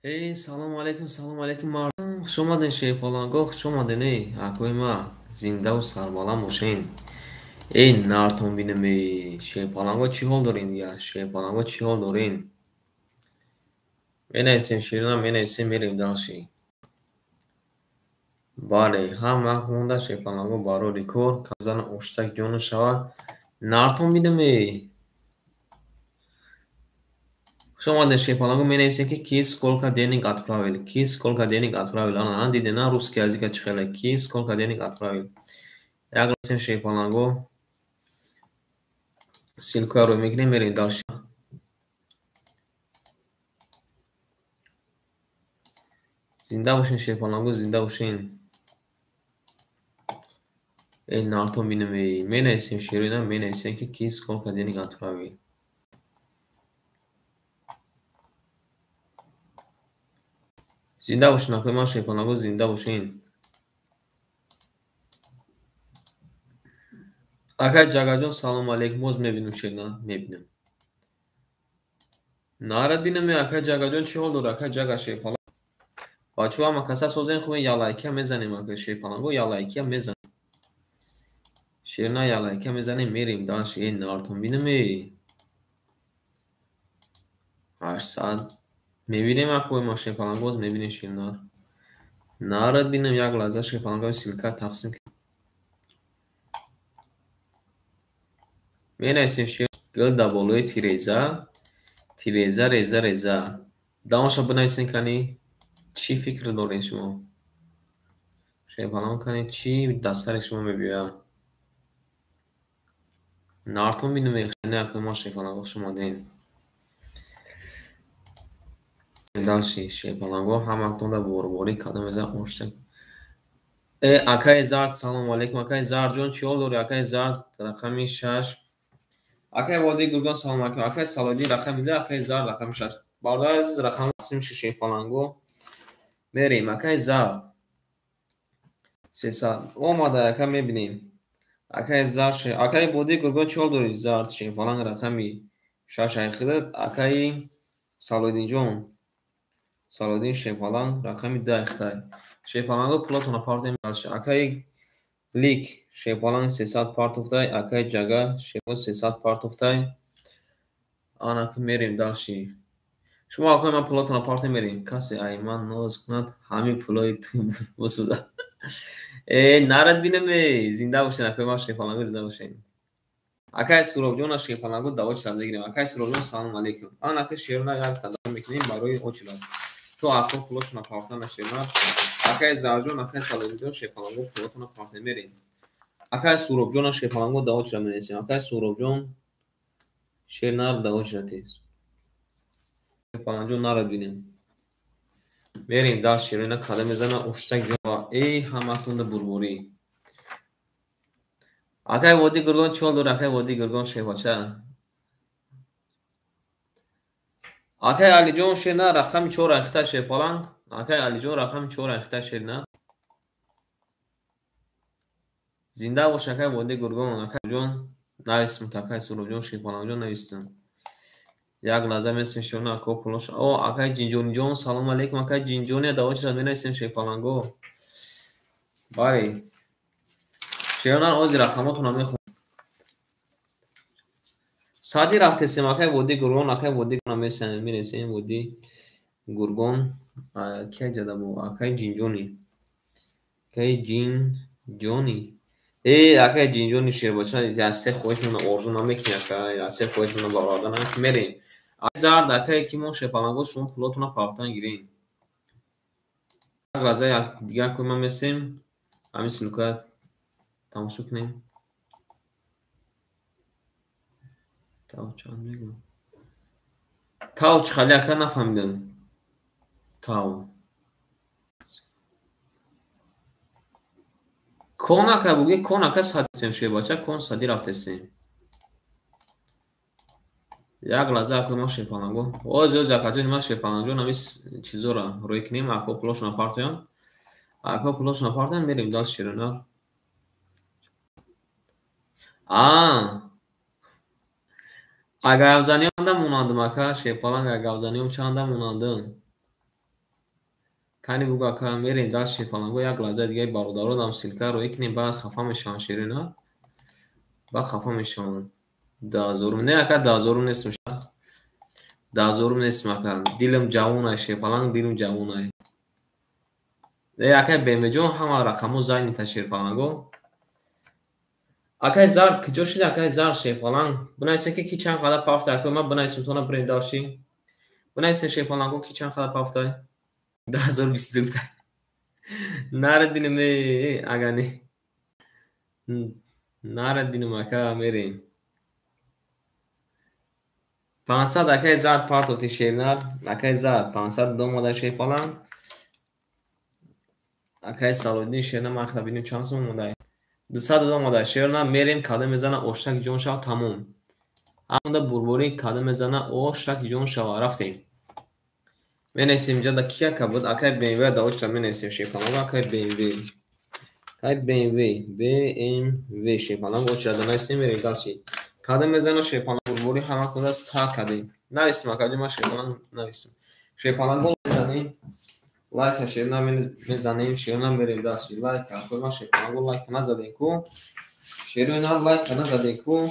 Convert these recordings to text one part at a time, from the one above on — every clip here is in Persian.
Эй, салом алейкум, мардум. Хуш омадин шейпаланго, хуш омадин, эй. Акои ма, зиндаву сарбаланд бошен. Эй, нартон бинем, эй. Шейпаланго чӣ ҳол дорин, я? Шейпаланго чӣ ҳол дорин? Менависем ширина, менависем мерем далши. Бале, ҳам вақт монда шейпаланго барори кор, казана оштак ҷону шава. Нартон бинем, эй. Хуш омадин шейпаланго, менависем ки ки сколько денег отправили. Ки сколько денег отправили. Ана дидена русский языка чӣ хеле. Ки сколько денег отправили. Як ласем шейпаланго ссилкаро мегирем, мерем далши. Зинда бошин шейпаланго, зинда бошин. Эй, нартон бинем, эй. Менависем ширина, менависем ки сколько денег отправили. Зинда бошин, акои ман шейпаланго, зинда бошин. Акай ҷагаҷон, салом алейкум. Боз мебинем ширина, мебинем. Нарад бинем, эй, акай ҷагаҷон чӣ ҳол дорад? Акай ҷага шейпаланго. Бачаҳо ҳама каса созен хуб ялайка мезанем, акай шейпаланго ялайка мезанем. Ширина ялайка мезанем, мерем далши. Эй, нартон бинем, эй. 800 мебинем, акои ма шейпаланго, боз мебинем ширина. Нарад бинем, як лаҳза шейпалангои силка тақсим. Менависем шир гилда болои тиреза, тиреза, реза, реза. Давонша бинависем кани чӣ фикр доред шумо? Шейпаланго кани чӣ дастари шумо мебиёяд? Нартон бинем, эй. Хеле акои ма шейпаланго шумо ден. Далши шейпаланго ҳамактонда борборӣ кадом меза оштак. Акай Зард, салом алейкум. Акай Зардҷон чӣ ҳол дорӣ? Акай Зард рақами 6. Акай Водии Гургон, салом алейкум. Акай Салоддин рақами 2, акай Зард рақами 6. Бародари азиз, рақам тақсим шейпаланго мерем. Акай Зард 300 омада, яка мебинем. Акай Зард, акай Водии Гургон чӣ ҳол дорӣ? Зард шейпаланг рақами 6 айхидад. Акай Салоддинҷон, Салоддин шейпаланг рақами 2 айхидай. Шейпаланго пулотона партем далши. Акай Лик шейпаланг 300 партофтай. Акай Ҷага шейпаланг 300 партофтай. Ана ки мерем далши. Шумо акои ман пулотона партем мерем. Касе Айман ноз кунад, ҳами пулои ту бисузад. Нарад бинем, эй. Зинда бошен, акои ман шейпаланго, зинда бошен. Акай Суробҷона шейпаланго даво чилад мегирем. Акай Суробҷон, салом алейкум. Ана ки ширина як тадаҳ мекунем барои очилад. То ако пулошона партана ширина. Акай Зарҷон, акай Салоддинҷон шейпаланго пулотона партем мерем. Акай Суробҷона шейпаланго даво чилад менависем. Акай Суробҷон ширина даво чиладез. Шейпаланҷон нарад бинем. Мерем дар ширина када мезана оштак ҷо. Эй, ҳаматонда бурборӣ. Акай Водии Гургон чӣ ҳол дорад? Акай Водии Гургон шейпача. Акай Алиҷон ширина рақами 4 айхита шейпаланг. Акай Алиҷон рақами 4 айхита ширина. Зинда бош, акай Водии Гургон. Акай ҷон нависем, акай Суробҷон шейпалангҷон навистам. Як лаҳза месем ширина ако пулош. Акай Ҷинҷониҷон, салом алейкум. Акай Ҷинҷония даво чилад менависем шейпаланго. Бале. Ширина ози рақамотона мехонам. Сади рафтесем, акай Водии Гургон, акай Водии Гургон менависем Водии Гургон. Ки ҷада бо акай Ҷинҷони. Акай Ҷинҷони. Акай Ҷинҷони ширбача ясе хоҳиш мона орзу намекунӣ, акай ясе хоҳиш мона барода намекунӣ. Мерем. Зард, акай ки мо шейпаланго шумо пулотона партан гирем. Як лаҳза як дигар кӯ ман месем. Ҳамин силка тамошо кунем. Тав чанд мегӯ? Тав чӣ хеле, акай нафаҳмидам. Тав. Кон акай буги, кон акай садисем шейбача, кон сади рафтесем. Як лаҳза акои ман шейпаланго. Ози акаҷони ман шейпаланҷон ҳамин чизора рӯй кунем. Ако пулошона партоям. Ако пулошона партоям мерем дал ширина. Агавзаниём чанда монандам, ака шейпаланг агавзаниём чанда монандам. کانی بگو که میریم دست شیپالنگو یک لحظه دیگه برادران هم سیلکه رو یکنیم بعد خفه میشن شیرین بعد خفه میشن 10,000 نه اکا 10,000 نیست میشه 10,000 نیست مکا دیلم جوونه شیپالنگ دیلم جوونه نه اکا بیمجون همه رقمو زاینی تا شیپالنگو اکا زارد کجا شده اکا زارد شیپالنگ بنایسته که کی چند قدر پافته اکا ما بنایستم تو نبرین داشتی بنایسته شیپالنگو کی چند قدر پافته 10,022 نرد بینم اگه نه نرد بینم اکا میریم 500 اکای زارد پارتوتی شیرنر اکای زارد 500 دو ماده شیپالنگ اکای سالودین شیرنر مخلا بینیم چند سوم ماده 202 ماده شیرنر میریم کده میزنه اوشتک جون شو تموم همونده بربوری کده میزنه اوشتک جون شو رفتیم می نیسیم اینجا دا کیا که بود اکای بیموی دا اوشتک می نیسیم شیپالنگ اکای بیموی اکای بیموی شیپالنگ اوشتک دا نیسیم میریم دلچی کده میزنه شیپالنگ بربوری همه کده ستا کدیم نویستیم اکای ما شیپالنگ نویستیم شیپالنگ گل میزنیم لایک شیرنا میزنیم شیرنا میریم دست لایک اکو ما شیپالنگ لایک نزدیم کو شیرنا لایک نزدیم کو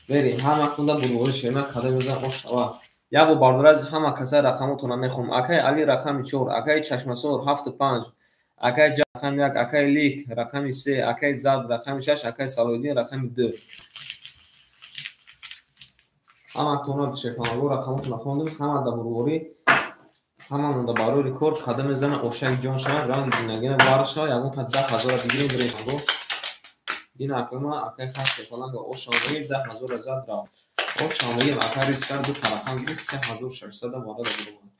بریم همه کنده بربوری شیرنا کده میزنه اوشتوا یا بو باردار از همه کسای رقمتون میخوام اکای علی رقم 4 اکای چشمسور 75 اکای جا رقم 1 اکای لیک رقم 3 اکای زاد رقم 6 اکای سالودین رقم 2 همه تون شیپالنگ رقمتون خوندیم همه دا بربوری همه مونده بارو ریکورد کده میزنه اوشک جان شما رنگ نگینه بارش ها یکون تا 10,000 بگیریم بریم گو این اکلما اکای خاص شیپالنگ اوشاوی 10,000 زد را اوشاوی اکای ریسکر دو طرفان گیری 3,600 ماده بگیریم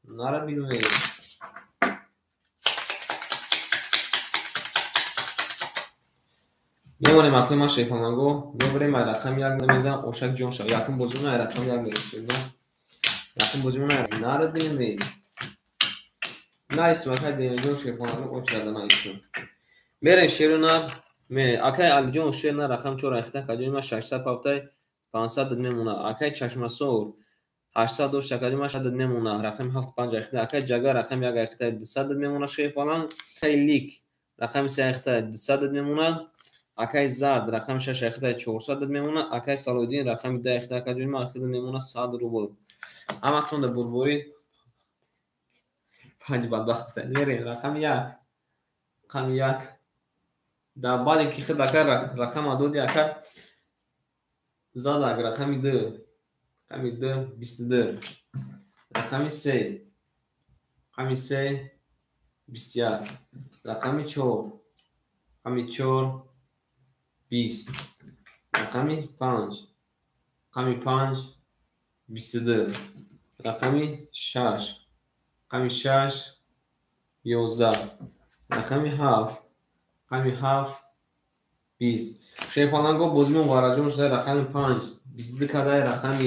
نره بیرون میریم میمونیم اکای ما شیپالنگو میبریم رقم یک نمیزن اوشک جان شما یکون بزرگونه رقم یک میرسیم یکون بزرگونه نره بیریم نایس اکای دیجون شیپالنگ اوچاده نایس میریم شیرنا می اکای الجون شیرنا رقم 4 اخته کجوی ما 600 پافتای 500 میمونه اکای چشمسور 802 کجوی ما 100 میمونه رقم 75 اخته اکای جگا رقم 1 اخته 200 میمونه شیپالنگ اکای لیک رقم 3 اخته 200 میمونه اکای زرد رقم 6 اخته 400 میمونه اکای سالودین رقم 2 اخته کجوی ما اخته میمونه 100 روبل اما تون در بربوری 5 بدبخت میریم رقم 1 رقم 1 در بعد که خود اکر رقم دو دی اکر زاد اگر رقم 2 رقم 2 22 رقم 3 رقم 3 21 رقم 4 رقم 4 20 رقم 5 رقم 5 22 رقم 6 رقم 6 11 رقم 7 رقم 7 20 شیپالنگو بزمون وارجون شده رقم 5 22 کده رقم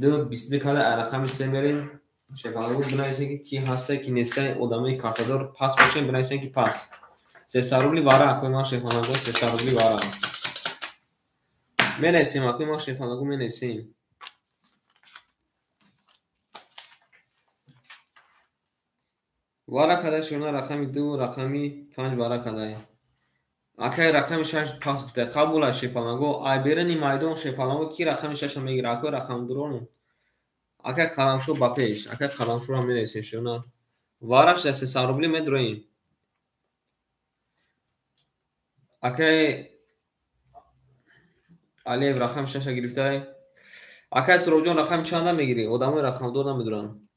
2 22 کده رقم 3 میریم شیپالنگو بنایسین که کی هسته کی نیسته ادامه کارتدار پاس باشین بنایسین که پاس 300 روبلی واره اکوی ما شیپالنگو 300 روبلی واره می نیسیم اکوی ما شیپالنگو می نیسیم واره کده شونه رقم 2 رقم 5 واره کده اکای رقم 6 پاس بده قبول شیپالنگو ای برنی مایدون شیپالنگو کی رقم 6 میگیره اکای رقم درون اکای قلمشو با پیش اکای قلمشو رو میرسیم شونا وارش دست 300 روبلی میدرویم اکای علی رقم 6 گرفته اکای سروجون رقم چند میگیری ادامه رقم 2 میدرن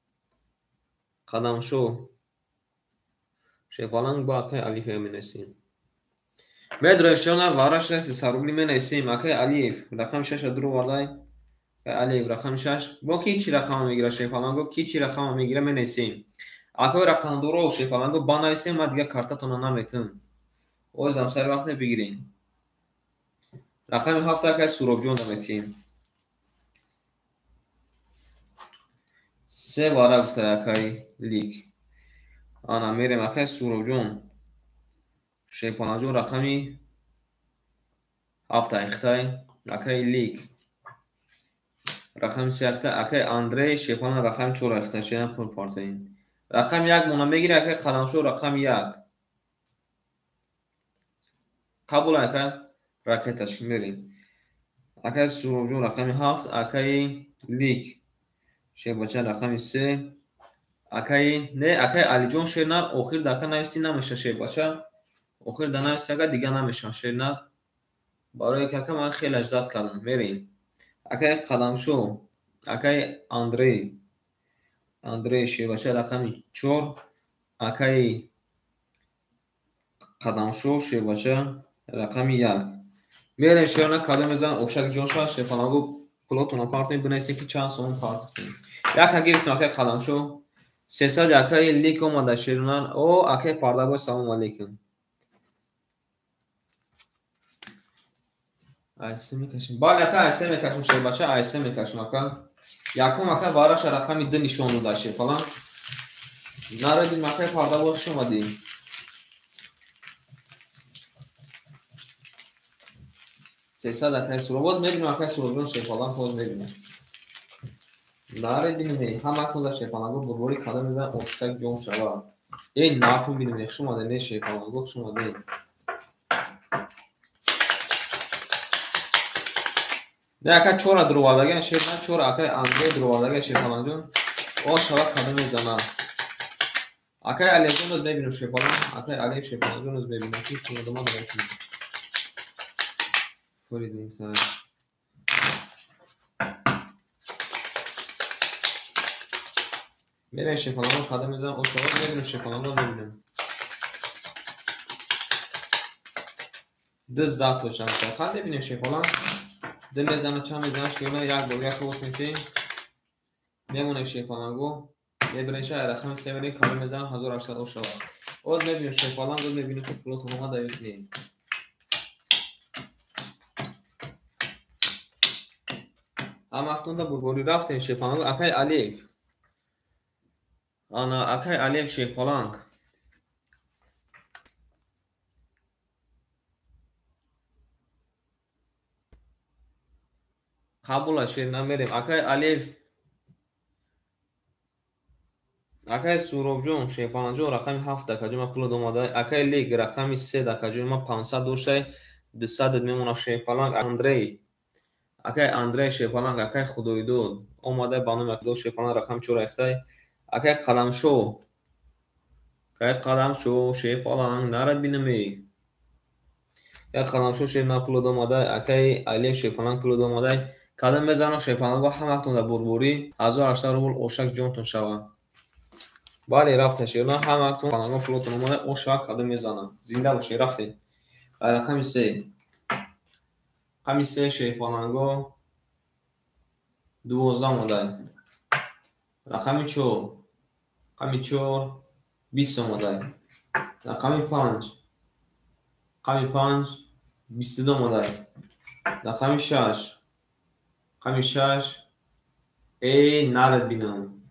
قدمشو شیپالنگ با اکای علی میرسیم میدرویم شونا وارش دست 300 روبلی میرسیم اکای علی رقم 6 درو وردای علی رقم 6 با کی چی رقم میگیره شیپالنگو کی چی رقم میگیره می نیسیم اکای رقم 2 رو شیپالنگو با نیسیم ما دیگه کارتاتون نمیتون اوزم سر وقت بگیرین رقم 7 اکای سروب جون دمیتیم 3 واره گفته اکای لیک آنا میریم اکای سروب جون شیپالنگو رقمی 7 اختای اکای لیک رقم 3 اخته اکای اندری شیپالان رقم 4 اخته شینا پول پارتین رقم 1 مونا میگیره اکای خدمشو رقم 1 قبول اکای راکتش میریم اکای سروجون رقم 7 اکای لیک شیباچه رقم 3 اکای نه اکای علی جون شیرنر آخر دکا نویسی نمیشه شیباچه آخر دنویسی اگه دیگه نمیشه شیرنر برای که من خیلی اجداد کردم میریم اکای قدمشو اکای اندری شیباچه رقم 4 اکای قدمشو شیباچه رقم 1 میریم شیرنر کاده میزن اوشک جون شد شیپاناگو پلوتون پارتین بنویسیم که چند سوم پارتین یک گرفتیم اکای قدمشو 300 اکای لیک اومده شیرنر او اکای پرده باش سلام علیکم ایسه میکشیم بالا اکای ایسه میکشیم شیباچه ایسه میکشیم اکای یکم اکای باراش رقم 2 نشونو داشته فلان ناردیم اکای پرده باش اومدیم 300 اکای سرو باز میبینیم اکای سروجون شیپالان باز میبینیم ناردیم همه کنده شیپالانگو بربوری کاده میزن اوشتک جون شوا این ناکن بینیم یک شما ده نه شیپالانگو شما ده نه اکای چورا درواردگه شیپالان چورا اکای اندری درواردگه شیپالان جون او شوا کاده میزنه اکای علی جون روز میبینیم شیپالان اکای علی شیپالان جون روز میبینیم که کنه دومان میبینیم فریدیم تره میریم شیپالانگو کاده میزنم او شوا میبینیم شیپالانگو میبینیم دست داد توشن خواهد میبینیم شیپالان ده میزنه چند میزنه شیپالان یک بار یک روش میتیم میمونه شیپالانگو یه برنشه رقم 3 میریم کاده میزنم 1800 او شوا او میبینیم شیپالانگو میبینیم که پلوت اومده ایتنیم هم اختونده بربوری رفتیم شیپالانگو اکای علیف انا اکای علیف شیپالانگ قبول شیر نمیریم اکای علیف اکای سوروب جون شیپالان جون رقم 7 دکا ما پول اومده اکای لیگ رقم 3 دکا ما 500 دوشه 200 میمونه شیپالانگ اکای اندری شیپالانگ اکای خدای دود اومده بانو مکدو شیپالانگ رقم 4 اخته اکای قدمشو شیپالانگ نرد بینمی یک قدمشو شیپالانگ پول اومده اکای علیف شیپالانگ پول اومده کدام میزنه شیپالانگو همکتون در بربوری 1800 روبل اوشک جونتون شوه بله رفته شیرنا همکتون شیپالانگو پولتون اومده اوشک کدام میزنه زنده باشی رفته رقم 3 رقم 3 شیپالانگو 12 اومده رقم 4 رقم 4 20 اومده رقم 5 22 اومده رقم 6 ای نرد بینم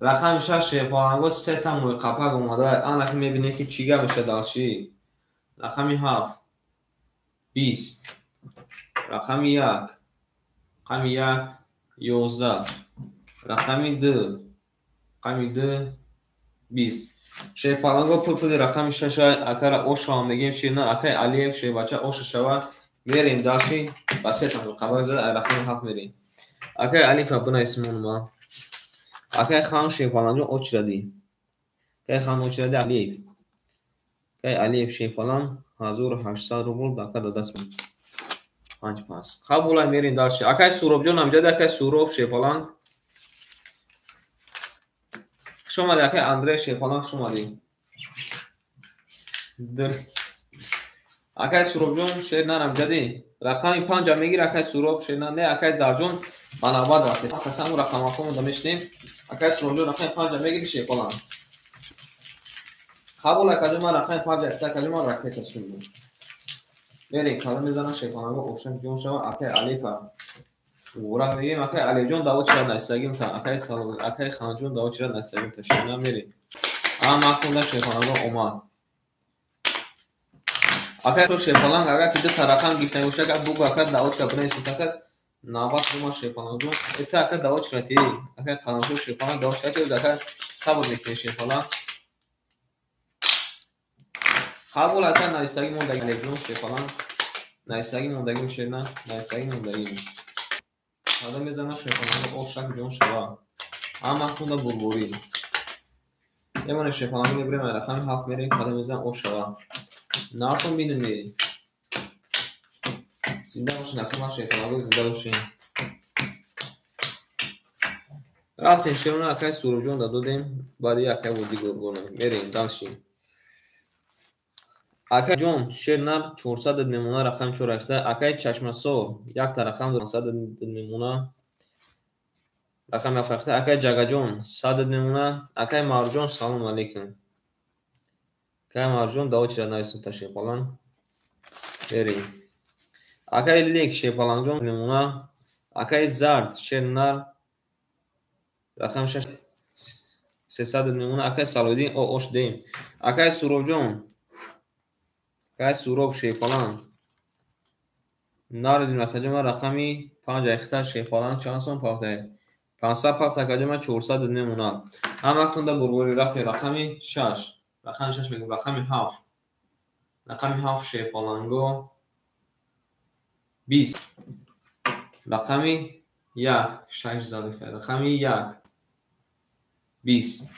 رقم 6 شیپالانگو 3 تا موی قپک اومده آن رقم میبینه که چیگه بشه دالشی رقم 7 20 رقم 1 11 رقم 2 20 شیپالانگو پول رقم 6 اکر اوش هم میگیم شیرنا اکای علیف شیباچه اوش شوا میریم دالشی با 3 تا موی قپک زده رقم 7 میریم اکای علیف اپنا اسمون ما اکای خان شیپالانجون اوچ دادی اکای خان اوچ دادی علیف اکای علیف شیپالان 1800 روبل دکا دست من 5 پاس قبول میرین دالشی اکای سوروب جون امجد اکای سوروب شیپالان شما دی اکای اندری شیپالان شما دی اکای سوروب جون شیر نرم جدی رقم 5 میگیر اکای سوروب شیر نه اکای زرجون بنابرای رفته قسم رقم هاتون دمیشتیم اکای سوروب جون رقم 5 میگیر شیپالان قبول اکای ما رقم 5 اکای ما راکتش میگیم میریم کارو میزنن شیپالانگو اوشن جون شما اکای علیفا ورا میگیم اکای علی جون داو چرا نستگیم تا اکای سالو اکای خان جون داو چرا نستگیم تا شما میریم اما خونده شیپالانگو اومد اکای تو شیپالانگ اگه که دو تا رقم گیفتن اوشه که بوگو اکای داو چرا بنویسید اکای Navbat Roma şepalango. Ete aka dava çırati. Aka kalango şepalan dava çırati. Aka sabır bekle şepalan. Kabul aka naistagi mondagi legion şepalan. Naistagi mondagi şerna. Naistagi mondagi. Adam mezana şepalango. O şak legion şeva. Ama kunda burburi. Yemane şepalango ne bireme rakam haf meri. Adam mezana o şeva. Narton binimi. Zinda başın akıma şepalango zinda başın. رفتیم شیرون اکای سروجون دادیم بعد اکای بودی گرگونه بریم دانشیم اکای جون شیرنر 400 میمونه رقم چورخته اکای چشمسو یک تا رقم 200 میمونه رقم یافته اکای جگجون 100 میمونه اکای مارجون سلام علیکم اکای مارجون داو چرا نایسون تشریف falan بریم اکای لیک شیپالان جون میمونه اکای زرد شیرنر رقم 300 میمونه اکای سالودین او اوش دیم اکای سروجون اکای سروب شیپالان نار دیم اکای ما رقمی 5 اختر شیپالان چانسون پاکته 500 پاکت اکای ما 400 میمونه هم وقتون دا بربوری رفتی رقمی 6 رقم 6 میگم رقمی 7 رقمی 7 شیپالانگو 20 رقمی 1 6 زاده رقمی 1 20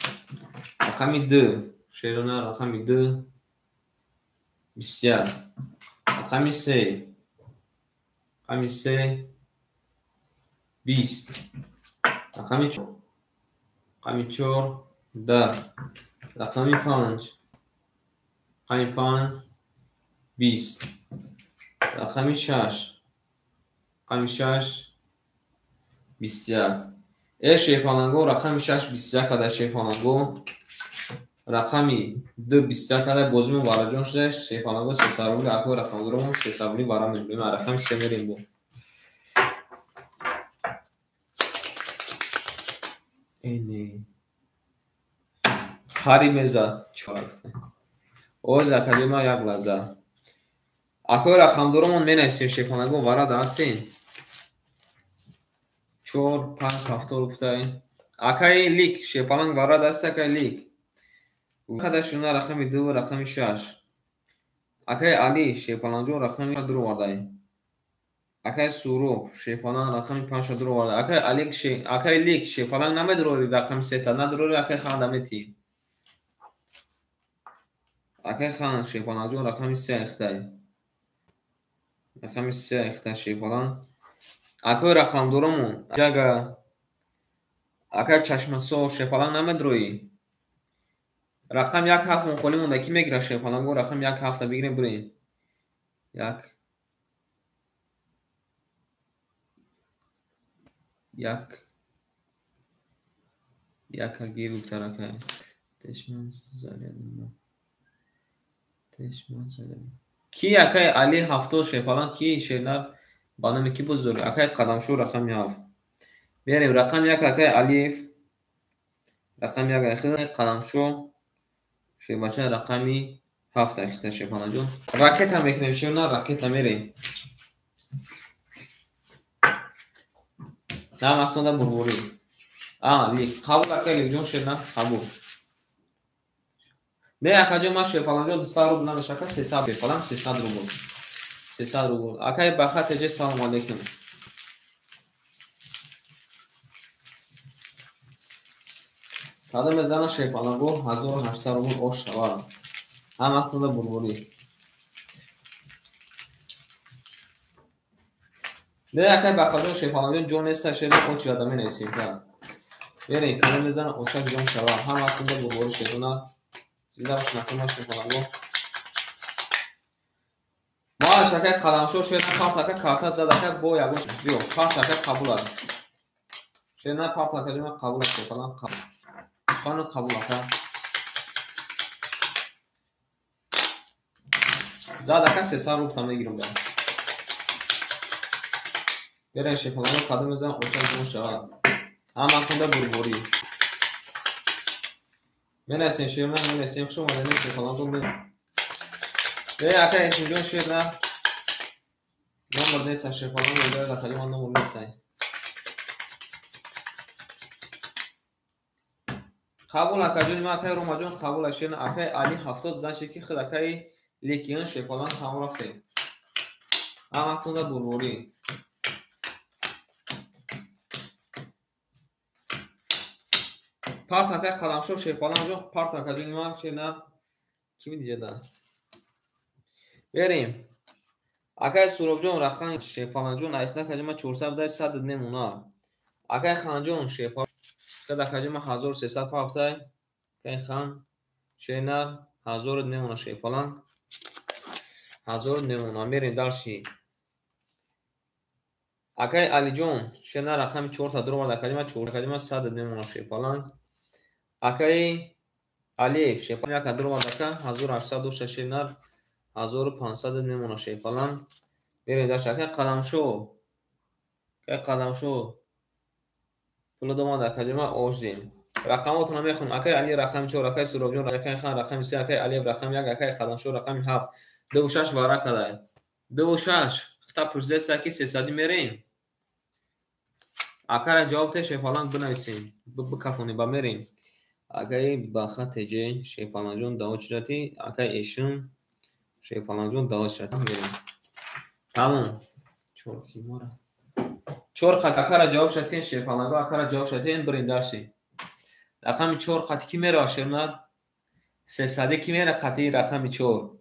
رقمی 2 شیرونه رقمی 2 بسیار رقمی 3 رقمی 3 20 رقمی 4 رقمی 4 10 رقمی 5 رقمی 5 20 رقمی 6 رقمی 6 بسیار شیپالانگو رقمی 6 بسیار کده شیپالانگو رقمی 2 بسیار کده بازمون وارجون شده شیپالانگو 3 سرولی اکو رقم درمون 3 سرولی وارا میبینیم رقمی 3 میریم بو اینی خاری مزا چارفته اوز اکلی ما یک لحظه اکو رقم درمون می نایستیم شیپالانگو وارا داستین 4 5 7 رفتای اکای لیک شیپالانگ وارا داسته اکای لیک کده شونه رقمی 2 رقمی 6 اکای علی شیپالانجون رقمی 2 وردای اکای سورو شیپالان رقمی 5 2 وردای اکای لیک شیپالانگ نمی دروری رقمی 3 تا ندروری اکای خان دمیتی اکای خان شیپالانجون رقمی 3 اختای رقمی 3 اختای شیپالان اکای رقم درمون جگه اکای چشمسو شیپالانگ نمی دروی رقم 1 7 مخولی مونده کی میگیره شیپالانگو رقم 1 7 بگیریم بریم 1 گیرو ترکه تشمن زدم کی اکای علی هفتو شیپالان کی شیرنر بانم کی بزرگ اکای قدم شو رقم 7 بریم رقم 1 اکای علیف رقم 1 اخیر قدم شو شیباچه رقمی 7 اخیر شیپالان جون راکت هم میکنیم شیرنر راکت هم میریم نه وقتون دا بربوری لیک قبول اکای لیک جون شیرنر قبول نه اکای ما شیپالان جون 200 روبل نمشکه 300 شیپالان 300 روبل 300 روبل اکای بخط جه سلام علیکم قدم زن شیپالانگو 1800 روبل اوش شوارم هم وقتون دا بربوری نه اکای بخط شیپالانگو جون نیست شیرنر اوچی آدمی نیستیم که بریم قدم زن اوشک جون شوارم هم وقتون دا بربوری شیرنر زیده باش نکنم شیپالانگو ما شکل قدم شو شیرنر کارت کارت زد اکای بو یگون بیو کارت اکای قبول است شیرنر کارت اکای جون قبول است شیپالان قبول خانه قبول اکای زد اکای 300 روب تا میگیرم بریم شیپالانگو قدم زن اوشک جون شوارم هم وقتون بربوری میرسیم شیرنر میرسیم خوش اومدین شیپالانگو به اکای جون شیرنر номер نیست شیپالان میگه در خیلی من نمر نیست قبول اکجون ما که روما جون قبول اشین اکای علی 70 زنش کی خود اکای لیکین شیپالان تمام رفته اما تون بوربوری پارت اکای قدم شو شیپالان جون پارت اکجون ما چه نه کی میگه دا بریم اکای سورب جون رخان شیپالان جون ایخنا که ما 400 100 نمونه اکای خان جون شیپال خود اکای ما 1300 پافته که خان شینر 1000 نمونه شیپالان 1000 نمونه میریم دالشی اکای علی جون شینر رقم 4 تا درو ورد اکای ما 4 اکای ما 100 نمونه شیپالان اکای علی شیپالان یک درو ورد اکای 1800 شینر 1500 نمونه شیپالان میریم دالشی اکای قدم شو پول دوم اکای ما اوجدیم رقماتون رو میخونم اکای علی رقم 4 اکای سورب جون اکای خان رقم 3 اکای علی رقم 1 اکای قدم شو رقم 7 26 واره کدای 26 خطا پرزه ساکی 300 میریم اکای جواب ته شیپالان بنویسیم بکفونی با میریم اکای با خط جی شیپالان جون داو چرتی اکای ایشون شیپالان جون داو چرتی میریم تمام چورکی مورا چور خط اکای جواب شدین شیپالان گو اکای جواب شدین برین درسی رقم 4 خط کی میره شرمد 300 کی میره خطی رقم 4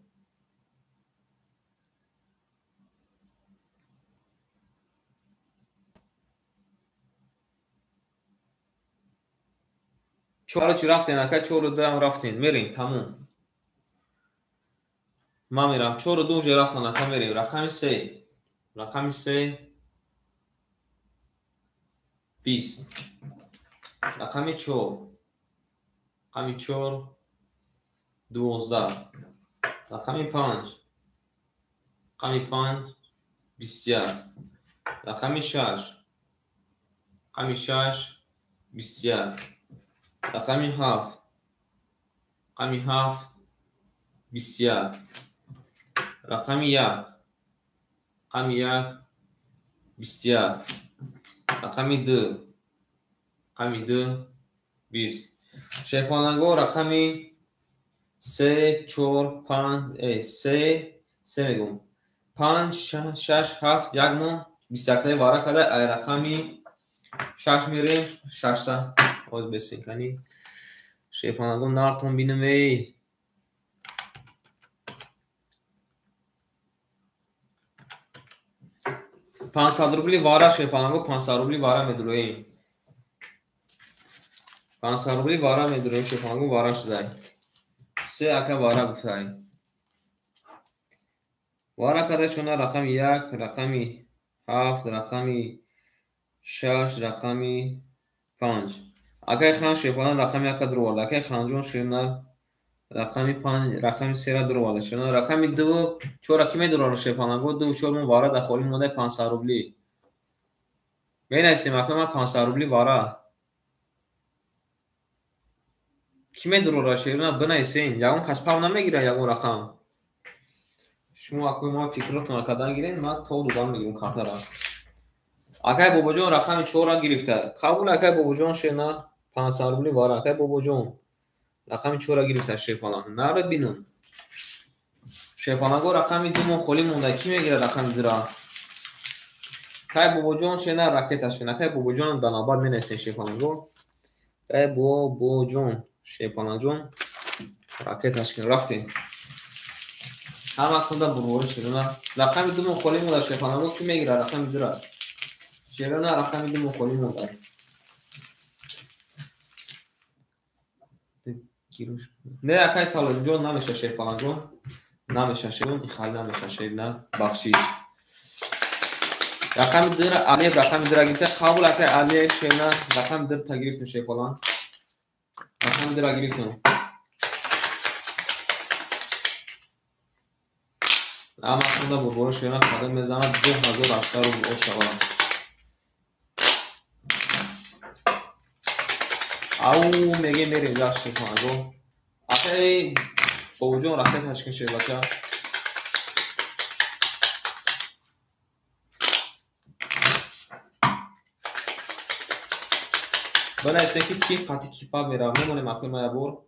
4 چی رفتین اکای 4 2 هم رفتین میریم تموم ما میرم 4 2 رفتن اکای میریم رقم 3 رقم 3 20 رقم 4 رقم 4 12 رقم 5 رقم 5 21 رقم 6 رقم 6 21 رقم 7 رقم 7 21 رقم 1 رقم 1 21 رقم 2 رقم 2 20 شیپالانگو رقم 3 4 5 3 میگم 5 6 7 یک مون 21 واره کده ای رقمی 6 میریم 600 باز بسین کنی شیپالانگو نارتون بینم ای 500 روبلی واره شیپالانگو 500 روبلی واره میدرویم 500 روبلی واره میدرویم شیپالانگو واره شده 3 اکا واره گفته واره کده شونه رقم 1 رقم 7 رقم 6 رقم 5 اکای خان شیپالان رقم 1 درو ورده اکای خانجون شیرنر رقم 5 رقم 3 را درو ورده شیرنر رقم 2 4 کی میدرو شیپالانگو 2 4 مون واره دخولی مونده 500 روبلی بینیسیم اکای ما 500 روبلی واره کی میدرو را شیرنر بنیسین یاون کس پاو نمیگیره یاون رقم شما اکای ما فکرتون را کدن گیرین ما تو دودان میگیرم کارت را اکای بابا جون رقم 4 را گرفته قبول اکای بابا جون شیرنر 500 روبلی واره اکای بابا جون رقم 4 را گرفته شیپالان نرو بینم شیپالانگو رقم 2 مون خولی مونده کی میگیره رقم 2 را کای بابا جون شیرنر راکتش کنه کای بابا جون داناباد مینیسین شیپالانگو کای بابا جون شیپالان جون راکتش کنه رفتیم همه کنده بروره شیرنر رقم 2 مون خولی مونده شیپالانگو کی میگیره رقم 2 را شیرنر رقم 2 مون خولی مونده نه اکای سالون جون نمیشه شیپالانگو نمیشه شیرون خیلی نمیشه شیرنر بخشیش رقم 2 را علی رقم 2 را گرفته قبول اکای علی شیرنر رقم 2 تا گرفتیم شیپالان رقم 2 را گرفتیم اما خونده بروره شیرنر قدم میزنه 2000 رو شغلان او میگه میریم داشت شیپالانگو اکای بابا جون راکت هشکن شیر بچه بنویسیم که کی خطی کیپا میره میمونیم اکنون میبور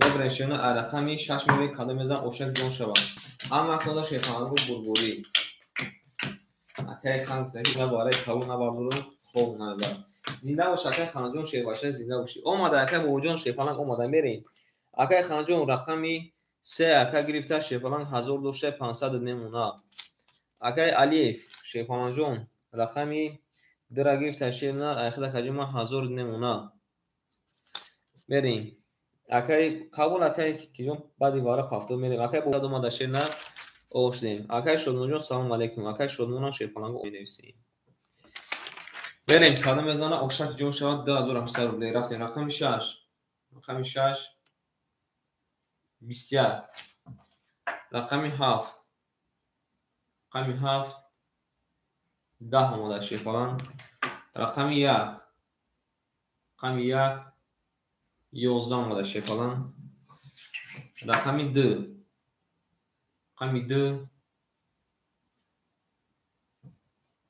ببرنشونه رقمی 6 میره کده میزن اوشک جون شود اما اکنون شیطانگو بربوری اکای خانم تنگی نباره کلو نباردو خوب نبار زنده باشه اکای خانم جون شیباشه زنده باشی اومده اکای بوجون شیپالنگ اومده میریم اکای خانم جون رقمی 3 اکای گرفته شیپالنگ 1500 نمونه اکای الیف شیپالنگ جون رقمی درا گرفته شیپالنگ اخدا کجما 1000 نمونه بریم اکای قبول اکای کیجون بعدی واره پافتو میریم اکای بود اومده شیپالنگ اوشدیم اکای شدمون جون سلام علیکم اکای شدمون شیپالنگ مینویسیم بریم کالا میزنه اوشک جون شود 2800 روبلی رفتیم رقم 6 رقم 6 21 رقم 7 رقم 7 10 اومده شیپالنگ رقم 1 رقم 1 11 اومده شیپالنگ رقم 2 رقم 2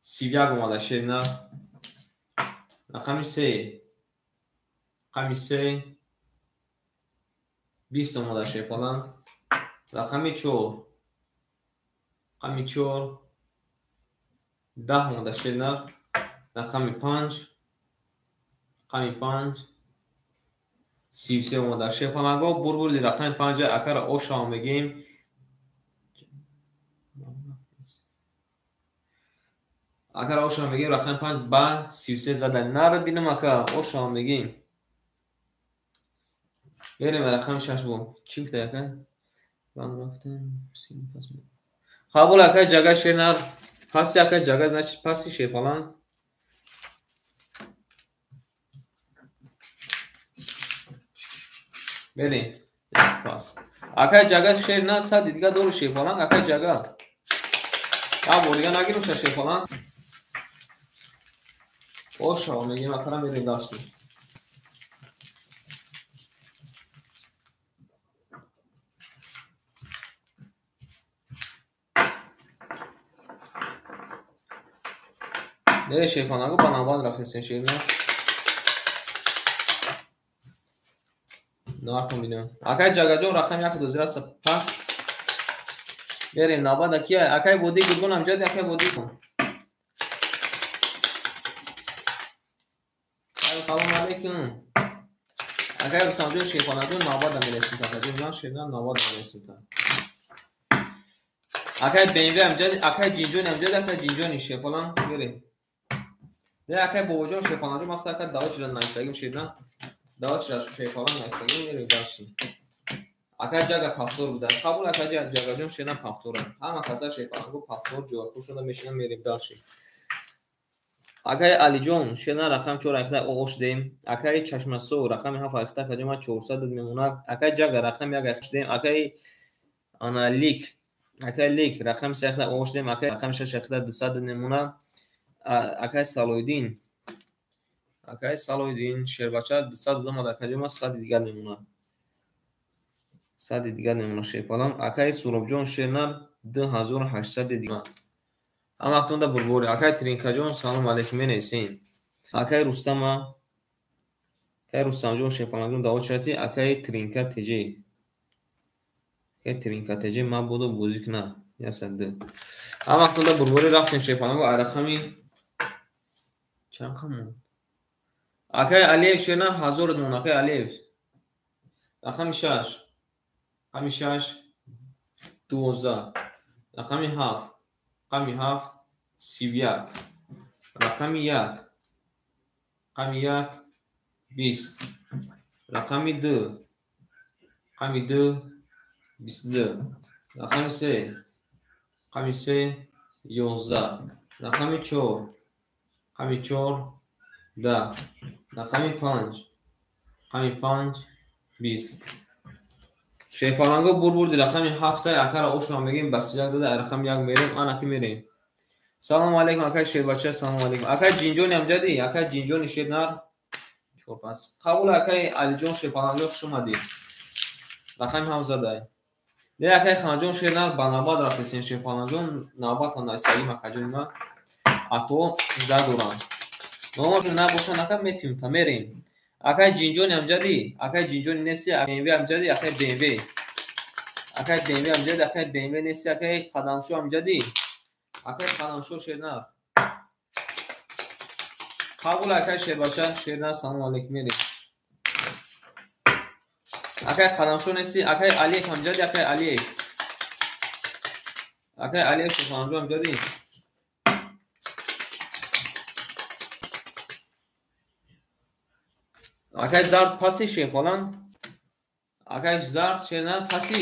31 اومده شیپالنگ رقم 3 رقم 3 20 اومده شیپالنگ رقم 4 رقم 4 10 اومده شیپالنگ رقم 5 رقم 5 33 اومده شیپالنگ بربوری رقم 5 اکر اوشا میگیم اگر اوشا میگیم رقم 5 با 33 زده نره بینم اکر اوشا میگیم بریم رقم 6 بو چی گفته اکر من رفتم قبول اکر جگه شیر پسی اکر جگه значит پسی شیپالنگ بریم پاس اکر جگه شیر نه صد دیگه دور شیپالنگ اکر جگه قبول دیگه نگیرم شیپالنگ اوشا میگیم اکر میریم داشتیم نه شیپالنگو با نواد رفتیم شیر نه نارتون میدونم اکای جگه جون رقم 1 2 0 پس بریم نواد کیه اکای بودی گرگون هم جدی اکای بودی کن سلام علیکم اکای رسام جون شیپالنگو نواد میرسیم تا جون نه شیر نه نواد میرسیم تا اکای بینوی هم جدی اکای جینجون هم جدی اکای جینجونی شیپالنگ بریم ده اکای بوجون شیپالنگو مخته اکای داوچ رن نایستگیم شیر نه داوچ را شیپالنگ نایستگیم میریم داشتیم اکای جگه پافتور بوده قبول اکای جگه جون شیر نه پافتوره همه کسا شیپالنگو پافتور جو خوشونده میشینم میریم داشتیم اکای علی جون شیر نه رقم 4 اخته اوش دیم اکای چشمسو رقم 7 اخته کجما 400 میمونه اکای جگه رقم 1 اخته دیم اکای انا لیک اکای لیک رقم 3 اخته اوش دیم اکای رقم 6 اخته 200 نمونه اکای سالویدین شیربچه 200 اومده کجما 100 دیگه نمونه 100 دیگه نمونه شیپالنگ اکای سوراب جون شیر نه 2800 دیگه هم اکنون دا بربوری اکای ترینکا جون سلام علیکم مینیسین اکای رستم جون شیپالنگ جون داوت شدی اکای ترینکا تیجی ما بودو بوزیک نه یا سنده هم اکنون دا بربوری رفتیم شیپالنگ رقمی چند خمون اکای علیف شیر نه 1000 نمونه اکای علیف رقم 6 رقم 6 12 رقم 7 رقم 7 31 رقم 1 رقم 1 20 رقم 2 رقم 2 22 رقم 3 رقم 3 11 رقم 4 رقم 4 10 رقم 5 رقم 5 20 شیپالنگو بربردی رقم 7 اکر اوشو میگیم بس جا زده رقم 1 میریم آن اکی میریم سلام علیکم اکای شیر بچه سلام علیکم اکای جینجونی هم جدی اکای جینجونی شیر نر چور پس قبول اکای علی جون شیپالنگو خوش اومدی رقم هم زده ده اکای خانجون شیر نر با نباد رفتیم شیپالنگو نباد تا نایستگی مکجون ما اکو زده دوران ماما که نباشن اکا میتیم تا میریم акай ҷинҷони амҷадӣ, акай ҷинҷони нести, БМВ амҷадӣ, акай БМВ. Акай БМВ амҷадӣ, акай БМВ нести, акай қадамшо амҷадӣ. Акай қадамшо шернар. Қабул акай шербача, шернар салом алейкум мери. Акай қадамшо нести, акай Алиев амҷадӣ, акай Алиев. Акай Алиев шерпанҷо амҷадӣ. Акай зард паси шепалан. Акай зард шернар паси.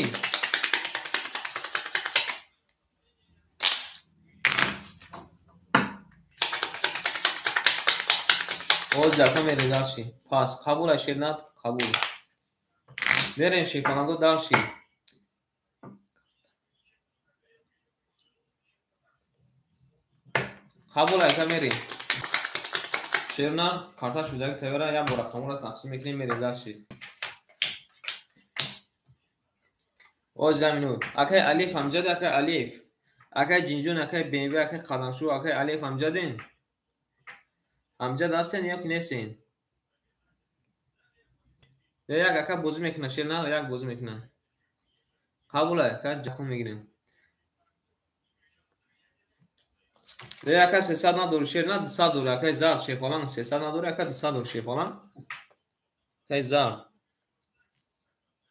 Оз ҷака мерем далши. Пас қабула шернар қабул. Мерем шепаланго далши. қабула яка мерем. Шернар карта шудаги тавара як бор рақамро тақсим мекунем мерем далши. Оз заминуд. Акай Алиев амҷад, акай Алиев. Акай ҷинҷон, акай БМВ, акай қадамшо, акай Алиев амҷаден. Амҷад ҳастен ё ки нестен? Як ака бозӣ мекуна шернар, як бозӣ мекуна. Қабула яка ҷакон мегирем. Яка 300 надори шернар, 200 дори акай зард шепалан 300 надори ака 200 дори шепалан. Акай зард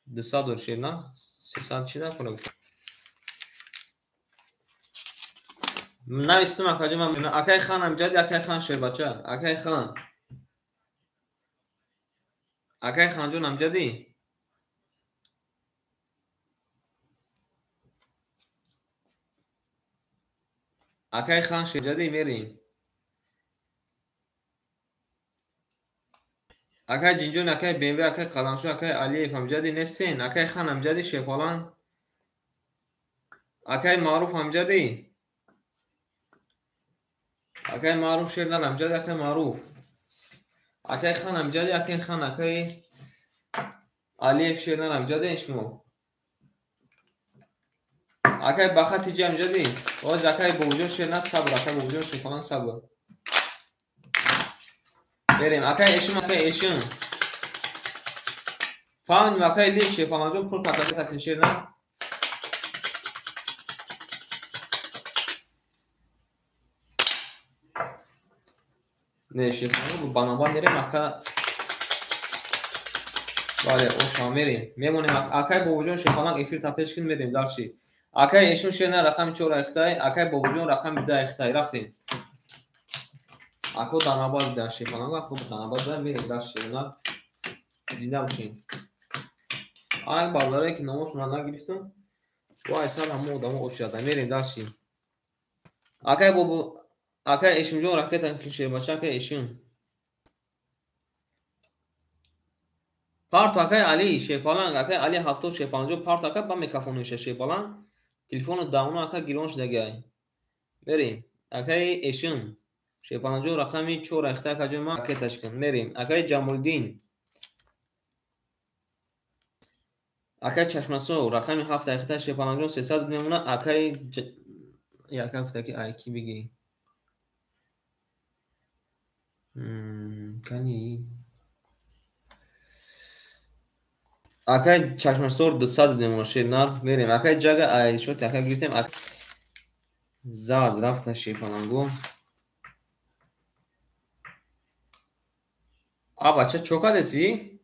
200 дори шернар, 300 чида кора. Навистим акаҷо ман. Акай хан амҷад, акай хан шербача, акай хан. Акай ханҷон амҷадӣ? Акай хан шерҷадӣ мерем. Акай ҷинҷон, акай БМВ, акай қадамшо, акай Алиев амҷадӣ нестен? Акай хан амҷадӣ шепалан? Акай Маъруф амҷадӣ? Акай Маъруф шернар амҷадӣ, акай Маъруф. Акай хан амҷадӣ, акай хан, акай Алиев шернар амҷаден шумо? Акай Бахатиҷи амҷадӣ? Оз акай Бобуҷон шернар сабр, акай Бобуҷон шепалан сабр. Берем. Акай Эшим, акай Эшим. Фаҳмидем акай Ли шепаланҷон пул патака такин шернар. Не шепаланҷон банаба мерем ака. Бале, оша мерем. Мемонем акай Бобуҷон шепалан эфир тапешкин мерем далши. Акай Эшим шернар рақами 4 ахтай, акай Бобуҷон рақами 2 ахтай рафтем. Ако данаба дида шепаланго, ако данаба дида мерем далши шернар. Зинда бошем. Ак барларе ки номошуна нагирифтам. Вай сар ҳамо одамо ошада мерем далши. Акай Бобу, акай Эшимҷон ракета кин шербача, акай Эшим. Парт акай Али шепалан, акай Али 70 шепаланҷон парт ака ба микрофонуша шепалан. Телефону давно ака гирон шудагай. Мерем. Акай Эшим шепаланҷон рақами 4 ахтай акаҷон ма ракеташкин мерем. Акай Ҷамолиддин. Акай Чашмасо рақами 7 ахтай шепаланҷон 300 мемона. Акай яка гуфтаки ай ки биги. Кани акай Чашмасор 200 мемона шернар мерем. Акай Ҷага ай шот акай гирифтем. Зад рафта шепаланго. Бача чока деси?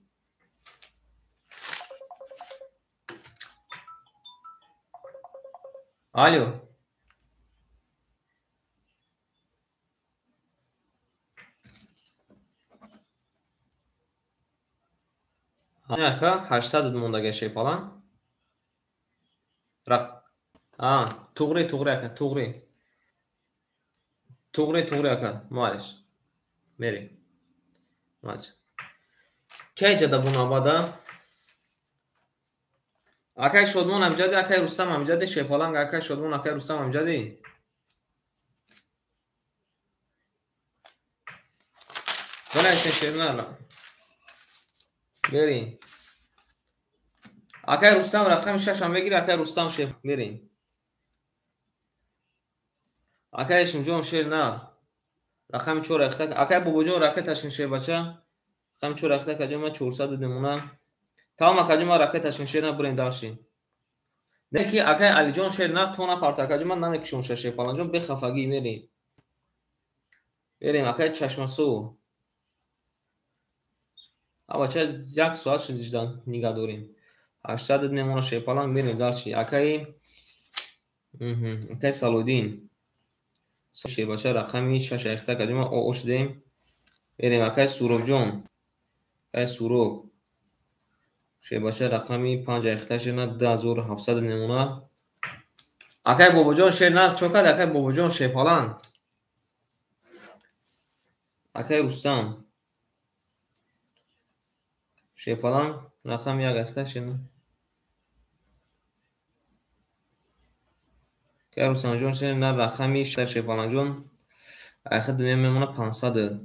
Алё. Ака 800 мондага шепалан. Рафт. Туғри ака, туғри. Туғри ака, малиш. Мери. Малиш. Кай ҷада бунабада? Акай Шодмон амҷади, акай Рустам амҷади шепаланг, акай Шодмон, акай Рустам амҷади. Бонайсен шернар. Берин. Акай Рустам рақами 6 ам бегир, акай Рустам шеп берин. Акай Эшимҷон шернар. Рақами 4 ахтак. Акай Бобуҷон ракеташкин шебача. همچون رخته کجا 400 نمونه تمام کجا رخته تشکیل شیر بریم داشتیم دیگه اگه علی جان شیر نه تو نه پارت کجا نمیکشون شش پالان جان بخفگی بریم اگه چشم سو اما چه یک ساعت شدیدن نگاه داریم 800 نمونه شیر پالان بریم داشتی اگه سالودین شیر بچه رقمی 6 رخته کجا او شدیم بریم اگه سوروب جان اگه سوروب شیر بچه رقمی 5 رخته شنا 10700 نمونه اگه بابا جان شیر نه چوکد اگه بابا جان شیر پالان اگه رستم شیر پالان رقم یک رخته شنا که رستم جان شیر نه رقمی شیر پالان جان اگه میمونه 500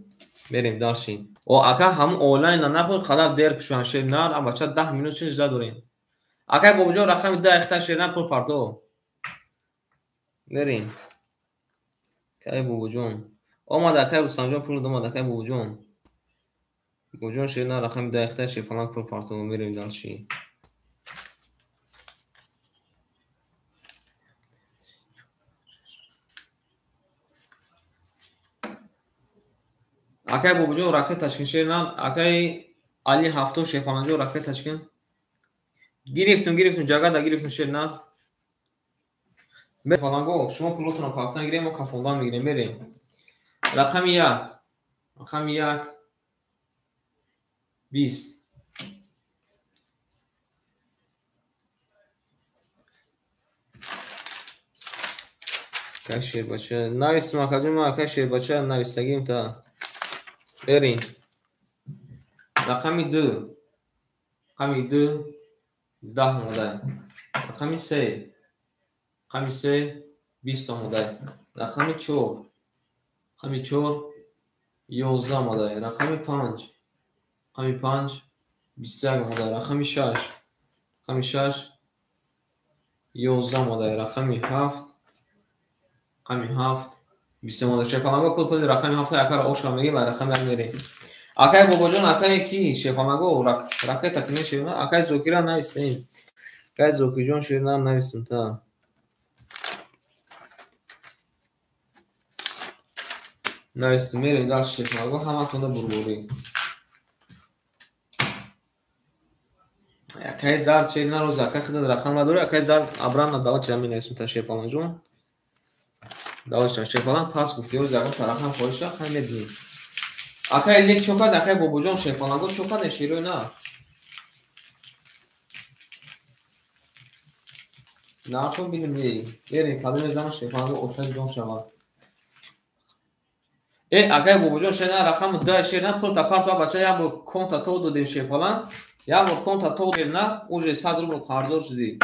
بریم داشتیم و اگه هم اونلاین نخواد خدا دیر کشون شیر نه اما بچه 10 مینوت چیز داریم اگه بابا جان رقم 10 رخته شیر نه پر پارتو بریم که بابا جان اومد که رستم جان پول اومد که بابا جان شیر نه رقم 10 رخته شیر پالان پر پارتو بریم داشتیم اگه بابا جان راکت تشکیل شیر نه اگه علی هفتو شیر پالان جان راکت تشکیل گرفتم جگه دا گرفتم شیر نه پالانگو شما پولتون رو پافتن گیریم و کافوندان میگیریم بریم رقم یک 20 که شیر بچه نویستم اکادوم که شیر بچه نویستگیم تا بریم رقم 2 10 آمده رقم 3 20 آمده رقم 4 11 آمده رقم 5 21 آمده رقم 6 11 آمده رقم 7 20 آمده شپامگو پول رقم 7 اکر آشکا میگه و رقم یک میره اکای بابا جان اکای کی شپامگو رقم تکنه شیر نه اکای زوکی را نویستیم اکای زوکی جان شیر نه نویستیم تا نویستیم میریم در شپامگو همه کنده بروری اکای زار چیر نه روز اکای خود رقم نداره اکای زار ابرام نداوت چه می نویستیم تا شپامگو جان داوت شپامگو پاس گفتی روز اکای رقم خودش خیلی میدونی اکای لیک چوکاد اکای بابا جان شپامگو چوکاد شیرو نه ناکن بینیم بریم کدوم زمان شپامگو اوشن جان شما اگه بابا جان شیر نه رقم 10 شیر نه پول تا پارت بچه یا بر کنت تو دادیم شیر پالان یا بر کنت تو دیر نه уже 100 рубль قرض شدی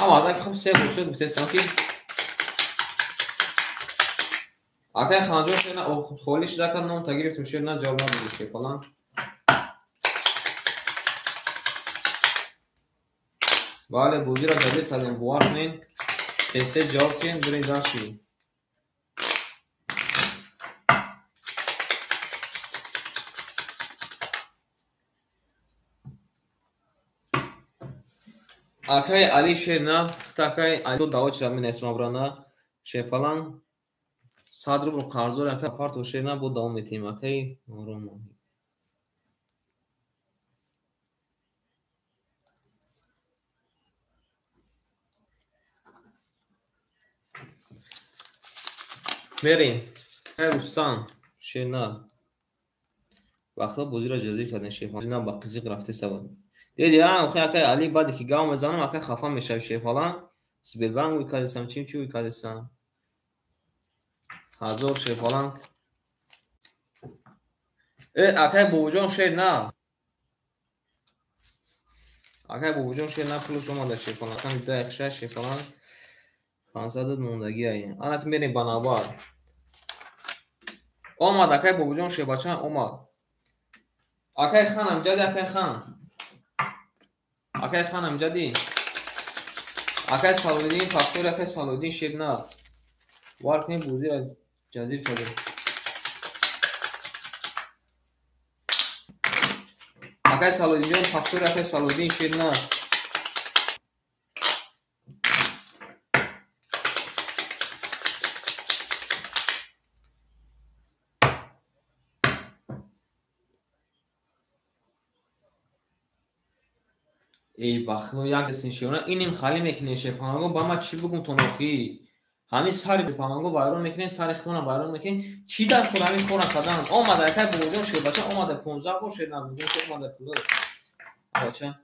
اما از اگه خب سه بوشد گفتستم که اگه خانجان شیر نه خولی شده کنم تا گرفتم شیر نه جواب ندادیم شیر پالان بله بودی را جدید تدیم بوار کنین پیسه جواب چین برین داشتی اکای علی شیر نه تاکای علی داوت شد من اسم ابرانا شیر پالان 100 روبل قرض را که پارت و شیر نه بود دوام میتیم اکای آروم بریم رستم شیر نه وقتا بوزی را جزیر کردن شیر پالان نه با قزیق رفته سواد دیدی اخی اکای علی بعد که گام میزنم اکای خفا میشه شیر پالان سبیل بانگ وی کادستم چیم چی وی کادستم هزار شیر پالان اکای بابا جان شیر نه اکای بابا جان شیر نه پولش اومده شیر پالان کم 10 شیر پالان 500 موندگی ای انا که میریم بنابر اومد اکای بابا جان شیر بچه اومد اکای خانم جدی اکای خانم جدی اکای سالودین فاکتور اکای سالودین شیر نه وار کنیم بوزی را جزیر کرده. اکای سالودین جان پاستور اکای سالودین شیرنا ای بخلو یک دستین شیرنا اینیم خالی میکنه شیپانگو با ما چی بگم تو نخی همین سری شیپانگو وایرون میکنه سر اختونا وایرون میکنه چی در کل همین کورا کدام اومده اکای بوزون شیر بچه اومده 15 بار شیرنا بوزون شیر اومده پولو بچه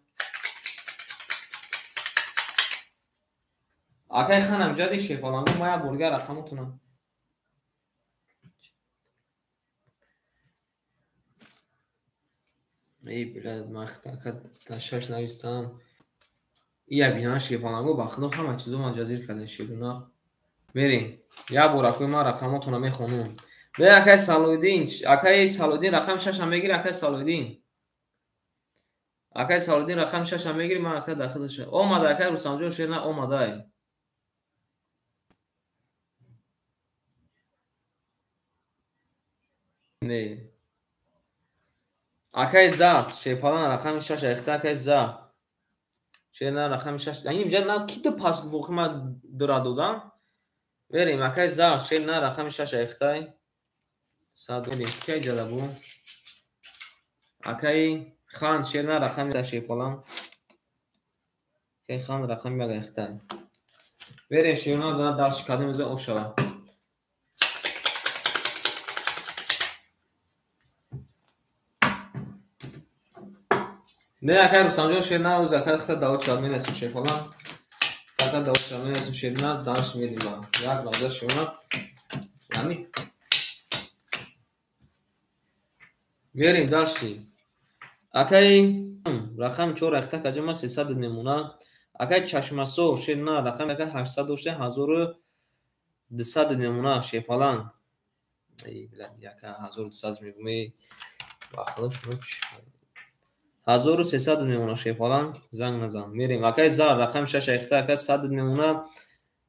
اکای خانم جدی شیپانگو ما برگر رقمتونم ای بلاد مختکت تشش نویستم یا بینا شیپانگو بخلو همه چیزو ما جزیر کردن شیرونا بریم یا براکوی ما رقماتونو میخونم به اکای سالودین رقم 6 هم بگیر اکای سالودین رقم 6 هم بگیر ما اکای داخلش اومده اکای رستمجون شیرنا اومده نه اکای زرد شیپالان رقم 6 اخته اکای زرد شیرنا رقم 6 یعنی اینجا نه کی دو پاس گفت ما درا دادم بریم اکای زرد شیرنا رقم 6 اخته صد بریم کی جدا بو اکای خان شیرنا رقم 6 شیپالان کی خان رقم یک اخته بریم شیرنا دارش کدام از او شوا نه اکای رستمجون شیرنا و زکات اخته داوود شامل است شیپالان زکات داوود شامل است شیرنا دارش میدیم یک لحظه شیرنا همین بریم دارشی اکای رقم 4 اخته کجا 300 نمونه اکای چشمسو شیرنا رقم 802 نمونه شیپالان ای بلند یکا 1200 میگم باخدا شروع 1300 نمونه شیپالان زنگ نزن میریم اکای زار رقم 6 اخته اکای 100 نمونه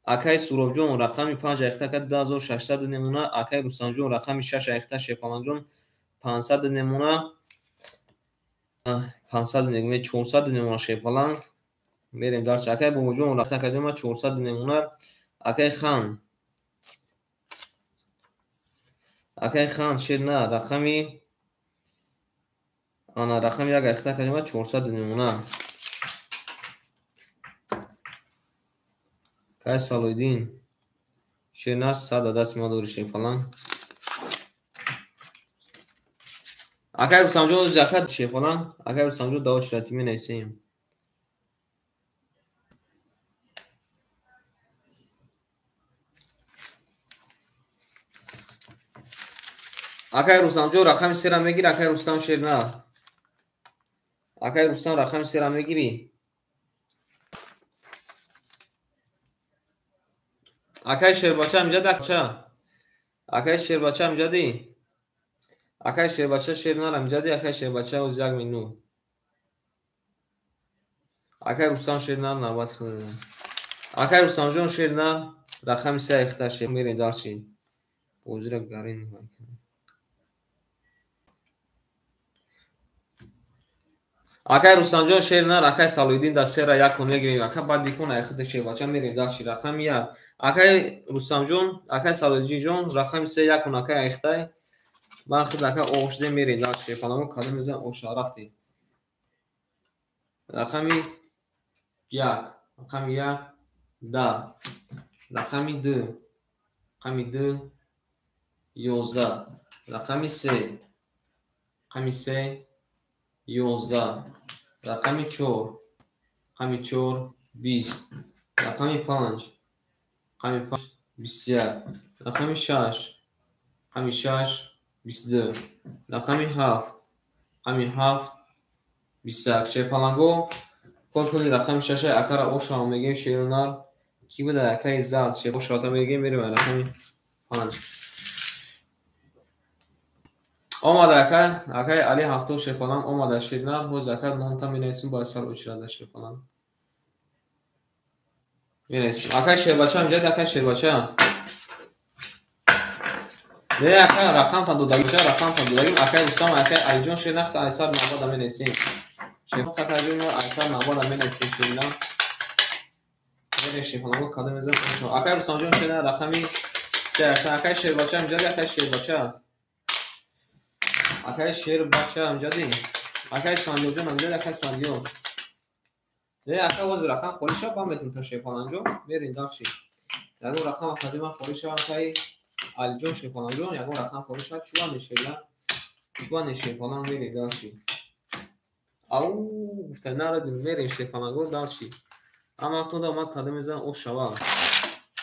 اکای سوروجون رقم 5 اخته اکای 2600 نمونه اکای رستمجون رقم 6 اخته شیپالان جون 500 نمونه 500 میگم 400 نمونه شیپالان میریم دارش اکای بوجون رقم کدوم 400 نمونه اکای خان شیرنا رقمی آنا رقم یک اخته کدوم 400 نمونه اکای سالودین شیرنا 100 دست ما دور شیپالان اکای رستمجون زکات شیپالان اکای رستمجون داوود شراتی می نویسیم اکای رستمجون رقم 3 را میگیر اکای رستم شیرنا اکای رستم رقم 3 را میگیری اکای شیربچه امجد اکای شیربچه امجدی اکای شیربچه شیرنا امجدی اکای شیربچه از یک مینو اکای رستم شیرنا نوبت خود اکای رستمجون شیرنا رقم 3 اخته شیر میرین دارچی بوزرگ گارین میکنه اکای رستمجون شیرنا اکای سالودین دا 3 را یک کن میگیریم اکای بعد دیکون اخته شیربچه میرین دارچی رقم 1 اکای رستمجون اکای سالودین جون رقم 3 یک کن اکای اخته من خود اکای اوشده میرین دارچی پانمو کدوم میزن اوشا رفتی رقمی 1 رقم 1 10 رقمی 2 رقمی 2 11 رقمی 3 رقمی 3 11 رقمی 4 رقمی 4 20 رقمی 5 رقمی 5 21 رقمی 6 رقمی 6 22 رقمی 7 رقمی 7 21 شیپالانگو کل رقم 6 اکر اوشا میگیم شیرونار کی بوده اکای زرد شیپو شاتا میگیم میریم رقمی 5 اومده اکای علی هفتو شیپالان اومده شیرونار باز اکر نامتا می نویسیم با اصال اوچراده شیپالان می نویسیم اکای شیربچه امجد اکای شیربچه نه اکای رقم تا دودگی چه رقم تا دودگی اکای دوستان اکای ایجون شیر نخت ایسار نبود می نسیم شیخ تا کجون ایسار نبود می نسیم شیرنا میره شیخ نمو کادر میذارم اکای دوستان جون شیر رقمی سه اکای شیر بچه اینجا اکای شیر بچه اکای شیر بچه اینجا دی اکای اسفندیو جون اینجا اکای اسفندیو نه اکای وز رقم خوری شب با میتون تا شیخ انجام میرین داشتی یگو رقم قدیم خوری شب اکای الجون شیخ انجام یگو رقم خوری شب چوان نشیلا چوان نشیل فلان میری داشتی او تنار دیم میرین شیخ انجام داشتی اما تو داماد کادر میذارم او شوا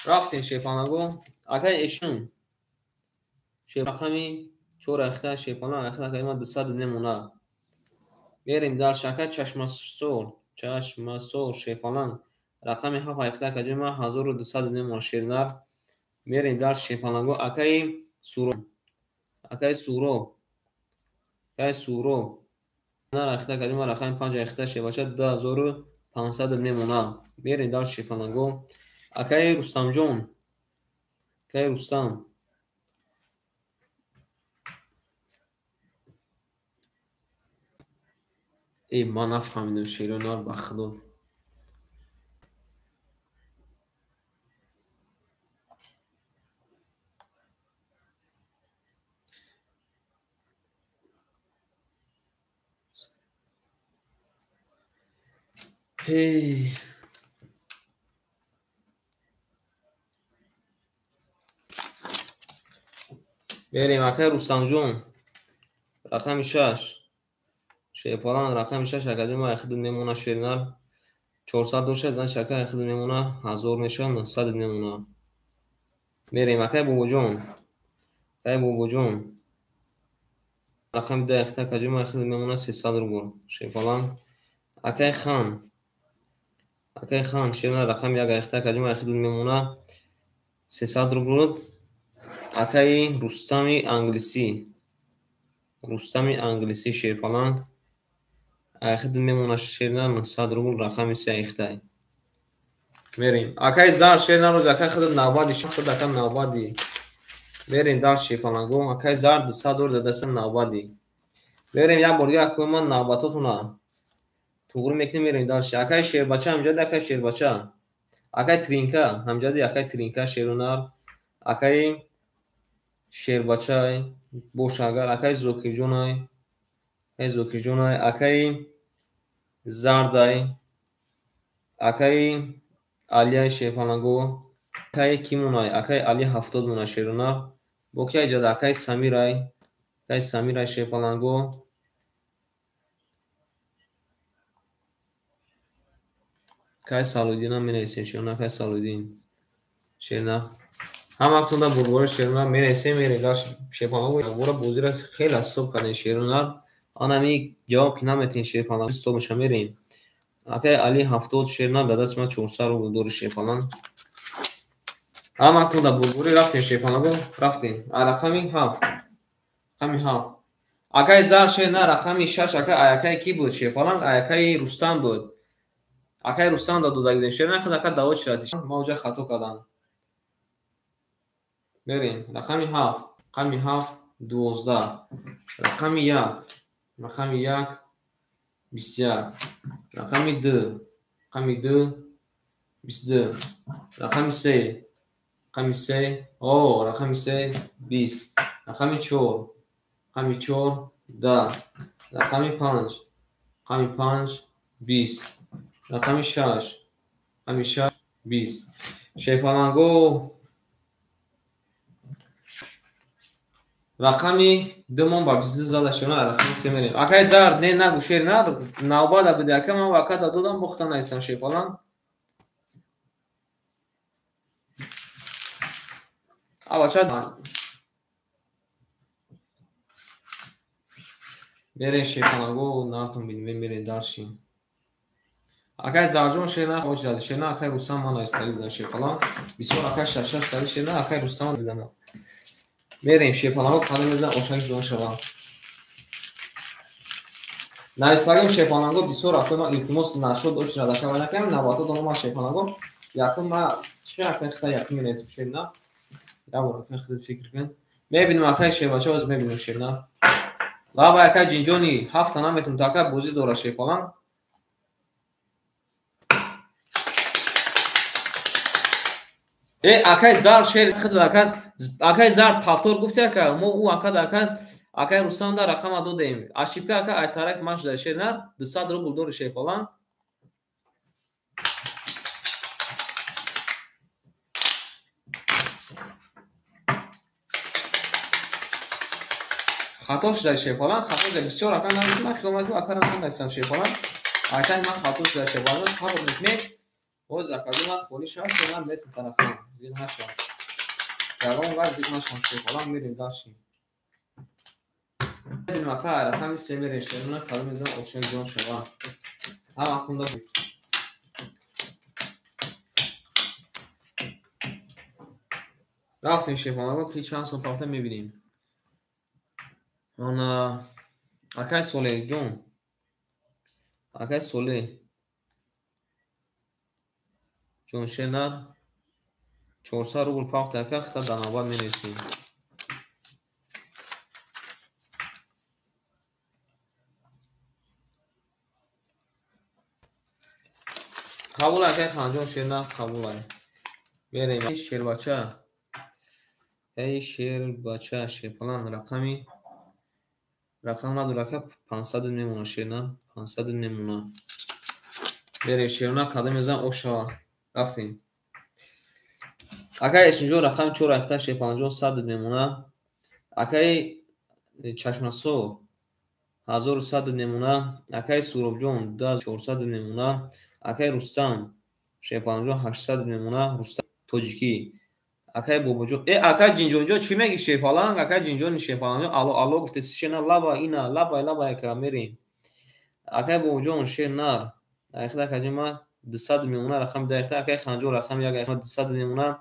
رفتین شیخ انجام اکای ایشون شیخ رقمی چور اخته شیخ انجام اخته که ما 200 نمونه میریم در شکل چشم سور شیفالان رقم 7 اخته که جمع 1200 نمونه شیرنر میریم در شیفالانگو اکای سورو نر اخته که جمع رقم 5 اخته شیباشه 2500 نمونه میریم در شیفالانگو اکای رستم جون اکای رستم ای ما نفهمیدم شیرنار بخدو هی بریم اکای رستم جون رقم 6 شیپالان رقم 6 اکادمی اخد نمونه شیرنر 402 زن شکر اخد نمونه 1000 نشان 900 نمونه میریم اکای بوبو جون رقم 10 اخد اکادمی اخد نمونه 300 رو شیپالان اکای خان شیرنر رقم 1 اخد اکادمی اخد نمونه 300 رو بود اکای رستمی انگلیسی شیپالان اخد میمونه شیرنر 900 رو رقم 3 اخته میریم اکای زار شیرنر رو اکای خود نوبادی خود اکای نوبادی میریم در شیپالانگو اکای زار 200 رو دست نوبادی میریم یک بار اکای ما نوباتاتونا توغور میکنیم میریم در اکای شیر بچه همجا اکای شیر بچه اکای ترینکا همجا اکای ترینکا شیرنر اکای شیر بچه بوشاگر اکای زوکی جونای اکای زاردای اکای علیه شیپالانگو اکای کیمونای اکای علی 70 مونه شیرنر بوکی جد اکای سمیرای شیپالانگو اکای سالودین هم می نیسیم شیرنر اکای سالودین شیرنر هم اکتون دا برگوار شیرنر می نیسیم میری داشت شیپالانگو برگوار بوزی را خیلی استوب کنه شیرنر آن همی جواب که نمیتین شیپالانگو استوبش میریم اکای علی 70 شیرنر دادست ما 400 رو دور شیپالان هم اکتون دا برگوری رفتیم شیپالانگو رفتیم رقمی 7 اکای زار شیرنر رقمی 6 اکای کی بود شیپالانگ اکای رستم بود اکای رستم دا دودک بودیم شیرنر خود اکای داود شراتیش ما اوجا خطو کردم بریم رقمی 7 12 رقمی 1 21 رقمی 2 22 رقمی 3 رقمی 3 20 رقمی 4 10 رقمی 5 20 رقمی 6 20 شیپالانگو رقمی 2 با 22 زده شونه رقمی 3 میریم اکای زرد نه نگو شیرنر نوباده بده اکای من وقت دادم بخته نیستم شیپالان بچه بریم شیپالانگو نارتون بینیم میریم درشیم اکای زرجون شیرنر خوش داده شیرنر اکای رستم من ایستایی بودن شیپالان بسیار اکای شش داده شیرنر اکای رستم دیدم میریم شیپالانگو کادر میزن اوشنگ جون شوام نایستاگیم شیپالانگو بسیار اکای ما التماس نشد اوش را داشته باید کنیم نباتو دونو ما شیپالانگو یکم ما چه اکای خیلی یکم نیست شیرنر یا برای اکای خود فکر کن میبینیم اکای شیباچه باز میبینیم شیر نه لابا اکای جینجونی 7 تا نمیتونم تا اکای بازی داره شیر پالان اکای زار شیر خود اکای زار پافتور گفتی اکای ما او اکای رستم در رقم دو دیم اشیبکا اکای ایتارک ماش در شیر نه 200 روبل دور شیر پالان خطاش در شیر پالان خطاش در بسیار اکای نمیتونم من خیلی اکای رو نمیتونم شیر پالان اکای من خطاش در شیر پالان صبر میکنم باز اکای من خولی شد من میتونم طرفم زیر نشم درام وقت دیگه نشم شیر پالان میریم داشتیم ببینیم اکای رقم 3 میره شیر نه کارو میزنم اپشن جون شما هم اخونده بود رفتیم شیر پالان که چند سال پافته میبینیم اون اکای سوله جون اکای سوله جون شیر نه 400 روبل پافته اکای خطا داناباد میرسیم قبول اکای خانجون شیر نه قبول های بریم شیر بچه ای شیر بچه شیر پالان رقم نداره اکای 500 نمونه شیر نه 500 نمونه بریم شیر نه کده میزن اوشا رفتیم اکای اشنجو رقم 4 اکتا شیر پالان جون 100 نمونه اکای چشمسو 1100 نمونه اکای سوروبجون 1400 نمونه اکای رستم شیپانجو 800 نمونه رستم توجیکی اکای بوبوجو اکای جینجونجو چی میگی شیپالان اکای جینجون شیپالانجو الو گفته شینا لابا اینا لابا اکا میریم اکای بوبوجون شینار اخدا کجما 200 نمونه رقم داشته اکای خانجو رقم 200 نمونه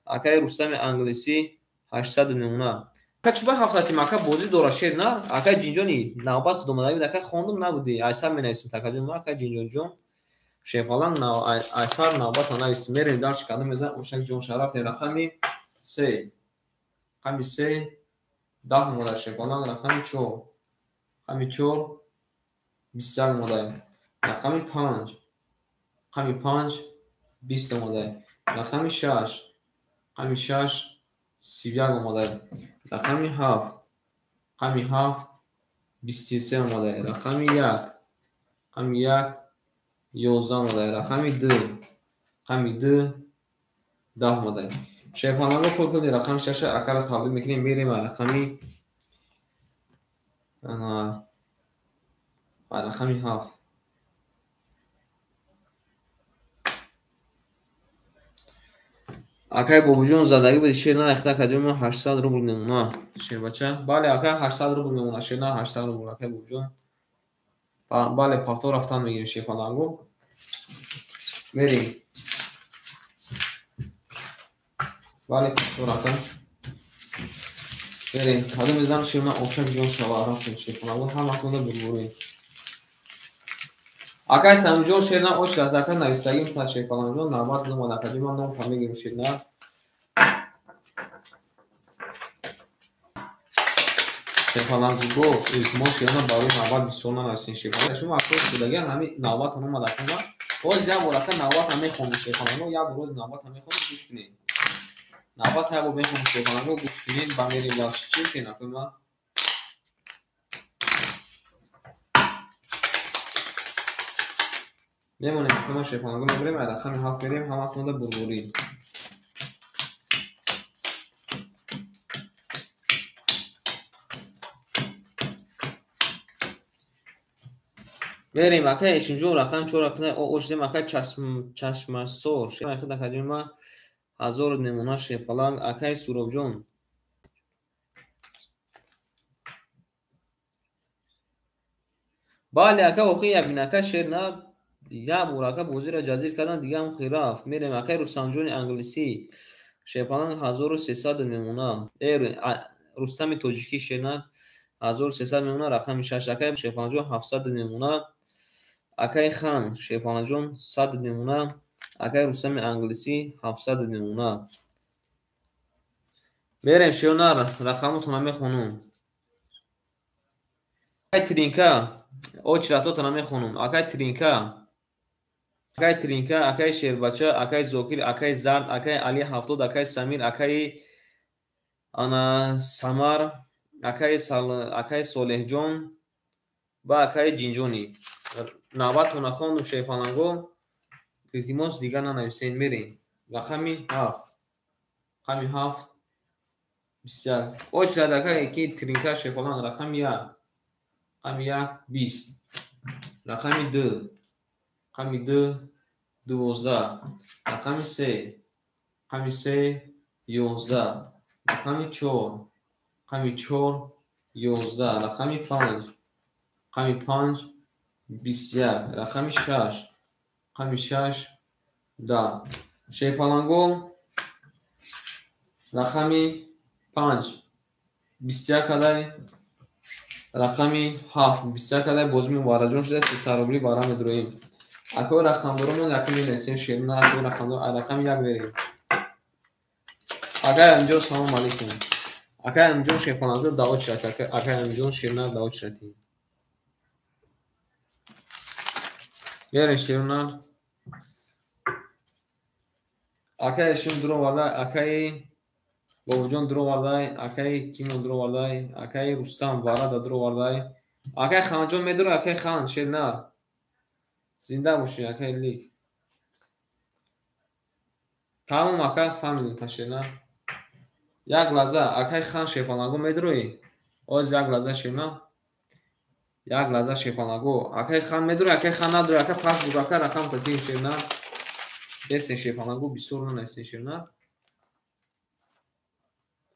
اکای رستم انگلیسی 800 نمونه چوبه ҳафтати мака бозӣ дора шер на ака ҷинҷони навбат домадаи буд ака хондум набудӣ айсар менависим такаҷон ака ҷинҷонҷон шефалан айсар навбата нависим мерем дарчи кадом мезан ошак ҷон шарафте рақами 3 рақами 3 10 мода шефалан рақами 4 рақами 4 21 мода рақами 5 рақами 5 20 мода рақами 6 рақами 6 31 мода рақами 7 рақами 7 23 омадаи рақами 1 рақами 1 11 омадаи рақами 2 рақами 2 10 омадаи шерпанаго кӯкуди рақами 6 акара таблиғ мекунем мерем рақами рақами 7 акай бобуҷон задаги буди шерна ихта каҷома 800 рубл мемуна шербача бале акай 800 рубл мемуна шерна 800 рубл акай бобуҷон бале пафто рафтан мегирем шерпанаго мерем бале пафто рафтан мерем кадом мезан шерна обшак ҷон шава рафтем шерпанаго ҳама кунда бурбурем акай самҷон шерна ош раздакан навистагим та шерпанаҷон навбат номад акаҷома ном та мегирем шерна шефалангуго илтимос кардам барои навбат бисёр нависем шефаланг шумо акрош будагар ҳами навбат номад акунда боз як бор ака навбат мехонем шефаланго як бор роз навбат мехонем гӯш кунед навбат як бор мехонем шефаланго гӯш кунед ба мерем дар чи кен акума мемонем акума шефаланго мебарем рақами 7 мерем ҳама кунда бурбурӣ мерем акай эшинҷо рақам 4 рақам ошдем акай чашмасор шефаланг худа каҷома 1000 немуна шефаланг акай суробҷон бале ака охи ябинака шерна як бор ака бозиро ҷазир кардан дигам хирафт мерем акай рустамҷони англисӣ шефаланг 1300 мемуна рустами тоҷикӣ шерна 1300 мемуна рақами 6 акай шефаланҷон 700 мемуна акай хан шефаланҷон 100 мемуна акай рустами англисӣ 700 мемуна بریم شیونر رقمتون هم میخونم. اکای ترینکا اوچراتتون هم میخونم. اکای ترینکا، اکای شیربچه، اکای زوکیر، اکای زرد، اکای علی هفتاد، اکای سمیر، اکای انا سمر، اکای صالح جون و اکای جینجونی. نوبتتون خوندم شیپانانگو. التماس دیگه ننویسین. بریم رقمی 7. رقمی 7 بسیار. اوچرات اکای کی ترینکا شیپانان رقم 1. رقم 1 20. رقم 2. رقم 2 12. رقم 3. رقم 3 11. رقم 4. رقم 4 11. رقم 5. رقم 5 21. رقم 6. رقم 6 10. شیپالانگو رقمی 5 21 کدای. رقمی 7 21 کدای. بازمی وارجون شده. 300 روبلی بارم درویم. اکو رقم درومون یکی نسین شیرنا. اکو رقم دروم رقم 1 بریم. اکای امجو سلام علیکم. اکای امجو شیپالانگو داوت شد. اکای امجو شیرنا داوت شدی. بریم شیرنا. اکای شیم درو والا. اکای بابجون درو واردای. اکای کیمون درو واردای. اکای رستم وارد درو واردای. اکای خانجون میدرو. اکای خان شیرنا زنده باشی. اکای لیک تمام. اکای فامیلی تشیرنا یک لحظه. اکای خان شیپانگو میدروی اوز یک لحظه شیرنا. یک لحظه شیپانگو اکای خان میدروی. اکای خان ندروی. اکای پاس بود. اکای رقم تاتین شیرنا دست شیپانگو بسیار ننویسین شیرنا.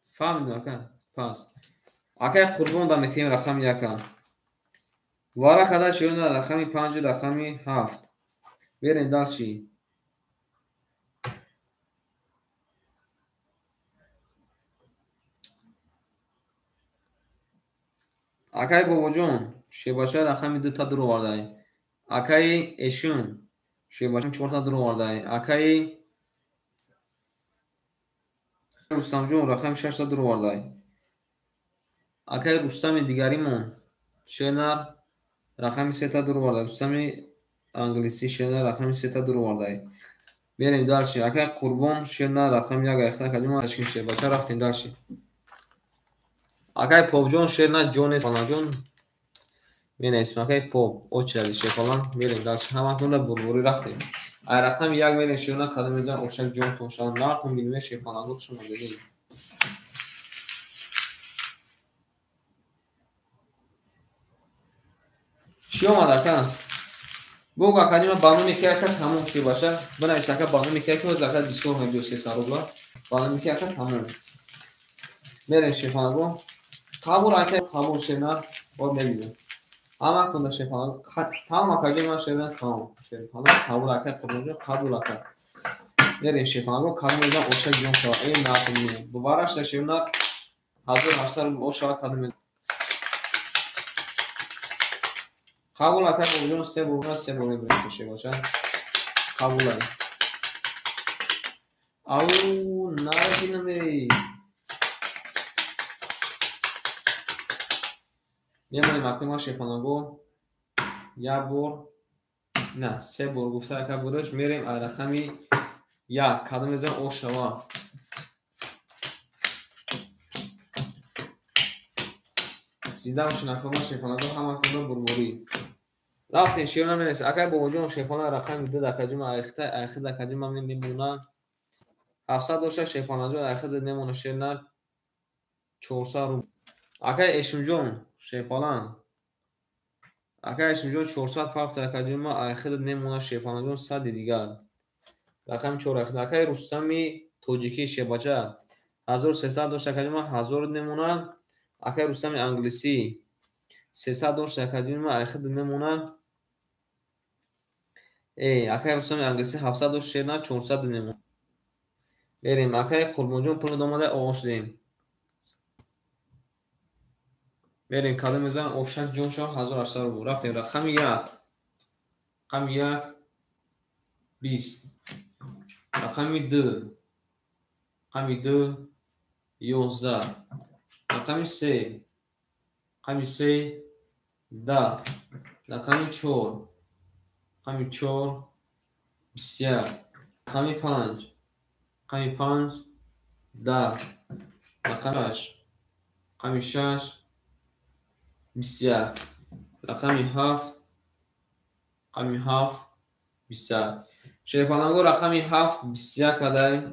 فامیلی اکای پاس. اکای قربون دام تیم رقم 1. وارا کدا شیرنا رقمی 5 رقمی 7. برین دالچی. اکای بابجون شیباچه رقمی 2 تا درو واردای. اکای اشون شیباچه 4 تا درو واردای. اکای رستم جون رقم 6 تا درو واردای. اکای رستم دیگریمون شنر رقم 3 تا درو واردای. رستم انگلیسی شنر رقم 3 تا درو واردای. بریم دالشی. اکای قربون شنر رقم 1 اختر کدیم اشکین شیباچه رفتین دالشی. اکای پوبجون شنر جون فلانجون من اسمکای پوب اوچرادی شیپالان. بریم دالشی همه کنده بربوری رفتیم. ای رقم 1 بریم شیرنا کدیم میزن اوشک جون توشان نارتون بیلمه شیپالانگو شما دیدیم. چی اومده کن؟ بگو اکادیم بانو میکرد که تموم شی باشه. بنویس که بانو میکرد که زکات 24 میلیون 300 روبلا بانو میکرد که تموم. بریم شیپالانگو قبول اکه قبول شیرنا بود نمیدونم. همه کنده شیپالانگو تمام اکادیم شیرنا تمام. شیپالانگو قبول اکه قبول اکه. بریم شیپالانگو کدیم میزن اوشک جون شو. این ناتونی بوارش شیرنا 1800 اوشا کدیم میزن. قبول اکه بوجون 3 بریم شی باشه. قبول ای او نارجینمی. میمونیم اکنون ما شیپانگو یک بار نه 3 بار گفته اکه بودش. میریم رقمی 1 کدوم میزن او شوا. زنده باشین اکنون ما شیپانگو همه کنده بربوری رفتین شیرنا میرسه. اکه با وجون شیپانه رقمی 2 دکجوم ایخی دکجوم هم میمونه 700 دوشه شیپانجون ایخی نمونه شیرنا 400 رو. اکه اشمجون شیپالان اکه اشمجون 400 پافت دکجوم ایخی نمونه شیپانجون 100 دیگر رقم 4 ایخی. اکه رستمی توجیکی شیباچه 1300 دوشه دکجوم 1000 نمونه. اکه رستمی انگلیسی 300 دوشه دکجوم ایخی نمونه. اکای رستم انگلیسی 700 دوش شیرنا 400 نمونه. بریم اکای قربونجون پول دوماده آغاش دیم. بریم کدوم میزن اوشک جون شو 1800 رو بود. رفتیم رقم 1 رقم 1 20. رقم 2 رقم 2 11 рақами 3 рақами 3 10 рақами 4 рақами 4 21 рақами 5 рақами 5 10 рақами 6 рақами 6 21 рақами 7 рақами 7 21 шерпаланго рақами 7 21 кадай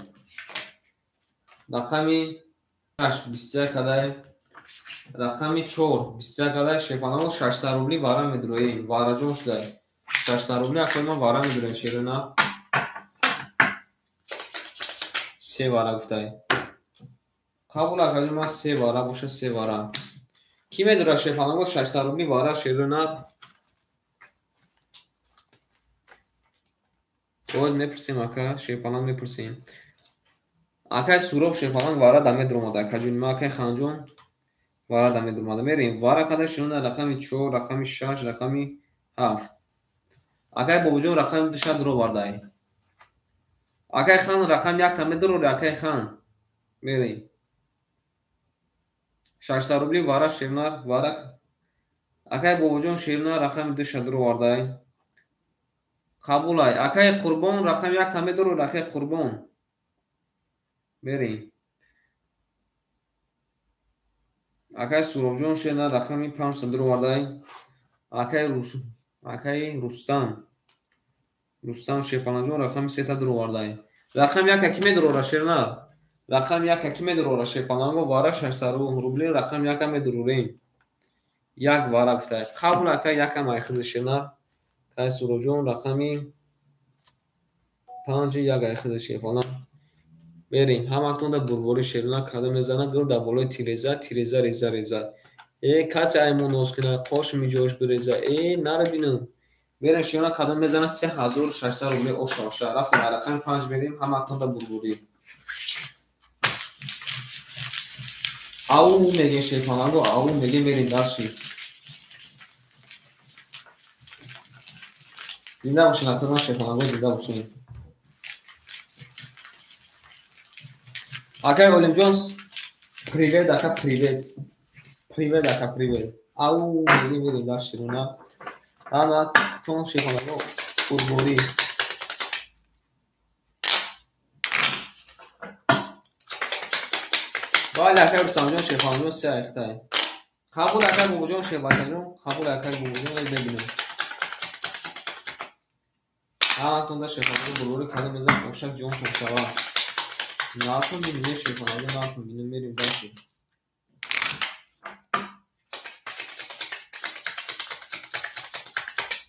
рақами 8 21 кадай рақами 4 21 кадай шерпаланго 600 рубли вара медроем вараҷон шудай 600 рубли акои ма вара медроем шерона се вара гуфтай қабул акаҷо ма се вара боша се вара ки медора шерпаланго 600 рубли вара шерона бояд мепурсем ака шерпаланг мепурсем акай суроб шерпаланг вара да медромада акаҷон ма акай ханҷон вара да медромада мерем вара кадай шерона рақами 4 рақами 6 рақами 7 акай бобуҷон рақами душа дуро бардай акай хан рақам якта медорори акай хан мерем 600 рубли вара шерона вара акай бобуҷон шерона рақами душа дуро бардай қабулай акай қурбон рақам якта медорори акай қурбон берем акай суробҷон шерона рақами 5 дуро бардай акай рустам шерпаланҷон рақами 3 дуро бардай рақам яка ки медорора шерона рақам яка ки медорора шерпаланго вара 600 рубли рақам яка медорорем як вара гуфтай қабул акай яка майхизи шерона акай суробҷон рақами 5 як айхизи шерпаланг берем ҳаматонда бурбори шерона када мезана гул дар болои тиреза реза касе аймон ноз кунад qosh миҷош дуреза наро бинам берем шерона када мезана 3600 рубли ошаша рафтем рақами 5 берем ҳаматонда бурбори ау мегем шерпаланго ау мегем мерем дарши зинда бошен акои шерпаланго зинда бошен акай олимҷон привет ака привет ака привет ау мерем дар широна ҳаматон шерпаланго бурбори бале акай рустамҷон шерпаланҷон се айхтай қабул акай бобуҷон шербачаҷон қабул акай бобуҷон бебинем ҳаматонда шерпаланго бурбори када мезан ошак ҷонтон шава наатон бинем шерпаланго наатон бинем мерем даши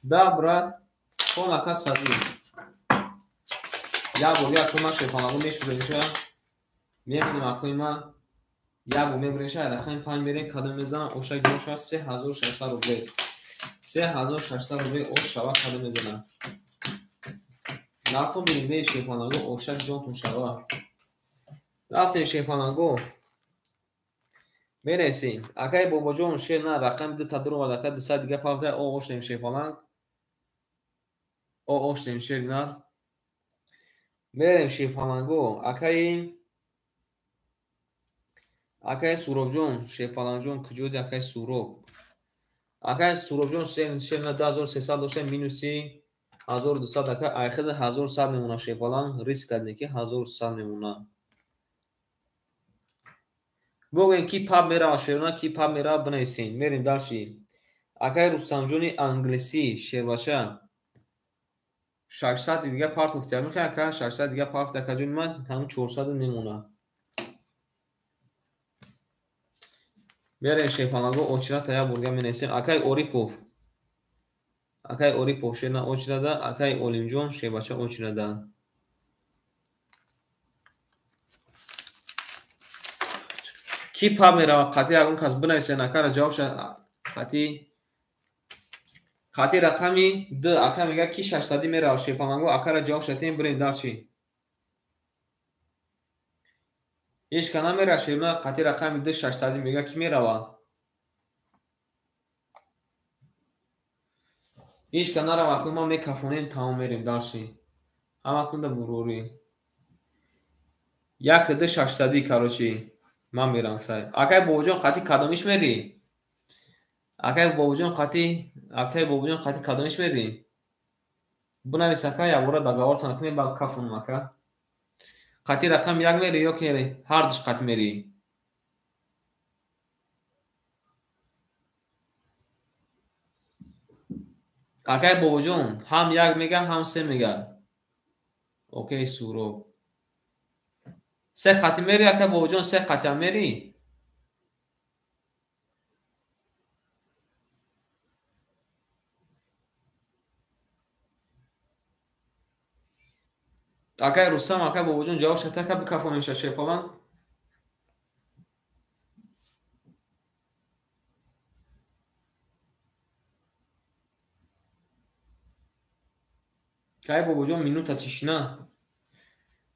да брат хон ака сади як бор як ма шерпаланго мешуреша мебинем акои ма як бор мебуреша рақами 5 мерем када мезанам ошак ҷон шава 3600 рубли 3600 рубли ош шава када мезанам наатон бинем мери шерпаланго ошак ҷонтон шава рафтем шерпаланго мересем акай бобоҷон шерна рақами 2 дуро барда ака 200 дига павда о оштем шерпаланг о оштем шерна мерем шерпаланго акай суробҷон шерпаланҷон куҷоди акай суробҷон шерна 2300 доштем минуси 1200 ака айхиди 1100 мемона шерпаланг риск кардем ки 1100 мемона богӯем ки паб мерава шерона ки паб мерава бинависем мерем дарши акай рустамҷони англисӣ шербача 600 дига парт гуфтия мехоҳи ака 600 дига парт акаҷони ман ҳамин 400 мемона мерем шерпаланго очирата як бурга менависем акай орипов шерна очирада акай олимҷон шербача очирада ки паб мерава қатъи ягон кас бинависен акара ҷавобша қатъи рақами 2 ака мега ки 600 мерава шерпаланго акара ҷавобша тем бирем дарчи ҳеҷ ка намера шерона қатъи рақами 2 600 мега ки мерава ҳеҷ ка нарава акои ма мекафонем тамом мерем дарши ҳаматонда бурбори 1 2 600 карочи من میرم سعی. اکای بابجان قطعی کدومش میری؟ اکای بابجان قطعی کدومش میری؟ بنویس اکای ابورا داگاورتان کنی با کافون مکا. قطعی رقم یک میری یا که هر دوش قطعی میری؟ اکای بابجان هم یک میگه هم سه میگه. اوکی سورو. سه قطعی میری اکای بابجان سه قطعی هم میری؟ اکای رستم اکای بابجان جواب شده که بکافون میشه شیپالان. اکای بابجان مینوتا چیشنا.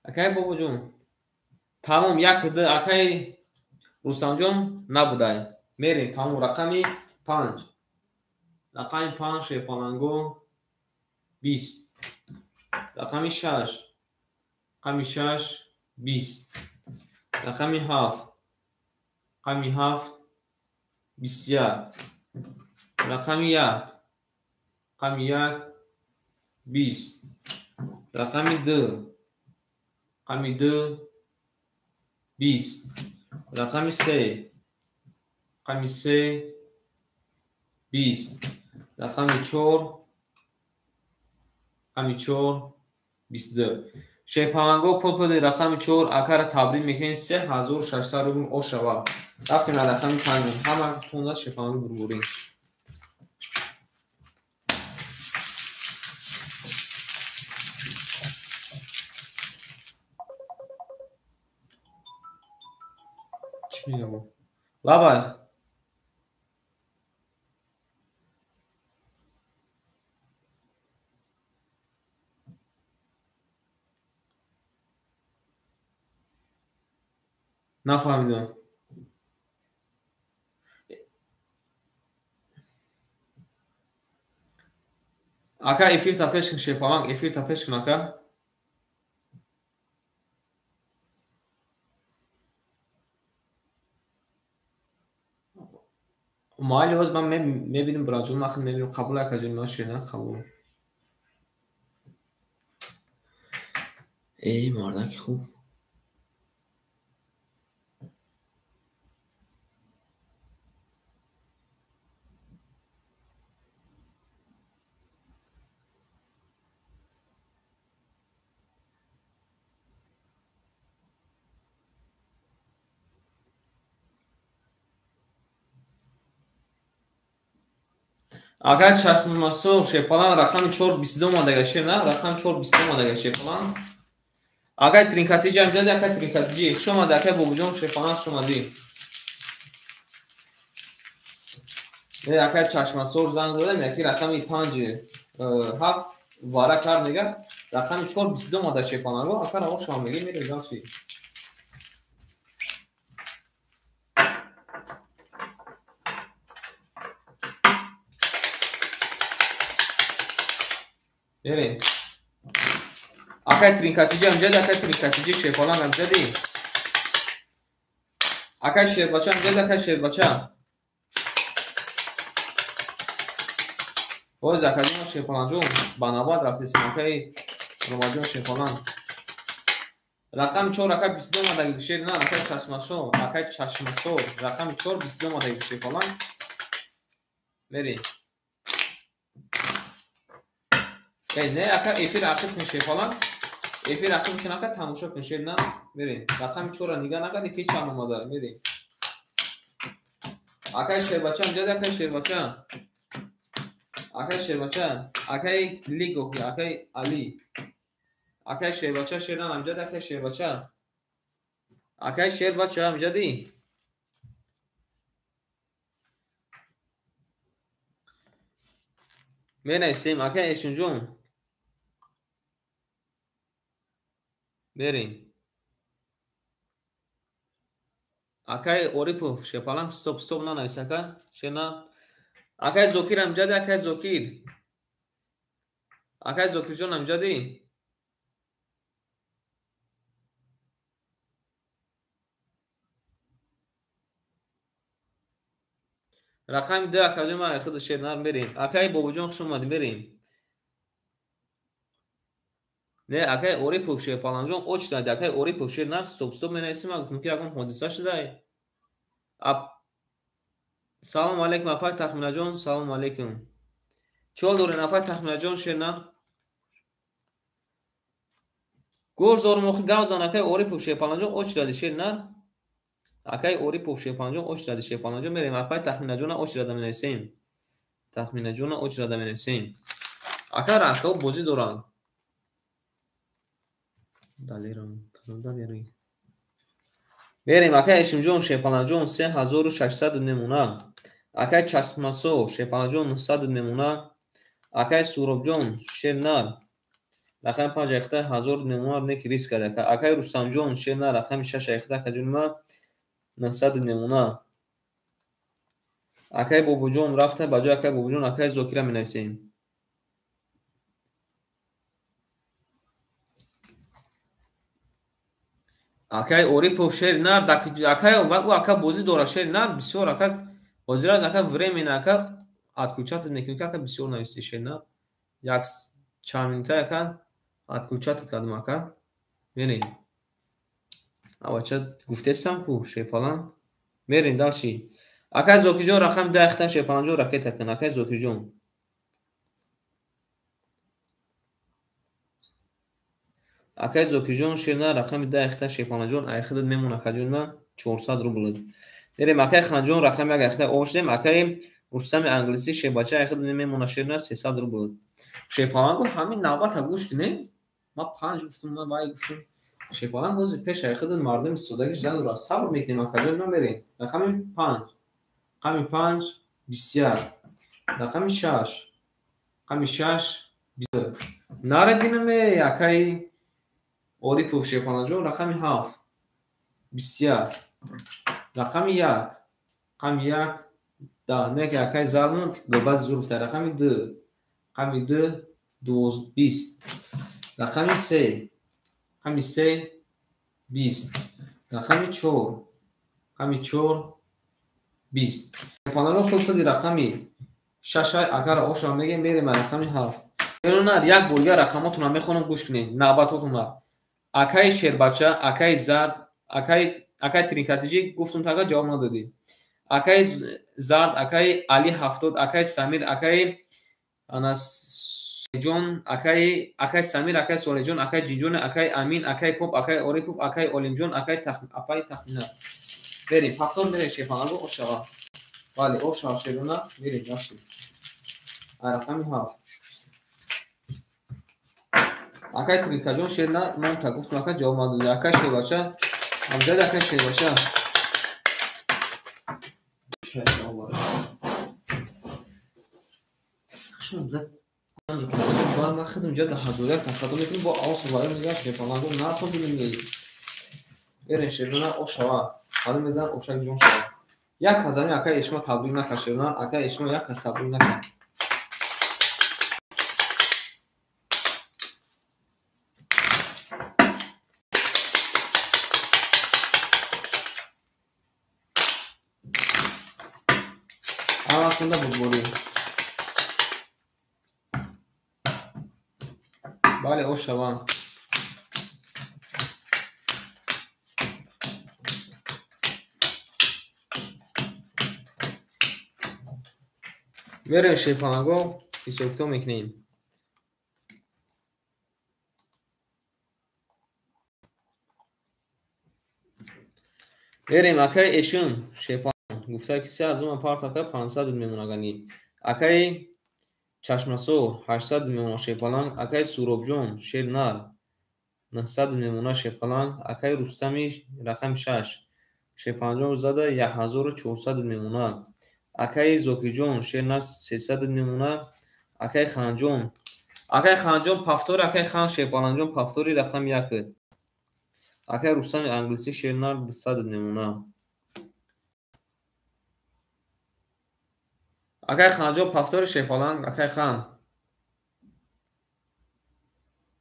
اکای بابجان تمام یک ده اکای رستمجان نبودای میریم تمام رقمی 5 رقمی 5 شیپالانگو 20 رقمی 6 رقمی 6 20 رقمی 7 رقمی 7 21 رقمی 1 رقمی 1 20 رقمی 2 رقمی 2 20 رقمی 3 رقمی 3 20 رقمی 4 رقمی 4 22 شیپالانگو پول رقم 4 اکر تبریک میکنین 3600 روبل او شوا رفتیم رقم 5 همه خونده شیپالانگو برگوریم چی میگم با لابای نفهمیدم اکا افیر تپش کن شیپالانگ افیر تپش کن اکا مایل روز من میبینیم براجون مخم میبینیم قبول اکا جون ناشی نه قبول ای مردک خوب اکا چشم مسو شیپالانگ رقم 4 22 ماده گشیر نه رقم 4 22 ماده گشیر شیپالانگ اکا ترینکاتیجی هم جدی اکا ترینکاتیجی شما دکه بوجون شیپالانگ شما دی اکا چشم مسو زنگ دادم یکی رقم 5 7 واره کار میگه رقم 4 22 ماده شیپالانگ اکا رو شما میگی میره زاوسی بریم اکا ترینکاتیجی هم جدی اکا ترینکاتیجی شیپالانگ هم جدی اکا شیر بچه هم جدی اکا شیر بچه باز اکا جون شیپالانگ جون باناباد رفتی سمکای روماجون شیپالانگ رقم 4 اکا 22 ماده گشیر نه اکا چشمسو اکا چشمسو رقم 4 22 ماده گشیر شیپالانگ بریم ای نه اکا افیر آخر کن شیپالانگ افیر آخر میشن اکا تماشا کن شیر نه بریم رقم 4 را نگاه نکنی که چند اومده بریم اکا شیر بچه هم جد اکا شیر بچه اکا شیر بچه اکا لیگو که اکا علی اکا شیر بچه شیر نه امجد اکا شیر بچه اکا شیر بچه امجدی می نویسیم اکا ایشون جون بریم اکای اوریپو شیپالانگ استوب نه نویس اکا شیر نه اکای زوکیر امجد اکای زوکیر اکای زوکیر جون امجدی رقم 2 اکاجون ما خود شیرنر بریم. اکای بابجان خوش اومدی بریم. نه اکای اوری پوف شیپالانجون اوچ داد. اکای اوری پوف شیرنر صبح منیسیم گفتم که اگه حادثه شده. سلام علیکم اپای تخمینه جان. سلام علیکم. چول دوره نفای تخمینه جان شیرنر. گوش دارم مخی گاوزان اکای اوری پوف شیپالانجون اوچ دادی شیرنر. اکای اوری پوف شیپالانجون اوچ دادی شیپالانجون میریم. اپای تخمینه جان اوچ داده منیسیم. تخمینه جان اوچ داده منیسیم. اکای رنگ‌ها بازی دارن. دلیرم دلیری. بریم اکای اشمجون شیپالانجون 3600 نمونه. اکای چسبماسو شیپالانجون 900 نمونه. اکای سوروبجون شیرنر رقم 5 اخته 1000 نمونه نک ریسک کرده. اکای رستمجون شیرنر رقم 6 اخته کجون 900 نمونه. اکای بوبوجون رفته بجای اکای بوبوجون اکای زوکیرا مینویسیم. اکای اوریپو شیرنر اکای او اکای بازی داره شیرنر بسیار اکای بازی را اکای временно اکای отключат میکنه اکای بسیار نویسی شیرنر یک چند منیته اکای отключат کردم اکای ببینید بچه گفته استم کو شیپالان میرین دالچی اکای زوکی جون رقم 10 اخته شیپالان جون راکت کن اکای زوکی جون اکای زوکی جون شیرنر رقم 10 اخته شیپالان جون ایخدت میمونه اکای جون 400 روبل میریم اکای خانجون رقم 1 اخته اوشدیم اکای رستم انگلیسی شیباچه ایخدت میمونه شیرنر 300 روبل شیپالان گفت همین نوبت گوش کنیم ما 5 گفتم ما وای گفتم شیپالان روز پیش ایخدت مردم سوداگی زن را صبر میکنیم اکای جون میریم رقم 5 رقم 5 بسیار رقم 6 رقم 6 ناردینم اکای اوری پوف شیپالان جون رقم 7 بسیار رقم 1 رقم 1 دا نه که اکای زالمون دو باز ظروف داره رقم 2 رقم 2 20 رقم 3 رقم 3 20 رقم 4 رقم 4 20 شیپالان رو خود کنی رقم 6 اگر اوشا میگه میریم رقم 7 نه یک بولگه رقماتون رو میخونم گوش کنین نوباتاتون رو اکای شیربچه اکای زرد اکای ترینکاتیجی گفتم تا جواب ندادی اکای زرد اکای علی 70 اکای سمیر اکای انس جون اکای سمیر اکای سولی جون اکای جینجون اکای امین اکای پاپ اکای اوری پاپ اکای اولیم جون اکای اپای تخمینه بریم 70 میره شیپالان رو اوشا ولی اوشا شیرونه میریم داشتی رقم 7 اکای ترینکاجون شیرنه من تا گفتم اکای جواب ندادی اکای شیربچه همزاد اکای شیربچه شون زد بار ما خدم جد حضوریت خدم میکنیم با آس وای میگه شیپالان رو نخون ببینید برین شیرونه اوشا حالا میزن اوشا جون شو یک هزار اکای اشما تبلیغ نکرد شیرونه اکای اشما یک هزار تبلیغ نکرد اما کنده بود بولی بله اوشا بریم شیپالانگو ایسوکتو میکنیم بریم اکای اشون شیپالان گفته کسی از اون پارت اکای 500 میمونه گنی اکای چشمسور 800 میمونه شیپالان اکای سوروبجون شیرنر 900 میمونه شیپالان اکای رستمی رقم 6 شیپالان جون زده 1400 میمونه اکای زوکی جون شیرنر 300 میمونه اکای خانجون پافتور اکای خان شیپالان جون پافتوری رقم 1 اکای رستمی انگلیسی شیرنر 200 میمونه اکای خانجون پافتور شیپالان اکای خان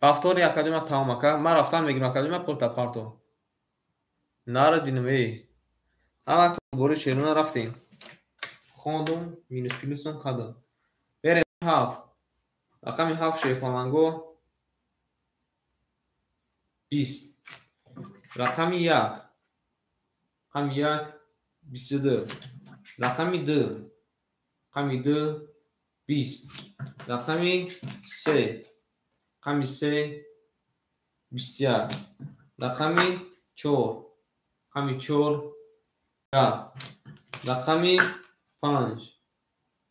پافتوری اکادمی تمام اکا ما رفتم میگم اکادمی پولتا پارتو نارد بینم ای هم وقت بوری شیرونه رفتیم хондум минус плюсум кадум. Берем 7. Рақами 7 шепаланго 20. Рақами 1. Рақами 1 22. Рақами 2. Рақами 2 20. Рақами 3. Рақами 3 21. Рақами 4. Рақами 4 10. Рақами 5.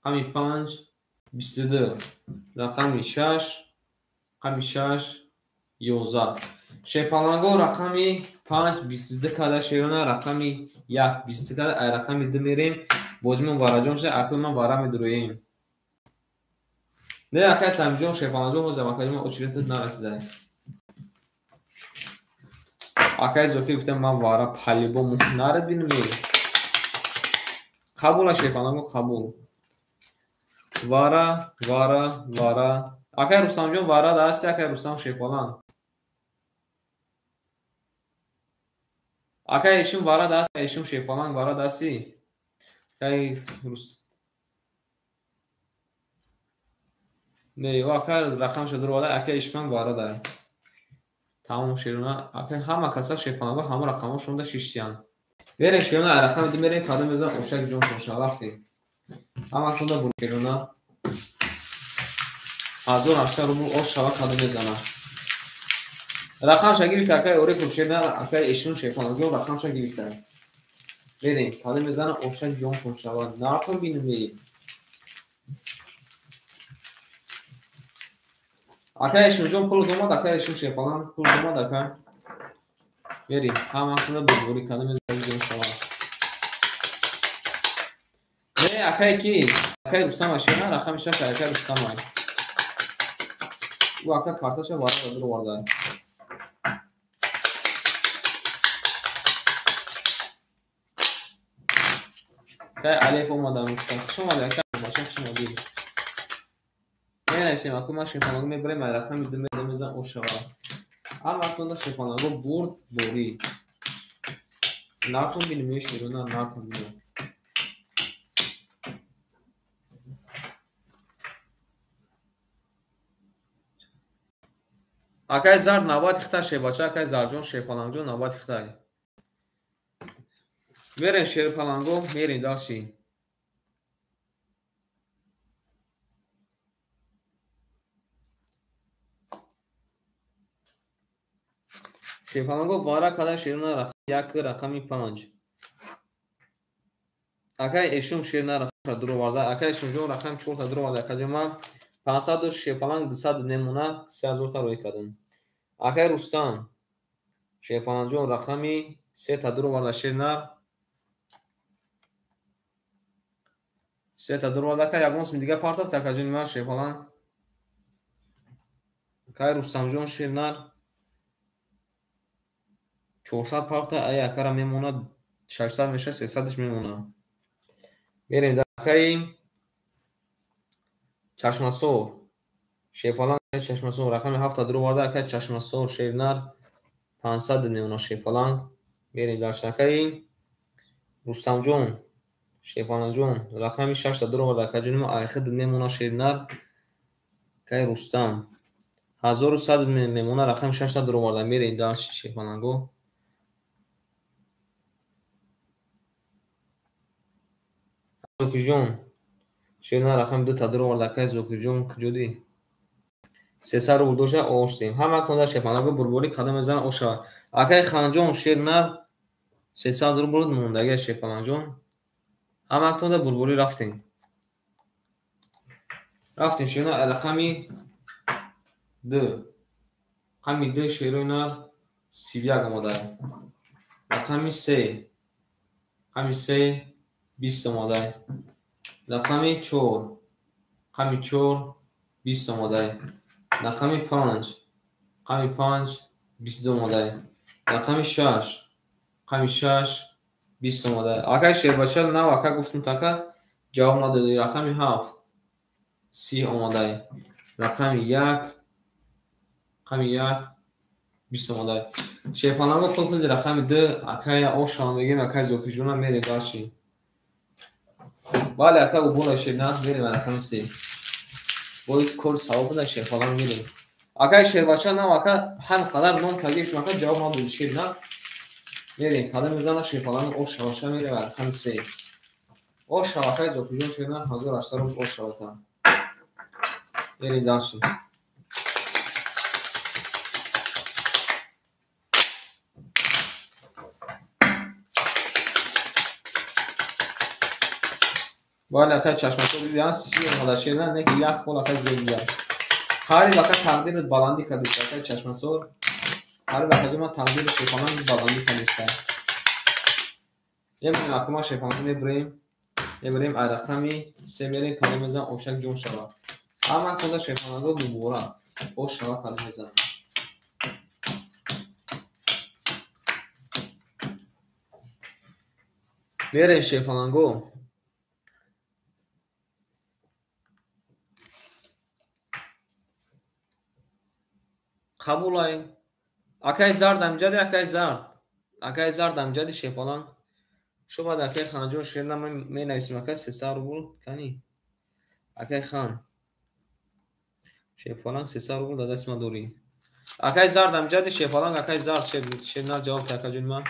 Рақами 5 22. Рақами 6. Рақами 6 11. Шепаланго рақами 5 22 када шерона рақами 1 22 када ай рақами 2 мерем бозимон вараҷон шуда акӯ ман вара медуроем. Не акай самиҷон шепаланго ҳоза вақаҷон очирата нарасида. Акай зоки гуфтам ман вара палибо нарад бинме. Қабула шепаланго қабул. Вара вара вара. Акай Рустамҷон вара дасти акай Рустам шепалан. Акай ешим вара даст ешим шепалан вара дасти. Акай Руст. Не акай рақам шуд рода акай ешман вара да. Тамом широна акай ҳама каса шепаланго ҳама рақамо шунда шиштиян. Берем широна рақам димерем кадом мезан ошак ҷон шоша вақти. Ҳама шунда бур широна 1800 рубл ош шава кадом мезана. Рақамша гирифта акай ори куршеда акай ешун шепаланго рақамша гирифта. Берем кадом мезана ошак ҷон шава нархом бинем. Акай ешунҷон пул домад акай ешун шепалан пул домад акай. Берем ҳама шунда бурбури кадом мезана ҷон шава. Не акай ки акай Рустам ашена рақами шаша акай Рустам ай. У акай карташа вара дадур варда. Акай алиф омадам гуфтам. Шумо али акай бошам шумо ди. Менайсем акай ман шепаланго мебарем ай рақами 2 мезан ошава. Ам вақтонда шепаланго бурд бори. Нархом бинем широна нархом бинем. Акай зар навбат ихта шебача акай зарҷон шепаланҷон навбат ихтай. Берем шепаланго мерем далши. Шепаланго вара када широна рақам 1 рақами 5. Акай ешум широна рақамша дур оварда акай ешумҷон рақами 4 та дур оварда акаҷома 500 шепаланг 200 немона 3000 та рӯй кадам. Акай Рустам шепаланҷон рақами 3 та дур оварда широна 3 та дур оварда акай ягон сум дига партофт акаҷон ма шепалан. Акай Рустамҷон широна 400 партофта ай акара мемона 600 меша 300 мемона. Берем акай Чашмасор шепалан Чашмасор рақами 7 та дур оварда акай Чашмасор широна 500 мемона шепалан. Берем акай Рустамҷон шепаланҷон рақами 6 та дур оварда акаҷон ма айхид мемона широна акай Рустам 1100 мемона рақами 6 та дур оварда. Берем далши шепаланго. Зокиҷон широна рақами 2 та дур оварда акай Зокиҷон куҷоди 300 рубл доша оштем. Ҳама актонда шепаланго бурбури кадом мезана ошава. Акай Ханҷон широна 300 рубл мондаги шепаланҷон. Ҳама актонда бурбури рафтем. Рафтем широна рақами 2. Рақами 2 широна 31 омада. Рақами 3. Рақами 3 20 омада. Рақами 4. Рақами 4 20 омада. Рақами 5. Рақами 5 22 омада. Рақами 6. Рақами 6 20 омада. Акай шербача нав акай гуфтум така ҷавоб надоди. Рақами 7 30 омада. Рақами 1 рақами 1 20 омада. Шепаланго пулпули рақами 2 акай ошам бегем акай Зокиҷона мерем далши. Vale, acá bu bola şerna verim rakam 3. Bu kol savabı da şey falan verim. Aka şerbaça na vaka hem kadar non kagif maka cevap aldı şerna. Verim kadar mizana şey falan o şavaşa verim rakam 3. O şavakayı zokujon şerna hazır açlarım o şavaka. Verim darsın. Vale, acá çeşmesi oluyor. Sizin arkadaşlarına ne ki ya kola kaz geliyor. Her vaka takdir balandi kadar acá çeşmesi ol. Her vaka cuma takdir şey falan balandi kadar. Yemin aklıma şey falan İbrahim Arakami severin kalemezden oşak jon şava. Ama koda şey falan bu bura. O şava kalemezden. Verin şey falan go. Kabul ay. Akay zar damcadi akay zar. Akay zar damcadi şey falan. Şu bad akay khanjon şerna men neysim akay sesar bul kani. Akay khan. Şey falan sesar bul da desma dori. Akay zar damcadi şey falan akay zar şerna cevap takacın man.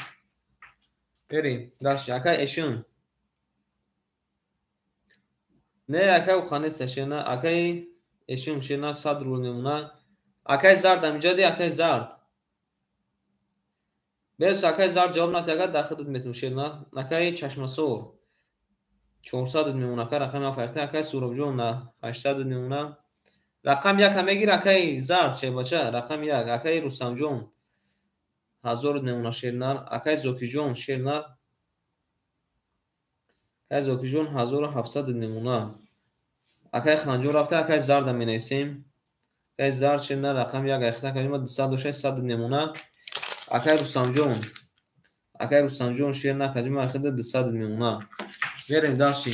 Verin. Daş akay eşun. Ne akay khane seshena akay eşun şerna sadru nemuna. Akay zar damcadi akay zar. Bes akay zar cevap nataga daxil metum şerna. Akay çeşmasor. 400 میمونه که رقم افرخته اکای سوروبجون 800 میمونه رقم یک همه گیر اکای زرد چه باچه رقم یک اکای رستم جون 1000 میمونه شیرنر اکای زوکی جون شیرنر اکای زوکی جون 1700 میمونه اکای خنجون رفته اکای زرد می نویسیم اکای زرد شیرنر رقم یک اخته که 206 میمونه اکای رستم جون شیرنر که 200 میمونه بریم داشتیم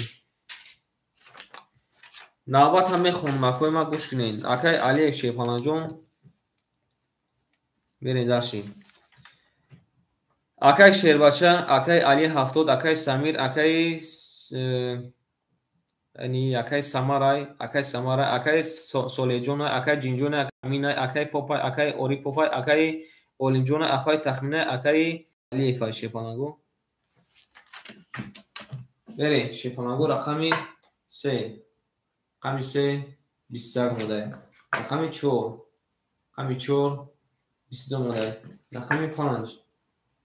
نوبت هم میخونم اکوی ما گوش کنین اکای علی شیپانا جون بریم داشتیم اکای شیربچه اکای علی هفتاد اکای سمیر اکای یعنی اکای سمارای اکای سولی جون اکای جینجون اکای پاپای اکای اوری پاپای اکای اولین جون اکای تخمینه اکای علی فای شیپاناگو بریم شیپاناگو رقمی 3 رقمی 3 21 مدل رقمی 4 رقمی 4 22 مدل رقمی 5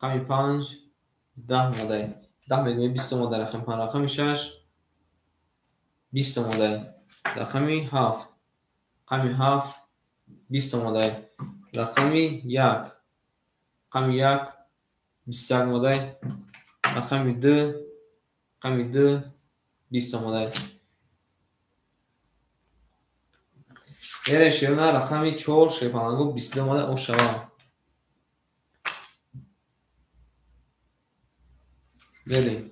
رقمی 5 10 مدل 10 میلیون 20 مدل رقم 5 رقمی 6 20 مدل رقمی 7 رقمی 7 20 مدل رقمی 1 رقمی 1 21 مدل رقمی 2 20 مدل شیرونه رقمی 4 شیپانگو 22 مدل او شوا بریم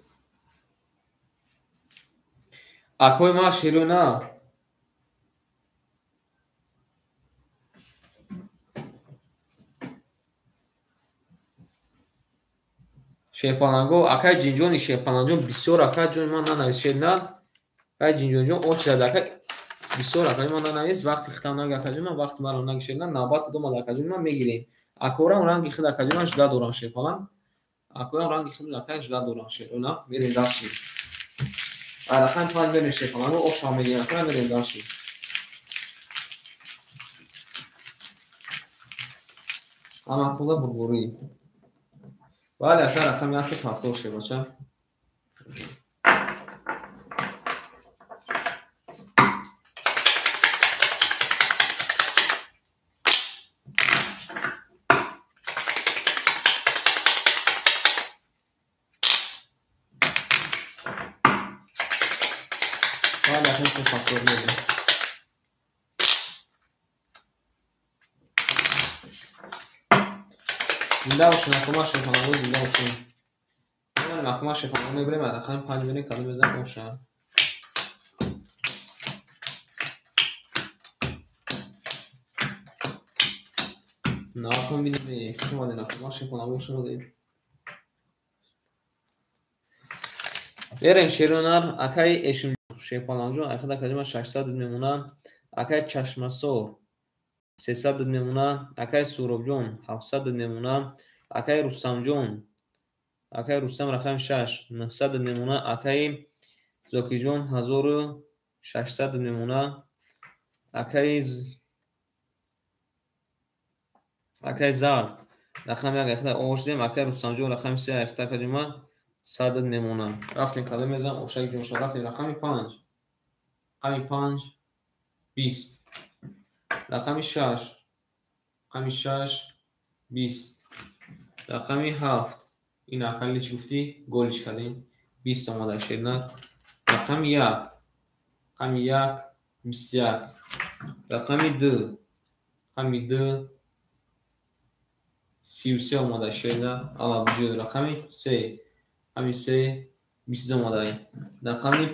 اکوی ما شیرونه شیپانگو اکای جینجونی شیپانجون بسیار اکای جون ما ننویسید اکای جینجون جون او چرا اکای بسیار اکای ما ننویس وقتی ختم نگه اکای جون وقتی ما رو نگشید نوبت دو مال اکای جون ما میگیریم اکورا رنگی خود اکای جون جدا دوران شیپان اکورا رنگی خود اکای جدا دوران شیپان میریم داشتیم رقم 5 بریم شیپان او شاملی اکای میریم داشتیم اما خوبه برگوری ولی اکای رقم یک هفته باشه بچه ولی اکای اسم فاکتور میدیم زنده باشون اکوما شیپانگو زنده باشون من اکوما شیپانگو میبریم رقم 5 بریم کلو بزن اوشن ناکن بینیم شما دین اکوما شیپانگو شما دین بریم شیرونر اکای اشم شیپالان جون اخدا کدوم 600 میمونه اکای چشمسور 300 میمونه اکای سوراب جون 700 میمونه اکای رستم جون اکای رستم رقم 6 900 میمونه اکای زوکی جون 1600 میمونه اکای زار رقم یک اخدا اوشدیم اکای رستم جون رقم 3 اخدا کدوم 100 میمونه رفتیم کدوم میزنم اوشک جون شو رفتیم رقم 5 5 20 رقم 6 20 رقم 7 این اقلی چی گفتی گلش کردیم 20 اومده شدن رقم 1 21 رقم 2 33 اومده شدن الا بجود رقم 3 22 اومده رقم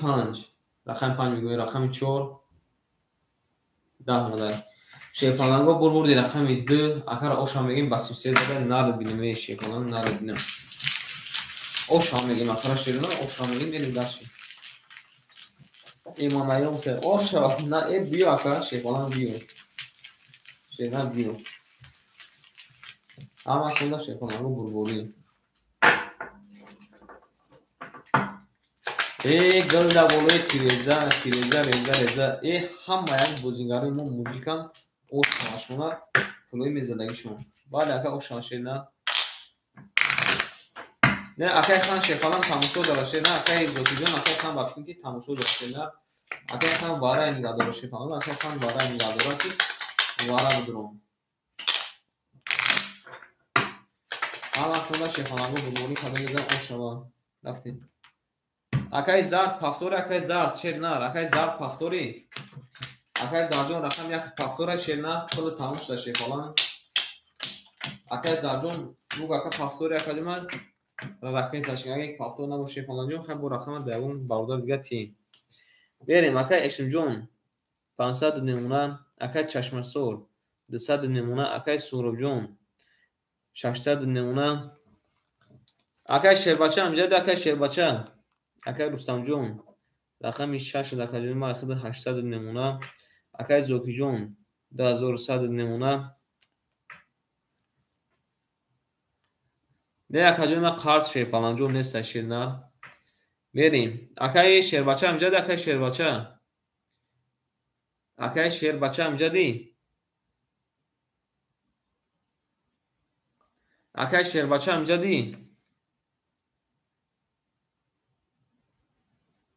5 میگوی رقم 4 10 اومده شیپالانگو بردی رقم 2 اگر اوشا میگیم بس 33 زده نرد بینیم شیپالانگ نرد بینیم اوشا میگیم اگر شیرونه اوشا میگیم بریم درشیم ایمان ایام که اوشا نه ای بیو اگر شیپالانگ بیو شیرونه بیو اما کنده شیپالانگو بردیم ای گل دا بولوی تیریزه ای همه یک بوزینگاری ما موزیکم اوشا شونه پلوی میزدگیشون بعد اگر اوشا شیرونه نه اکای خان شیپالان تماشا داشته نه اکای زوکی جون اکای خان بافکن که تماشا داشته نه اکای خان وارا نگاه داشته شیپالان اکای خان وارا نگاه داشته وارا بدرون اما خدا شیپالان رو بگونی کدوم میزن اوشوا رفتیم اکای زارد پافتور اکای زارد چه نه اکای زارد پافتوری اکای زارد جون رقم یک پافتور شیرنا کل تماش داشته شیپالان اکای زارد جون رو اکای پافتوری اکای من رقم تاشین اگه یک پافتور نباشه شیپالان جون خیلی با رقم دوم باردار دیگه تیم بریم اکای اشم جون 500 نمونه اکای چشمسور 200 نمونه اکای سوراب جون 600 نمونه اکای شیربچه امجد اکای شیربچه اکای رستم جون رقم 6 اکای جون ما اخد 800 نمونه اکای زوکی جون 2100 نمونه نه اکای جون ما قرض شیپالان جون نیست شیر نه بریم اکای شیربچه امجد اکای شیربچه امجدی اکای شیربچه امجدی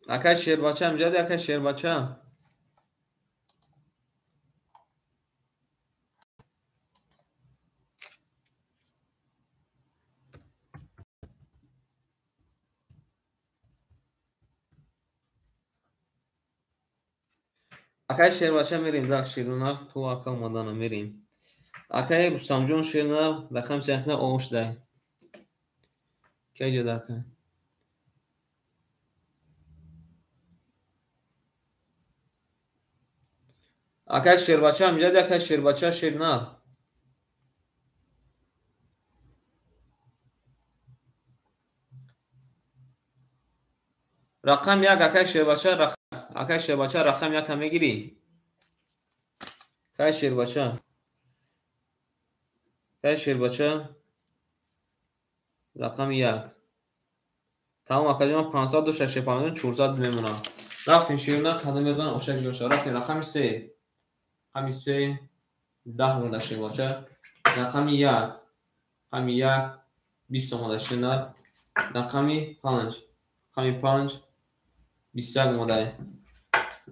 اکای شیربچه امجدی اکای شیربچه اکای شیربچه میریم در شیرونر تو اکا مدانه میریم اکای رستم جون شیرونر رقم سیخنه اوش ده کی جدا که اکای شیربچه امجد اکای شیربچه شیرونر رقم یک اکای شیربچه رقم یک هم میگیری اکای شیربچه رقم یک تمام اکای جون 500 دوشه شیپالان 400 میمونه رفتیم شیرونر کدوم بزن اوشک جون شو رفتیم رقم 3 10 مونده شیربچه رقم 1 20 مونده شیرونر رقم 5 21 مونده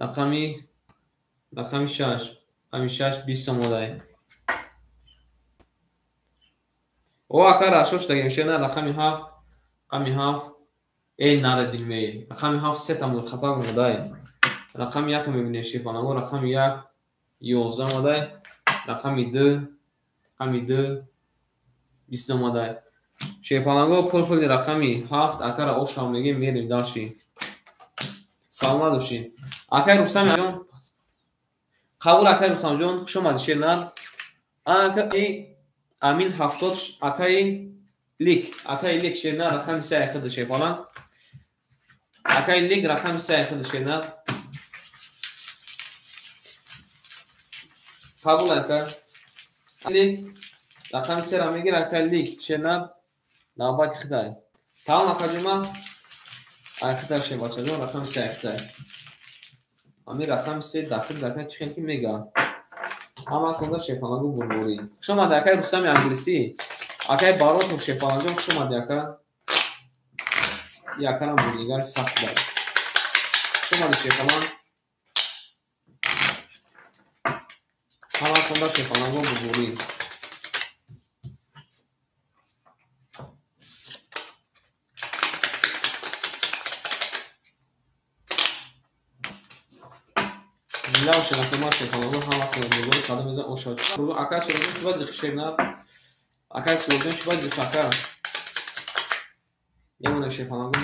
رقم 6 20 مونده او اکا راشوش دگیم شیرونر رقم 7 ای نرد بیلمی رقم 7 3 تا خطا مونده رقم 1 میبینی شیپالانگو رقم 1 11 مونده رقم 2 20 مونده شیپالانگو پول رقم 7 اکا را اوشا میگیم میریم داشی سلام داشی اکای رستم جون قبول اکای رستم جون خوش اومد شیرنر اکای امین 70 اکای لیک شیرنر رقم 3 اخد شیپالان Акай лик рақами 3 خودش نه قبول اکا لیک رقم 3 را میگیر اکا لیک چه نه نوبت خدای تمام اکا جمع اکتا شه بچه جون رقم 3 اکتا امی رقم 3 داخل دکا چیکن که میگه اما کنده شیپانگو بربوری شما دکای رستم انگلیسی اکای بارات و شیپانگو شما دکا یکرم بودیگر سخت دار شما شیپانگو اما کنده شیپانگو بربوری زیلا شده که ما شیپانگو همه کنده بربوری کده میزن اوشا اکای سرودون چوبا زخشیر نه اکای سرودون چوبا زخکا یمونه شیپانگو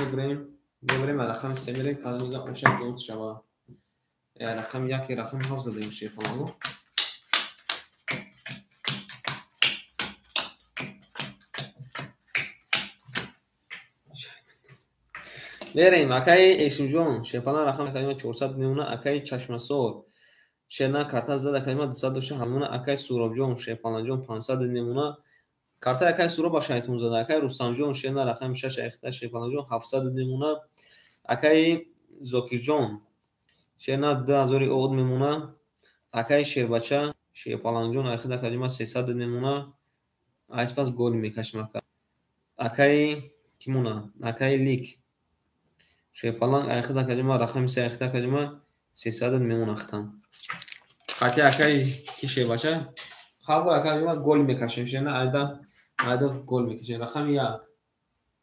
میبریم رقم 3 میریم کده میزن اوشا جونت شبا رقم 1 رقم 7 زدیم شیپانگو بریم اکای ایشم جون شیپانا رقم کلمه 400 میمونه اکای چشمسور شنا کارتا زده کلمه 200 همونه اکای سوراب جون شیپانا جون 500 میمونه کارتا اکای سوراب با شایتون زده اکای رستم جون شنا رقم 6 اخته شیپانا جون 700 میمونه اکای زوکیر جون شنا 2000 اود میمونه اکای شیربچه شیپانا جون اخته کلمه 300 میمونه اسپاس گل میکشم اکای کیمونه اکای لیک شیپالان اختا کلمه رقم 3 اختا کلمه 300 میمون اختم قطعی اکای کی شی باشه خب اکای ما گل میکشیم شنا عدد گل میکشیم رقم 1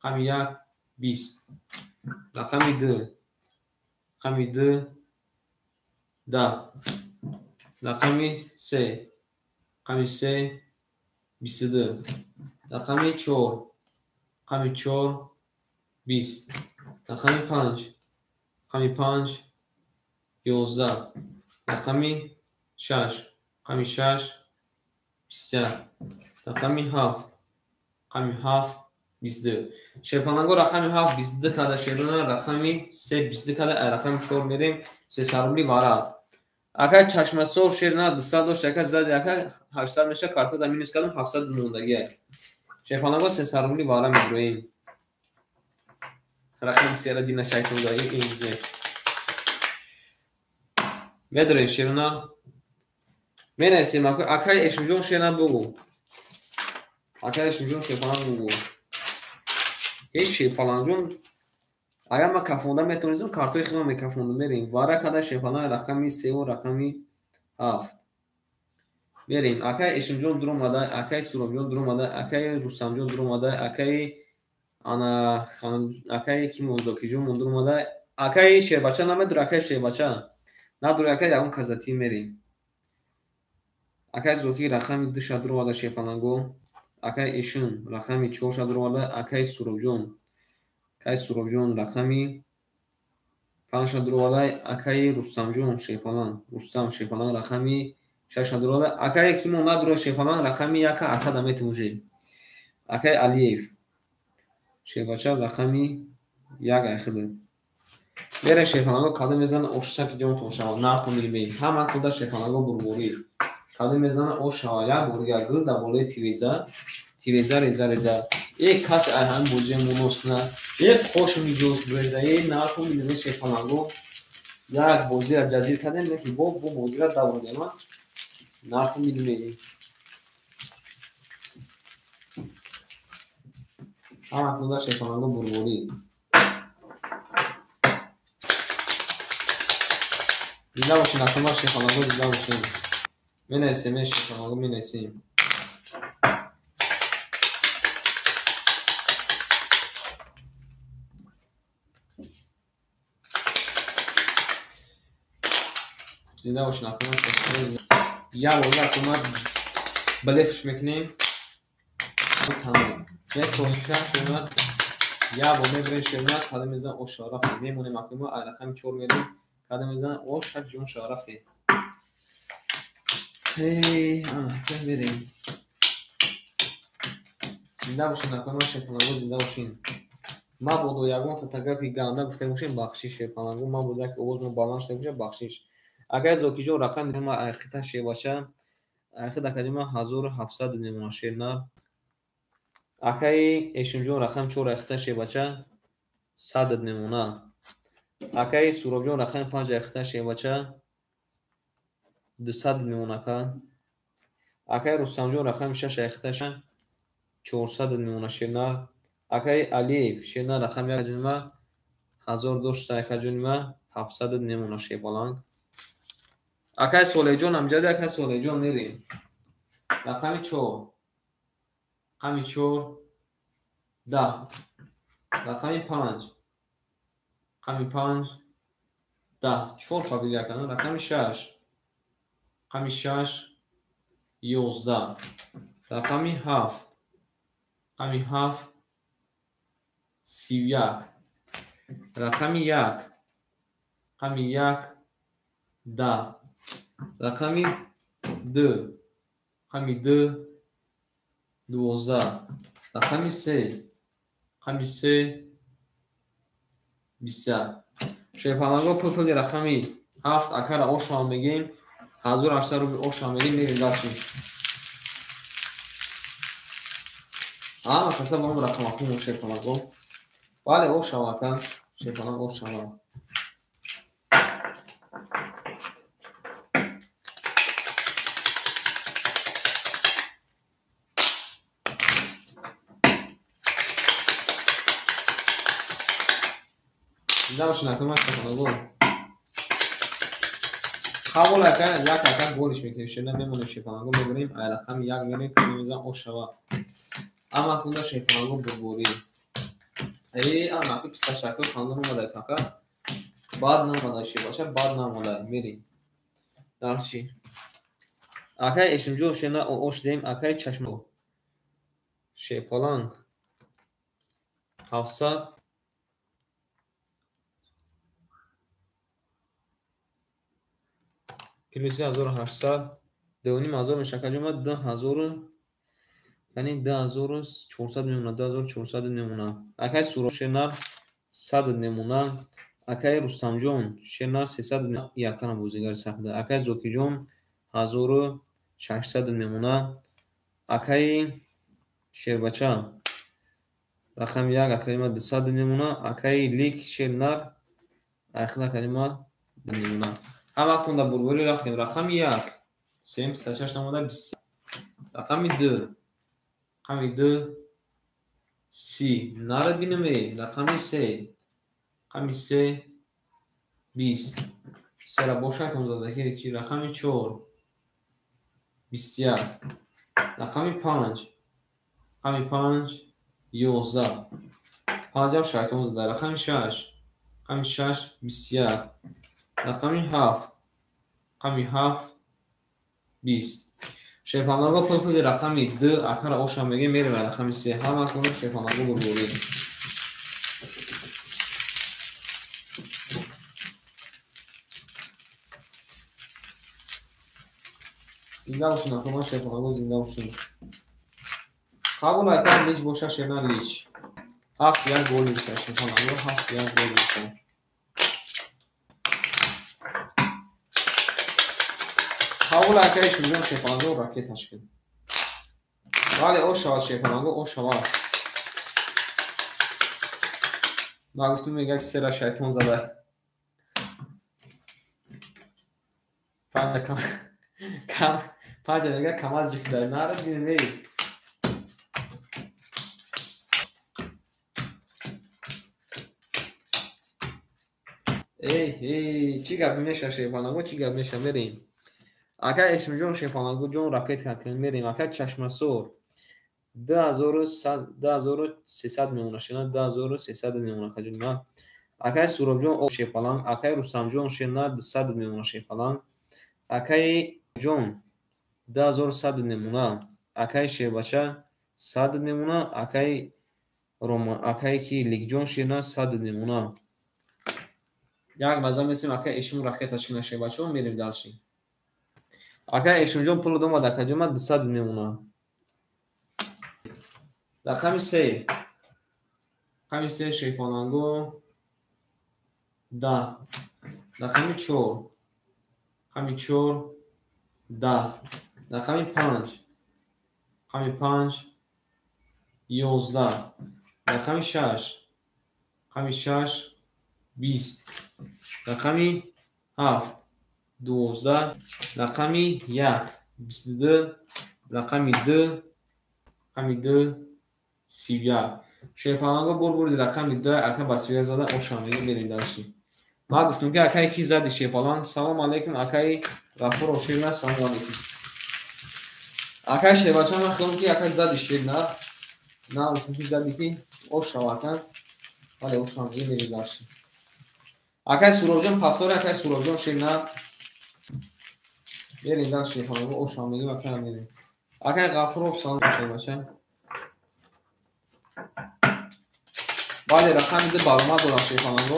رقم 1 20 رقم 2 رقم 2 10 رقم 3 رقم 3 22 رقم 4 رقم 4 20 رقم 5 رقم 5 11 رقم 6 رقم 6 20 رقم 7 رقم 7 22 شیپانگو رقم 7 22 کده شیرونه رقم 3 22 کده رقم 4 میریم 3 سرملی وارا اکا چشم سور شیرونه 200 داشت اکا زد اکا 800 میشه کارتا در مینوس کردم 700 موندگی شیپانگو 3 سرملی وارا میگیریم رقم 3 را دینا شایتون دایی اینجا بدرین شیرونه میرسیم اکای ایشم جون شیرونه بگو اکای ایشم جون شیپانگو بگو هیچ شیپانگو جون اگر ما کفونده میتونیم کارتوی خیلی میکفونده میریم وارا کده شیپانگو رقمی 3 و رقمی 7 میریم اکای ایشم جون درو ماده اکای سوراب جون درو ماده اکای رستم جون درو ماده اکای انا خان اکای کی موزوکی جون درو ماده اکای شیربچه نمیدور اکای شیربچه ندور اکای اون کازاتی میریم اکای زوکی رقمی 2 درو ماده شیپانگو اکای ایشم رقمی 4 درو ماده اکای سوراب جون رقمی 5 درو ماده اکای رستم جون شیپانان رقمی 6 درو ماده اکای کی مونده درو شیپانان رقمی 1 اکا میتونجی اکای علیف شیباچه رقمی 1 اخده میره شیپانگو کاده میزنه اوشتا که جون تو شما نکنید می همه خدا شیپانگو بربوری کاده میزنه اوشا یا برگر گل در بالای تیریزا ریزا یک کس اهم بوزی مونوس نه یک خوش میجوش بریزه نکنید می شیپانگو یک بوزی را جدید کردن نه که بو بوزی را داوردیم نکنید می همه خدا شیپانگو بربوری زنده باشین اکنون شیپانگو زنده باشین می نسیم شیپانگو می نسیم زنده باشین اکنون شیپانگو یا بوزی اکنون بلفش میکنیم تمام یک تویشتر کنیم یا بوزی برای شیرونت کده میزن او شارفه میمونیم اکنون رقم 4 میریم کده میزن او شک جون شارفه هی که میریم زنده باشین اکنون شیپانگو زنده باشین ما буду ягон татагапи ганда гуфта бошем бахшиш шепалангу ма буду як овоз мо баланд шуда бошем бахшиш агар зокиҷон рақам ма айхита шебаша айхит академа 1700 немуна шерна акай эшимҷон рақам 4 айхита шебача 100 немуна акай суробҷон рақам 5 айхита шебача 200 немунака акай рустамҷон рақам 6 айхиташа 400 немуна шерна акай алиев шерна рақам якаҷонима 1200 якаҷонима 700 немуна шебаланг акай солеҷон амҷади акай солеҷон мерем рақами 4 рақами 4 10 рақами 5 рақами 5 10 4 фабилия канам рақами 6 рақами 6 11 рақами 7 рақами 7 31 рақами 1 рақами 1 10 рақами 2 рақами 2 12 рақами 3 рақами 3 20 шепаланго пулпули рақами 7 акара ошам мегем 1800 рубли ошам мегем мерем дачи каса бо рақама хум шепаланго бале ошам ака шепаланго ошам داشت نکنم شپانگو خابل اکن یک اکن گلش میکنیم شده میمونه شپانگو میبریم ایرخم یک میریم که میزن او شوا اما کنده شپانگو بربوری اما که پیسا شکل خاندن اومده کاکا بعد نموده شی باشه بعد نموده میریم دارچی اکای اشمجو شده اوش دیم اکای چشمو شپالانگ 700 плюс 1800 دوونیم هزار میشه که جمع 10000 یعنی 10400 میمونه 10400 نمونه اکای سورا شنر 100 نمونه اکای رستم جون شنر 300 یکان بوزیگر سخته اکای زوکی جون 1600 نمونه اکای شیربچه رقم 1 اکای 200 نمونه اکای لیک شنر اخلا کلمه نمونه اما کنده بربوری رفتیم رقم 1 3 نموده 20 رقم 2 رقم 2 30 نرد بینم رقم 3 رقم 3 20 سه را باشد کنم داده که چی رقم 4 21 رقم 5 رقم 5 11 5 شایدون داده رقم 6 رقم 6 21 رقم 7 رقم 7 20 شپانگو پول رقمی 2 اکر اوشم بگیم میریم رقمی 3 هم از کنیم شپانگو بربوریم زنده باشین اکنون شپانگو زنده باشین قبول اکر لیچ باشه شنن لیچ 7 یک گل میشه شپانگو 7 یک گل میشه قبول اکر شمیرون شپانگو راکت تشکیل ولی او شواد شپانگو او شواد ما گفتم میگه که سر شیطان زده فقط کم پنج میگه کم از جک داره نرد بینیم ای چی گپ میشه شپانگو چی گپ میشه بریم اکر اسم جون شپانگو جون راکت کنیم میریم اکر چشم سور 2300 میمونه شنا 2300 میمونه کجا اکای سوراب جون او شپالان اکای رستم جون شنا 200 میمونه شپالان اکای جون 2100 میمونه اکای شیربچه 100 میمونه اکای روما اکای کی لیگ جون شنا 100 میمونه یک بازم میسیم اکای اشم راکت تشکیل شیربچه میریم دالشین اکای اشم جون پول دوم دکا جون 200 میمونه رقم 3 рақами 3 шейпалангу 10, рақами 4, рақами 4 10, рақами 5, рақами 5 11, рақами 6, рақами 6 20, рақами 7 12, рақами 1 22, рақами 2 рақами 2 31. шейпаланго бурбурди рақами 2 ака ба свия зада ошамиги мерем дарши. ма гуфтум ки акаи ки зади шейпаланг. Салом алейкум акаи ғафур оширна. Салом алейкум. акаи шейбача ма худум ки акаи зади ширна. На гуфтум ки зади ки ошавака. вале ошамиги мерем дарши. акаи суробҷон пафтори акаи суробҷон ширна. мерем дар шейпаланго ошамиги акаи мерем. акаи ғафуров салом шейбача. вале рақами 2 балома дорад шейпаланго.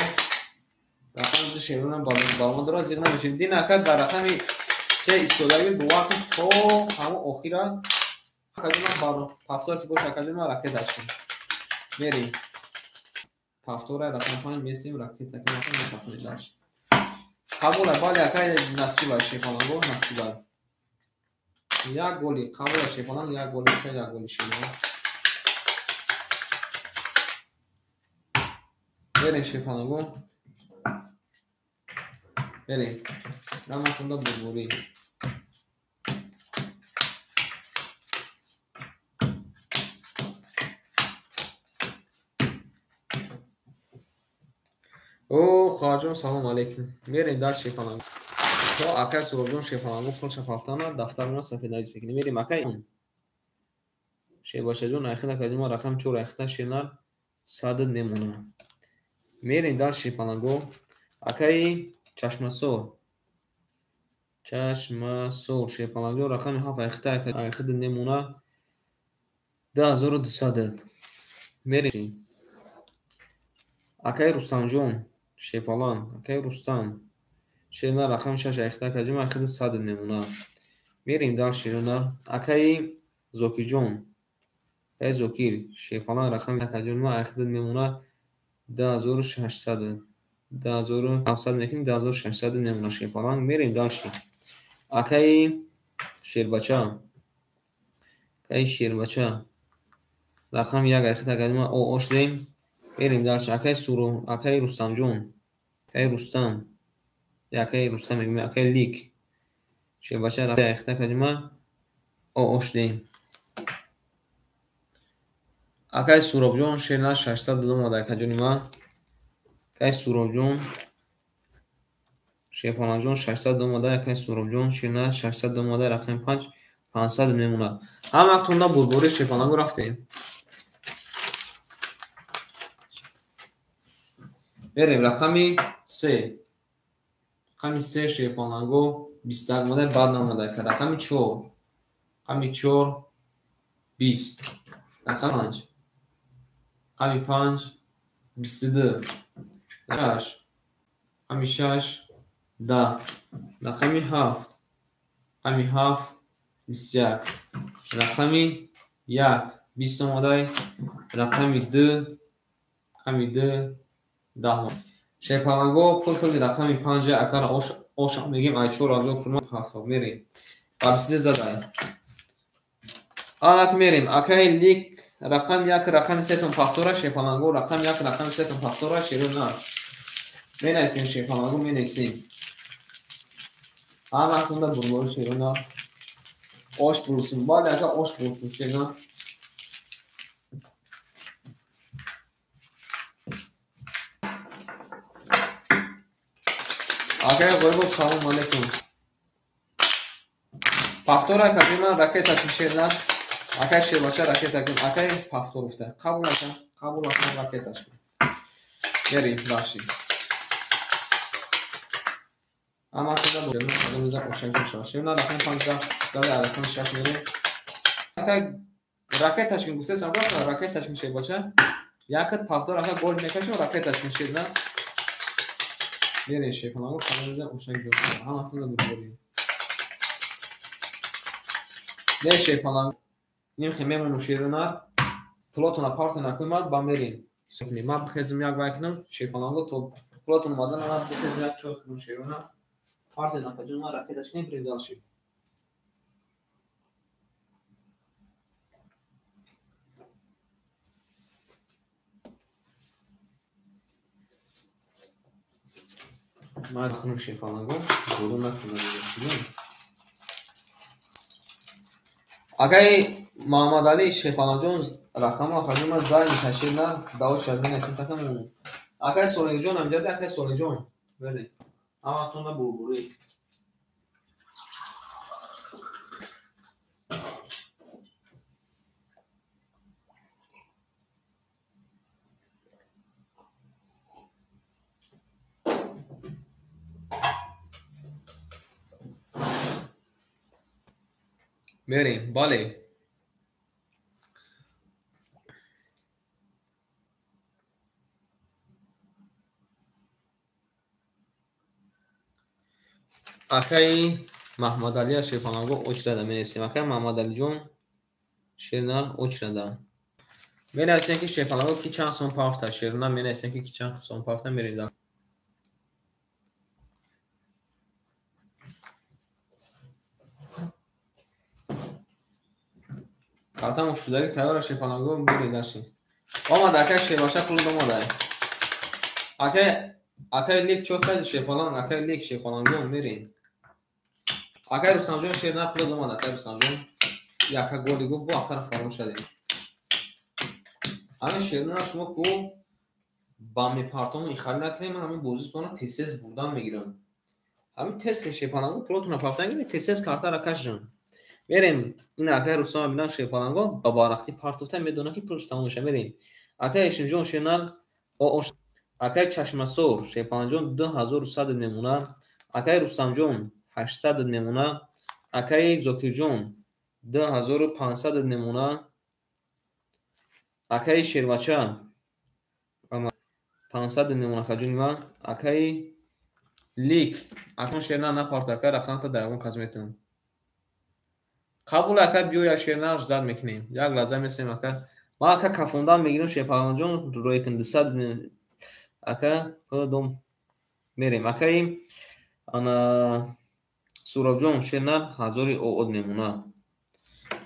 рақами 2 шейпаланг балома дорад зиғ намешем. дин ака дар рақами 3 истодаги бо вақти то ҳамо охира академа бар пафтор ки бош академа ракеташ кун. мерем. пафтора рақам 5 месим ракета ки рақам мешафонид даш. қабула вале акаи насиба шейпаланго насиба. як голи қабула шейпаланг як голи боша як голи шейпаланг. берем шейпаланго. берем. рамакунда бурбури. о хоҳаҷон салом алейкум. мерем дар шейпаланго. то акаи суробҷон шейпаланго пулша пафтана дафтарона сафедаиз бикини. мерем акаи шейбачаҷон айхида академа рақам 4 айхида шенар садд мемона. мерем дар шейпаланго. акаи чашмасол шейпаланго рақами 7 айхида айхида мемона 10200. мерем. акаи рустамҷон шейпаланг. акаи рустам ширна рақами 6 айхида академа айхида 100 мемона. мерем дар ширна. акаи зокирҷон акаи зокир шейпаланг рақами академа айхида мемона 10600. 10700 мекунем 10600 мемона шейпаланг. мерем дар ши. акаи шербача. акаи шербача рақами 1 айхида академа ош дем. мерем дар ши. акаи суру акаи рустамҷон акаи рустам акаи рустам мегӯям акаи лик шейбача рақами айхида академа ош дем. акаи суробҷон шерна 600 додомада акаҷони ма. акаи суробҷон шейпаланҷон 600 додомада акаи суробҷон шерна 600 додомада рақами 5 500 мемона. ҳама вақтунда бурбури шейпаланго рафтем. берем рақами 3. рақами 3 шейпаланго 20 омада баъд намода ка рақами 4. рақами 4 20. рақами 5. рақами 5 22. рақами 6 10. рақами 7. рақами 7 21. рақами 1 20 омада. рақами 2 10. шейпаланго пулпули рақами 5 акара ош мегим ай 4000 фурма ҳафтод. мерем. бабсизе задай. алак мерем. акаи лик рақам 1 рақами 3 тон пафтора шейпаланго рақам 1 рақами 3 тон пафтора широна. менайсем шейпаланго менайсем. ҳама вақтунда бурбори широна. ош бурусум. бале ака ош бурусум широна. акаи ғоибов салом алейкум. пафтора кадима ракеташ мишерна. акаи шербача ракета кун. акаи пафтор уфта. қабул ака ракеташ кун. мерем бахши. ама куда будем адамиза ошагуша. шерна рақам 15 сали рақам 6 мерем. акаи ракеташ кун гуфте сам ракеташ мишербача. якат пафтор ака гол мекашем ракеташ мишерна. мерем шейпаланго камерада ошак ҷо ҳама вақтунда бурбури. не шейпаланго ним хе мемону широна плотона партона кумад ба мерем. من بخزم یک وکنم شیپانگو تو پلاتون اومدن من بخزم یک چوب خون شیرونه پارت نپجون ما رکتش نمی‌ریم داشتیم. ما خون شیپانگو برو نکنم. اگر محمد علی شیپانگو رقم آخرین ما زای تشکیل نه داوود شازی نسیم تکم. اگر سولی جون هم جده اگر سولی جون بله اما تو نه بوری بریم بله. اگر محمد علی شیپانگو اوچرده میرسیم اگر محمد علی جون شیرنال اوچرده میرسیم که شیپانگو کی چند سون پافتا شیرنال میرسیم که کی چند سون پافتا میریم. Kartam uçtudaki tayora şepanagı böyle dersin. Ama da akay şey başa kuruldu mu da. Akay lik çok da şepanan akay lik şepanagı verin. Akay Rusamjon şerna kuruldu mu da akay Rusamjon. Yaka goli bu akar farmış edin. Ama şerna şunu bu bami partomu ihale nakleyin ama bozistona tesis buradan میگیرم. Ama test şepanagı protona partan gibi tesis kartar akajın. بریم این اگر روسا میبینن شیپانگو با بارختی پارتوفته میدونه که پولش تموم میشه. بریم اگر اشنجون شنال او اگر چشمسور شیپانجون 2100 نمونه اگر رستمجون 800 نمونه اگر زوکیجون 2500 نمونه اگر شیروچه 500 نمونه خجون ما اگر لیک اکنون شیرنا نپارتاکر رقم تا درگون کازمیتون قبول اکر بیو یا شیرنا جداد میکنیم یک لحظه میسیم اکر ما اکر کفوندان میگیریم شیپانجون روی کندسد اکر دوم میریم اکر انا سورابجون شیرنا هزاری او نمونه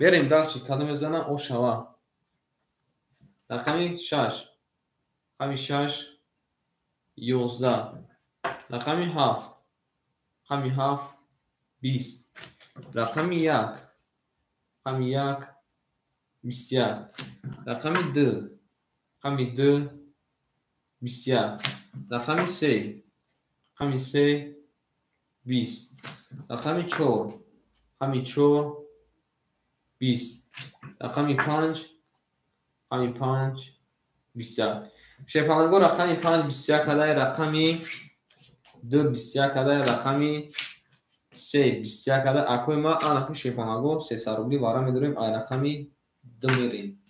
بریم داخل کلمه میزنه او شوا رقمی 6 رقمی 6 11 رقمی 7 رقمی 7 20 رقمی 1 رقمی 1 21 رقمی 2 رقمی 2 21 رقمی 3 رقمی 3 20 رقمی 4 رقمی 4 20 رقمی 5 رقمی 5 21 شیپانگو رقمی 5 21 کدای رقمی 2 21 کدای رقمی 3 21 کدای اکوی ما آنکه شیپانگو 300 روبلی وارا میداریم آی رقمی 2 میریم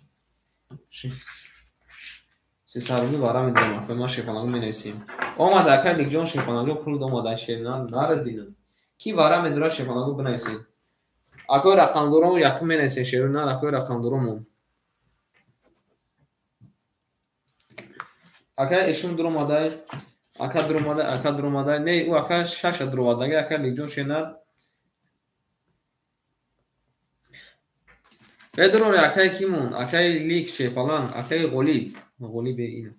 300 روبلی وارا میداریم اکوی ما شیپانگو مینویسیم اومد اکر لیگ جون شیپانگو پول دوماده شیرنا نارد بینم کی وارا میداره شیپانگو بنویسیم اکوی رقم دورمو یکم مینویسیم شیرنا اکوی رقم دورمو اکر ایشون دروماده اکر دروماده نه او اکر 6 دروماده اکر لیگ جون شیرنا بدرور اکر کیمون اکر لیگ شیپالان اکر غلیب به این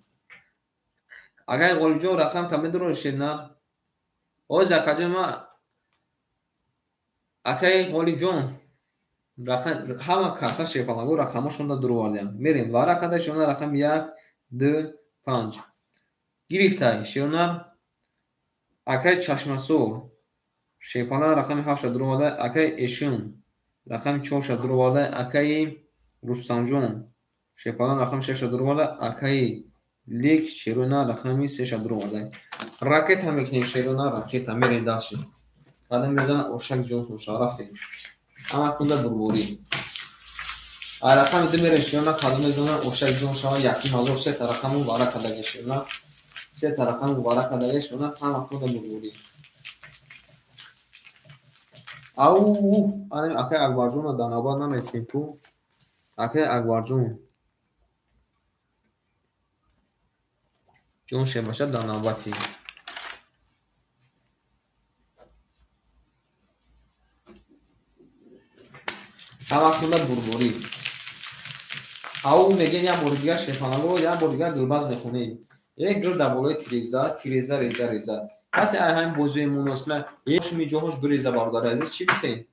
اگر غلیب جون رقم تا بدرور شیرنا او زکاجه ما اکر غلیب جون رقم همه کاسا شیپانگو رقمشون دا دروواردیم میریم وارا کده شیرنا رقم 1 2 5 گرفتای شیرنا اکر چشمسور شیپانا رقم 7 درووارده اکر ایشون رقم 4 درووارده اکر رستمجون شیپانا رقم 6 درووارده اکر لیک شیرنا رقم 3 درووارده راکت هم میکنیم شیرنا راکت هم میریم داشتیم قدم میزن اوشک جون مشارفتی اما کنده بربوری رقم دو میریم شیرنا قدم میزن اوشک جون شما یکی مازور 3 رقم مبارک کده شیرنا 3 رقم مبارک کده شیرنا هم کنده بربوری او اکر اکبرجون داناباد نمیسیم تو اکر اکبرجون جون شه باشد در نوبتی. همکنون بربری. او میگن یا بردیگر شیفانالو یا بردیگر گلباز میخونه. یک گل در بالای تیریزا ریزا. پس همین بوزوی مونوسلا یک می جوهش بریزا بارداره. از چی بیتین؟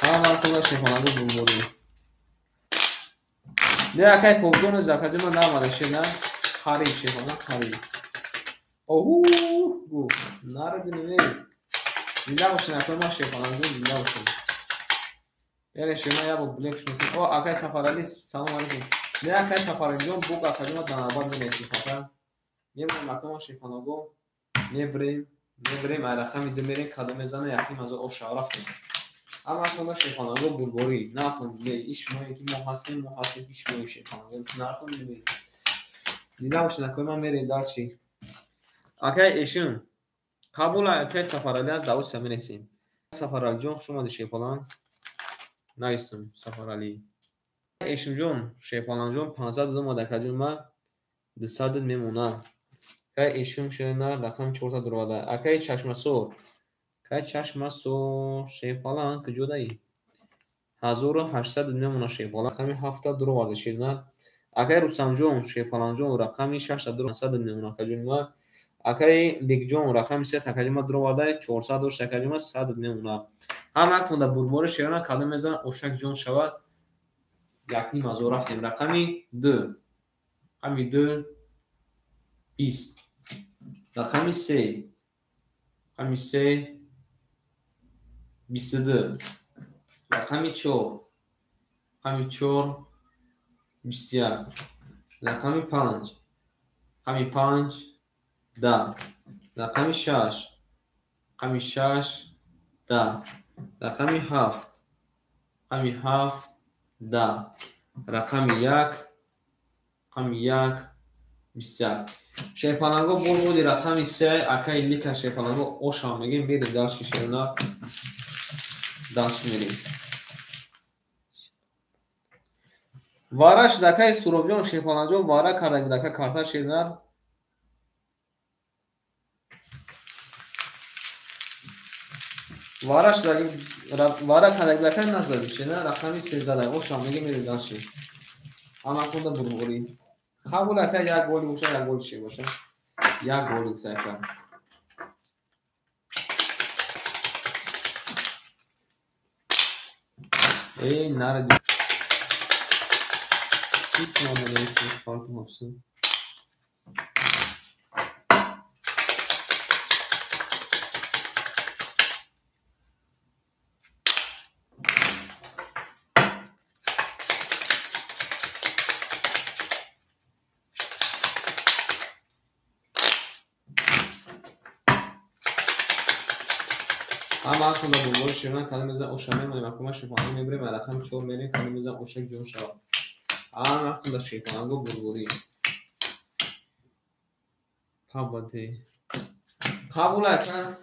همکنون شیفانالو بربری. نه اکای پوجون زاکادی من ناماده شده. خرید شیفانال خرید. اوه ناردنی. زنده باشین اکنون ما شیفانالو زنده باشین. یه شما یا با بلیک شما. او اکای سفرالی سلام علیکم. نه اکای سفرالی جون بوک اکای ما داناباد می‌نویسیم فقط. می‌بریم اکنون شیفانالو می‌بریم علاقه می‌دیم کدام میزنه یکی از او شعارف کنیم. اما اکنون شیفانالو بولگوری نکنید ایش ما یکی ما هستیم ایش ما شیفانالو نکنید. زنده باشین اکنون ما می‌ریم دارچی. اکای ایشون قبول اکای سفرالی از داوود سمی‌نویسیم. سفرالی جون شما دیشی پلان نایستم سفرالی. ایشون جون شیفانان جون 502 مادکه جون ما 200 میمونه. که ایشون شنا رقم 4 تا دروازه. اکای چشم سو شیفانان که جدایی 1800 میمونه شیفانان رقم 7 تا دروازه شیرنا. اکای رستم جون شیفانان جون رقم 6 تا 200 میمونه که جون ما. اکای لیگ جون رقم 3 تا که ما دروازه 400 تا که ما 100 میمونه. هم وقت در بربر شیرنا کدام میزان اوشک جون شود یک نیم از او رفتیم رقمی 2 20 رقمی 3 22 رقمی 4 21 رقمی 5 10 رقمی 6 10 رقمی 7 10 رقمی 1 21 شیپانانگو بولبودی رقمی 3 اکای لیکا شیپانانگو اوشا میگیم بیده داشتی شیرنا داشت میریم وارش دکای سروبجون شیپانانجو وارا کردک دکا کارتا شیرنا وارا کردک دکا نزدی شیرنا رقمی 13 اوشا میگیم بیده داشتی اما کنده بربوری قبول اکای یک گولی باشه یک گول چی باشه یک گولی بسیار ای نردی هیچ نامده ایسی خارک مفسون اما از خدا بربور شیرنا کلم بزن اوشا میمونیم اکوما شیفانگو میبریم علاقه 4 میریم کلم بزن اوشک جون شود اما از خدا شیفانگو بربوری پاباتی قبول اکن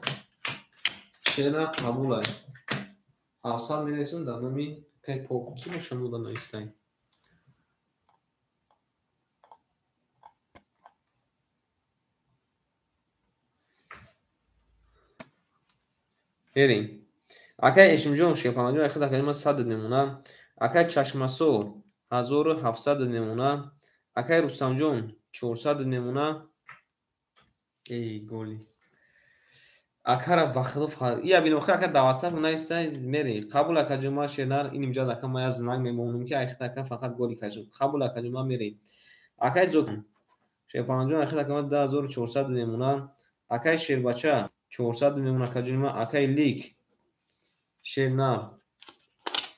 شیرنا قبول های آسان میرسون در نمی که پاک کی مشون بودن ایستایی بریم اکای ایشون جون شیفانگو جون اخیده کلمه 100 میمونه اکای چشمسو 1700 میمونه اکای رستم جون 400 میمونه ای گولی اکر بخلوف یا بین اخر اکر دعوتسر نایسته میری قبول اکر جمعه شیرنر این اینجا دکم ما از زنگ میمونم که اخیر اکر فقط گولی کشم قبول اکر جمعه میری اکای زوکن شیرپانجون اخیر اکر 10400 میمونه اکای شیر بچه 400 میمونه اکر جمعه اکای لیک شیرنر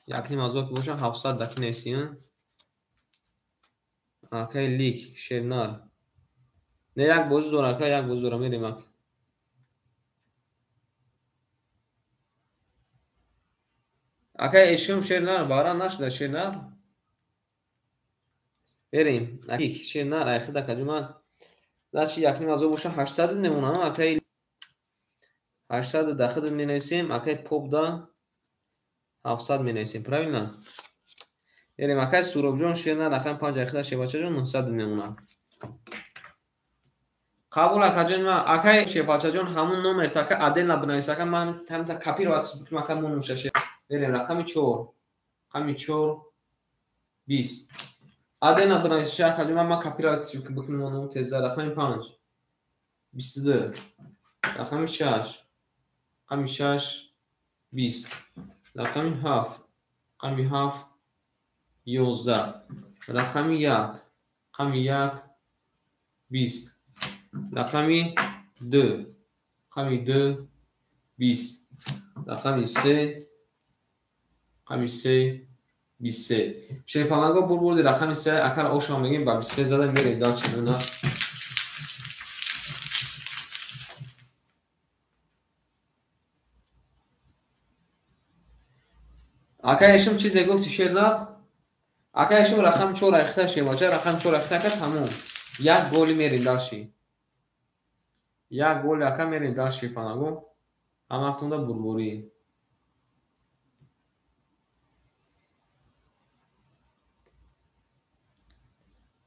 یکی مازوک باشه 700 دکی نیستین اکای لیک شیرنر نه یک بوز دور اکای یک بوز دور میریم اکر اکای ایشون شیرنر باران نشده شیرنر بریم اکیک شیرنر اخیر دکا جمعه داشتی یکی مازو باشه 800 میمونه اکای 800 داخل می نویسیم اکای پوب دا 700 می نویسیم پروینا بریم اکای سوراب جان شیرنا رقم 5 اخدا شیباچه جان 900 میمونه. قبول اکا جان ما اکای شیباچه جان همون نمر تا که عدل نبنایسه که من هم تا کپی رو عکس بکنم اکا مون نوشه. بریم رقم 4 رقم 4 20 عدل نبنایسه اکا جان من کپی رو عکس بکنم مون تزه. رقم 5 22 رقم 6 رقم 6 20 رقم 7 رقم 7 11 رقم 1 رقم 1 20 رقم 2 رقم 2 20 رقم 3 رقم 3 23 شیپانگا بول رقم 3 اگر آشام بگیم با 23 زده میره دال چونه اگر ایشم چیزی گفتی شیر نه اگر ایشم رقم 4 اخته شیواجه رقم 4 اخته که تموم یک گولی میرین داشی یک گول اگر میرین دال شیپانگو اما تونده بول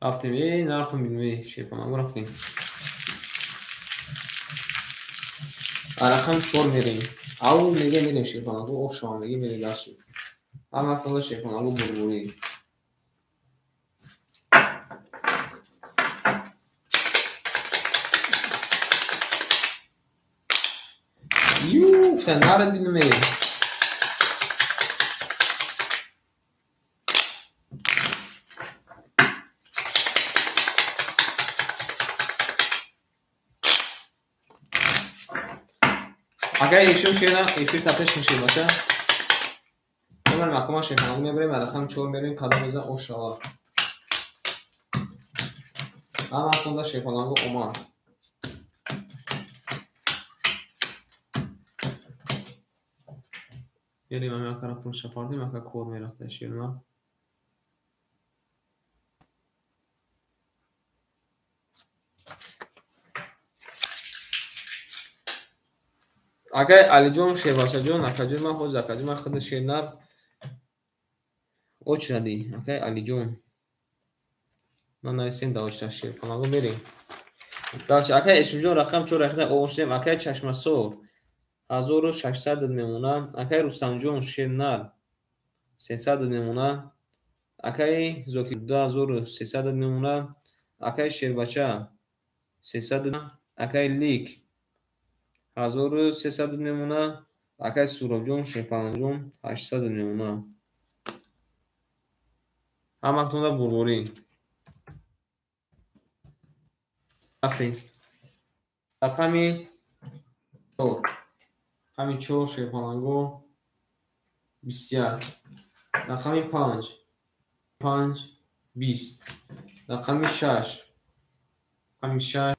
رفتیم نارتون بیدوی شیپانگو رفتیم رقم 4 میریم او میگه میریم شیپانگو او شامگی میریم داشی اما تونده شیپانگو بول یو sen nerede bilmeyi اگر ایشون شیرن ایشون تپش میشه باشه اون مکان شیپانگو میبریم رقم 4 میریم قدم میزن او شوا اما تونده شیپانگو اومان بریم همه اکرا پروش پاردیم اکرا کور میرفته شیرنا اگر علی جون شیباچه جون اکجون من خوز اکجون من خود شیرنر اوچ ردی اگر علی جون من نایسین داشته شیپانگو بریم داشت اگر ایشون جون رقم 4 اخده اوشتیم اگر چشم سور 1600 میمونه اگر رستم جون شیرنر 300 میمونه اکای زوکی 2300 میمونه اکای شیربچه 300 اکای لیک 1300 میمونه اکای سورابجون شیپانجون 800 میمونه هم اکتونده بوربوری رفتیم رقمی 4 رقمی 4 شیپانگو 21 رقمی 5 20 رقمی 6 رقمی 6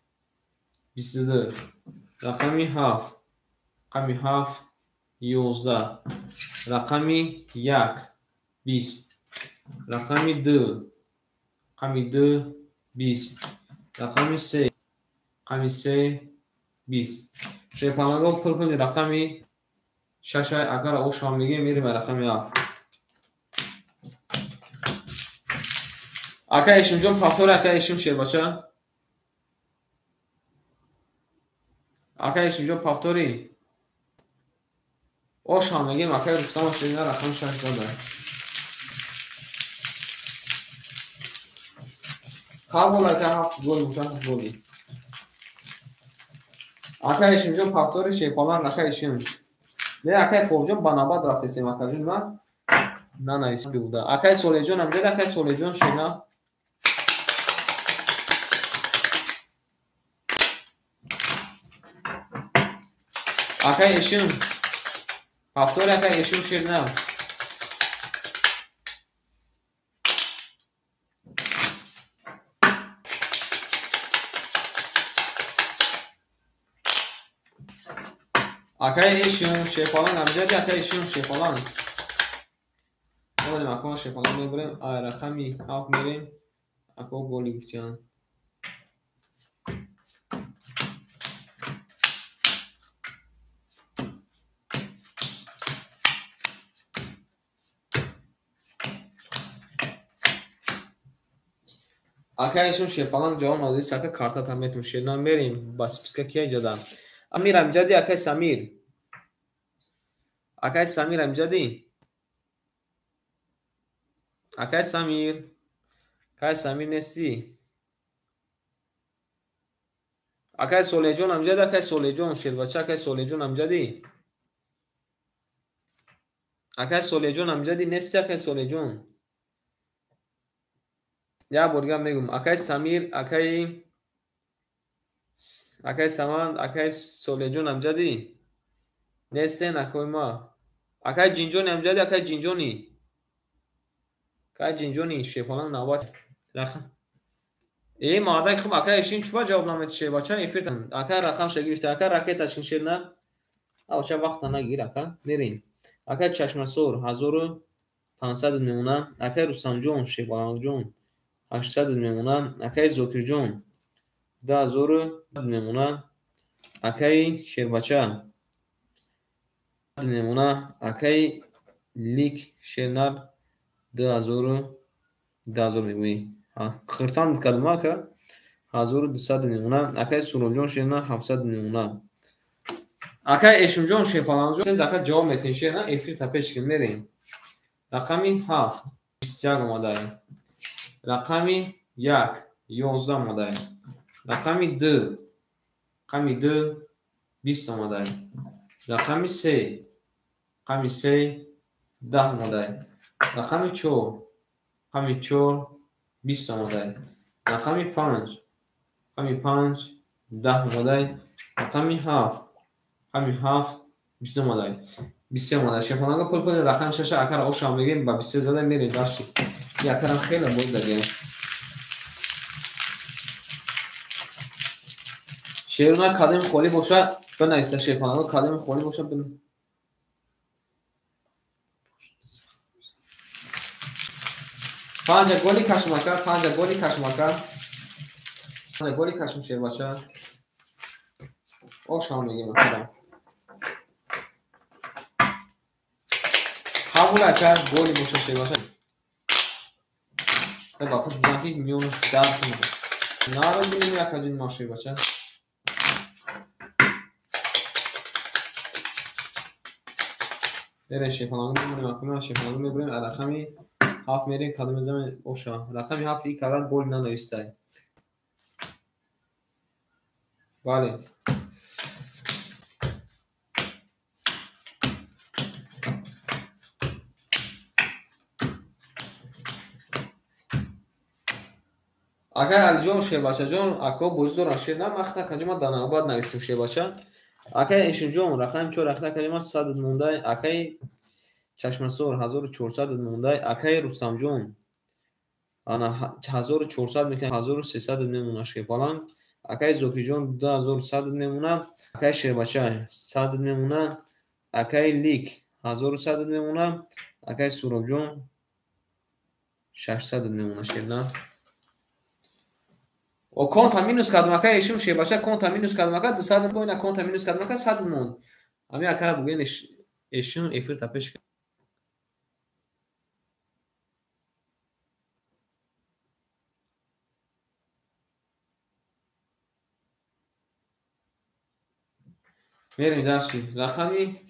22 رقمی 7 رقمی 7 11 رقمی 1 20 رقمی 2 رقمی 2 20 رقمی 3 رقمی 3 20 شیپانگو پل کنی رقمی 6 اگر او شامگی میریم رقمی 7 اکا ایشون جون پافتور اکا ایشون شیرباچه اکا ایشون جون پافتوری او شامگی اکا رستم شیرنا رقم 6 داده قبول اکا 7 گل بوشن گلی اکا ایشون جون پافتوری شیپانان اکا ایشون نه اکای فوجون بناباد رفته سیم اکا جون من نه ایشون بوده اکای سولیجون هم دیده اکای سولیجون شیرنا اکای ایشون پافتوری اکا ایشون شیرنا اکای ایشون شیپالان هم دیده اکای ایشون شیپالان اول مکان شیپالان میبریم رقمی 7 میریم اکا گلی گفتیان акайшон шепаланг ҷавон одис ака карта таметум шедна мерим ба списка кия ҷадан амир амҷади акай самир амҷади акай самир нестӣ акай солеҳҷон амҷади акай солеҳҷон шербача акай солеҳҷон амҷади акай солеҳҷон амҷади нестӣ акай солеҳҷон як бор дига мегӯм акай самир акай саманд акай солеҳҷон амҷади нестен акои ма акай ҷинҷони амҷади акай ҷинҷони шепаланг навбат мардак хуб акай ишин чуба ҷавоб намед шебача эфир акай рақам шагирифта акай ракеташин шедна авча вақта нагир ака мерин акай чашмасор 1500 мемона акай рустамҷон шебалангҷон 800 мемона акай зокирҷон 10000 мемона акай шербача мемона акай лик шернар 2000 мегӯӣ хирсанд кардам ака 1200 мемона акай суробҷон шернар 700 мемона акай эшимҷон шепаланҷон тез ака ҷавоб метем шерна эфир тапешкин мерем рақами 7 21 омадай рақами 1 11 омадай рақами 2 20 омадай рақами 3 10 омадай рақами 4 20 омадай рақами 5 10 омадай рақами 7 20 омадай 23 омадай шепаланга пулпули рақами 6 акара ошам мегем ба 23 зада мерем дарши якарам хеле боз дагем шеруна калими холӣ боша бинависа шепаланга калими холӣ боша панҷа голи кашмака голи кашм шербача ошам мегем акара қабул ака голи боша шербача ба пуш бизанки миёнаш дард кунад наро бинем яка ҷин ма шербача берем шепаланга мемонем акуна шепаланга мебурем рақами 7 мерем кадоми замин оша рақами 7 и кадат гол нанавистай бале акай алиҷон шербачаҷон ако бозӣ доран шер намахта каҷома данабад нависем шербача акай эшимҷон рақами 4 ахта каҷома 100 мондай акай чашмасор 1400 мемондай акай рустамҷон ана 1400 мекан 1300 мемона шепаланг акай зокиҷон 2100 мемона акай шербача 100 мемона акай лик 1100 мемона акай суробҷон 600 мемона шерна конта минус кардам акай эшим шербача конта минус кардам ака 200 гойна конта минус кардам ака 100 мон ами акара буген эшим эфир тапеш мерем дарши рақами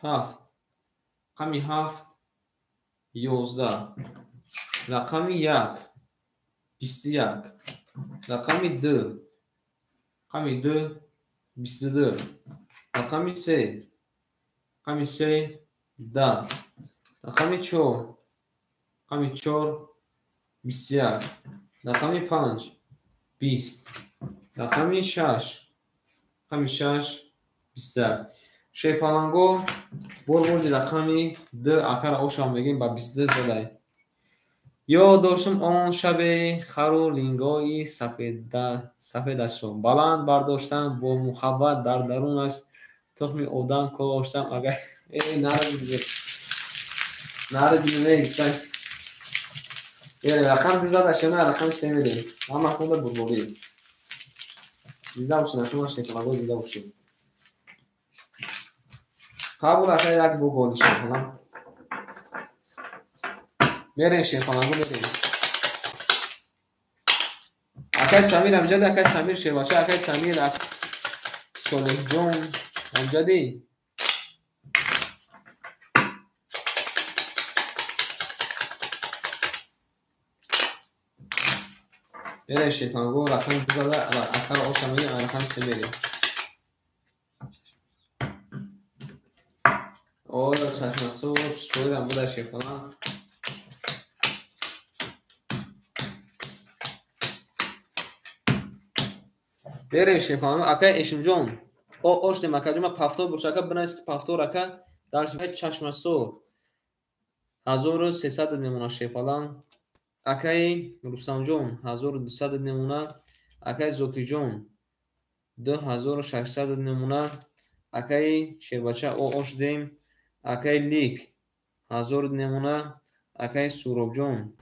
7 рақами 7 11 рақами 1 21 рақами 2 22 рақами 3 10 рақами 4 21 рақами 5 20 рақами 6 21 шепаланго борборди рақами 2 акара ошам мегем ба 22 задай ёд доштам он шабе хару лингои сафедашро баланд бардоштам бо муҳаббат дар дарунаш тухми одам коштам агар рақам дизадашона рақами се медем ама худа бурборӣ дида бошед ашума шепаланго дида бошед қабул ака як бо голи шепаланг мерем шепаланго мерем Akay Samir amjadi, Akay Samir Sherbachcha, Akay Samir Solehjon amjadi. Bere Shepango rakam buzada akar oshamini rakam semeri. Or chashmaso shoyram buda Shepana. Bere Shepango Akay Eshimjon. O oshte makaduma paftor bushaka bnas paftor aka dar chashmaso 1300 nemuna Shepalan. Akay Rustamjon 1200 nemuna. Akay Zokijon 2600 nemuna. Akay Sherbachcha o oshdem. Akay Lik 1000 nemuna. Akay Surobjon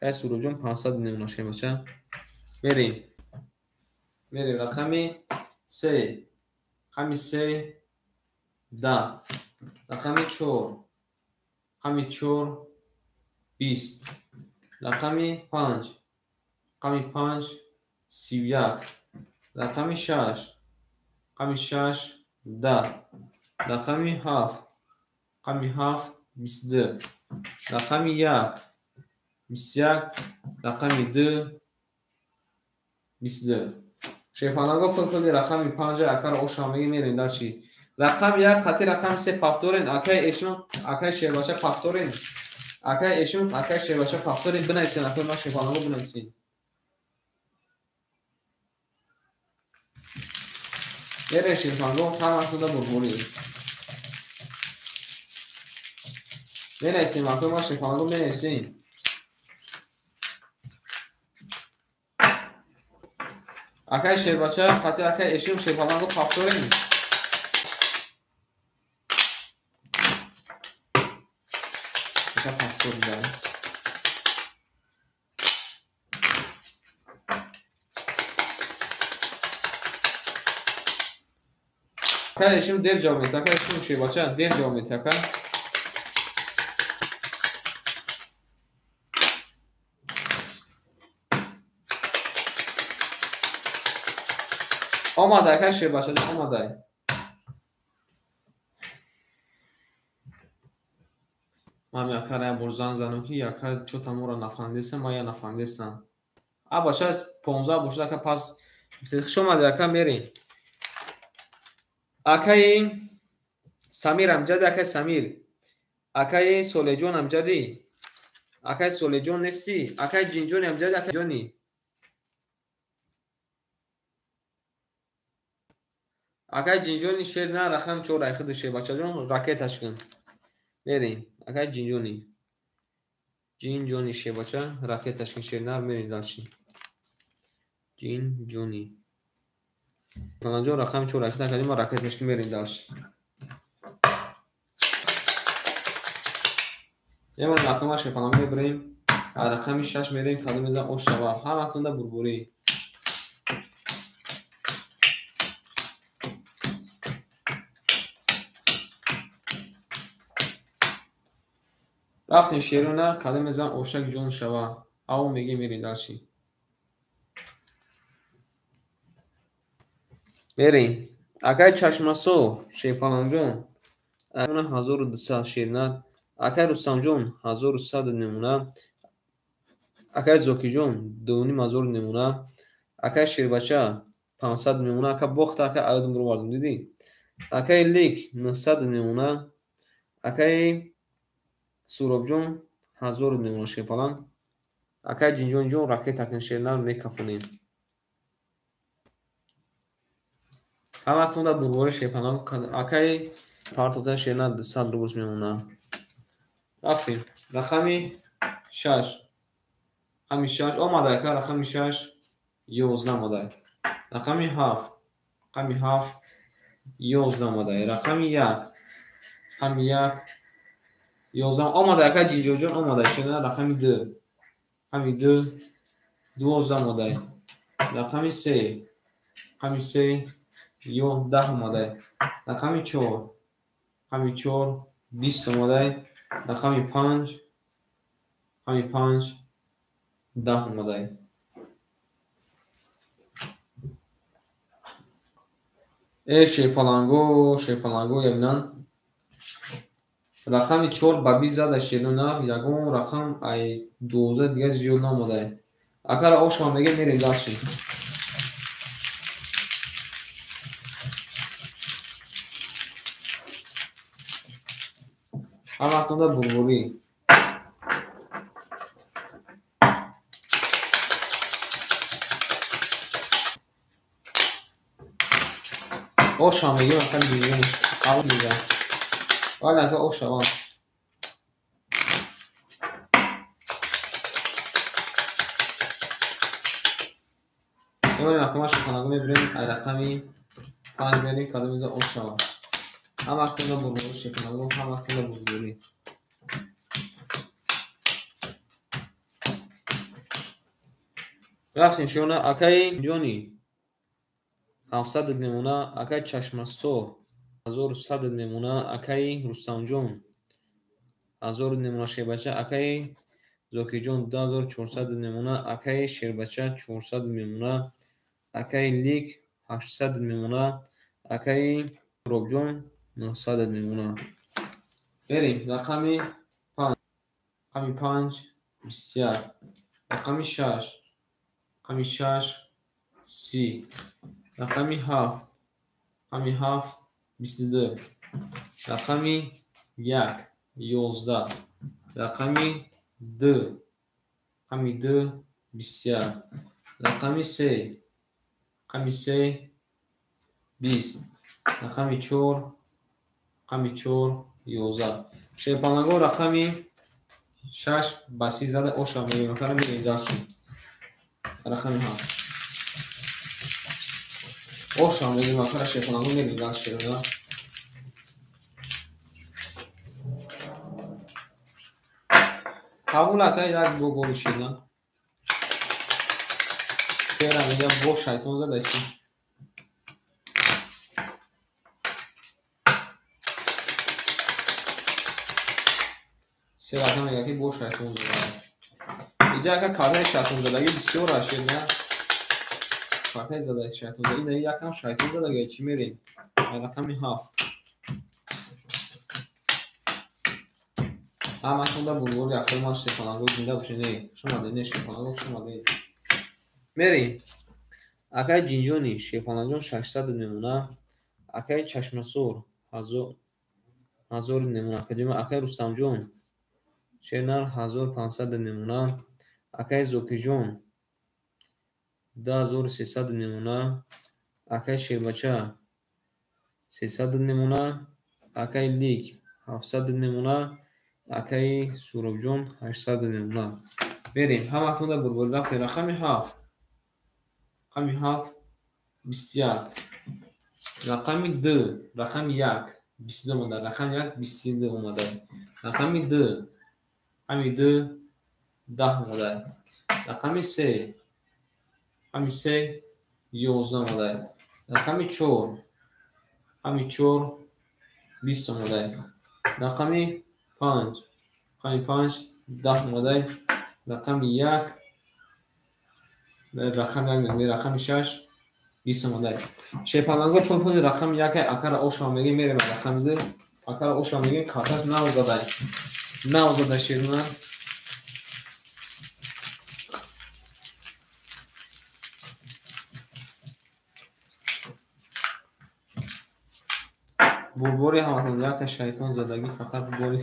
500 nemuna Sherbachcha. Berیم رقمی 3 رقمی 3 10 رقمی 4 رقمی 4 20 رقمی 5 رقمی 5 31 رقمی 6 رقمی 6 10 رقمی 7 رقمی 7 22 رقمی 1 21 رقمی 2 22 شیفانگا فکر رقمی 5 اکر اوشامگی میرین در چی رقم 1 قطعی رقم 3 پافتورین اکای ایشون اکای شیربچه پافتورین اکای ایشون اکای شیربچه پافتورین بنویسین اکای ما شیفانگا بنویسین میرین شیفانگا تمام شده بربوری بنویسین اکای ما شیفانگا بنویسین اکای شیربچه قطعی اکای ایشون شیفانگا پافتورین اکای ایشون دیر جا میتاکه ایشون شیربچه دیر جا میتاکه آماده اکای شیربچه آماده من یکر برزن زنم که یکر چو تمورا نفهمیدم ما یا نفهمیدم بچه از 15 بوشده که پس شما یکر میرین اکای سمیر امجدی اکای سمیر اکای سولجون امجدی اکای سولجون نستی اکای جینجون امجدی اکای جونی اکای جینجونی شیر نه رقم 4 اخد شه بچه جون راکتش کن میرین اکای جینجونی شه بچه راکتش کن شیر نه میرین داشتی جینجونی من جو رقم 4 اخد کردیم ما راکتش کن میرین داشت یه من رقم شه پناه میبریم رقم 6 میریم کدوم میذارم او شوا همتون ده بربوری رفتیم شیرونه کدوم میذارم اوشک جون شوا او میگه میرین داشتی میرین اکای چشماسو شیپالان جون 1200 شیرنه اکای رستم جون 1100 نمونه اکای زوکی جون 2500 نمونه اکای شیربچه 500 نمونه اکای بخت اکای عدد رو بردم دیدی اکای لیک 900 نمونه اکای سوراب جون 1000 نمونه شیپالان اکای جینجون جون راکت اکن شیرنه میکفونیم همتون در بربور شیپالان اکای پارتوتن شیرنه 200 روز میمونه رفتیم رقمی 6 رقمی 6 آماده که رقمی 6 11 آماده رقمی 7 رقمی 7 11 آماده رقمی 1 رقمی 1 11 آماده که جینجو جون آماده شده رقمی 2 رقمی 2 12 آماده رقمی 3 رقمی 3 11 آماده رقمی 4 رقمی 4 20 آماده رقمی 5 رقمی 5 10 آماده шепалангу ябинан рақами 4 ба 20 зада ширина ягон рақам ай 12 дига зиёд намодай. Акара ошма мегем мерем даши. Ҳаматонда бурбурӣ. Ошма мегем акара дигем қавл дига. Вале ака ошава. Акама шаханагу мебирем ай рақами 5 берем кадамиза ошава. Ҳаматонда бурбурӣ шаханагу ҳаматонда бурбурӣ. рафтем шона акай ҷони 700 мемона акай чашмасор 1100 мемона акай рустамҷон 1000 мемона шебача акай зокиҷон 2400 мемона акай шербача 400 мемона акай лик 800 мемона акай робҷон 900 мемона. Берем рақами 5 рақами 5 21 рақами 6 рақами 6 30 рақами 7 рақами 7 22 рақами 1 11 рақами 2 рақами 2 21 рақами 3 рақами 3 20 рақами 4 рақами 4 11 шепалангу рақами 6 ба 30 зада оша мегем акара мегем даши. Рақами 7 оша мегем акара шепалангу мегем даши. қабул ака як бо голи шида. Сера мегем бо шайтон зада чи. Сера ака мегем ки бо шайтон зада. Иҷа ака кардаи шайтон задаги бисёр ашид на. Кардаи задаги шайтон задаги ина якам шайтон задаги чи мерем. Рақами 7 ҳаматонда бурбури ахторман шепалангу зинда бошед. Не шумаде не шепалангу шумаде. Мерем акай ҷинҷони шепаланҷон 600 мемона акай чашмасор 1000 мемона акай рустамҷон шернар 1500 мемона акай зокиҷон 2300 мемона акай шербача 300 мемона акай лик 700 мемона акай суробҷон 800 мемона. Берем ҳаматонда бурбури рафте рақами 7 рақами 7 21 рақами 2 рақами 1 22 омада рақами 1 22 омада рақами 2 рақами 2 10 омада рақами 3 рақами 3 11 омада рақами 4 рақами 4 20 омада рақами 5 рақами 5 10 омада рақами 1 рақами 6 20 омада шепалангу пунпуни рақами 1 акара ошма мегем мерем рақами 2 акара ошма мегем карташ навзада ширна. бурбури ҳаматон яка шайтон задаги фақат бори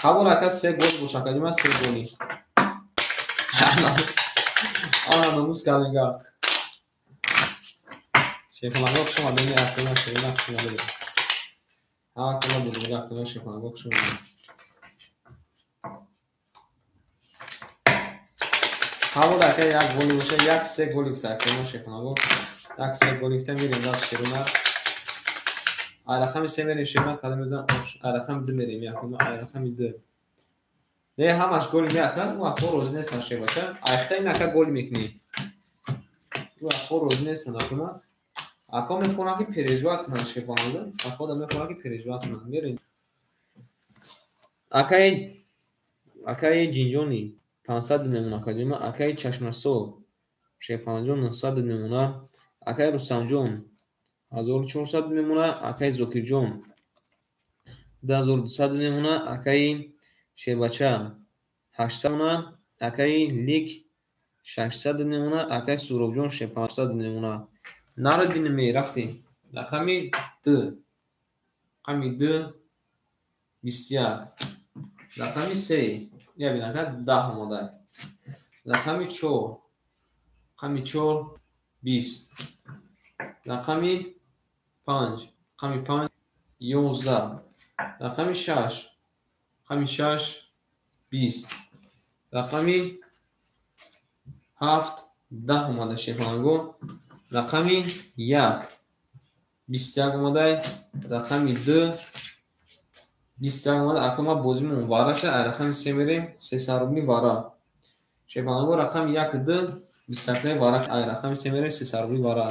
қабул ака 3 гол боша кадима 3 голи ана номус калинга шепалангу шума дени ахтона ширина шума дени ҳаматона бурбури ахтона шепалангу шума қабул ака як голи боша як 3 голи фта ахтона шепалангу як 3 голи фта мерем дар ширина ай рақами 3 мерем ширина кадамиза ош ай рақами 2 мерем якума ай рақами 2 не ҳамаш голи меакад ва то рози нестан шебаша айхта ин ака голи мекунем ва то рози нестан акума ака мефона ки переживат кунад шепалангу ака да мефона ки переживат кунад мерем акай ҷинҷони 500 мемона кадима акай чашмасор шепаланҷон 900 мемона Акай Рустамҷон 1400 мемона. Акай Зокирҷон 2200 мемона. Акаи Шебача 800 мемона. Акаи Лик 600 мемона. Акаи Суробҷон 500 мемона. Нарӯ бинаме рафтем. Рақами 2. Рақами 2 21. Рақами 3 я бинака 10 омода. Рақами 4. Рақами 4 20. Рақами 5. Рақами 5 11. Рақами 6. Рақами 6 20. Рақами 7 10 омода шефанго. Рақами 1 21 омода. Рақами 2 21 омода. Акама бозимон вараша рақами 3 мерем 300 рубли вара. Шефанго рақами 1 2 21 вара ай рақами 3 мерем 300 рубли вара.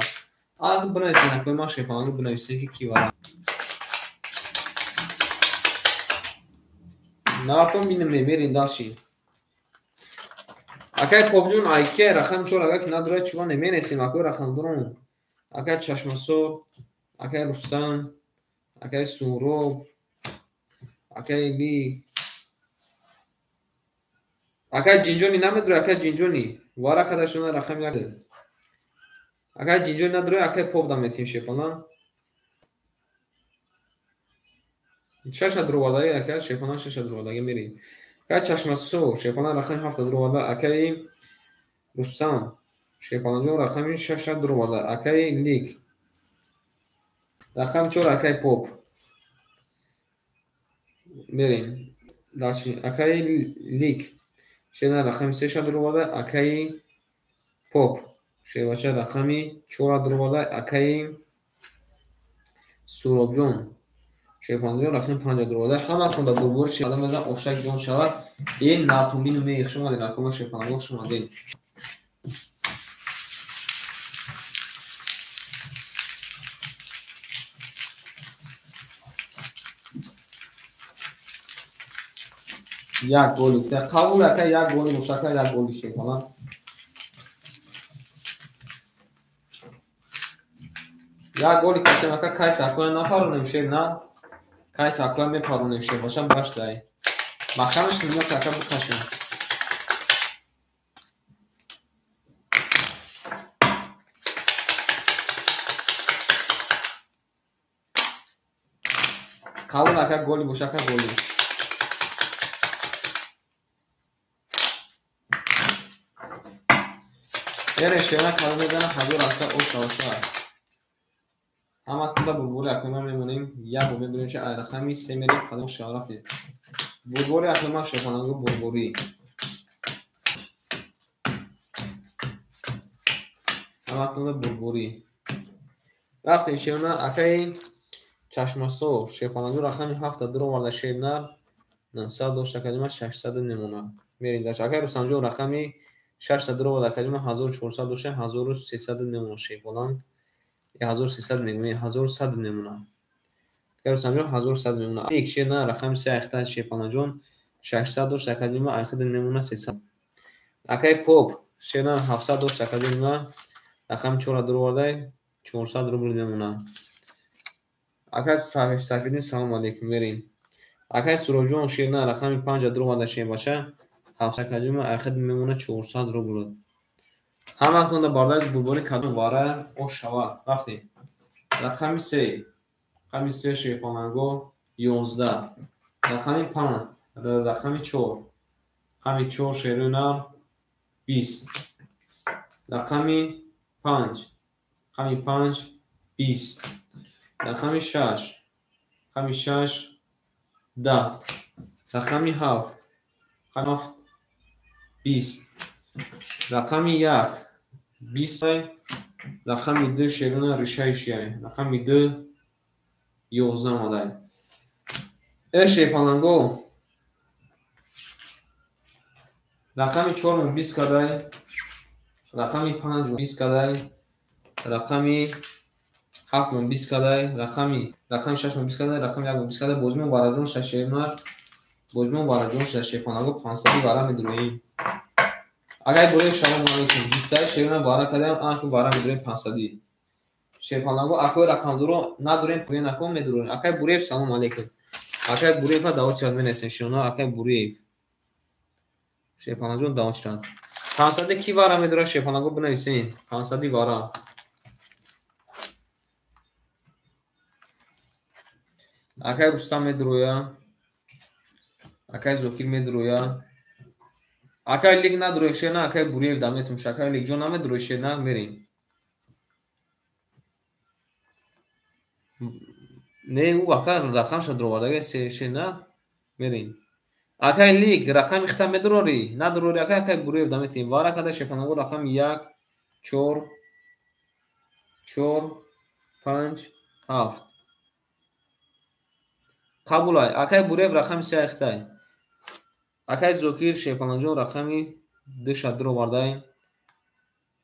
Ак бинависен акои ма шефанго бинависен ки вара. Нартон бинаме мерим далши. Акай Попҷон айке рақами 4 ага ки надура чува неменесим акои рақамдорон. Акай Чашмасор, акай Рустам, акай Суроб, акай Ли. Акай Ҷинҷони намедура акай Ҷинҷони вара кадашона рақами 1. Акай Ҷинҷони надура акай Поп даметим шефона. Шаша дровадаги акай шефона шаша дровадаги мерим. Акай Чашмасор шефона рақами 7 дровада. Акай Рустам шефонаҷон рақами 6 дровада. Акай Лик рақами 4 акай Поп мерим далши. Акай Лик шена рақами 3 дровада. Акай Поп шевача рақами 4 дровада. Акай Суробҷон шефонаҷон рақами 5 дровада. Ҳама хунда бурбур шада меза ошак ҷон шавад. Ин натумбину меих шума дин акома шефонаҷон шума дин. Як голи қабул акай як голи мушака як голи шефона. Як голи кашемака кайф акоя напаронем шеф на кайф акоя мепаронем шеф бошам башдай махамеш миёт ака букашем. қабул ака голи мушака голи. Решена калон медана ҳазор аста ошаоша. Ҳама куда бурбури акома мемонем. Як бо мебинем ша ай рақами 3 мерем калон шарафтем. Бурбури акома шефананго бурбури. Ҳама куда бурбури. Рафтем шевна акай Чашмасор шефананго рақами 7 дроварда шевнар 900 дошта калима 600 немона. Мерим даш акай Рустамҷон рақами 600 дровада калима 1400 дошта 1300 немона шефонан. 1300 мемона 1100 мемона. Акай Рустамҷон 1100 мемона. Ик шена рақами 3 ахта шефонаҷон 600 дошта калима ахид немона 300. Акай Поп шена 700 дошта калима рақами 4 дровада 400 рубли мемона. Акай Сафидин салом алейкум мерин. Акай Суробҷон шена рақами 5 дровада шебаша 700 калима ахид мемона 400 рубли. Ҳама хунда бардаз бурбури кадом вара ошава рафтем. Рақами 3 рақами 3 шефонанго 11. Рақами 5 рақами 4 рақами 4 шерунар 20. Рақами 5 рақами 5 20. Рақами 6 рақами 6 10. Рақами 7 рақами 7 20. Рақами 1 20. Рақами 2 шерунар ришаи шияй. Рақами 2 11 омадай. Шефананго рақами 4 20 кадай. Рақами 5 20 кадай. Рақами 7 20 кадай. Рақами 6 20 кадай. Рақами 1 20 кадай. Бозимон вараҷон шашерунар. Бозимон вараҷон шашефананго 500 вара медуроим. Агай боре шалом алейкум 20 шерунар вара кадаем анку вара медуроим 500. шерпанаго акои рақамдуро надурем пуе након медурем акай буреев салом алейкум акай буреев давот чад менесен шуно акай буреев шерпанаҷон давот чад 500 ки вара медура шерпанаго бинависен 500 вара акай рустам медуроя акай зокир медуроя акай лиг надуроя шена акай буреев даметум шакай лигҷон намедуроя шена мерем не ӯ акай рақамша дуровардаги шена мерем акай лиг рақами хита медурори надурори акай буреев даметим вара када шерпанаго рақами 1 4 4 5 7 қабулай акай буреев рақами 3 хитай акай зокир шерпанаҷон рақами 2 шадро вардай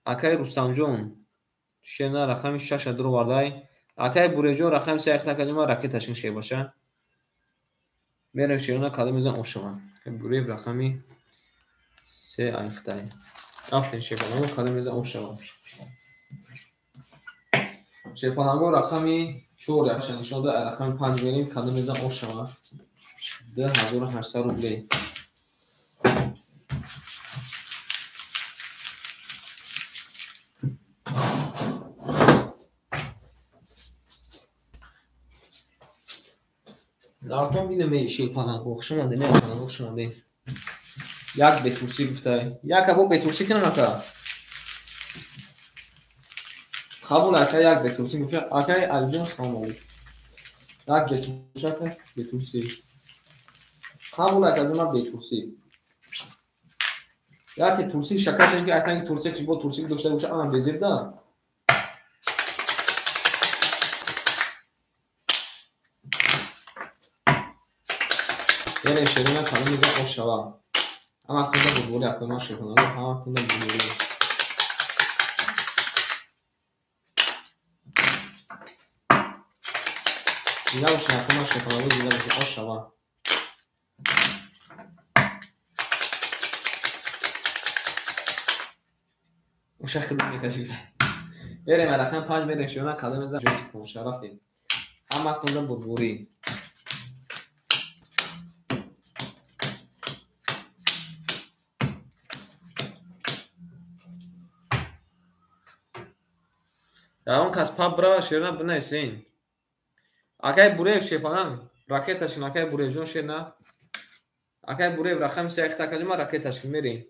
акай рустамҷон шена рақами 6 шадро вардай акай буреҷон рақами 3 хитай кадима ракеташин шебаша мерем шерона кадимизан ошава буреев рақами 3 айхтай афтин шерпанаго кадимизан ошава шерпанаго рақами 4 яша нишон да рақами 5 мерем кадимизан ошава 2800 рублей нартон бинем шерпанаго шумоде не панаго шумоде як бетурси гуфтай як або бетурси кинам ака қабул ака як бетурси гуфта акай алҷон салом алейкум як бетурси ака бетурси қабул ака дуна бетурси яке турси шакашен ки акай турси ки бо турси дошта боша ана безирда یه شیرین کامل میذارم اشتباه اما وقتی که بوده اکو ما شیرین هم وقتی که بوده دیگه باشه اکو ما شیرین دیگه باشه اشتباه وشه خیلی میکشید بریم رقم 5 بریم شیرین کامل میذارم جوست کن شرفتیم اما وقتی که بوده اون کس پا برا شیرنا بنویسین اکای بوریف شیپانم راکتشون اکای بوریجون شیرنا اکای بوریف رقم 3 اختکاجما راکتش میرین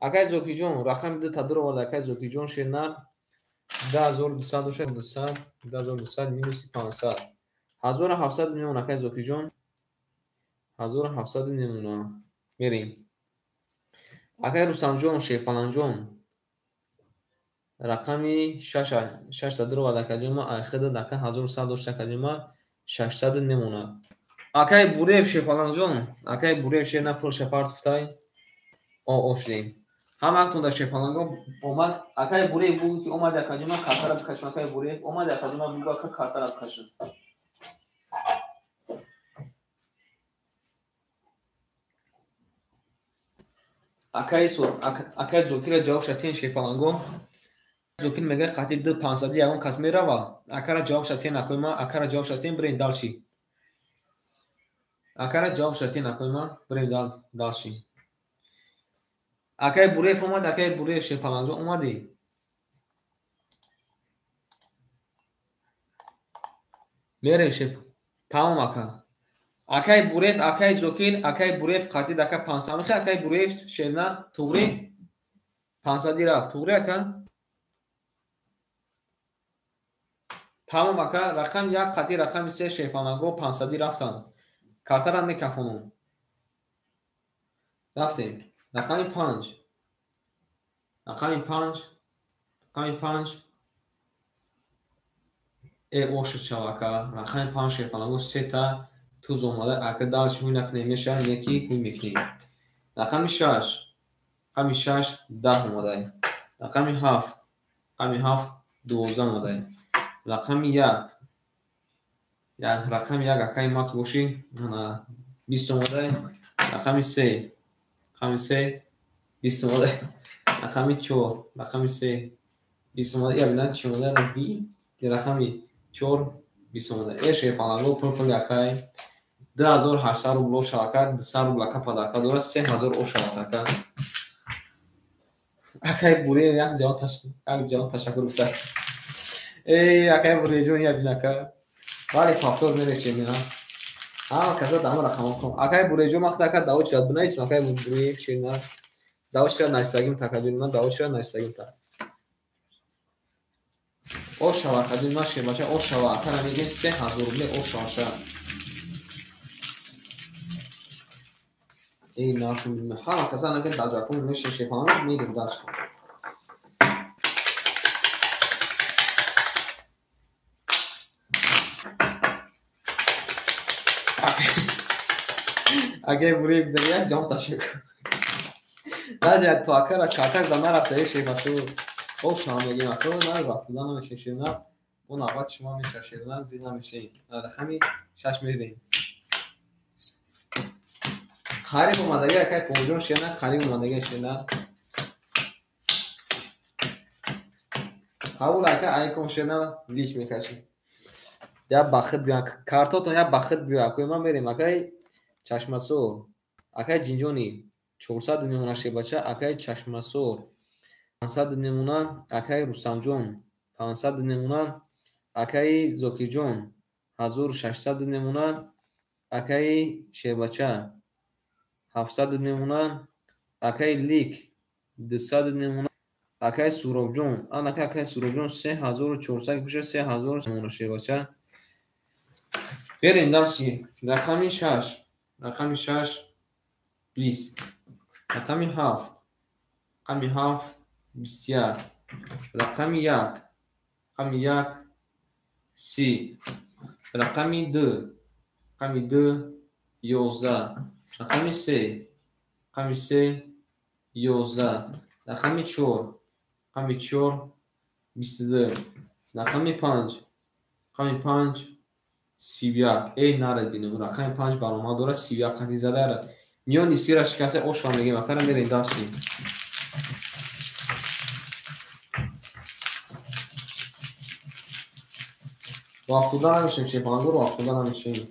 اکای زوکی جون رقم 2 تا درو ورده اکای زوکی جون شیرنا 10200 minus 500 1700 میمون اکای زوکی جون 1700 میمونه میرین اکای روسان جون شیپانان جون رقمی 6 تا درو وعده کردیم اخیر دکه 1100 داشته کردیم 600 نمونه اکای بوریف شپالان جون اکای بوریف شیرنا پول شپارت فتای آشدیم هم اکتون در شپالانگو اومد اکای بوریف بود که اومد کردیم کارتر بکشم اکای بوریف اومد کردیم بود که کارتر بکشم اکای زوکیر جواب شتین شپالانگو زوکین میگه قطعی 500 یاون کس میروا اکر جواب شتین اکویما اکر جواب شتین برین دالشی اکر جواب شتین اکویما برین دالشی اکای بوریف اومد اکای بوریف شپالانجو اومدی میره شپ تمام اکای بوریف اکای زوکین اکای بوریف قطعی دکه 500 میخه اکای بوریف شیرنا توری 500 رفت توری اکا تمام اکا رقم یک قطعی رقم 3 شیپانگو 500 رفتن کارتر هم میکفونم رفتیم رقم 5 ای اوش چواکا رقم 5 شیپانگو 3 تا توز اومده اکا دالش میلک نمیشه یکی کوی میکنیم رقم 6 رقم 6 10 اومده رقم 7 12 اومده رقم 1 رقم 1 اکای مات باشی 20 اومده رقم 3 20 اومده رقم 4 رقم 3 20 اومده یا بینن چی اومده بی рақами 4 бисомада эше панаго пурпур якай 2800 рубло шавака 200 рублака падака дора 3000 о шавака акай буре як ҷавон ташаккур гуфта акай буреҷон ябинака вале пафтор меречемина каза дам рақамон акай буреҷон махтака даочра бинайс акай буре чена даочра найсагим такаҷуна даочра найсагим та о шавака ҷуна шебача о шавака намегим 3000 рубле о шаваша ای ناکن ها کسانی که دادر کنن میشه شپان میریم داشت اگه بوری بزنی جام تاشک راجع تو اکر چاکر دمار اتایش باشو او شام میگیم اکر نه رفت دادن میشه شیرنا اون آقا شما میشه شیرنا زینا میشه رقمی 6 میبین خارج اومدگی اکای کنجون شیرنا خارج اومدگی شیرنا قبول اکای ایکون شیرنا لیچ میکشی یا بخت بیا کارتاتون یا بخت بیا اکوی ما بریم اکای چشمسور اکای جینجونی 400 نمونه شیباچه اکای چشمسور 500 نمونه اکای رستمجون 500 نمونه اکای زوکیجون 1600 نمونه اکای شیباچه 700 نمونه اکای لیک 200 نمونه اکای سوروبجون آن اکای سوروبجون 3400 بشه 3000 نمونه شیباچه بریم درسی رقمی 6 رقمی 6 20 رقمی 7 رقمی 7 21 رقمی 1 رقمی 1 30 رقمی 2 رقمی 2 11 رقمی 3 رقمی 3 11 رقمی 4 رقمی 4 22 رقمی 5 رقمی 5 31 ای نارد بینم رقم 5 برام داره 31 قطعی زده را میانی سیره شکسته اوشکا میگیم اکرم میرین داشتیم وافتوده نمیشیم شیپانگور وافتوده نمیشیم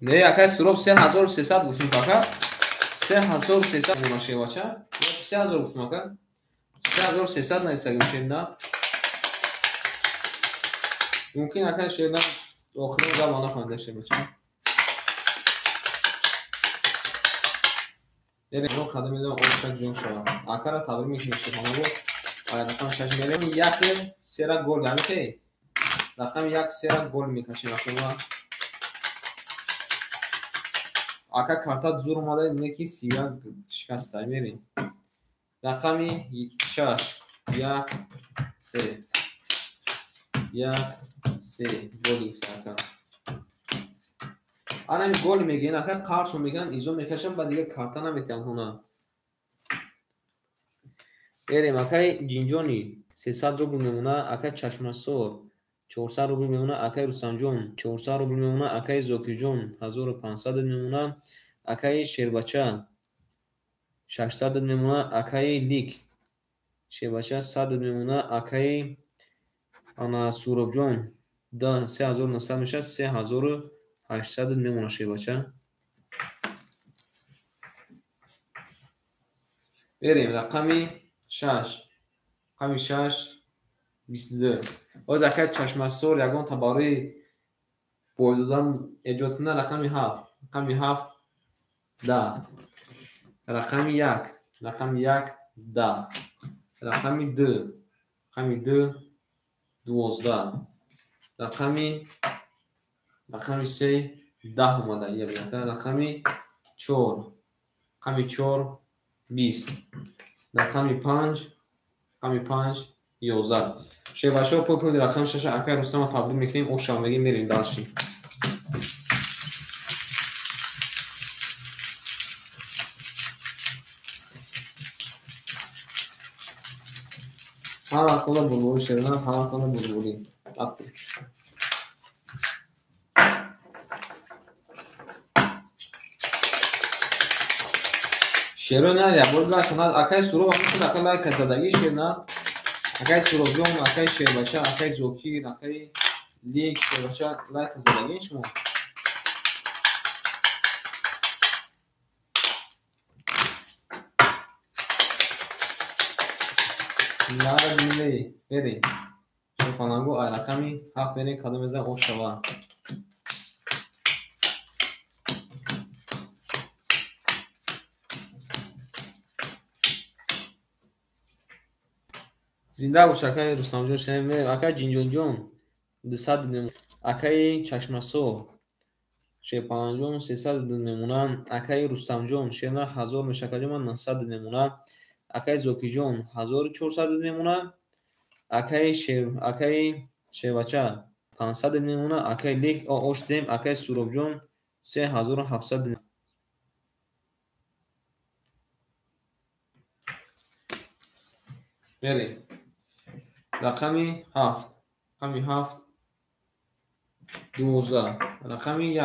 نه یکای سروب 3300 گفتیم کاکا 3300 مناشه باشه 3000 گفتیم کاکا 3300 نایستگیم شیم نه ممکن اکای شیم نه آخری زبانه خونده شیم بچه بریم رو قدم میدونم اوشک جون شد اکا را تبریم میکنیم شیم همه آیا رقم 6 بریم یک سیرک گل گمی که رقم یک سیرک گل میکشیم اکا اکا کارتات زور اومده اینه که سیاه شکسته میریم رقمی 6 1 3 1 3 گل اکا آن همی گل میگین اکا قارشو میگن ایزو میکشم و دیگه کارتا نمیتیم کنم بریم اکای جینجونی 300 روبل میمونه اکای چشمسور 400 روبل میمونه اکای رستمجون 400 روبل میمونه اکای زوکیجون 1500 میمونه اکای شیربچه 600 میمونه اکای لیک شیربچه 100 میمونه اکای انا سوروبجون 3900 میشه 3800 میمونه شیربچه بریم رقمی 6 رقمی 6 22 باز اکای چشمسور یگان تباری بول دادن ایجاد کنه رقمی 7 رقمی 7 10 رقمی 1 رقمی 1 10 رقمی 2 رقمی 2 12 رقمی 3 10 اومده یه رقمی 4 رقمی 4 20 رقمی 5 رقمی 5 11 شیباشو پول رقم 6 اکای رستم تبدیل میکنیم او شامگی میریم داشتیم همه کنه بلبولی شیرنا همه کنه بلبولی رفتیم شیرو نه یا بود لایک کنه اکای سورو وقتی اکای لایک زدگی شیر نه اکای سورو جون اکای شیر بچه اکای زوکیر اکای لیک شیر بچه لایک زدگی شما لاره دیلی بریم شیر پانانگو رقمی 7 بریم کدوم بزن او شوا زنده باش اکای رستم جون شنیم اکای جینجون جون 200 نمونه اکای چشمسو شیر پانانجون 300 نمونه اکای رستم جون شیر 1000 میشه که من 900 نمونه اکای زوکی جون 1400 نمونه اکای شیر بچه 500 نمونه اکای لیک اوش دیم اکای سوروب جون 3700 نمونه بریم رقمی 7 رقمی 7 12 رقمی 1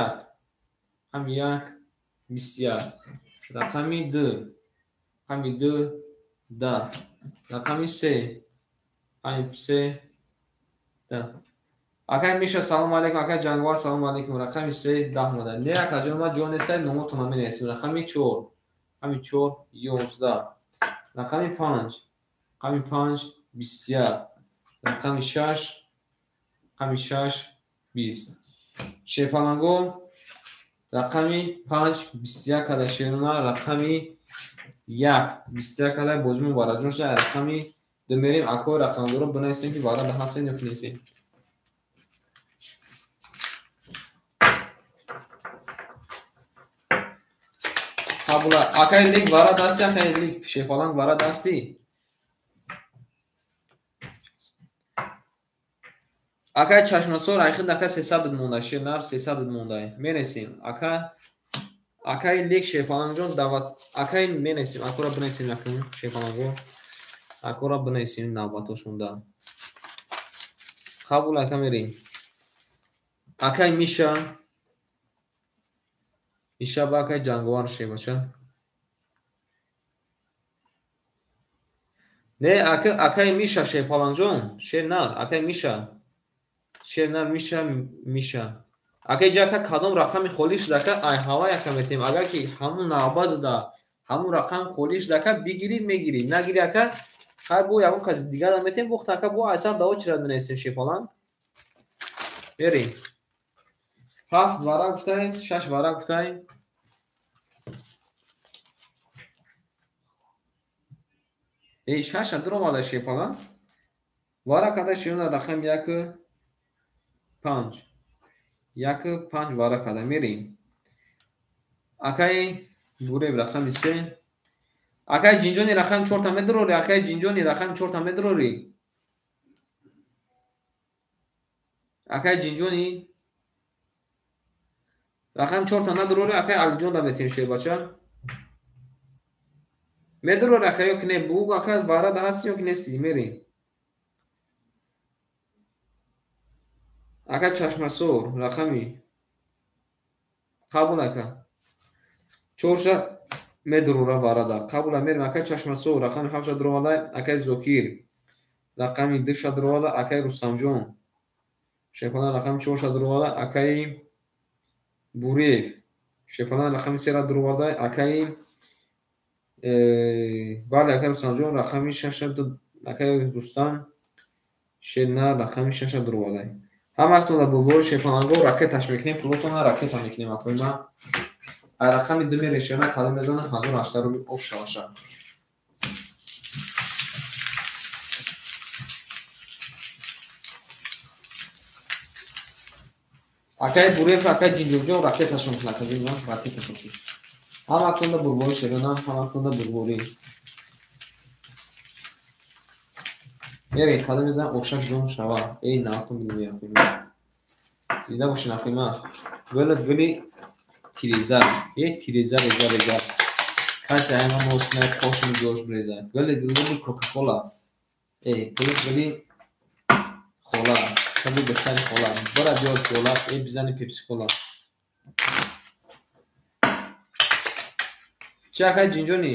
رقمی 1 21 رقمی 2 رقمی 2 10 رقمی 3 رقمی 3 10 اکای میشه سلام علیکم اکای جنگوار سلام علیکم رقمی 3 10 مده نه اکا جنوب جون سه نمو تو نمی رسیم رقمی 4 رقمی 4 11 رقمی 5 رقمی 5 21 رقمی 6 رقمی 6 20 شیپالانگو رقمی 5 21 کده شیرونا رقمی 1 21 کده بازمون بارا جون شده رقمی دمیریم اکو رقم رو بنایسیم که بارا ده هستین یا کنیسیم قبولا اکای لیک بارا دستی اکای لیک شیپالانگ بارا دستی اکای چشمسور ایخید اکای 300 مونده شیرنار 300 مونده میرسیم اکای لیک شیپالانگ جون دعوت اکای میرسیم اکو را بنایسیم یکم شیپالانگو اکو را بنایسیم نوبتاشونده قبول اکا میریم اکای میشه با اکای جنگوار شی بچه نه اکای میشه شیپالانگ جون شیرنار اکای میشه شیرنار میشه اکای جا که کدام رقم خولیش دکه ای هوا یکم میتیم اگر که همون نوبت دا همون رقم خولیش دکه بگیرید میگیرید نگیری اکا هر بو یکم کسی دیگه دا میتیم بخت اکا بو ایسر داو چرا بنیسیم شیپالانگ بریم 7 ورق گفتاییم 6 ورق گفتاییم ای 6 درو ماده شیپالانگ ورق کده شیرون رقم 1 5 ورق کده میریم اکای بوره رقم 3 اکای جینجونی رقم 4 تا مدروری اکای جینجونی رقم 4 تا مدروری اکای جینجونی رقم 4 تا ندروری اکای الجون دا بتیم شی بچه مدروری اکای کنه بوگ اکای وارد هستی یا نیستی میریم اکای چشمسور رقمی قبول اکا 4 مدرورا وارد قبول میریم اکای چشمسور رقم 7 درواله اکای زوکیر رقمی 2 درواله اکای رستم جون شیپالان رقم 4 درواله اکای بوریف شیپالان رقم 3 درواله اکای بله اکای رستم جون رقمی 6 اکای رستم شیرنا رقمی 6 درواله همکنون در بلبل شیپالانگو راکتش میکنیم پلوتون راکت هم میکنیم اکوی ما رقمی 2 میرشونه کلم بزنه 1800 رو اف شاشه اکای بوریف اکای جینجوجو راکتشون کنیم راکتشون کنیم همکنون در بلبل شیرنا همکنون در بلبلی میرین کلم بزنه افشک جون شوا ای ناکتون میدونی اکوی ما زیده باشین اکوی ما گلت گلی تیریزر یک تیریزر ریزر کسی همه موسمه خوشم جوش بریزه گلی کوکاکولا ای گلی خولا کبی بختری خولا برا بیار کولا ای بزنی پیپسی کولا Чи акай ҷинҷони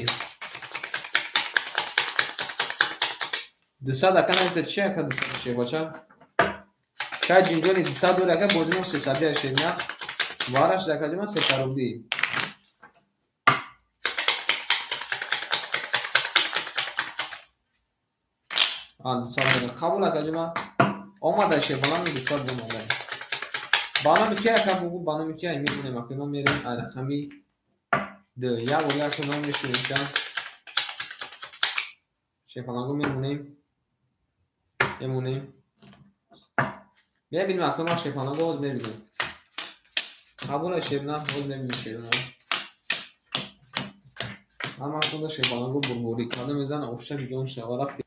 200 ака наиса чи ака 200 шебача кай ҷинҷони 200 дори ака бозино 300 шебна вараш дакаҷима 300 рубли қабул акаҷима омада шебалан 200 бомада бана мики ака бугу бана мики ай мебинем ака мо мерем ай рақами д як бор як ном мешунишка шебалангу мемунем мебинем ака мо шебалангу ҳоз мебинем қабул ай шебна ҳоз мебинем шебна ама худа шебалангу бурбурӣ карда мезан оштаки ҷон шава рафти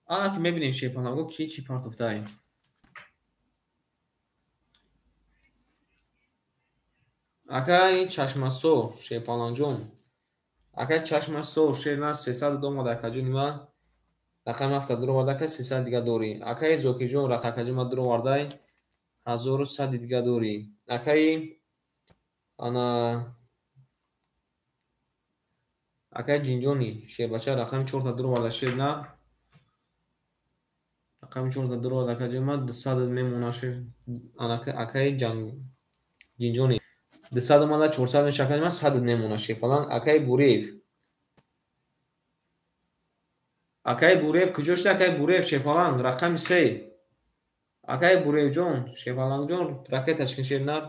ана ки мебинем шебалангу ки чи партофтай акай чашмасо шебаланҷон акай чашмасо шерна 300 домада акаҷонима рақами ҳафта дуровардака 300 дига дорӣ акай зокиҷон рақакаҷима дуровардай 1100 дига дорӣ акай ана акай ҷинҷони шебача рақами 4 дуроварда шебна рақами 4 дуроварда акаҷима 200 мемона шеб акай ҷинҷони 200 омада 400 мешакаҷима 100 мемона шебалан акай бурев акай бурев куҷо шуда акай бурев шебалан рақами 3 акай буревҷон шебаланҷон ракетачкин шебнар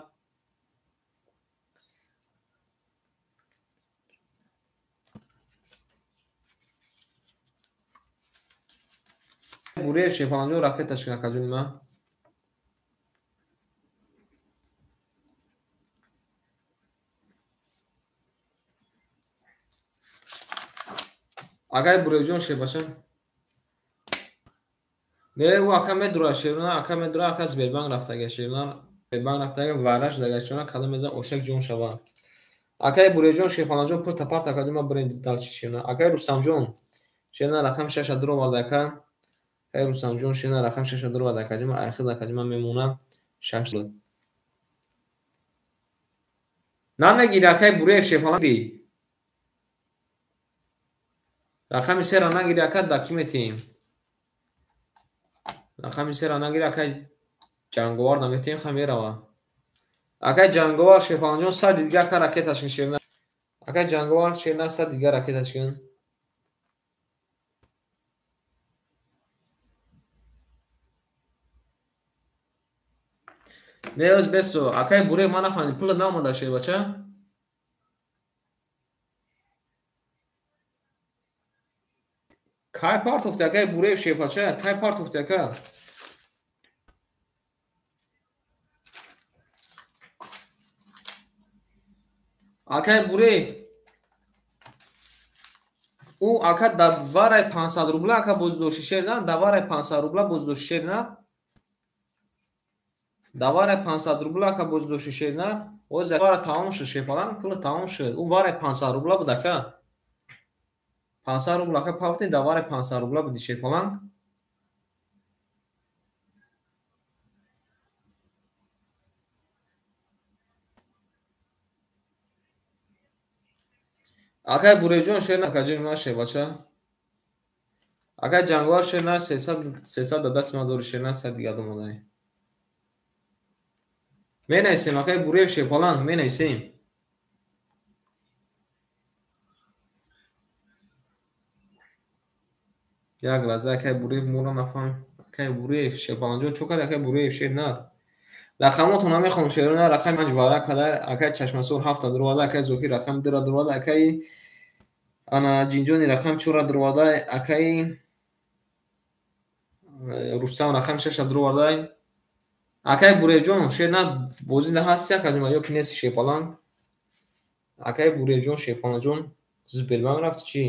бурев шебаланҷон ракетачкин акаҷонима акай буревҷон шебача мере у ака медура шебна ака медура ака Сбербанк рафтага шебна Сбербанк рафтага вараш дагачона када меза ошак ҷон шава акай буревҷон шебаланҷон пурта парт акаҷима бренди далчи шебна акай рустамҷон шебна рақами 6 дуроварда ака акай рустамҷон шебна рақами 6 дуроварда акаҷима айхид акаҷима мемона 6 намегири акай бурев шебаланги рақами 3 ра нагири ака даки метем рақами 3 ра нагири акай ҷанговар наметем ха мерава акай ҷанговар шебаланҷон 100 дига ака ракеташкин шебна акай ҷанговар шебна 100 дига ракеташкин меоз бесо акай бурев ман нафаҳмидем пула наомада шебача кай партофти акай бурев шебача кай партофти ака акай бурев у ака даварай 500 рубла ака боздошти шебна даварай 500 рубла боздошти шебна даварай 500 рубла ака боздошти шебна оз давара тамом шуд шебалан пула тамом шуд у варай 500 рубла буд ака 500 рубла ака пафти даварай 500 рубла буди шебалан акай буревҷон шерна акаҷонима шебача акай ҷанговар шерна 300 да дасти ма дори шерна 100 дига домадай менависем акай бурев шебалан менависем як лаҳза акай бурев мора нафаҳм акай бурев шебаланҷон чӯ кард акай бурев шебна рақамотро намехонам шерона рақами 5 вара кадар акай чашмасор 7 дуроварда акай зокир рақами 2 дуроварда акай ана ҷинҷони рақами 4 дуроварда акай рустам рақами 6 дуроварда акай буревҷон шерна бозида ҳасти акаҷома ё ки нест шебалан акай буревҷон шебаланҷон Сбербанк рафти чӣ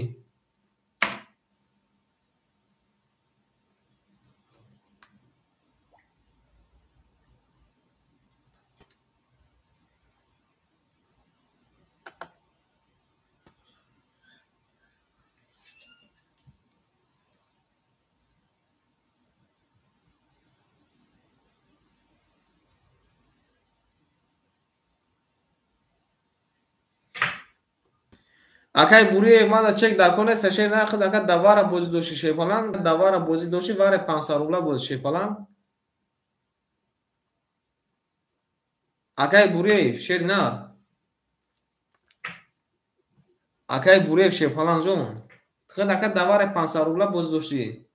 акай бури мана чек дар коне саше на хад ака давара бози доши шепалан давара бози доши варе 500 рубла бози шепалан акай бури шер на акай бури шепалан жон хад ака давара 500 рубла бози доши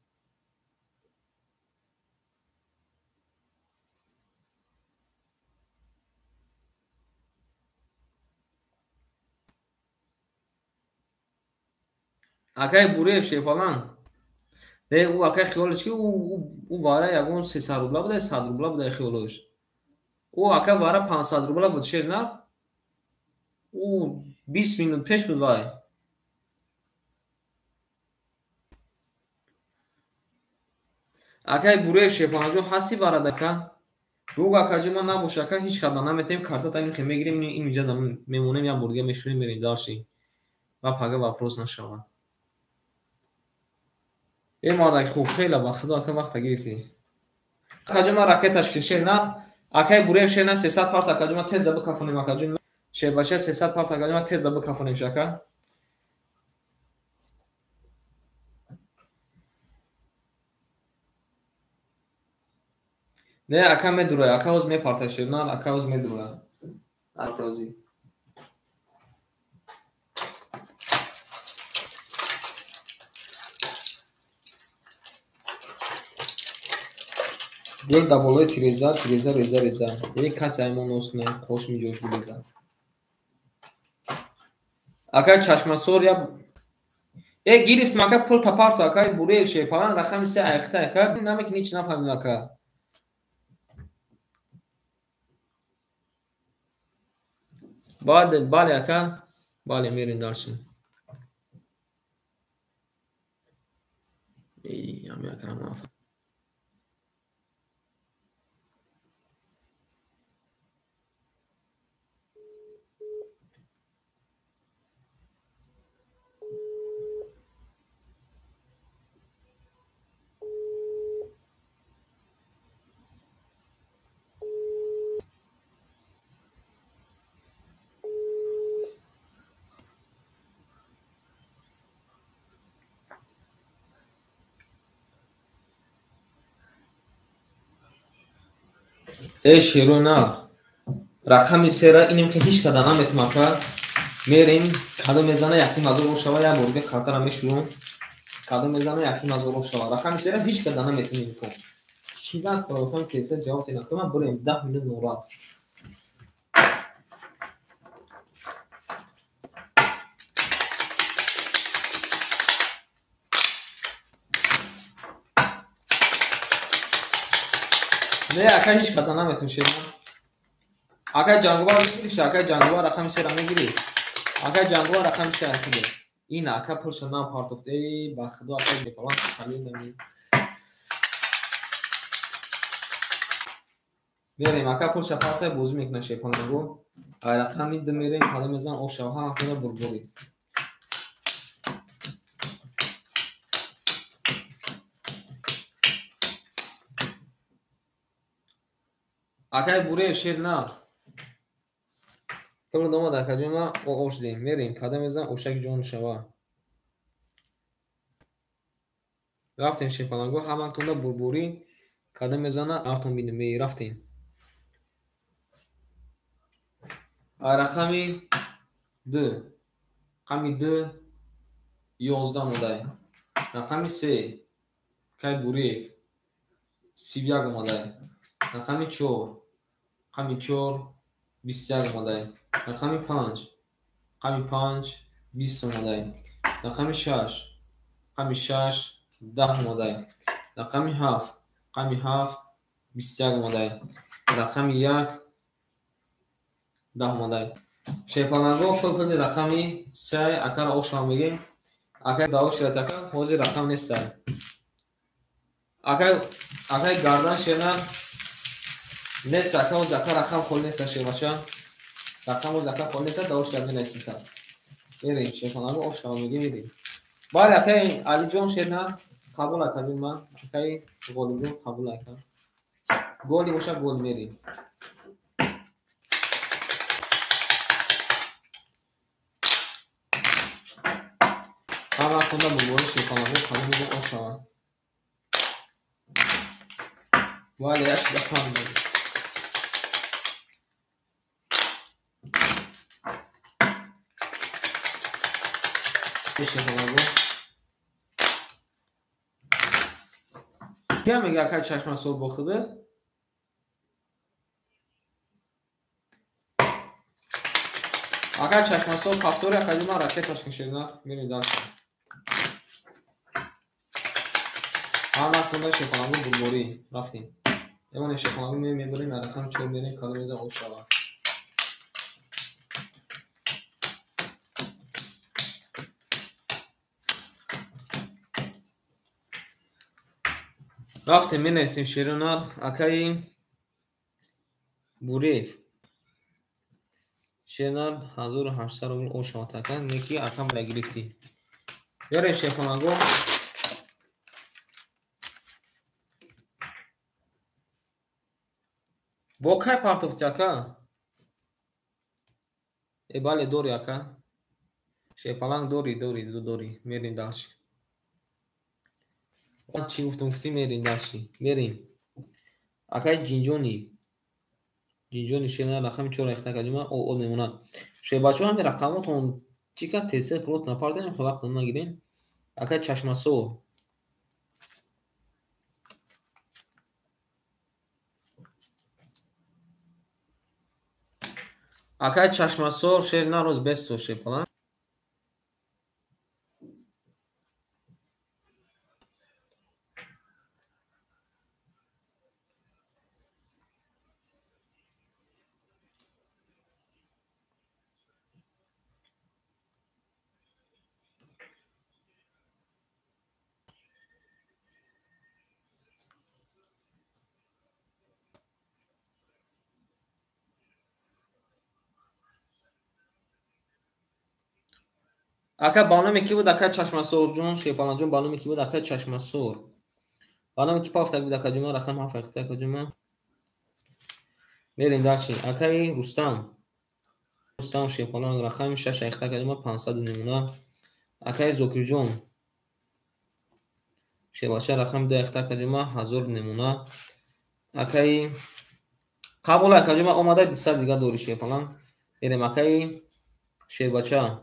акай бури шепалан де ӯ акай хиёлеш ки ӯ вара ягон 300 рубла буда 100 рубла буда хиёлаш ӯ ака вара 500 рубла буд шер на ӯ 20 минут пеш буд вай акай бури шепалан ҷон ҳасти вара дака буг акаҷи ма набоша ака ҳеҷ қадар наметавем карта таим хе мегирем инҷа мемонем я бурга мешунем мерем дарши ва пага вопрос нашавад е мардаки хуб хела ба худо ака вақта гирифтӣ акаҷи ма ракеташ ки шер на акай буреев шер на 300 парт акаҷи ма тез да бикафонем акаҷи шербаша 300 парт акаҷи ма тез да бикафонем шака не ака медуроя ака оз мепарта шер на ака оз медуроя артози гел да болои тиреза реза ин касе аймон ноз кунем хош миҷош билеза ака чашмасор я гирифтм ака пул тапарту ака буреев шепалан рақами се айхта ака намекунӣ ҳеҷ нафаҳмем ака бале ака бале мерем дарши ами акарам нафаҳмем шеруй на рақами сера инем ки ҳеҷ када наметавам ака мерем кадо мезана якум ҳазор шава як борга картара мешурум кадо мезана якум ҳазор шава рақами сера ҳеҷ када наметавам ко шидан профан кеса ҷавоб тенакама бурем 10 минут нора не ака ҳеҷ када наметавам шеруй ака ҷангувар мегириш ака ҷангувар рақами сера мегирӣ ака ҷангувар рақами сера хиде ин ака пулша нам партофт ба худо ака бекалон салидами мерем ака пулша парта бозӣ мекунад шепалангу ай рақами ду мерем када мезан ошава ҳама куна бурбурӣ акай буреев шер на пул домад акаҷи ма ош дем мерем када мезан ошаки ҷон шава рафтем шепалангу ҳама куна бурбурӣ када мезана артон бидем рафтем рақами 2 рақами 2 11 модай рақами 3 кай буреев 31 модай рақами 4 рақами 4 21 модай рақами 5 рақами 5 20 модай рақами 6 рақами 6 10 модай рақами 7 рақами 7 21 модай рақами 1 10 модай шепаланго пулпули рақами 3 акара ошава мегем ака даво шират ака ҳозир рақам неста акай гардан шена неста ака ҳозир ака рақам хол неста шевача рақам ҳозир ака хол неста даво шират менависита мерем шепаланго ошава мегем мерем бале акай алиҷон шена қабул акади ман акай ғолибҷон қабул ака голи боша гол мерем خونده برباری شیپالانگو کدام گو آشوا ولی یک دفعه بود شیپالانگو کیا میگه که چشم سور بخوده اگر چشم سور پافتوری اکادیما راکتاش کشیدن میریم داشت همه خونده شیپالانگو برباری رفتیم ایمان شیپالانگو میبریم رقم 4 میریم کدام میزه آشوا رفتیم می نویسیم شیرینار اکای بوریف شیرینار 1800 روبل او شما تکن نیکی ارقام را گرفتی بیاره شیپالانگو با کای پارتوفت یکا ای بله دوری یکا شیپالانگ دوری میرین داشت چی گفتم میرین داشتی میرین اکای جینجونی شیرینار رقم 4 اختا کدوم او میمونه شی بچه همین رقماتون چی که تیسه پروت نپاردیم خب وقت نگیریم اکای چشم سور اکای چشم سور شیرینار روز بستو شیپالانگ اکا بانم کی بود اکا چشم سور جون شیپالانگ جون بانم کی بود اکا چشم سور بانم کی پافتک بود اکا جون رقم 7 اختا کدوم میریم داشتی اکای رستم شیپالانگ رقم 6 اختا کدوم 500 نمونه اکای زوکر جون شیباچه رقم 2 اختا کدوم 1000 نمونه اکای قبول اکا جون اومده 200 دیگه دوری شیپالانگ میریم اکای شیباچه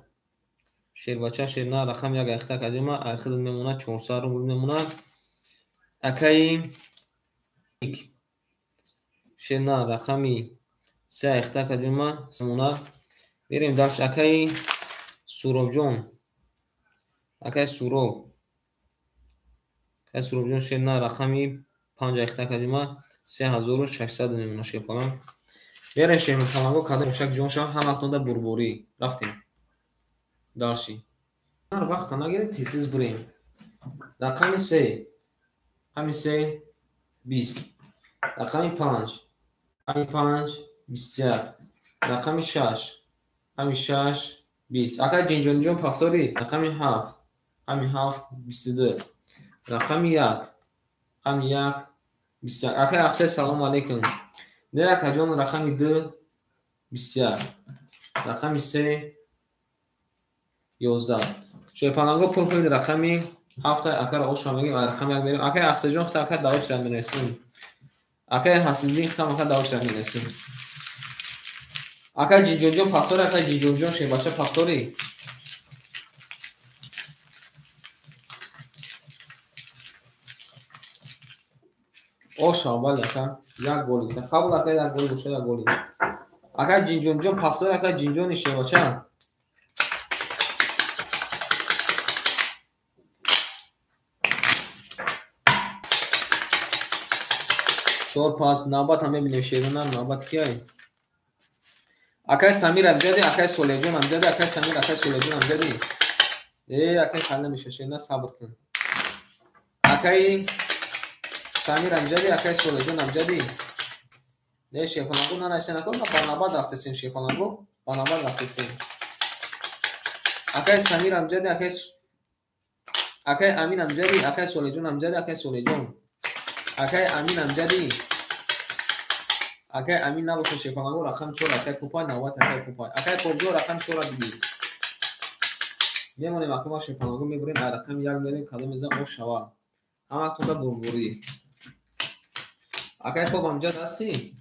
شیرینار رقم 1 اختا کدوم اخد میمونه 400 روبل میمونه اکای شیرینار رقمی 3 اختا کدوم میمونه میریم داشت اکای سورو جون اکای سورو جون شیرینار رقمی 5 اختا کدوم 3600 میمونه شیپالانگ میریم شیپالانگو کدوم موشک جون شو همه تونده بربوری رفتیم داشتی هر وقت نگیره تیسیز بریم رقم 3 20 رقم 5 21 رقم 6 20 اکای جینجون جون پافتوری رقم 7 22 رقم 1 21 اکای اخسه سلام علیکم نه اکا جون رقم 2 21 رقم 3 11 شیپالانگو پول کنید رقمی 7 اکا را اوشا میگیم رقم 1 میریم اکای اخسه جون خطا اکا داوچ را میرسیم اکای حسندین خطا اکا داوچ را میرسیم اکای جینجون جون پافتوری اکای جینجون جون شیباچه پافتوری اوشا ولی اکا یک گولی قبول اکا یک گولی بوشه یک گولی اکای جینجون جون پافتوری اکای جینجون شیباچه 4 نوبت هم ببینیم شیرینار نوبت کیه اکای سمیر امجدی اکای سولیجون امجدی اکای سمیر اکای سولیجون امجدی اکای خنده میشه شیرینار صبر کن اکای سمیر امجدی اکای سولیجون امجدی نه شیپالانگو نه نشین نکن با نوبت رفتیم شیپالانگو با نوبت رفتیم اکای سمیر امجدی اکای امین امجدی اکای سولیجون امجدی اکای سولیجون اکای امین امجدی اکای امین نباشه شیپالانگو رقم 4 اکای پوپای نوبت اکای پوپای اکای پوپجو رقم 4 دیگه میمونیم اکو شیپانگو میبریم رقم یک میریم کدام میزن او شوا همه تو بربوری اکای خوب همجا دستی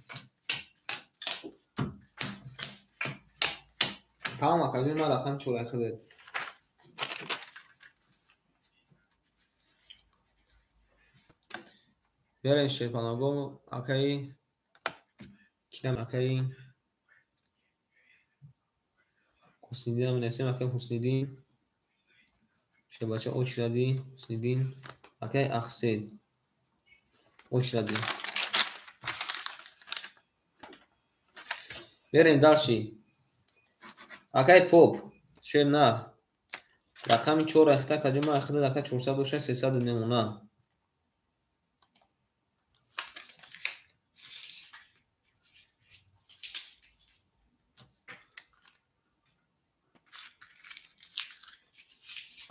تمام اکای ما رقم چورای خده بیاریم شیپانگو اکای کیم اکای حسنیدین هم نسیم اکای حسنیدین شباچه اوچ ردی حسنیدین اکای اخسید اوچ ردی بیاریم دارشی اکای پوپ شیر نه رقم 4 اخته کجا اخده دکه 406 300 نمونه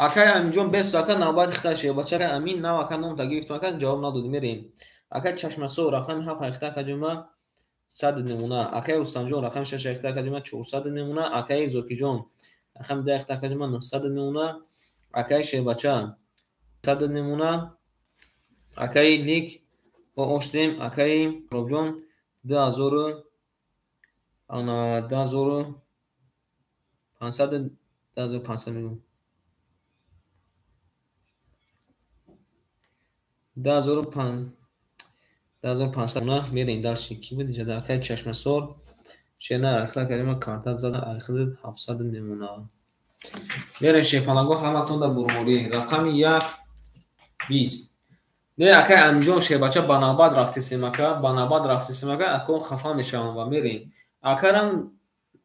اکای امینجون 20 دکه نوبت اخته شه بچه که امین نو اکا نوم تا گرفت مکن جواب نداد میریم اکای چشمسو رقم 7 اخته کجا 100 نمونه اکای رستنجون رقم 6 اخته کجا 400 نمونه اکای زوکی جون رقم 10 اخته کجا 900 نمونه اکای شه بچه 100 نمونه اکای لیک و اوشتیم اکای روبجون 2000 انا 2500 2500 1500 میرین دارشی کی بود اینجا در چشم سر شنا اخلا کردیم کارت زدن اخلا 700 نمونه میرین شیپانگو همتون در برموری رقم 1 20 نه اکای امجون شه بچه بناباد رفتی سیمکا اکون خفا میشم و میرین اکرم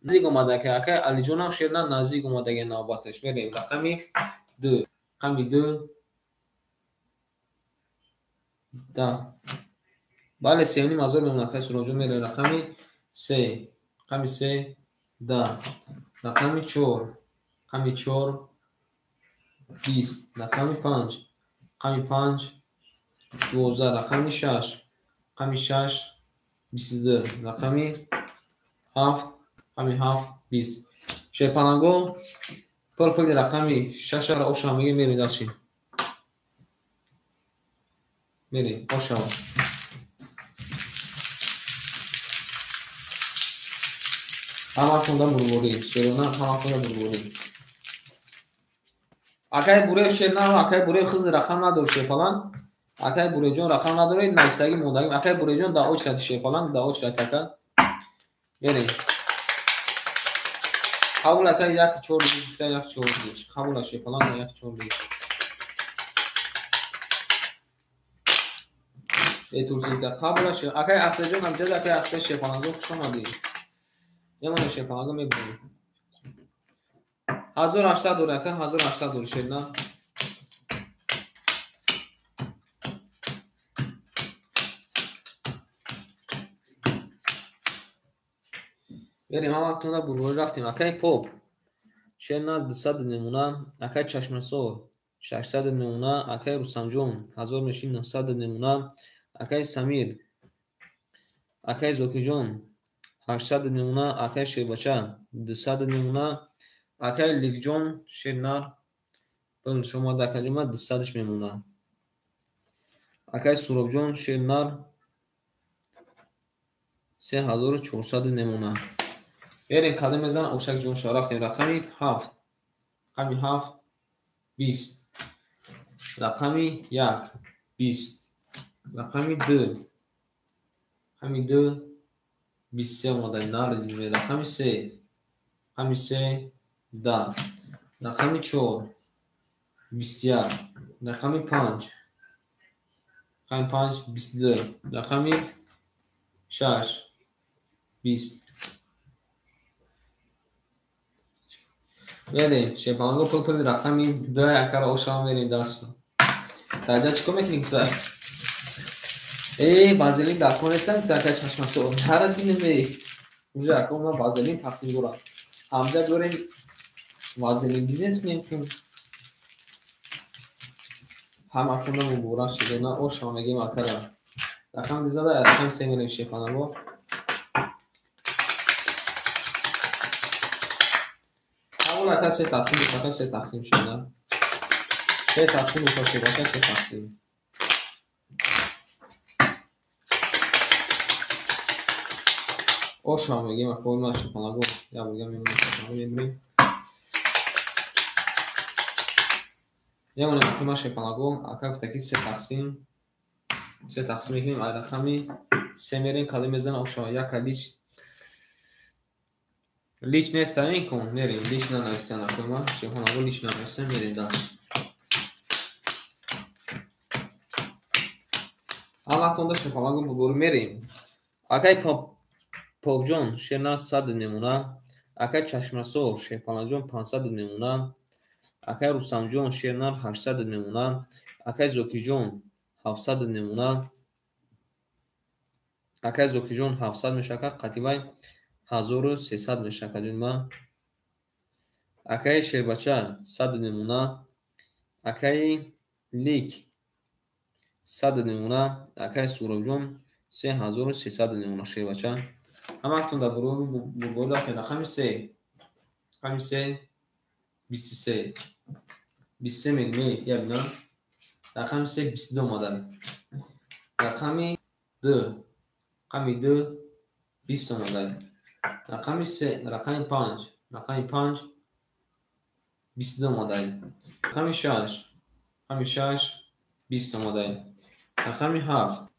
نزدیک اومده که اکای علی جون هم شیرنا نزدیک اومده که نوباتش میریم رقم 2 رقم 2 دا بله سیونی مازور میمونه که سروجو میره رقم 3 رقم 3 دا رقم 4 رقم 4 20 رقم 5 رقم 5 12 رقم 6 رقم 6 22 رقم 7 رقم 7 20 شیپانگو پل رقم 6 را اوشا میگه میری داشتیم میری اوشا همه خونده بربوری شیرونه همه خونده بربوری اکای بوره شیر نه اکای بوره خود رقم نداره شیپالان اکای بوره جون رقم نداره نایستگی مودگیم اکای بوره جون دا اوچ رد شیپالان دا اوچ رد تکن میری قبول اکای یک چور دیش یک چور دیش قبول شیپالان یک چور دیش ای تورسیت قبول شیر اکای افسر جون هم جد اکای افسر شیپالان جو شما دی یه من شیپالان میبینیم 1800 دوره که 1800 دوره شیر نه بریم هم وقتون دا بربوری رفتیم اکای پوپ شیر نه 200 نمونه اکای چشم سور 600 نمونه اکای رستنجون 1900 نمونه اکای سمیر اکای زوکی جون 800 نمونه اکای شیربچه 200 نمونه اکای لیک جون شیرنار بل شما در کلمه 200 میمونه اکای سروب جون شیرنار 3400 نمونه بریم کدام میزن اوشک جون شا رفتیم رقمی 7 رقمی 7 20 رقمی 1 20 رقمی 2 رقمی 2 23 اومده نار رقمی 3 رقمی 3 10 رقمی 4 21 رقمی 5 رقمی 5 22 رقمی 6 20 بریم شیپانگو پل رقمی 2 اکر اوشا میریم درستو درجه چکو میکنیم بسای ای بازلین در کنه سن که درکه چشم سو هر دینه می اونجا اکو ما بازلین تقسیم دورم همجا دوریم بازلین بیزنس میکنیم هم اکنه مو بورا شده نه اوشا میگیم اکر رقم دیزاده رقم 3 میریم شیپانگو قبول اکا سه تقسیم بشه سه تقسیم شده سه تقسیم بشه باشه سه تقسیم اوش هم میگیم اکول ما شپانگو یا بگم میمونیم یه مونه اکول ما شپانگو اکا فتکی سه تقسیم میکنیم رقمی سه میرین کلی میزن اوش هم یک لیچ نیستن کن میریم لیچ ننویسن اکول ما شپانگو لیچ ننویسن میریم داشت اما وقت اونده شپانگو بگور میریم اکای پاپ جون شیرنا 100 نمونه اکای چشمسو شیپانا جون 500 نمونه اکای رستم جون شیرنا 800 نمونه اکای زوکی جون 700 نمونه اکای زوکی جون 700 میشه که قطیبای 1300 میشه که جون اکای شیربچه 100 نمونه اکای لیک 100 نمونه اکای سورو جون 3300 نمونه شیربچه همه در گروه رفته رقم سه 23 23 میلیمی یا بینا رقم سه 22 مادر رقم دو 20 مادر رقم سه رقم 5 22 مادر رقم 6 20 مادر رقم 7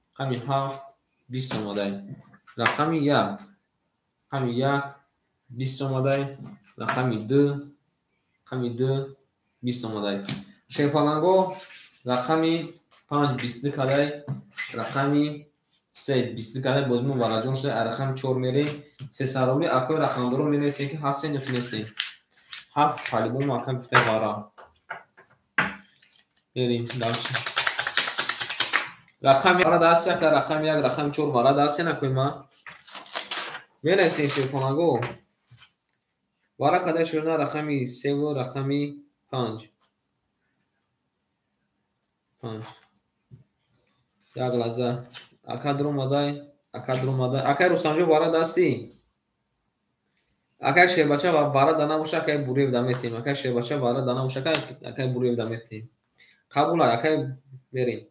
20 مادر رقم 1 20 مادر رقم 2 20 مادر شیپالانگو رقم 5 20 کدای رقم 3 20 کدای بازمون وراجون شده رقم 4 میری سه سرامی اکوی رقم درو مینویسیم که هستین نتونستیم 7 حالیبون ماکم فته وارا میریم داشت رقم وارا دست یک رقم 1 رقم 4 وارا دست نکوی ما مینویسیم شیپالانگو وارا کدای شده رقم 3 و رقم 5 یک لحظه اکا درو مادای اکا روسانجو وارا دستی اکا شیربچه وارا دانا موشه اکا بوریو دمیتیم اکا شیربچه وارا دانا موشه اکا بوریو دمیتیم قبول اکا بریم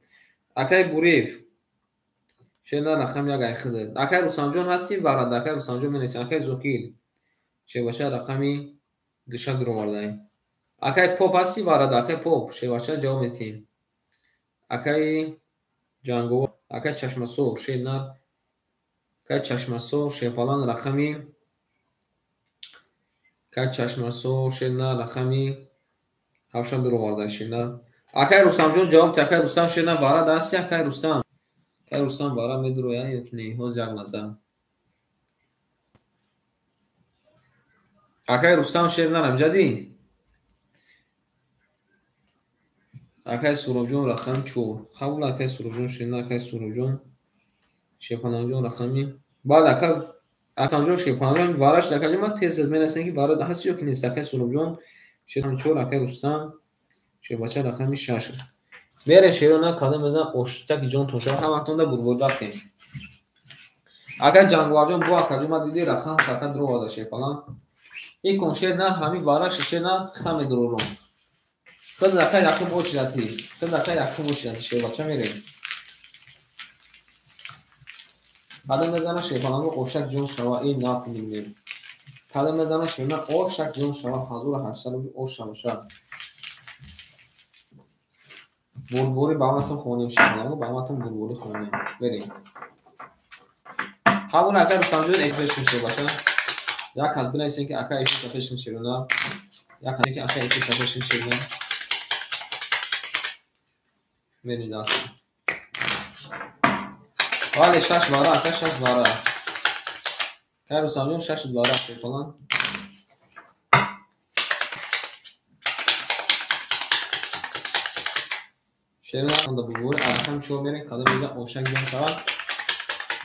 اکا بوریو شیرنا رقم یک ایخده اکا روسانجون هستی وارا اکا روسانجو مینیسیم اکا زوکیل شیربچه رقمی دشا درو واردای اکا پوپ هستی وارا اکا پوپ شیربچه جواب میتیم اکا جانگو اکا چشمسو شیرنا که چشمسو شیپالان رقمی که چشمسو شیرنا رقمی هفشان درو وارده شیرنا اکای رستم جون جواب تا اکای رستم شیرنا وارا دستی اکای رستم وارا میدرو یا یکنی هوز یک نظر اکای رستم شیرنا نمجدی اکای سورو جون رقم 4 قبول اکای سورو جون شیرنا اکای سورو جون شیپالان جون رقمی بعد اکای جون شیپالان جون وارش دکلی ما تیز مینسن که وارا هستی یکنی اکای سورو جون شیرنا 4 اکای رستم شیربچه رقمی 6 میره شیرونه کدام بزن اوشتکی جون توشه هم وقتونده برگرد وقتی اگر جانگوار جون بو اکا ما دیدی رقم شاکت درو واده شیپالان این کنشیر نه همی وارش شیر نه خم درو رو خود دکای رقم اوچیدتی شیربچه میره کدام بزنه شیپالان رو اوشک جون شوا این ناک میگیر کدام بزنه شیرونه اوشک جون شوا حضور 800 اوش شمشد بوربوری با همتون خونیم شیپالانگو با همتون بوربوری خونیم بریم قبول اکا رستم جون اکبرشون شده باشه یک کس بنویسین که اکا ایشون کپشون شده یک کسی که اکا ایشون کپشون شده بریم داشت ولی 6 باره اکا 6 باره اکا رستم جون 6 باره شیپالان شیرون اونده بوربوری ارکم چور میرین کدام بیزن اوشک جون شود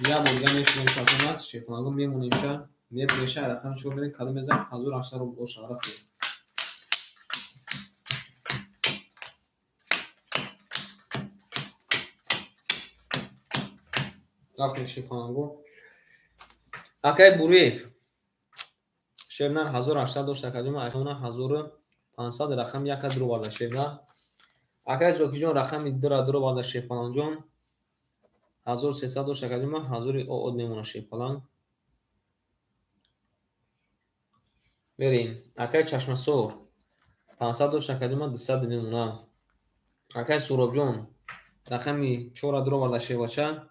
یا بولگا میشونیم شاکنات شیپالانگو میمونیم شد میشه رقم چور میرین کدام بیزن حضور 800 رو اوش رفت رفتیم شیپالانگو اکای بوریف شیرنر 1800 داشت اکادیم اکاونا 1500 رقم یک درو برده شیرنر اکای زوکی جون رقم درو برده شیپالان جون 1300 داشت اکادیم 1000 اود میمونه شیپالان بریم اکای چشم سور 500 داشت اکادیم 200 میمونه اکای سوراب جون رقم 4 درو برده شیپاچا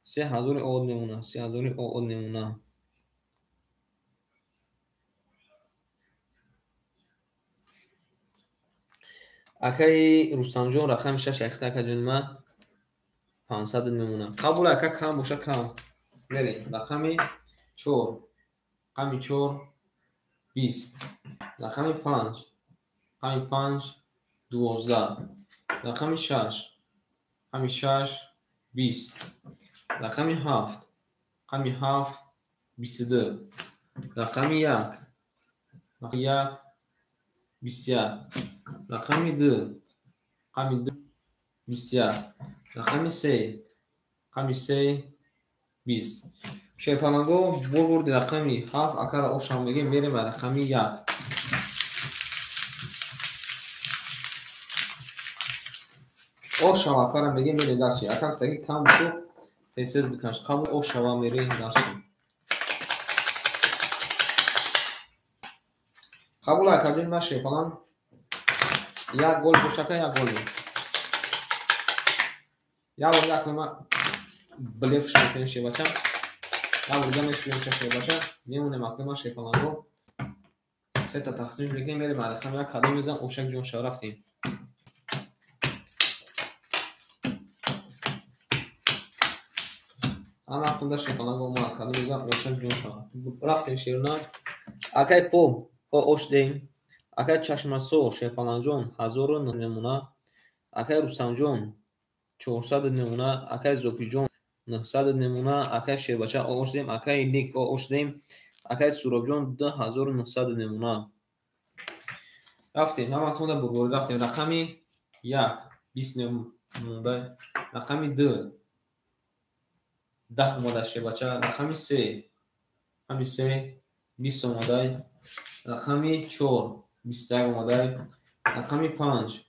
3000 اود میمونه 3000 اود میمونه اکای رستم جون رقم 6 اخته اکادیم 500 میمونه قبول اکا کم باشه کم بریم رقم 4 رقم 4 20 رقم 5 رقم 5 12 رقم 6 رقم 6 20 رقم 7 رقم 7 22 رقم 1 رقم 1 21 رقم 2 رقم 2 21 رقم 3 رقم 3 20 شیپالانگو برد رقم 7 اکر اوشام میگه میریم به رقم 1 اوشام اکر میگه میره درچی اکر تاگی کم بشو تیسیز بکنش قبل اوشام میره درچی قبول اکر جن با شیپالان یک گل بشکه یک گل یا ولی اکر ما بلیفش میکنیم شیباچم یا ولی دمش میکنیم شیباچم میمونیم اکر ما شیپالانگو سه تا تقسیم میکنیم میره به رقم 1 کدوم میزن اوشک جون شو رفتیم اما خونده شیپالانگو ما کدوم میزن اوشک جون شو رفتیم شیرنا اکای پو اوش دیم اکای چشم سو شیپالان جون 1000 نمونه اکای رستم جون 400 نمونه اکای زوکی جون 900 نمونه اکای شیربچه اوش دیم اکای لیک اوش دیم اکای سوراب جون 2900 نمونه رفتیم همه تونه بگوری رفتیم رقمی 1 20 نمونه رقمی 2 10 اومده شیربچه رقمی 3 رقمی 3 20 اومده رقمی 4 21 اومده رقمی 5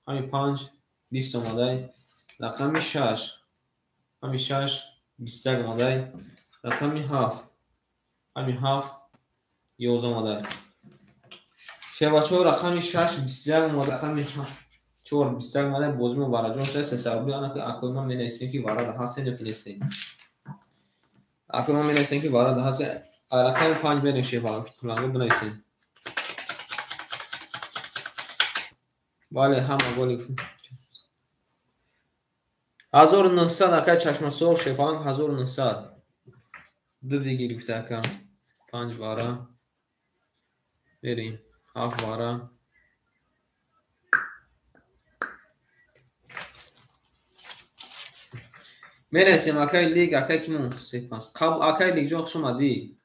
رقمی 5 20 اومده رقمی 6 رقمی 6 21 اومده رقمی 7 رقمی 7 11 اومده شیربچه رقمی 6 21 اومده رقمی 4 21 اومده بازم برای جون شده سسربی آنه که اکوی ما مینیستیم که وارد هستیم یا که نیستیم اکوی ما مینیستیم که وارد هستیم رقم 5 بریم شیربچه بنویسیم بله همه گلی 1900 اکای چشم سو شیپالانگ 1900 دو دیگه گرفته اکا 5 باره بریم 7 باره میرسیم اکای لیگ اکای کمون سپاس قبل اکای لیگ جون شما دی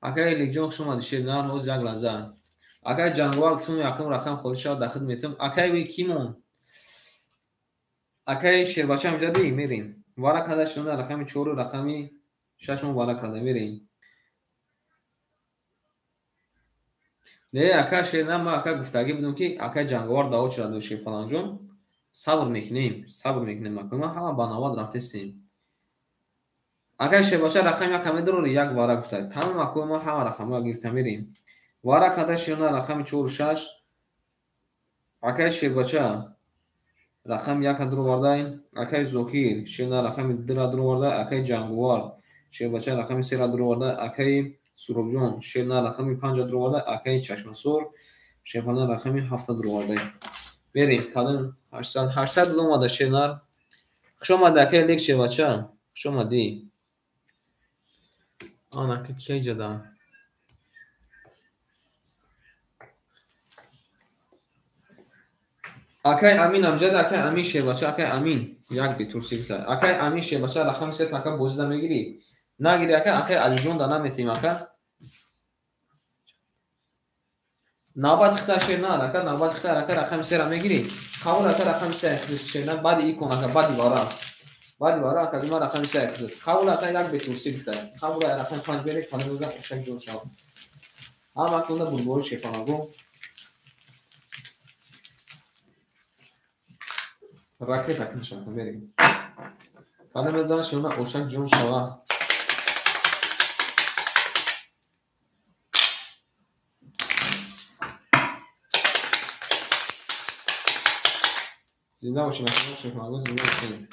اکای لیگ جون شما دی شیرنان روز یک لحظه اکای جانوار فیلم یکم رقم خودش را داخل میتم اکای وی کیمون اکای شیربچه هم جدی میریم وارا کده شده رقمی 4 و رقمی 6 مون وارا کده میریم نه اکای شیرنان ما اکای گفتگی بدون که اکای جانوار داو چرا دو شیرپالان جون صبر میکنیم اکای همه با نواد رفتیم اکای شیربچه رقم یک کمی درو یک وارا گفته تمام اکای ما همه رقم ها گرفته میریم وارا کده شده رقمی 4 و 6 اکای شیربچه رقم 1 درو برده اکای زوکیر شیرنا رقم 2 درو برده اکای جانگوار شیربچه رقم 3 درو برده اکای سوراب جون شیرنا رقم 5 درو برده اکای چشم سور شیرپالان رقم 7 درو برده بریم کدوم 800 دو اومده شیرنا شما دکای لیک شیربچه شما دی آنا که کی جدا اکای امین امجد اکای امین شیربچه اکای امین یک بی ترسی بسه اکای امین شیربچه رقم 3 تاکا بوزده میگیری نگیری اکای علی جون دانا میتیم اکای نوبت اختار شیرنا اکای نوبت اختار اکای رقم 3 را میگیری قبول اکای رقم 3 اختار شیرنا بعد ای کن اکای بعدی بارا اکای دیما رقم 3 اختار قبول اکای یک بی ترسی بسه قبول رقم 5 بری کنه بزن اوشک جون شو Ama aklında bulboru şefanago. Raket akmış aklı vereyim. Bana mesela şuna Oşak John Şava. Zinda başım aklıma şefanago zinda başım.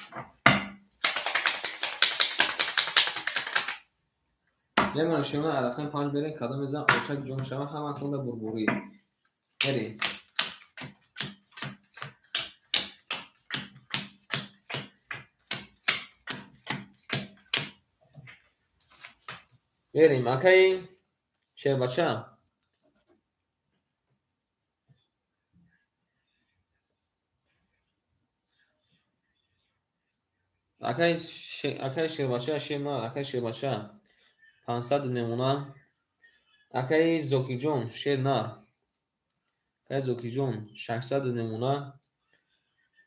Lemon şuna Arakan Panj verin. Kadın mesela Oşak John Şava hem aklında bulboru. Vereyim. Vereyim. Akay şey baça. Akay şey baça şey ma. Akay şey baça. 500 نمونه. Akay Zoki John şey nar. Akay Zoki John 600 نمونه.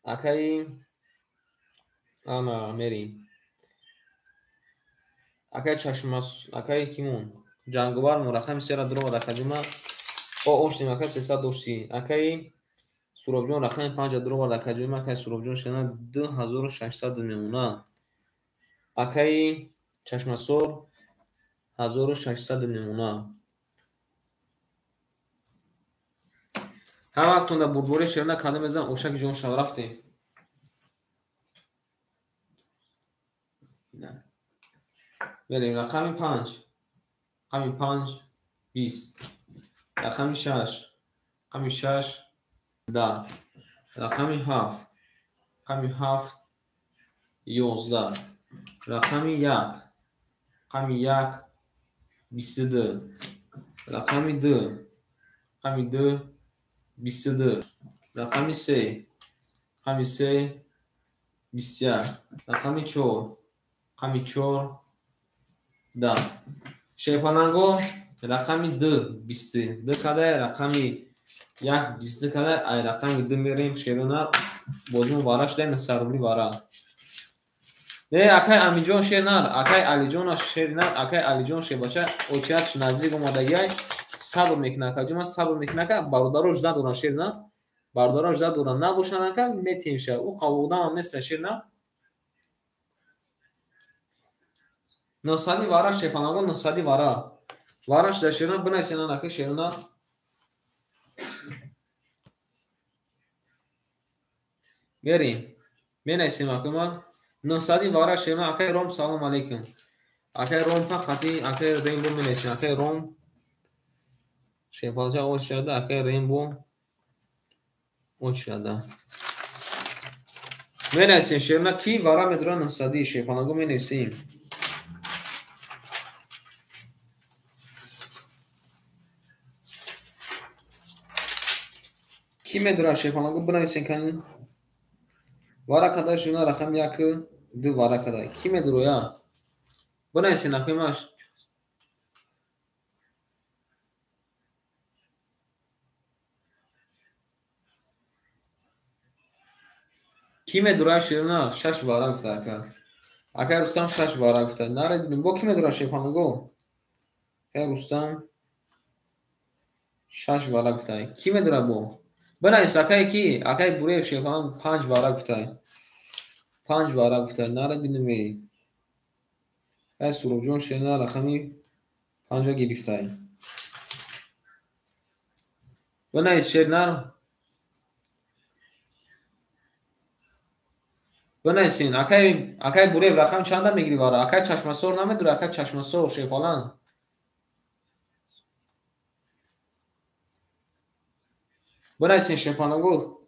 Akay ana Meri. Akay Çaşmas. Akay kimun? Jangovar muraqam sera dro da kadima. O oshtim akay 300 doshti. Akay Surobjon raqam 5 dro da kadima. Akay Surobjon shena 2600 نمونه. Akay Çaşmasor 1600 نمونه. Ҳама вақтунда бурбори шерна када мезан Ошаки ҷон шав рафтем. Берем рақами 5. Рақами 5 20. Рақами 6. Рақами 6 10. Рақами 7. Рақами 7 11. Рақами 1. Рақами 1 22. Рақами 2. Рақами 2 22. Рақами 3. Рақами 3 21. Рақами 4. Рақами 4 10. Шепананго рақами 2 20. 2 кадай рақами 1 20 кадай ай рақами 2 мерем шерона бозум вараш дай насарубли вара. Не акай амиҷон шернар акай алиҷон шернар акай алиҷон шебача очиат наздик омадагиай сабр мекуна каҷума сабр мекуна ка бародарош задуран шерна бародарош задуран набошана ка метимша у қавудам меса шерна носади вара шепанаго носади вара вараш да шерна бинайсена нака шерна берим менайсем акума носади вара шерна акай ром салом алейкум акай ром фақати акай рембо менайсем акай ром шепалча оч шада акай рембо оч шада менайсем шерна ки вара медура носади шепанаго менайсем ки медура шепанаго бинайсем кани вара кадай шуна рақам як ду вара кадай ки медуроя бинайсем акимаш ки медура шерна 6 вара гуфта ака акай рустам 6 вара гуфта наредибин бо ки медура шепанаго акай рустам 6 вара гуфта ки медура бо бинайс акай ки акай буреев шепанам 5 вара гуфта 5 вара гуфта наредибинме акай Сурубҷон шерна рақами 5 гирифтай бинайс шернар бинайсин акай буреев рақам чанда мегири вара акай чашмасор намедура акай чашмасор шепалан бинайсин шепанаго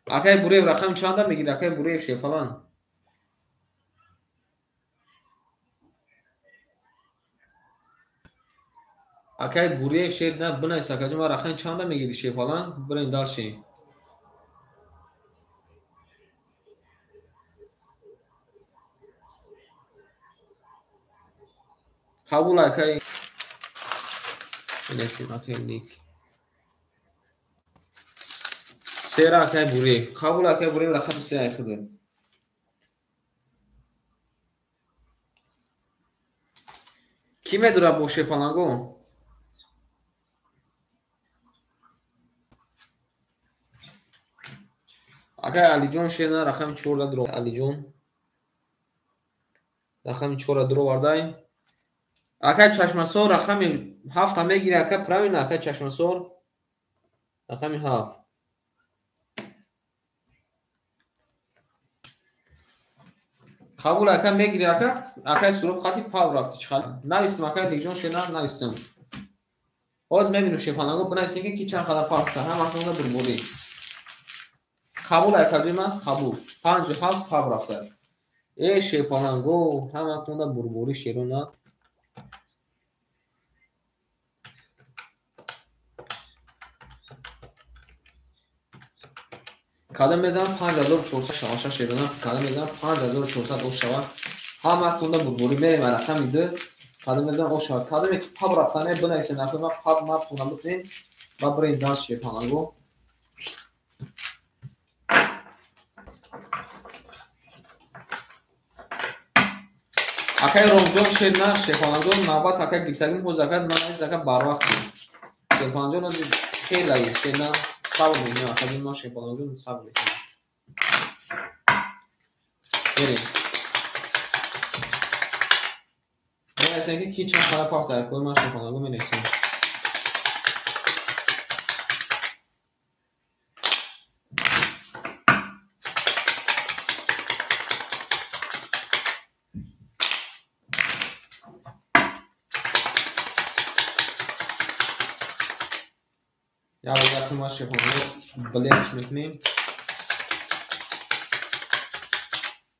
акай буреев рақам чанда мегири акай буреев шепалан акай буреев шерна бинайс акаҷума рақам чанда мегири шепалан бирин дарши қабул акай бинайсин акай ник сера акай буреев қабул акай буреев рақам се айхида ки медура бо шепанаго акай Алиҷон шена рақами 4 дро Алиҷон рақами 4 дро вардай акай Чашмасор рақами 7 мегири акай правильно акай Чашмасор рақами 7 қабул акай мегири акай суроб хати пав рафти чихал навистим акай Алиҷон шена навистим ҳоз мебинем шефанаго бинависем ки чанд қадар фарқ ҳам ахмонда бурбурӣ қабул акадима қабул 57 пав рафта шефанаго ҳам ахмонда бурбурӣ шерона кадам мезанам 5400 шаваша шерона кадам мезанам 5400 шава ҳам ахмонда бурбурӣ мерем рақами 2 кадам мезанам шава кадаме ки пав рафтане бинависем ахмонда пав мартона бутнем ва брин данс шефанаго акай Ромҷон шерна шефанаго навбат акай гирсагим ҳоз акай ман аз акай барвақт шефанаҷон аз хела шерна сабр мекунем акай ман шефанаҷон сабр мекунем берем менависем ки чанд қадар пахта акой ман шефанаго менависем як ман шефанаго блендш мекунем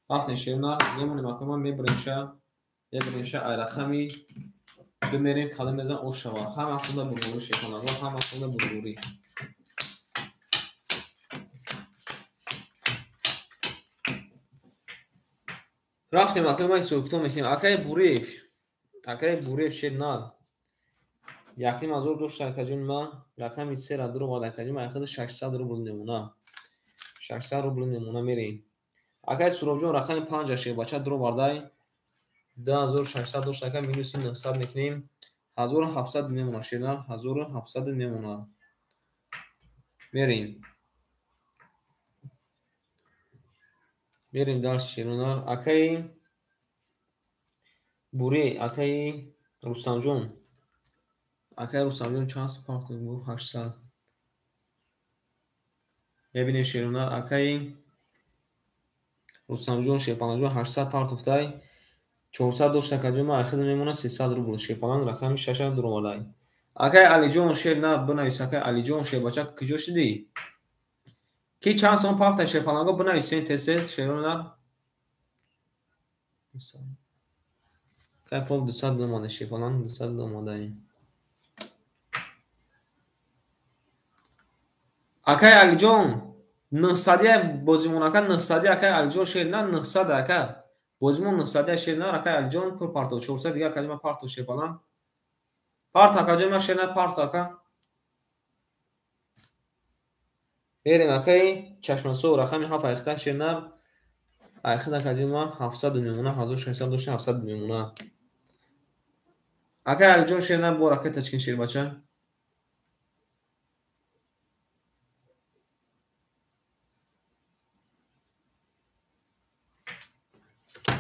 рафтем шерна мемонем акой ман мебримша ай рақами 2 мерем кадам мезан шава ҳам ахмонда бурбурӣ шефанаго ҳам ахмонда бурбурӣ рафтем акай ман сӯкто мекунем акай бурев шерна якним азор дошта акаҷон ма рақами 3 дро варда акаҷон ма яхад 600 рубл немуна 600 рубл немуна мерем акай Суробҷон рақами 5 шебача дро вардай 2600 дошта акай минуси 900 мекунем 1700 мемуна шена 1700 мемуна мерем дарс шерона акай буре акай Рустамҷон чанд спарт бу 800 мебинем шерона акай Рустамҷон шефанаҷон 800 партуфтай 400 дошта акаҷон ма ахид мемона 300 рубл шефанан рақами 6 дро вардай акай Алиҷон шерна бинавис акай Алиҷон шебача киҷо шуди ки чанд сон пахта шефанаго бинависен тез шерона акай пол 200 домада шефанан 200 домадай акай Алиҷон 900 бозимон акай 900 акай Алиҷон шерна 900 акай бозимон 900 шерна акай Алиҷон пур парто 400 дига акаҷон ма парто шефанан парт акаҷон ма шерна парт акай берем акай Чашмасор рақами 7 айхта шерна айхта акаҷон ма 700 мемуна 1600 дошта 700 мемуна акай Алиҷон шерна бор акай тачкин шербача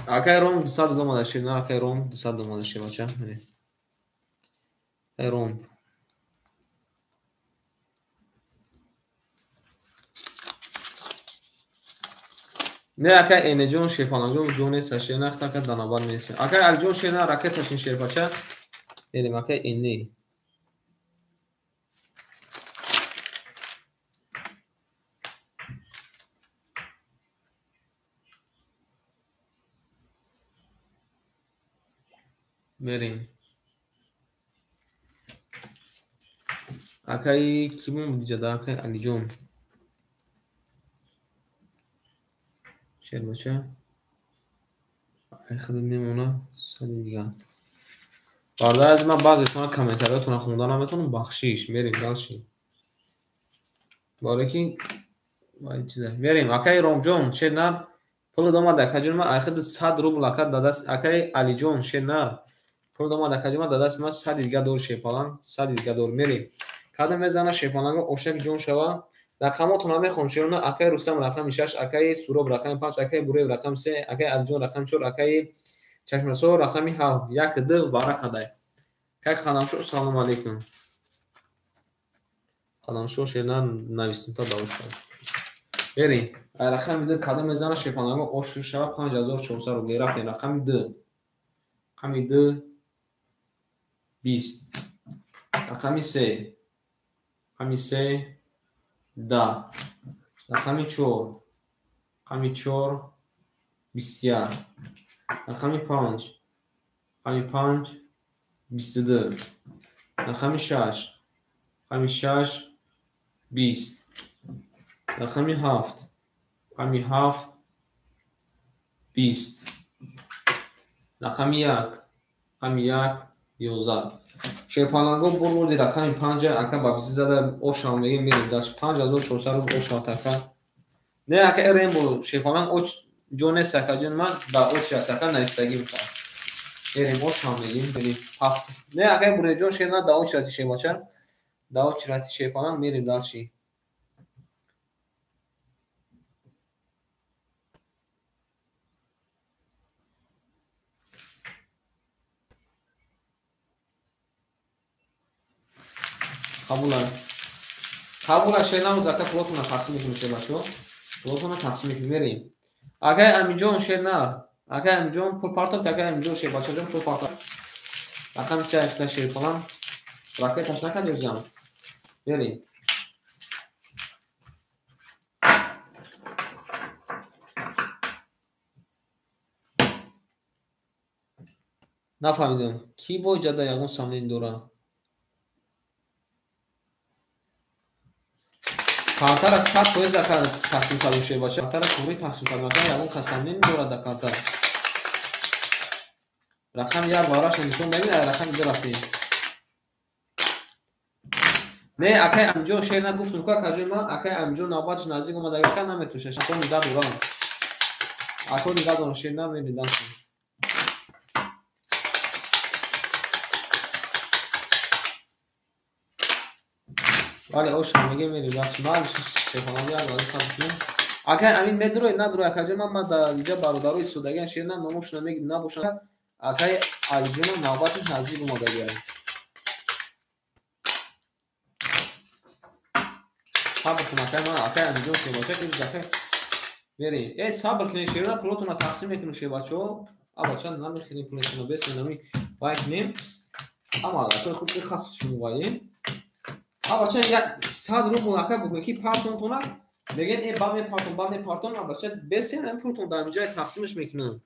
акай Ром 200 домада шерна акай Ром 200 домада шебача акай Ром не акай Энеҷон шефанаҷон ҷонеса шерна хтака данабар меси акай Алиҷон шерна ракеташин шербача мерем акай Эне мерем акай кимон будиҷада акай Алиҷон шербача айхад мемона сади дига барда аз ман баъзешона комментариятона хунда наметавонам бахшиш мерем далши боре ки чиза мерем акай Ромҷон шерна пул домада акаҷон ма айхад 100 рубл акай дадаст акай Алиҷон шерна пул домада акаҷон ма дадаст ма 100 дига дор шепалан 100 дига дор мерем кадам мезана шепанаго ошак ҷон шава рақамотонро мехонем. Шерона акаи Рустам рақами 6, акаи Суроб рақами 5, акаи Буреев рақами 3, акаи Алиҷон рақами 4, акаи Чашмасо рақами 7. Як д вара кадай. Как Қадамшо салом алейкум. Қадамшо шерна навистим та давушка. Бери. Рақами д када мезана шепанаго оши шава 5400 рубли рафтем. Рақами д. Рақами д 20. Рақами 3. Рақами 3 10. Рақами 4. Рақами 4 21. Рақами 5. Рақами 5 22. Рақами 6. Рақами 6 20. Рақами 7. Рақами 7 20. Рақами 1. Рақами 1 11. Шепанаго бурди рақами 5 ака ба бизи зада ошам мегем мерим даш 5400 рубл ошам така. Не ака рембо шепанан оч ҷонес акаҷон ман ба оч така наистаги мекард. Ерем ошам мегем бери 7. Не ака буреҷон шена да оч рати шебача. Да оч рати шепанан мерим далши. Қабула шернамо зака плотона тақсим мекунем шебачо. Плотона тақсим мекунем мерим. Акай амиҷон шернар. Акай амиҷон пул партов такай амиҷон шебачаҷон пул партов. Рақами 3 ихта шерпалан. Ракет ташнака дёзам. Мерим. Нафаҳмидам. Ки бо ҷада ягон самлин дора? Картара 100% ака тақсим карду шебача. Картара кури тақсим карду ака ягон касамлин дора да картара. Рақами 1 бараш нишон бебин рақами 2 рафтем. Не акай амиҷон шерна гуфтум ка кажон ман акай амиҷон навбатш наздик омада ака наметуша шако нида дорам. Ако нида дорам шерна мебинам. Вале ошам мегем мерим бахш мал шефонам як вазифа мекунем. Акай амин медрой надрой акаҷон ман да инҷа бародарои судагиам шерна номошона мегирим набошад. Акай Алиҷон навбатш наздик омадаги аст. Сабр кун акай ман акай амиҷон шебача ки акай мерим. Сабр кунед шерна пулотона тақсим мекунем шебачо. Абача намехирем пулотона бес нами вай кунем. Ама акай худ хас шумуваем. Абача як 100 рубл ака букун ки партон тона меген баме партон абача бес ям пултон дар инҷа тақсимш мекунем.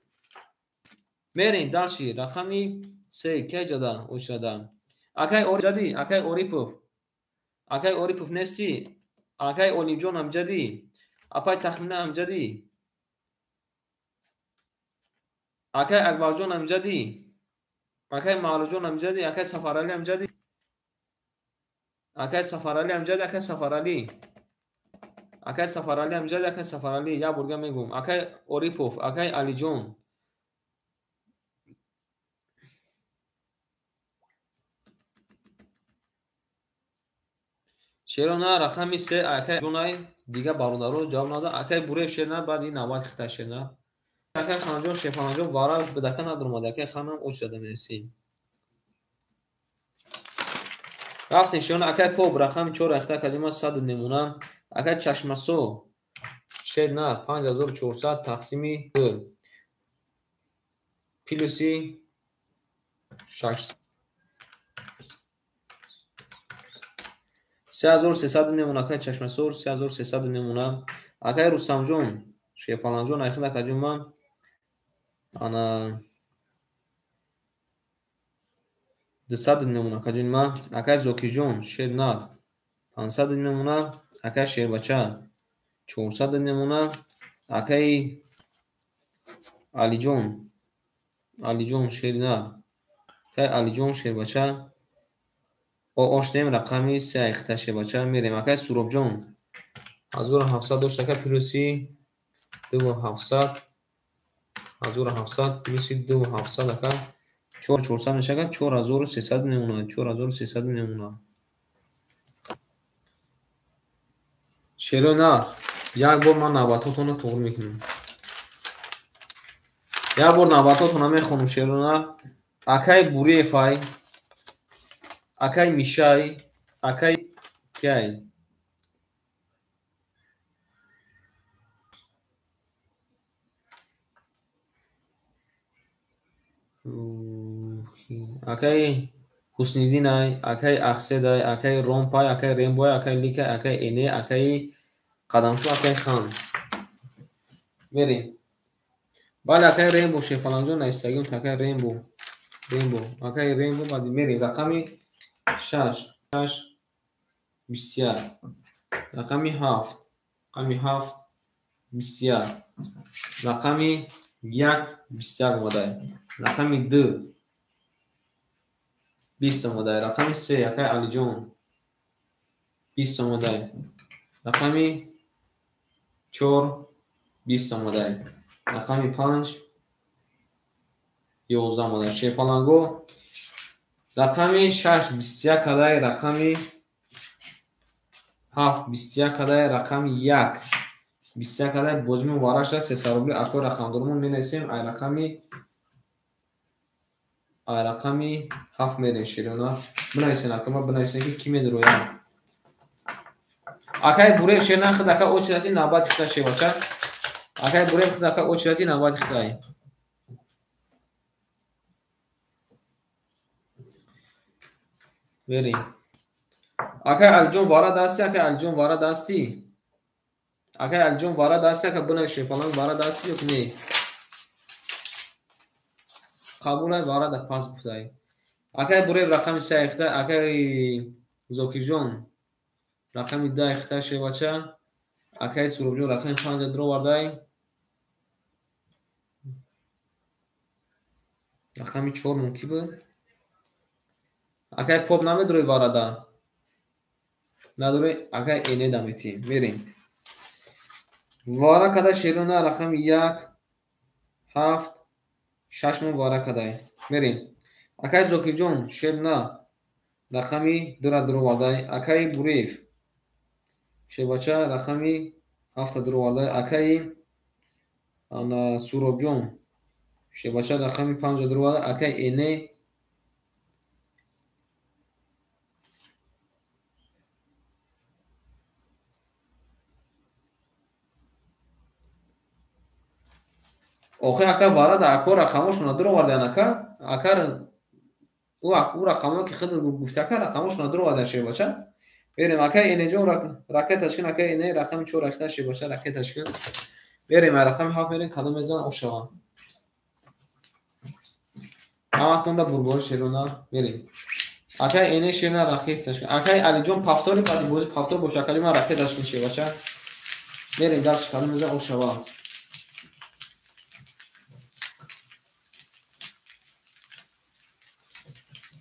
Мерин далши рақами 3 ки ҷада очада. Акай орҷади акай Орипов. Акай Орипов нести. Акай Олимҷон амҷади. Апай тахмина амҷади. Акай Акбарҷон амҷади. Акай Маълуҷон амҷади. Акай Сафарали амҷади. Акай Сафарали амҷади. Акай Сафарали. Акай Сафарали амҷади. Акай Сафарали. Я бурга мегум. Акай Орипов. Акай Алиҷон. Шерона рақами 3 акай ҷонай дига бародаро ҷавоб нада. Акай Буреев шерна баъди навбат хита шерна. Акай Ханаҷон шефанаҷон вара бидака надурмад. Акай ханам оч зада мерисем. Рафтем шерона акай Поб рақами 4 ахта кадима 100 немуна. Акай Чашмасо шерна 5400 тақсими 2 плюси 6 3300 немуна. Акай Чашмасо 3300 немуна. Акай Рустамҷон шепаланҷон айхида кадима ана 200 немуна кадима. Акай Зокиҷон шерна 500 немуна. Акай Шербача 400 немуна. Акай Алиҷон шерна. Акай Алиҷон Шербача оштем рақами 3 ихта шебача мерем. Акай Суробҷон 1700 дошт. Акай плюси 2700 плюси 2700 ака 4400 меша. Ака 4300 немуна. 4300 немуна. шерунар як бор ман навбатотонро туғри мекунам. Як бор навбатотонро мехонам шерунар. Акай бурефай, акай мишай, акай кай. Акай Ҳусниддинай, акай Ахседай, акай Ромпай, акай Рембой, акай Ликай, акай Эне, акай Қадамшо, акай Хан. Мерем. Бале акай Рембо шефаланҷон наистагион акай Рембо. Акай Рембо баъд мерем рақами 6 21. Рақами 7 21. Рақами 1 21 омадай. Рақами 2 20 омадай. Рақами 3 акай Алиҷон 20 омадай. Рақами 4 20 омадай. Рақами 5 11 омадай. Шефаланго рақами 6 21 кадай. Рақами 7 21 кадай. Рақами 1 21 кадай. Бозмин варашда 300 рубли акой рақамдормон менависем. Ай рақами 7 мерем шерунар. Бинависен акома бинависен ки ки медирояд. Акай бурев шерунар хид ака очирати навбати хита шевача. Акай бурев хид ака очирати навбати хитай. Верим. Акай Алиҷон вара дасти, акай Алиҷон вара дасти. Акай Алиҷон вара дасти, акай бинавишем фалан вара дасти ёки не. Қабулай вара да пас гуфтай. Акай бурев рақами 3 ихта, акай Зокирҷон рақами 10 ихта шевача. Акай Суробҷон рақами 5 дро вардай. Рақами 4 мумкин буд. Акай поп намедрои варада. Надорӣ акай Эне даметӣ. Мерем. Вара кадай шерунар рақами 1 7 6 мон вара кадай. Мерем. Акай Зокирҷон шерунар рақами 2 дро вардай. Акай бурев шевача рақами 7 дро вардай. Акай Суробҷон шевача рақами 5 дро вардай. Акай Эне охир ака варада акор рақамошона дуро вардан ака. Акар у рақамо ки хид гуфта ака рақамошона дуро вардан шевача. Берем акай Энеҷон ракеташкин акай Эне рақами 4 акта шевача ракеташкин. Берем рақами 7 мерем кадом мезан ошава. Амактонда бурбор шерунар мерем. Акай Эне шерунар ракеташкин. Акай Алиҷон пафтори баъди бози пафтор боша калима ракеташкин шевача. Мерем дарш кадом мезан ошава.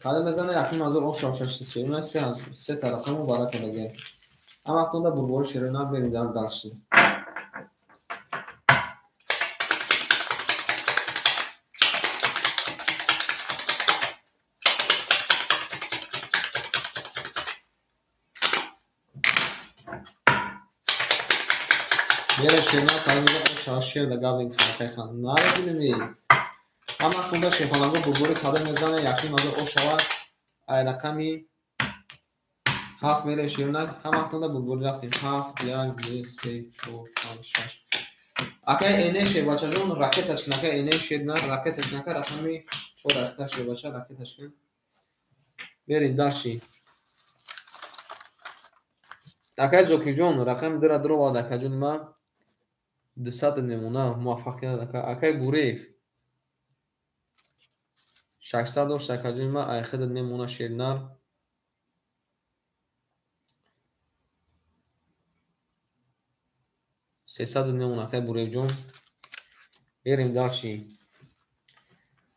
Кадом мезана якин назор ошава шерунар се тарақамо бара кадаге. Амактонда бурбор шерунар берем дар дарши. Мере шерунар кадом мезан ошава шер да гавин факай хан. Наредилми. Амактонда шефаланго бурбори кадом мезана якин назор ошава. Ай рақами 7 мерем шерунар. Амактонда бурбори рафтем. 7 1 2 3 4 5 6. Акай Эне шевачаҷон ракеташкин. Акай Эне шерунар ракеташкин. Акай рақами 4 ахта шевача ракеташкин. Мерем дарши. Акай Зокирҷон рақами 2 дро варда каҷон ма 200 немуна муваффақият ака. Акай бурев 600 дошта каҷон ма айхид немуна шерунар. سیصد نمونه که بوری جون بریم دارچی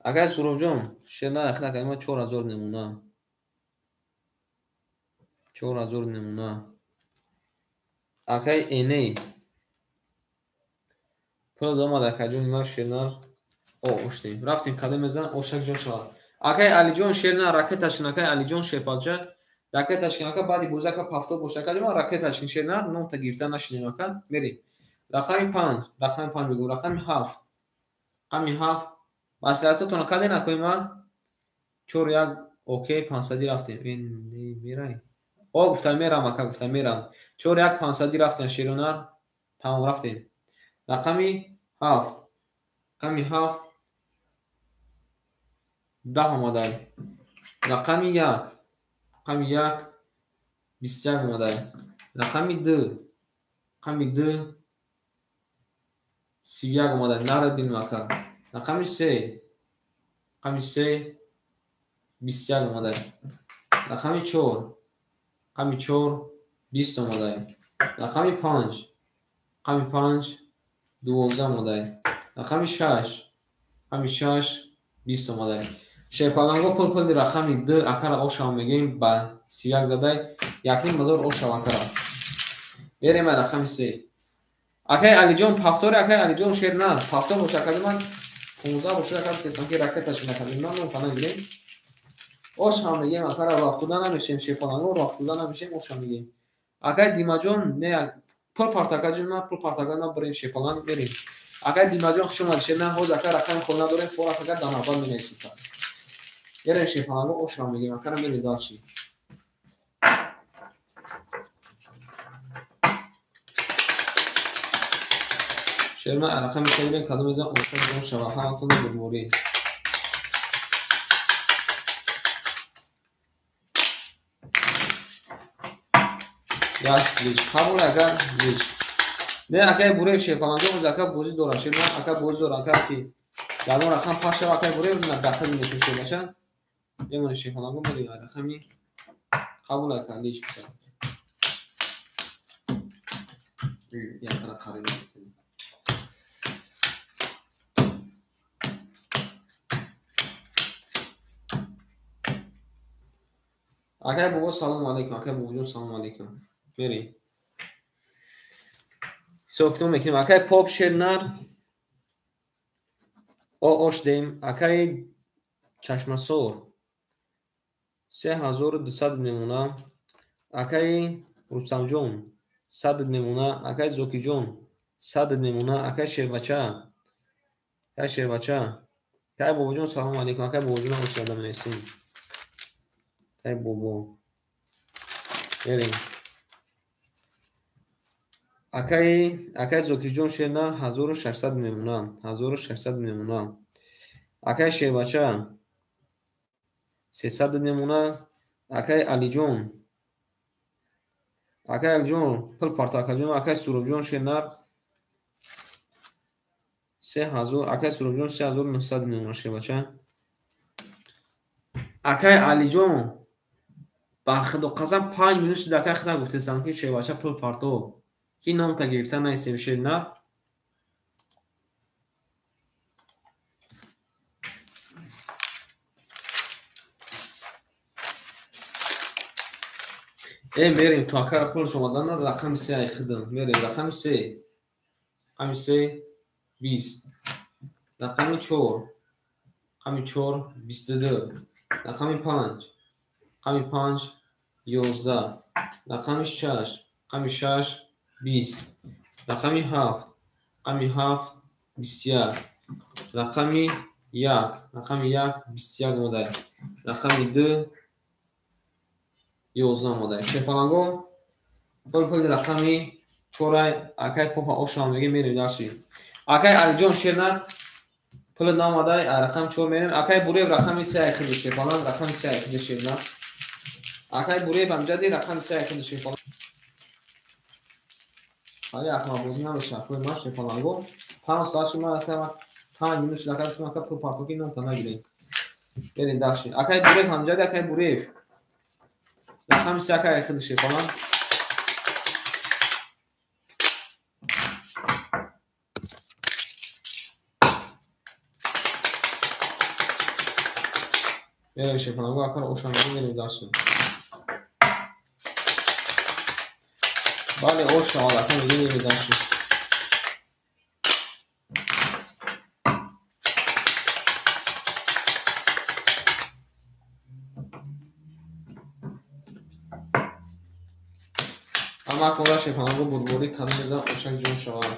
اگر سروب جون شرنا اخلا که ما 4000 نمونه 4000 نمونه اگر اینه پول دوماده که جون ما شرنا اوشتیم رفتیم کدام میزن اوشک جون شد اگر علی جون شرنا راکتش نکه علی جون شپاجه ракеташкин ака баъди бузака пафто бошака ма ракеташкин шена номта гирифта нашинем ака мерим. Рақами 5 рақами 5 бигӯ рақами 7 рақами 7 маслиҳататон каден акоима 4-1 окей 500 рафтем ин мерай о гуфтам мерам ака гуфтам мерам 4-1 500 рафтем широнар тамом рафтем. Рақами 7 рақами 7 10 омадай. Рақами 1 рақами 1 21 омадай. Рақами 2 рақами 2 31 омадай. Нарад бинем ака. Рақами 3 рақами 3 21 омадай. Рақами 4 рақами 4 20 омадай. Рақами 5 рақами 5 12 омадай. Рақами 6 рақами 6 20 омадай. Шепаланго пул-пули рақами 2 акара ошава мегем ба 31 задай 1000 ошава акара. Берем рақами 3. Акай Алиҷон пафтори акай Алиҷон шер на пафтор бошакади ман 15 бошакад тесам ки ракеташ накадим ман фана гирем. Ошава мегем акара вақтуда намешем шепаланго вақтуда намешем ошава мегем. Акай Димаҷон не пул партакаҷон ма пул партакаҷон брем шепаланг берем. Акай Димаҷон хушумад шер на ҳоз акай рақами хона дорем фора акай данабад менесим. Берем шепаланго ошава мегем акара мерем далчи. شرما علاقه می‌کنیم کدوم از اون شبکه ها کنه بودوری یا لیش قبول اگر لیش نه اگه بوره شه پلنجو از اگه بوزی دوران شرما اگه بوزی دوران که کی یادم رقم پاش شو اگه بوره نه داخل میشه باشن یمون شه پلنجو میدیم علاقه می قبول اگر لیش میشه یا طرف خرید Akay baba salam alaikum. Akay babajon salam alaikum. Merیم. So'ktum mekinیم. Akay pop shernar o oshdem. Akay chashmasor 3200 memuna. Akay Rustamjon 100 memuna. Akay Zokijon 100 memuna. Akay Sherbacha. Akay Sherbacha. Akay babajon salam alaikum. Akay babajon ochada menesim. Ай бобо. Берем. Акай Зокиҷон шернар 1600 мемона. 1600 мемона. Акай Шербача 300 мемона. Акай Алиҷон. Акай Алиҷон пул партакаҷон. Акай Суробҷон шернар 3000. Акай Суробҷон 3900 мемона Шербача. Акай Алиҷон ба худо қасам 5 минут шуда акай худа гуфтестам ки Шербача пул парто ки номта гирифта наистем шерна мерим ту акара пул шомадан рақами 3 айхидам мерим рақами 3 рақами 3 20 рақами 4 рақами 4 22 рақами 5 рақами 5 11 рақами 6 рақами 6 20 рақами 7 рақами 7 21 рақами 1 рақами 1 21 омадай рақами 2 11 омадай шепаланго пул рақами 4 акай попа ошам мегем мерим дарши акай Алиҷон шернар пул намадай рақами 4 мерим акай бурев рақами 3 айхиди шепалан рақами 3 айхиди шернар акай бурев амҷади рақами 3 айхиди шепалан ҳали ахма бозӣ намеша кӯй ма шепаланго 5 соат шума аса 5 минут шудака шума ка пул партоки номта нагирем берем дарши акай бурев амҷади акай бурев рақами 3 акай айхиди шепалан берем шепаланго акара ошам берем дарши бале оша алака мегем дарши Ҳама кора шефанаго бурборӣ кадом мезан ошак ҷон шавад.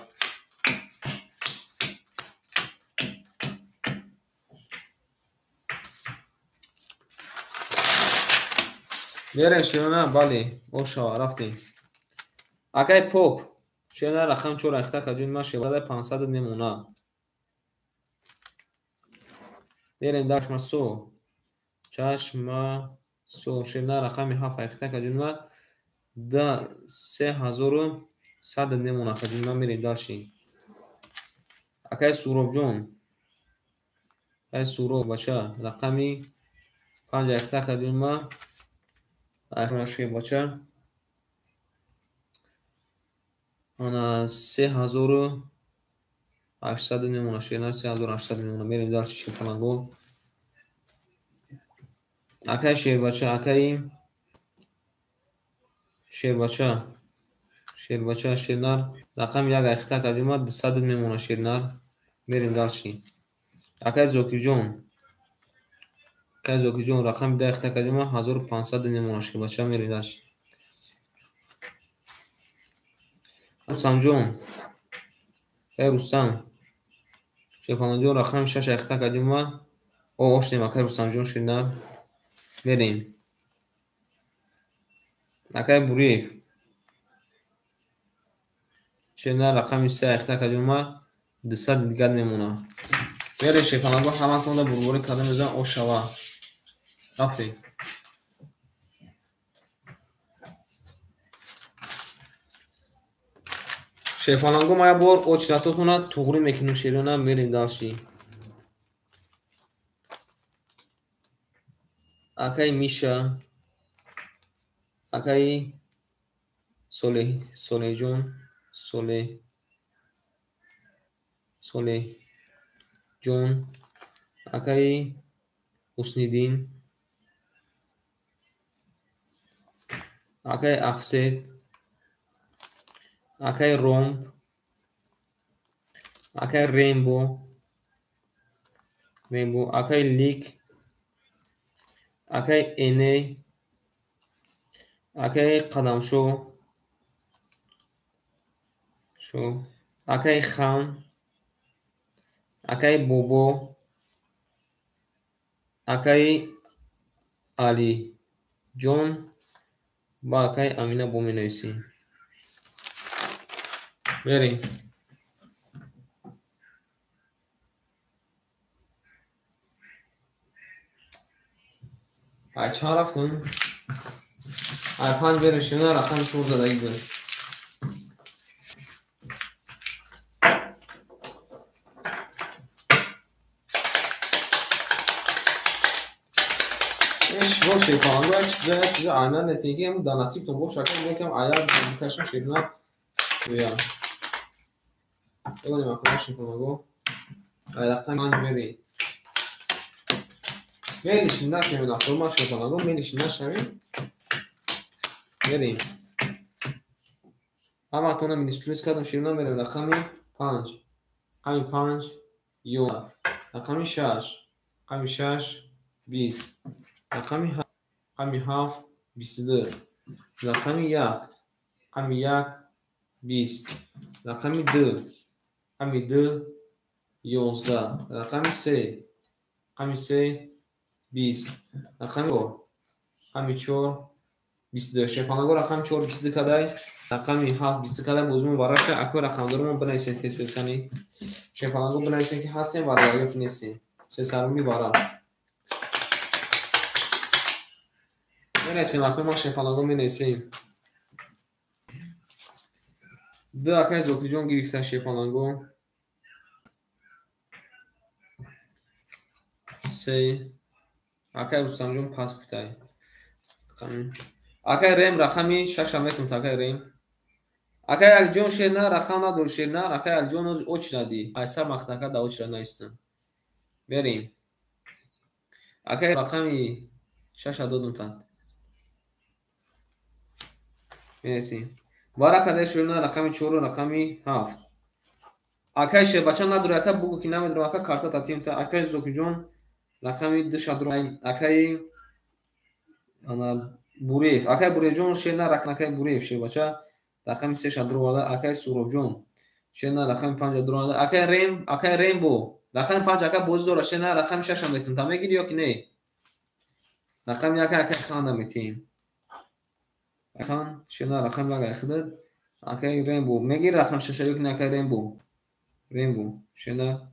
Берем широна бале ош шава рафтем. Акай поп шена рақам 4 ахта каҷун ма шевада 500 немона. Берем дашма со чашма со шена рақами 7 ахта каҷун ма да 3100 немона каҷун ма мерем дарши. Акай суробҷон акай суроб бача рақами 5 ахта каҷун ма ахмаши бача ана 3800 немона шена 3800 немона мерем дарши шефанаго. Акай шербача акай шербача шернар рақами 1 ахта каҷун ма 200 немона шернар мерем дарши. Акай зокиҷон рақами 2 ахта каҷун ма 1500 немона шербача мерем дарши. Рустамҷон Рустам шефанаҷон рақами 6 ахта каҷун ма оштем акай Рустамҷон шернар мерем. Акай Буриев шернар рақами 3 ахта каҷун ма 200 дигар мемона. Мерем шефанаго ҳаматонда бурборӣ кадом мезан ош шава. Рафтем. Шефанаго ма як бор очратотона туғрӣ мекунем шерона мерем дарши. Акай Миша акай Солеҳҷон Солеҳҷон акай Ҳусниддин акай Ахсед акай Ромб акай Рембо акай Лик акай Эне акай Қадамшо акай Хан акай Бобо акай Алиҷон ба акай Амина бо менависем. Берем. Ай чанд рафтем? Ай 5 берем шуна рақами 4 дадагӣ берем. Боше фаҳмо як чиза айна нетиги ам да насибтон боша ки якам аяр кашин ширна я бигони макош фаҳмо ай рақам ан бери мели шинда ки на форма шефанаго мели шинда шави бери ама тона минисплюс кадам ширна мере рақами 5 ами 5 ё рақами 6 20 рақами 7 22 рақами 1 20 рақами 2 11 рақами 3 20 рақами 4 22 шефанаго рақами 4 22 кадай рақами 7 22 кадай бозмон бараша ако рақамдорумон бинависен тестесани шефанаго бинависен ки ҳастем варда ё ки нестем сесарми бара менависем ако ма шефанаго менависем ду акай зокиҷон гирифта шефанаго се акай Рустамҷон пас кутай акай Рем рақами 6 метон акай Рем акай Алиҷон шерна рақам надор шерна акай Алиҷон оз очради айсар махтака да очра наистам берем акай рақами 6 додум тан мерси бара кадай шерна рақами 4 рақами 7 акай шербача надор акай бугу ки намедорам акай карта татимта акай зокиҷон рақами 2 шадро акай ана Буриев акай Буриевҷон шерна рақам акай Буриев шербача رقم 3 درو آورده. اکای سوراب جون شنا رقم 5 درو آورده. اکای ریمبو رقم 5 اکای باز داره شنا رقم 6 هم میتونم تا میگیری یا که نه. رقم یک اکای خانه میتیم خان شنا رقم لگا خدد اکای ریمبو میگیری رقم 6 یک نه اکای ریمبو شنا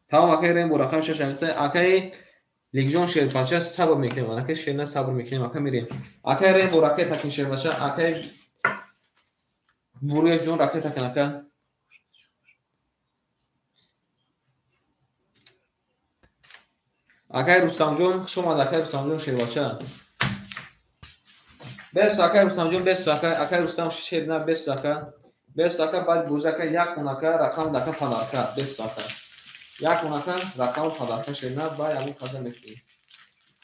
تمام اکای ریمبو رقم 6 اکای لیگژن شیر پاچه صبر میکنیم اکای شنا صبر میکنیم اکای میریم اکای ریمبو راکت تکین شیر پاچه اکای بروی جون راکت تکین اکای رستم جون شما اکای رستم جون شیر پاچه بس اکای رستم جون بس اکای رستم شیر نه بس اکای بعد بوز اکای یک اون اکای رقم اکای پدرکا بس اکای یک اون اکای رقم پدرکا شیر نه با یعنی قدم میکنیم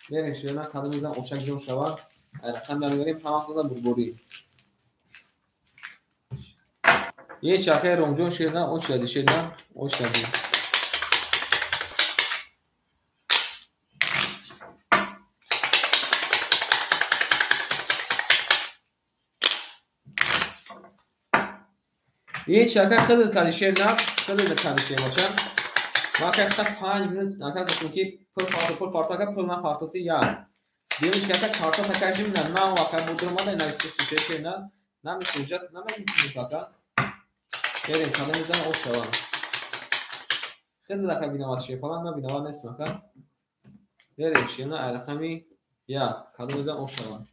میریم شیر نه قدم میزنم اوچک جون شوا رقم میاریم تمام کردن بربوری یه چاکای رومجون شیر نه اوچ دادی شیر نه اوچ دادی یه چاکای خیلی کاری شیر نه خیلی کاری شیر باشه ما که خط 5 minut نکرد که پول پارتا که پول من پارتوتی یا دیوش که پارتا تکاشیم نه ما واقعا بودم ما نه استیشن شیر نه نمی‌سوجت نمی‌کنیم که بریم کامل میزنم اوش شوام خیلی دقیقه بینامات شیر پلان نه بینامات نیست مکان بریم شیر نه رقمی یا کامل میزنم اوش شوام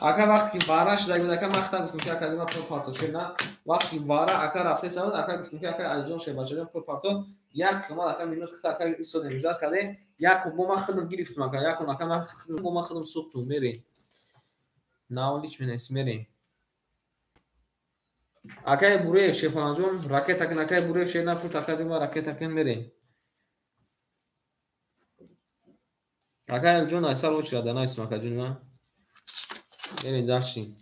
اکا وقتی که وارا شده بود اکا مختا گفتم که اکا دیما پول پارتو شیر نه وقتی وارا اکا رفته سمت اکا گفتم که اکا علیجان شیر بچه پول پارتو یک کمال اکا مینوت خطا اکا ایسو نمیزد کده یک بوم خودم گرفتم اکا یک اکا من بوم خودم سوختم میریم ناولیچ مینیس میریم اکای بوره شیر پلانجون راکت اکا اکای بوره شیر نه پول اکا دیما راکت اکا میریم اکا جون ایسال وچ داده نایس اکا جون ما میریم داشتیم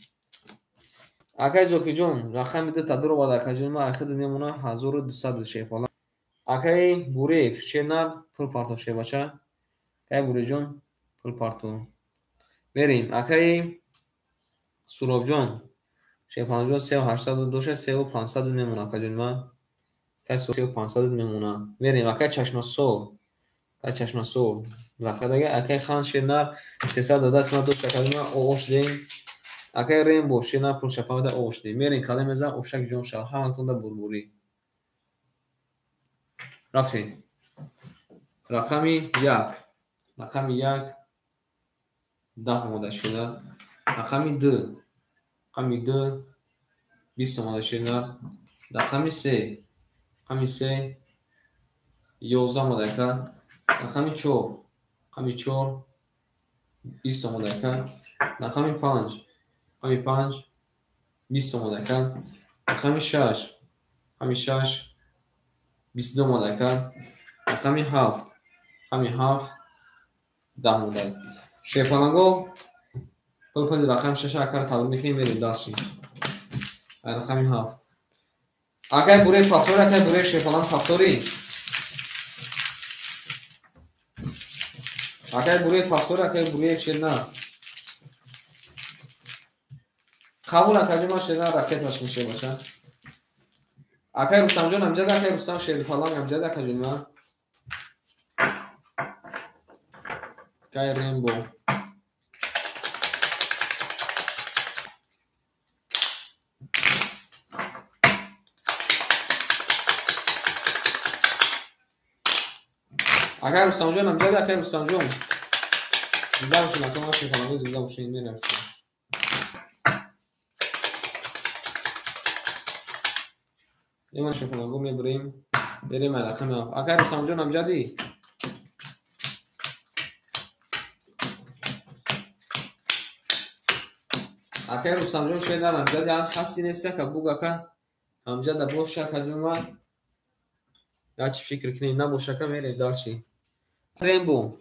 اکای زوکی جون رقم میده تدرو بالا اکا جون ما اخیر نمونه 1200 شیر پلان اکای بوره شیر نه پول پارتو شیر بچه اکای بوره جون پول پارتو بریم اکای سوراب جون شیر پلانجون 3802 3500 میمونه اکا جون ما اکای 3500 میمونه بریم اکای چشم سو رقم دیگه اکای خان شیر نه 300 داده اسم دو شکل ما اوش دیم اکای ریمبو شیر نه پول شپاده اوش دیم میریم کاله میزن اوشک جون شل همانتون ده بربوری رفتیم رقمی یک 10 اومده شده رقمی 2 20 اومده شده رقمی 3 11 اومده کرد رقمی 4 20 اومده کرد رقمی 5 20 اومده کرد رقمی 6 22 اومده کرد رقمی 7 10 اومده شیفانگو پل رقم 6 اکر تبدیل میکنیم بریم داشتیم رقمی 7 اگر بوره فاکتور اگر بوره شیفانان فاکتوری اگر بوره فاکتور اگر بوره شیر نه قبول اگر ما شیر نه راکت باش میشه باشه اگر رستم جان امجد اگر رستم شیر فلان امجد اگر جنوان اگر ریمبو اگر رستم جان امجد اگر رستم جان زنده باشین اگر ما شیر فلانگو زنده باشین میرمسیم ایمان شیر فلانگو میبریم بریم علاقه میام اگر رستم جان امجدی اگر رستم جان شیر نه امجد هستی نیسته که بوگا که امجد باشه که جنوان یا چی فکر کنی نباشه که میره دارچی ریمبو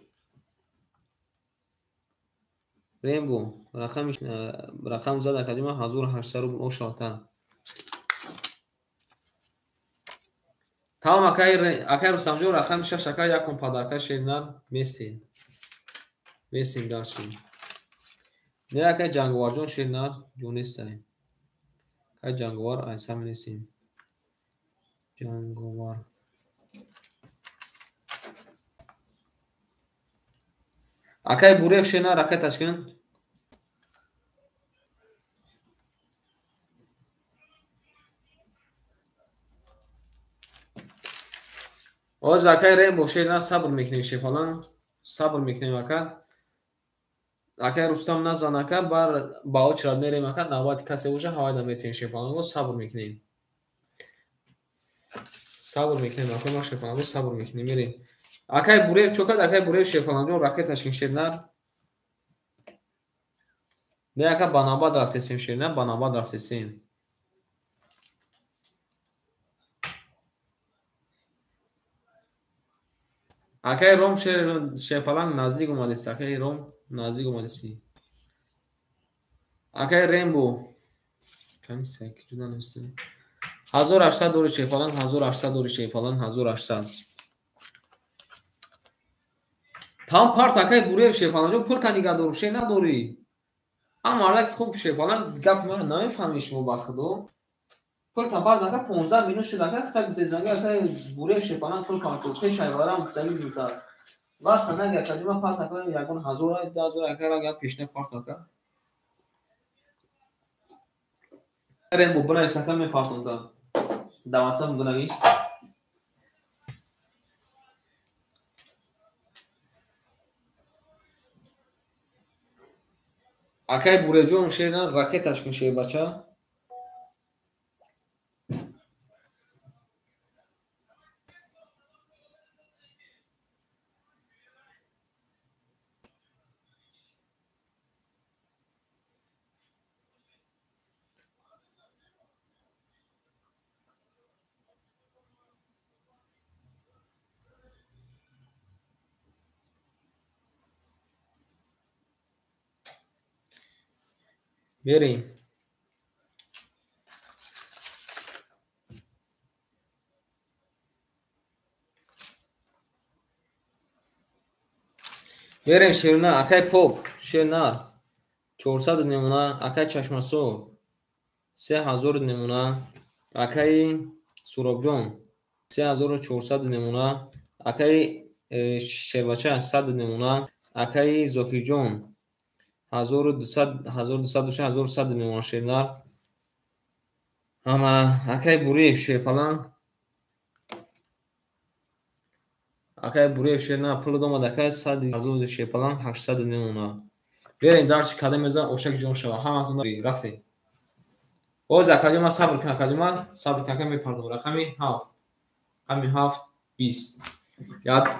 رقم زد اکادمی 1800 اوشالتا Tamam akay Rustamjon raqam 6 akay yakun padarka şerinar mesin darşin. Ne akay jangovarjon şerinar jonistay. Akay jangovar aysam nesin. Jangovar. Akay burev şerinar akay tashkin. Oz akay rem bo şerinar sabr mekinیم şefalan. Sabr mekinیم akay. Акай Рустам назан ака бар ба очрад мерем ака навбати касе боша ҳавайда метем шепанаго сабр мекунем ака ма шепанаго сабр мекунем мерем акай бурев чокад акай бурев шепанаҷон ракеташин шернар не ака ба навбат рафтесем шернар ба навбат рафтесем акай ром шепалан наздик омадест акай ром наздик омадеси акай рембо канисак ҷуда нест 1800 дори шефалан 1800 дори шефалан 1800 там парт акай бурев шефалан ҷо пул танига дор ше надори ам марда ки хуб шефалан гап ма намефаҳмӣ шумо ба худо пул та парт ака 15 минут шуд ака хай зезанга акай бурев шефалан пул контрол ке шайварам таги зута вақт нага каҷима парт ака ягон 1000 2000 ака рага пешна парт ака рембо бунай сака мепартонда даватсам бунавист акай буревҷон шерна ракеташкин шербача берем шерна акай поп шернар 400 немуна акай чашмасор 3000 немуна акай суробҷон 3400 немуна акай шербача 100 немуна акай зокирҷон 1200 немуна шернар ама акай бурев шепалан акай бурев шерна пул домад акай 100 шепалан 800 немуна берем дарчи кадамеза ошаки ҷон шава ҳаматон рафтем боз академа сабр кан академа сабр кан акай мепардом рақами 7 рақами 7 20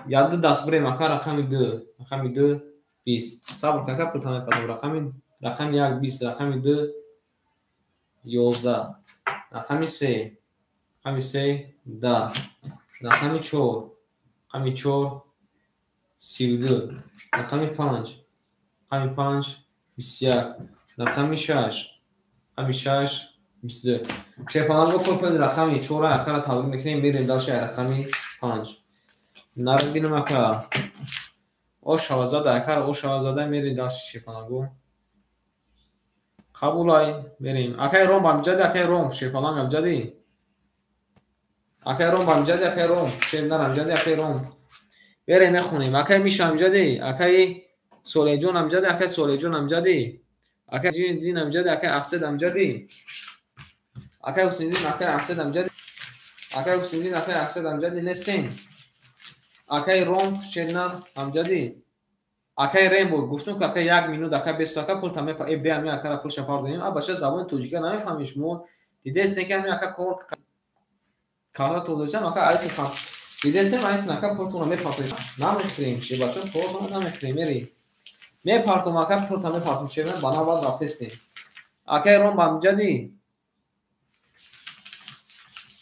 яд даст бурем ака рақами 2 рақами 2 20 сабр кан акай пултан мепардом рақами 1 20 рақами 2 11 рақами 3 рақами 3 10 рақами 4 рақами 4 32 рақами 5 рақами 5 21 рақами 6 рақами 6 22 шепаланго пулпул рақами 4 акара тавлид мекунем берем далши рақами 5 нарбинам ака ошавазада акара ошавазада мерем далши шепаланго қабулай берем акай ром бамҷади акай ром шепалан амҷади акай ром бамҷади акай ром шернар амҷади акай ром берем мехунем акай миша амҷади акай солеҷон амҷади акай солеҷон амҷади акай дин амҷади акай ақсед амҷади акай ҳусниddин акай ақсед амҷади акай ҳусниddин акай ақсед амҷади нестен акай ром шернар амҷади акай рембо гуфтум ки акай 1 минут акай 20 ака пул таме беами акара пул шапардем а баша забони тоҷика намефаҳмем шумо дидестен ки ами ака кор карда тодозам ака айси фам дидестен айси ака пултуна мепартем намехрем шебачон кортуна намехрем мерем мепартум ака пул таме партум шерна банавад рафтестем акай ром бамҷади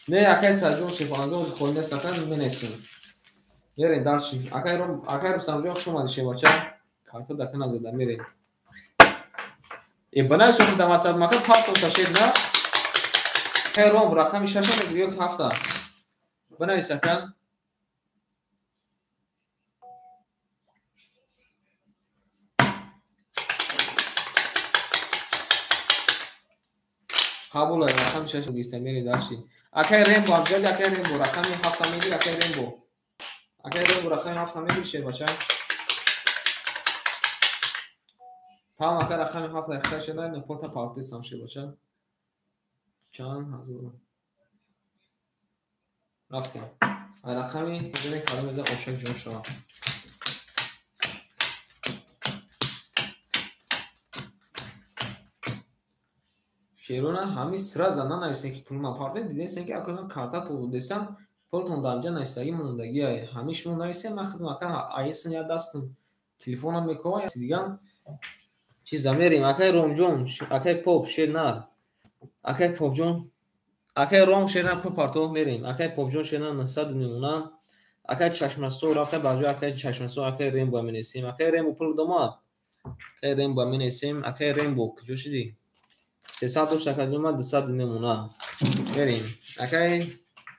не акай саҷон шефанаҷон холнес ака менесум мерем дарши акай русамҷон хушомади шебача карта дака назада мерем банаи софи да ватсап мака партоса шерна акай ром рақами 6 мегӯё ки 7 بنویس اکا. قبول های رقم 6 بیست میری داشتی اکای ریم با امجدی اکای ریم با رقم 7 میگیر اکای ریم با رقم 7 میگیر شیر بچه تمام اکای رقم 7 اختار شده نپورت پارتیست هم شیر بچه چند هزار رفتیم رقمی بزنی کلمه بزن اشک جون شما شیرونه همی سرا زنان نویسن که پول ما پارده دیدین که اکنون کارتا تو دیدم پولتون دامجا نویسگی موندگی همیش مون نویسه من خدمت اکا ایسن یا دستم تلفنم میکنم دیگه چیزا میریم اکای روم جون اکای پاپ شیر اکای پاپ جون اکای روم شیر پول پارتو میریم اکای پاپ جون شیر 900 نمونه اکای چشم سو رفته باجو اکای چشم سو اکای ریم با مینیسیم اکای ریم پول دوما اکای ریم با مینیسیم اکای ریم بو کجوشی 300 دوش اکادیما 200 نمونه بریم اکای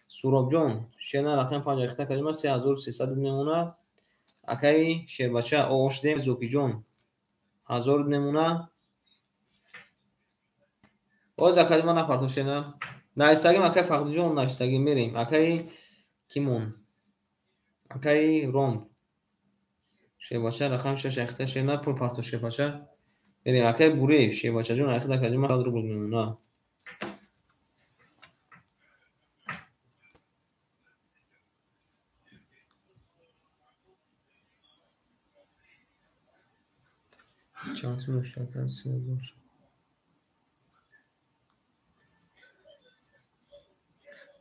سوراب جون شیرنا رقم 5 اختا کلمه 3300 نمونه اکای شیر بچه اوش دیم زوکی جون 1000 نمونه باز اکادیما نپارتو شیرنا نایستگی اکای فقط جون نایستگی میریم اکای کیمون اکای روم شیر بچه رقم 6 اختا شیرنا پول پارتو شیر بچه بریم اکای بوری شیر بچه جون اختا کلمه 100 روبل نمونه چانس مشترک است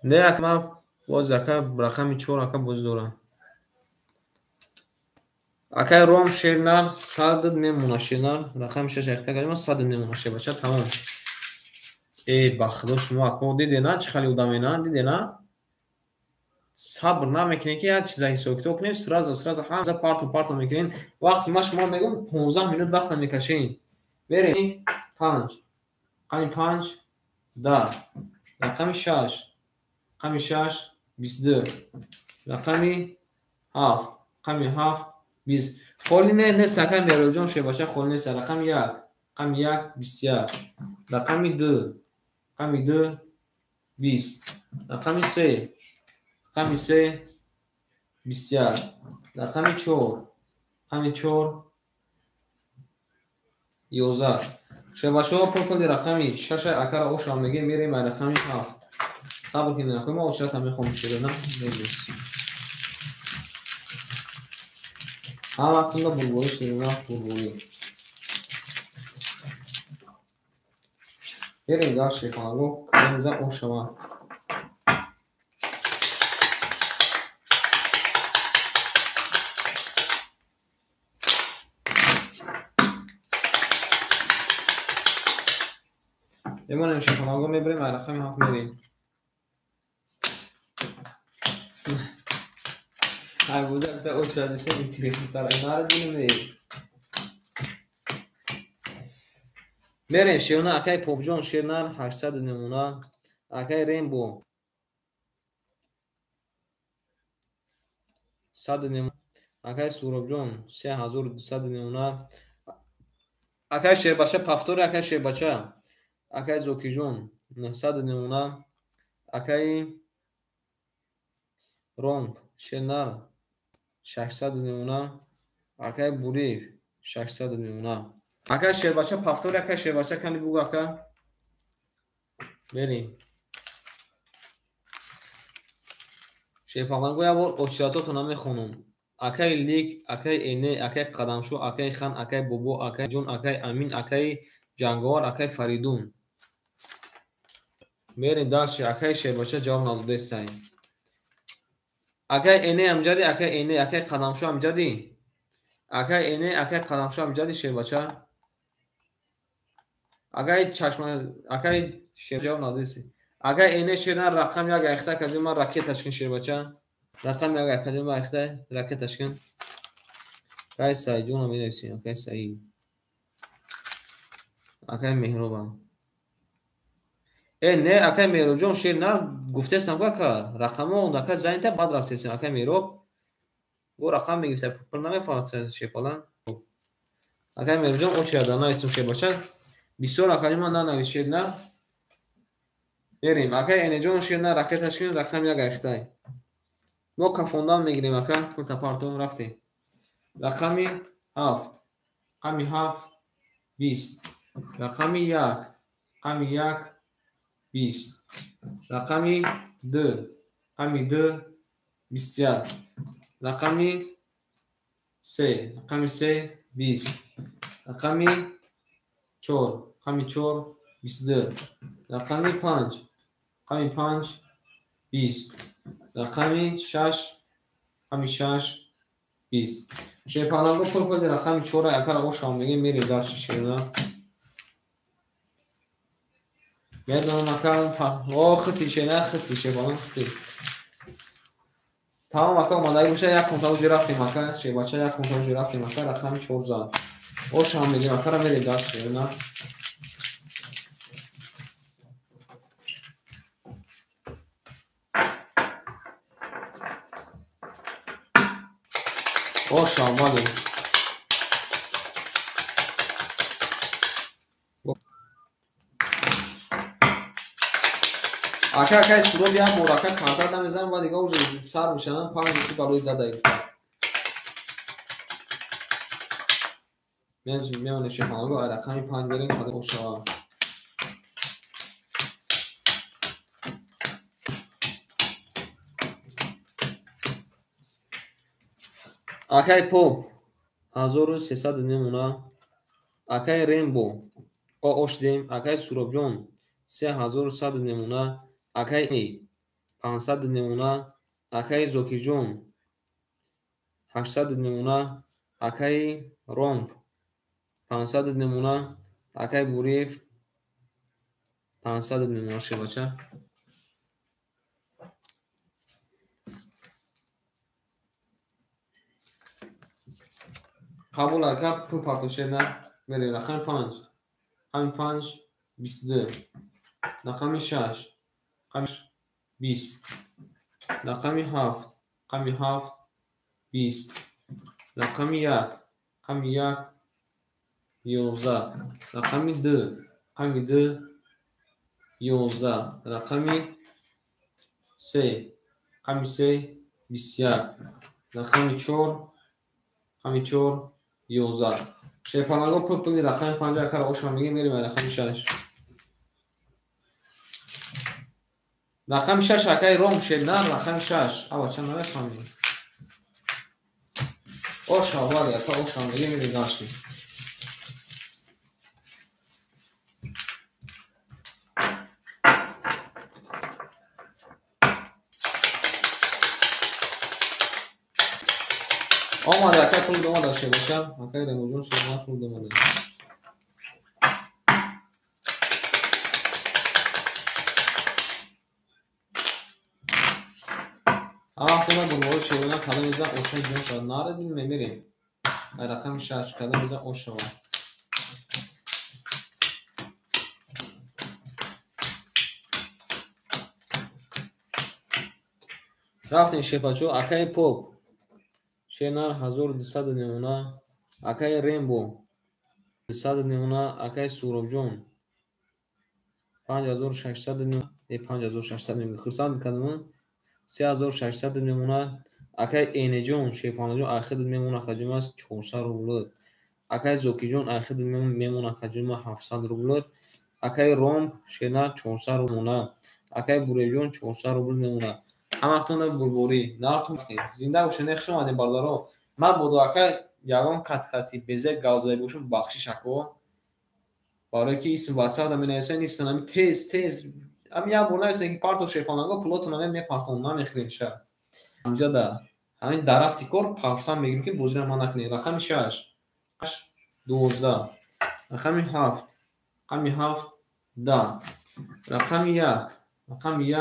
نه اکما باز اکا رقم 4 اکا باز دارم اکای روم شیرنر 100 نمونه شیرنر رقم 6 اختا کردیم 100 نمونه شه بچه تمام ای بخدا شما اکو دیدی نه چه خیلی ادامه نه دیدی نه صبر نمیکنین که هر چیزایی سوکتو کنیم سراز همزه پارتو میکنین وقتی ما شما میگم 15 منوت وقت میکشین بریم 5 قمی 5 10 رقم 6 قمی 6 22 رقمی 7 قمی 7 20 خالی نه سکم بیارو جون شه باشه خالی نه رقم 1 قمی 1 21 رقمی 2 قمی 2 20 رقمی 3 قمی 3 21 رقمی 4 قمی 4 11 شه باشه پول رقمی 6 اکر اوش هم میگه میره من رقمی 7 صبر کنید نکنم اوچات هم میخوام شده نه ها وقتی بلبولی شده نه بلبولی بریم دار شیخانگو کنزه او شما بمانیم شیخانگو میبریم رقمی 7 میریم های بوده تا اوچات بیسه میتریسی تر اینا رو دینیم میریم بریم شیونه اکای پوپ جون شیرنر 800 نمونه اکای ریمبو 100 نمونه اکای سوراب جون 3200 نمونه اکای شیر باشه پافتور اکای شیر باشه اکای زوکی جون 900 نمونه اکای رومب شیرنر 600 نمونه اکای بوری 600 نمونه اکای شیر باشه پافتور اکای شیر باشه کنی بگو اکا بریم شیپامان گویا بار اوچیاتو تو نمیخونم اکای لیک اکای اینه اکای قدمشو اکای خان اکای بوبو اکای جون اکای امین اکای جنگوار اکای فریدون میرین داشتی اکای شیر باشه جواب نداده استای اکای اینه امجدی اکای اینه اکای قدمشو امجدی اکای اینه اکای قدمشو امجدی شیر باشه اکای چشم اکای شیر جواب نداده استی اکای اینه شیر رقم یک اختا کدی من راکت تشکین شیر باشه رقم یک اکادمی من اختا راکت تشکین اکای سعی جون میرسی اکای سعی اکای مهربان نه اکای میرو جون شیر نه گفته سمگا که رقمو اون اکا زنی تا بعد رفته سیم اکای میرو او رقم میگیسته پر نمیفهمه چی فلان اکای میرو جون او چی دانا اسم چی باشه بسیار اکای ما نه نوشید نه بریم اکای این جون شیر نه راکتش کن رقم یک اختای ما کافوندان میگیریم اکا کل تپارتون رفتیم رقمی 7 رقمی 7 20 رقمی 1 رقمی 1 20 رقمی 2 رقمی 2 21 رقمی 3 رقمی 3 20 رقمی 4 رقمی 4 22 رقمی 5 رقمی 5 20 رقمی 6 رقمی 6 20 شیپالانگو پل رقمی 4 اکر او شامگی میریم در شیشینا میدونم اکر او خطی شینا خطی شیپالان خطی تمام اکر مادایی باشه یک کنتاج رفتیم اکر شیباچه یک کنتاج رفتیم اکر رقمی 14 او شامگی اکر میریم در شیشینا او شامالی اکر سرو بیا موراکا کانتا نمیزنم و دیگه اوج سر میشنم پنج بالای زده گفتم میونه شیپالانگو رقمی 5 بریم خود او شام اکای پوپ 1300 نمونه اکای ریمبو او اوشدیم اکای سروبجون 3100 نمونه اکای 500 نمونه اکای زوکیجون 800 نمونه اکای رومب 500 نمونه اکای بوریف 500 نمونه شه بچه قبول اکا پول پارتوشه نه بری رقم 5 رقم 5 22 رقم 6 رقم 20 رقم 7 رقم 7 20 رقم 1 رقم 1 11 رقم 2 رقم 2 11 رقم 3 رقم 3 21 رقم 4 رقم 4 11 شیفانگو پلی رقم 5 کار اوش میگه میریم رقم 6 رقم 6 اکای روم شد نه رقم 6 اوا چند نفهمید اوش آوار تا اوش میگه میریم داشتیم آماده اکای پول دوما داشته باشم اکای رموجون شما پول دوما داشته اما بلوار شیونا کلام میزن اوشن جون شد نارد بین میمیریم رقم 6 کلام میزن اوش شما رفتیم شیپاچو اکای پوپ شینار 1200 نمونه اکای ریمبو 200 نمونه اکای سوروبجون 5600 نمونه 5600 نمونه خرسان کدوم 3600 نمونه اکای اینجون شیپانجون اخد میمونه کجوم 400 روبل اکای زوکیجون اخد میمونه کجوم 700 روبل اکای روم شینار 400 نمونه اکای بوریجون 400 روبل نمونه همختون بوربوری نارتون زنده باشه نخ شما دیم باردارو من بودو اکای یگان کتی بزه گازای بوشون بخشی شکو برای که اسم واتساپ دم نویسه نیستن هم تیز هم یا بونا است که پارتو شیپانگو پلوتون هم می پارتون نمیخریم شه همجا ده همین درفتی کور پارسان میگیم که بوزر ما نکنی رقم 6 12 رقم 7 رقم 7 10 رقم 1 رقم 1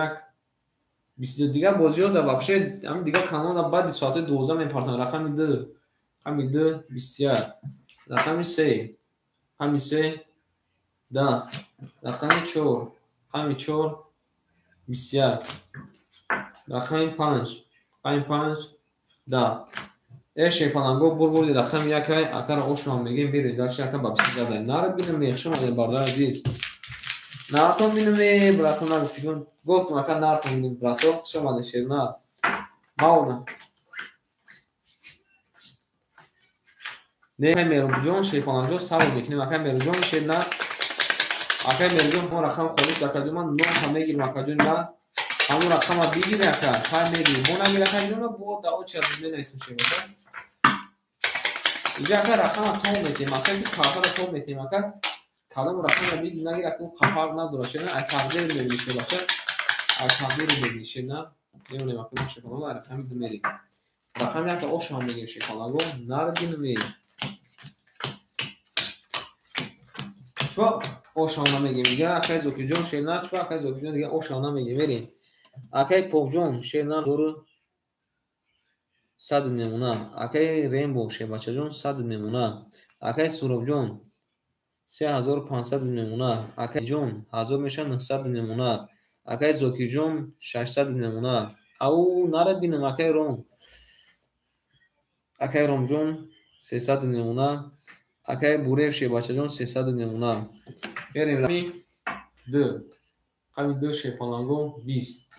22 دیگه بازیو ده واقعا هم دیگه کانال بعد ساعت 12 می پارتون رقم 2 رقم 2 21 رقم 3 رقم 3 10 رقم 4 رقم 4 21 رقم 5 10 ايش فلانگو بربردی رقم 1 اگر اوشما میگیم برید داشت اگر بابسی زده نارد بینم میخشم این باردار عزیز نارتون بینم براتون نگفتیم گفتم اگر نارتون بینم براتون شما نشیر نار باودم نه میرم جون شیپان جون سال میکنیم اگر میرم جون شیر نه اگر میرم جون ما رقم خودش دکتر من نه هم میگیم اگر جون نه همون رقم بگیره اگر خواهی میگیم اون هم اگر جون بود داو چرا نمیستم شیر اینجا اگر رقم توم میتیم مثلا که کافر توم میتیم اگر کلام رقم بگیر نگیر اگر کافر نداره شیر نه تغییر میشه باشه تغییر میشه نه نمیدونم اگر میشه کنم رقم میریم رقم یک اوش هم میگیم شکلگو نردیم میریم چوا اوش هم نمیگیم دیگه اکای زوکی جون شیرنا چوا اکای زوکی جون دیگه اوش هم نمیگیم میریم اکای پوپ جون شیرنا دور صد نمونه اکای ریمبو شه بچه جون 100 نمونه اکای سروب جون 3500 نمونه اکای جون 1000 میشه 900 نمونه اکای زوکی جون 600 نمونه او نرد بینم اکای روم جون 300 نمونه اکای بوره شه بچه جون 300 نمونه بریم رقم 2 رقم 2 شه فلانگو 20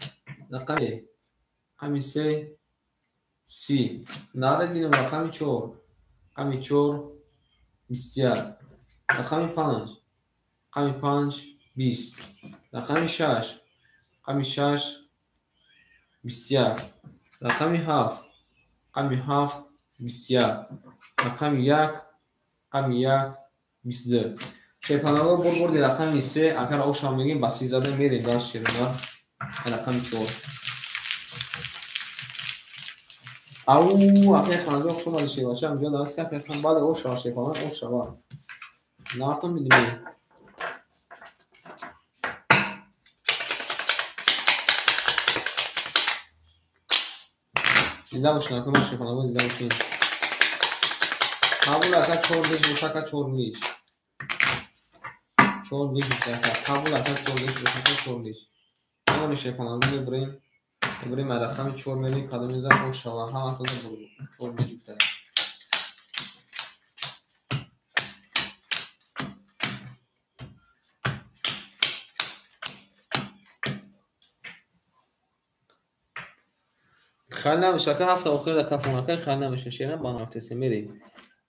رقم 3 30 نرد بینم رقم 4 21 رقم 5 20 رقم 6 21 رقم 7 21 رقم 1 22 شیپاناگو بردی رقم 3 اگر اوش هم میگیم با 30 زده میریم داشت شیرنا رقم 4 او اگر خانگو شما دیشه باشه همجا دارست اگر خان بعد اوش را شیپاناگو اوش را نارتون میدونی دیده باشن اکنون شیپاناگو دیده باشین قبول اگر 4 دیش بوشه اگر 4 لیش 4 لیش بوشه قبول اگر 4 لیش بوشه اگر 4 لیش همون شیپاناگو بریم رقم 4 میریم کدام میزن اوش را هم اکنون برو 4 لیش بوده خیلی نمیشه که هفته آخر در کافون اکای خیلی نمیشه شیرن با نفتسی میریم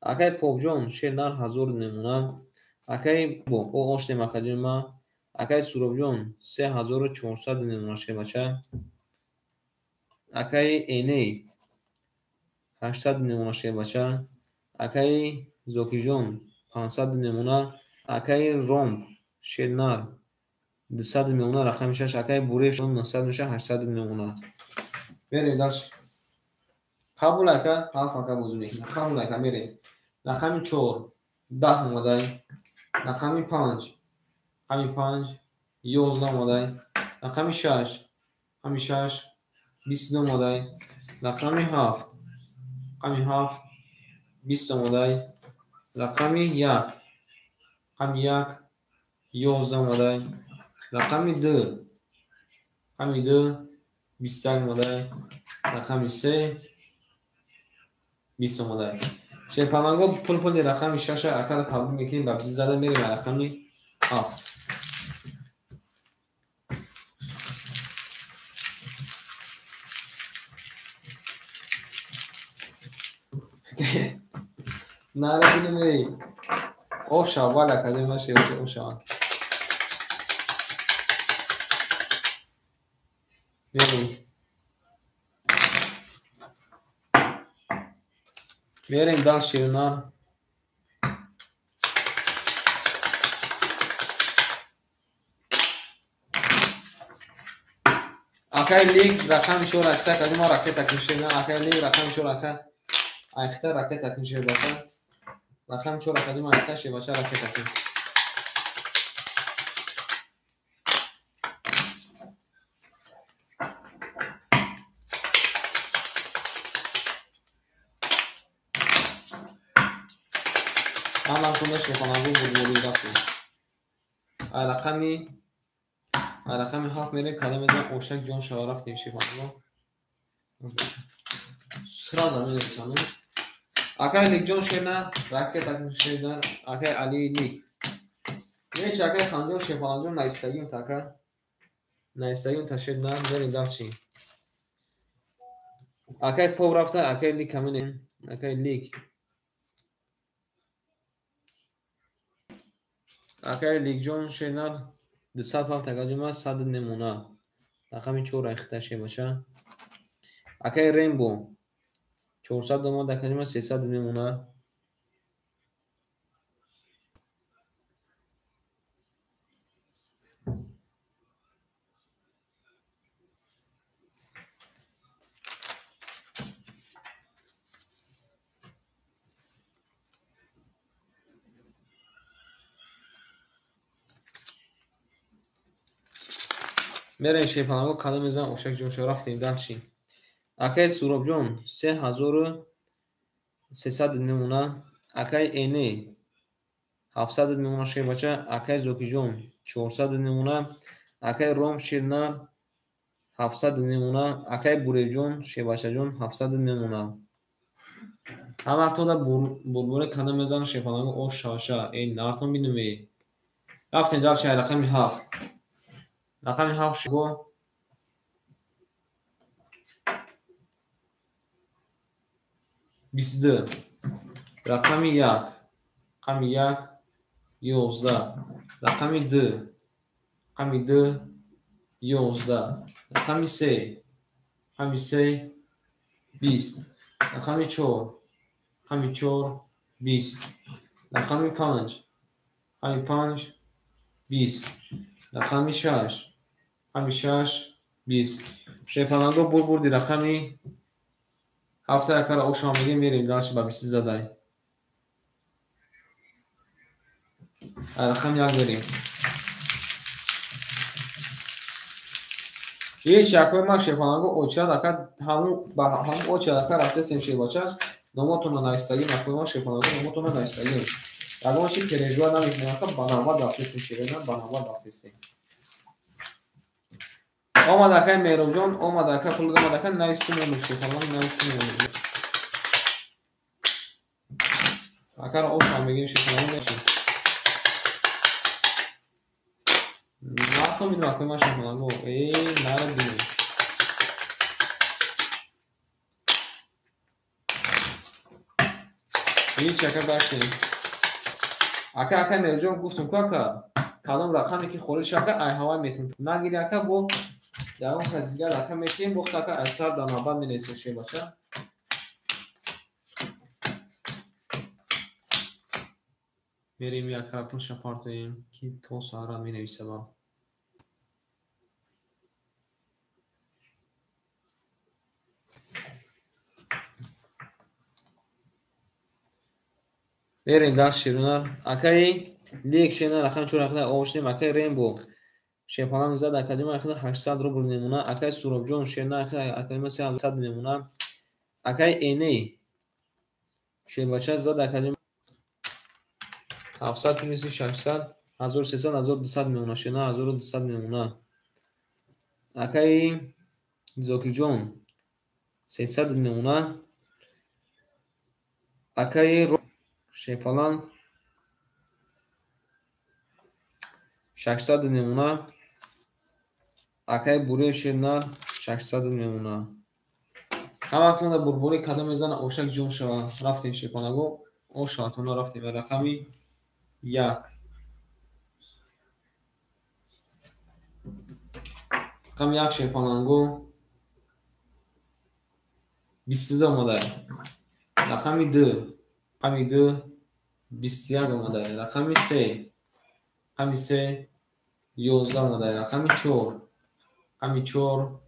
اکای پوپ جون شیرنار 1000 نمونه اکای بو او اوش نمکدیم ما اکای سروب جون 3400 نمونه شه بچه اکای اینی 800 نمونه شه بچه اکای زوکی جون 500 نمونه اکای روم شیرنار 200 نمونه رقم 6 اکای بوریش 900 میشه 800 نمونه بریم داشت قبول اکا حرف اکا بوزو میکنه قبول اکا میره رقم 4 10 اومده رقم 5 11 اومده رقم 6 22 اومده رقم 7 20 اومده رقم 1 11 اومده رقم 2 20 اومده رقم 3 20 اومده شیپاناگو پول رقم 6 اکر تبدیل میکنیم به بزی زده میریم رقم 7 نره بینیم میریم اوشا والا کدیم باشه اوشا میریم دال شیرنار اکای لیگ رقم 4 اکتا کدیم ما راکت اکن شیرنار اکای لیگ رقم 4 اکتا اکتا راکت اکن شیر باشه رقم 4 کدیم اکتا شیر باشه راکت اکن اما کنده شیپاناگو بودوری رقمی رقم 7 میره کلمه میزنم اوشک جان شوا رفتیم شیفانگو сразу میرسم акай ликҷон шена ракета шедан акай али лик неч акай ханҷон шефаланҷон наистагим така наистагим ташеда мерим дарчи акай пов рафта акай лик камин акай лик акай ликҷон шенар 200 пав такаҷума 100 немуна рақами 4 айхта шебача акай рембо 400 дома такаҷума 300 немуна мерем шепанаго калом мезанам ошак ҷон шо рафтем далчи акай суробҷон 3300 немуна акай эне 700 немуна шебача акай зокиҷон 400 немуна акай ром ширна 700 немуна акай буревҷон шебачаҷон 700 немуна ҳамактода бурбуре калом мезанам шепанаго ош шаваша нартон бинуме рафтем далчи рақами 7 рақами 7 шуго 22 рақами 1 рақами 1 11 рақами 2 рақами 2 11 рақами 3 рақами 3 20 рақами 4 рақами 4 20 рақами 5 рақами 5 20 рақами 6 рақами 6 20 шепанаго бурбурди рақами ҳафта якара ошам мегем мерем далчи ба 20 задай рақами 1 мерем ҳеҷ якои ма шепанаго очрад ака ҳамун очрад ака рафтесем шебачаш номотона навистагим якои ма шепанаго номотона навистагим ягон чи переживат намекунем ака ба навбат рафтесем шебена ба навбат рафтесем омад акай мерубҷон омад ака пулуд омад ака навистимон шепанаго навистимон акара ошам мегем шепанаго меши ناکن میدونم که من شما نگو نرد بینیم هیچ اکا باشیم اکا مرجون گفتم که کلام رقمی که خورش اکا ای هوا میتون نگیری اکا با در اون خزیگر اکا میتیم بخت اکا اثر در نابد مینیسه شی باشه میریم یک اکا شپارتویم که تو سهارا مینویسه با بریم درس شیرونر اکای لیک شیرونر اخن چون اخن آوشتیم اکای ریمبو شیپانم زد اکادیم اخن 800 روبل نمونه اکای سوروبجون شیرونر اخن اکادیم 300 نمونه اکای اینی شیباچه زد اکادیم 700 تونسی 600 1300 1200 نمونه شیرونر 1200 نمونه اکای زوکی جون 300 نمونه اکای شیپالان 600 نمونه اکای بوری شیرنار 600 نمونه همکنون در بربوری کدام میزن اوشک جون شوا رفتیم شیپانگو او شاتون رفتیم به رقمی 1 رقم 1 شیپانگو 22 آمده رقمی 2 رقمی 2 21 آمده رقمی 3 رقمی 3 11 آمده رقمی 4 رقمی 4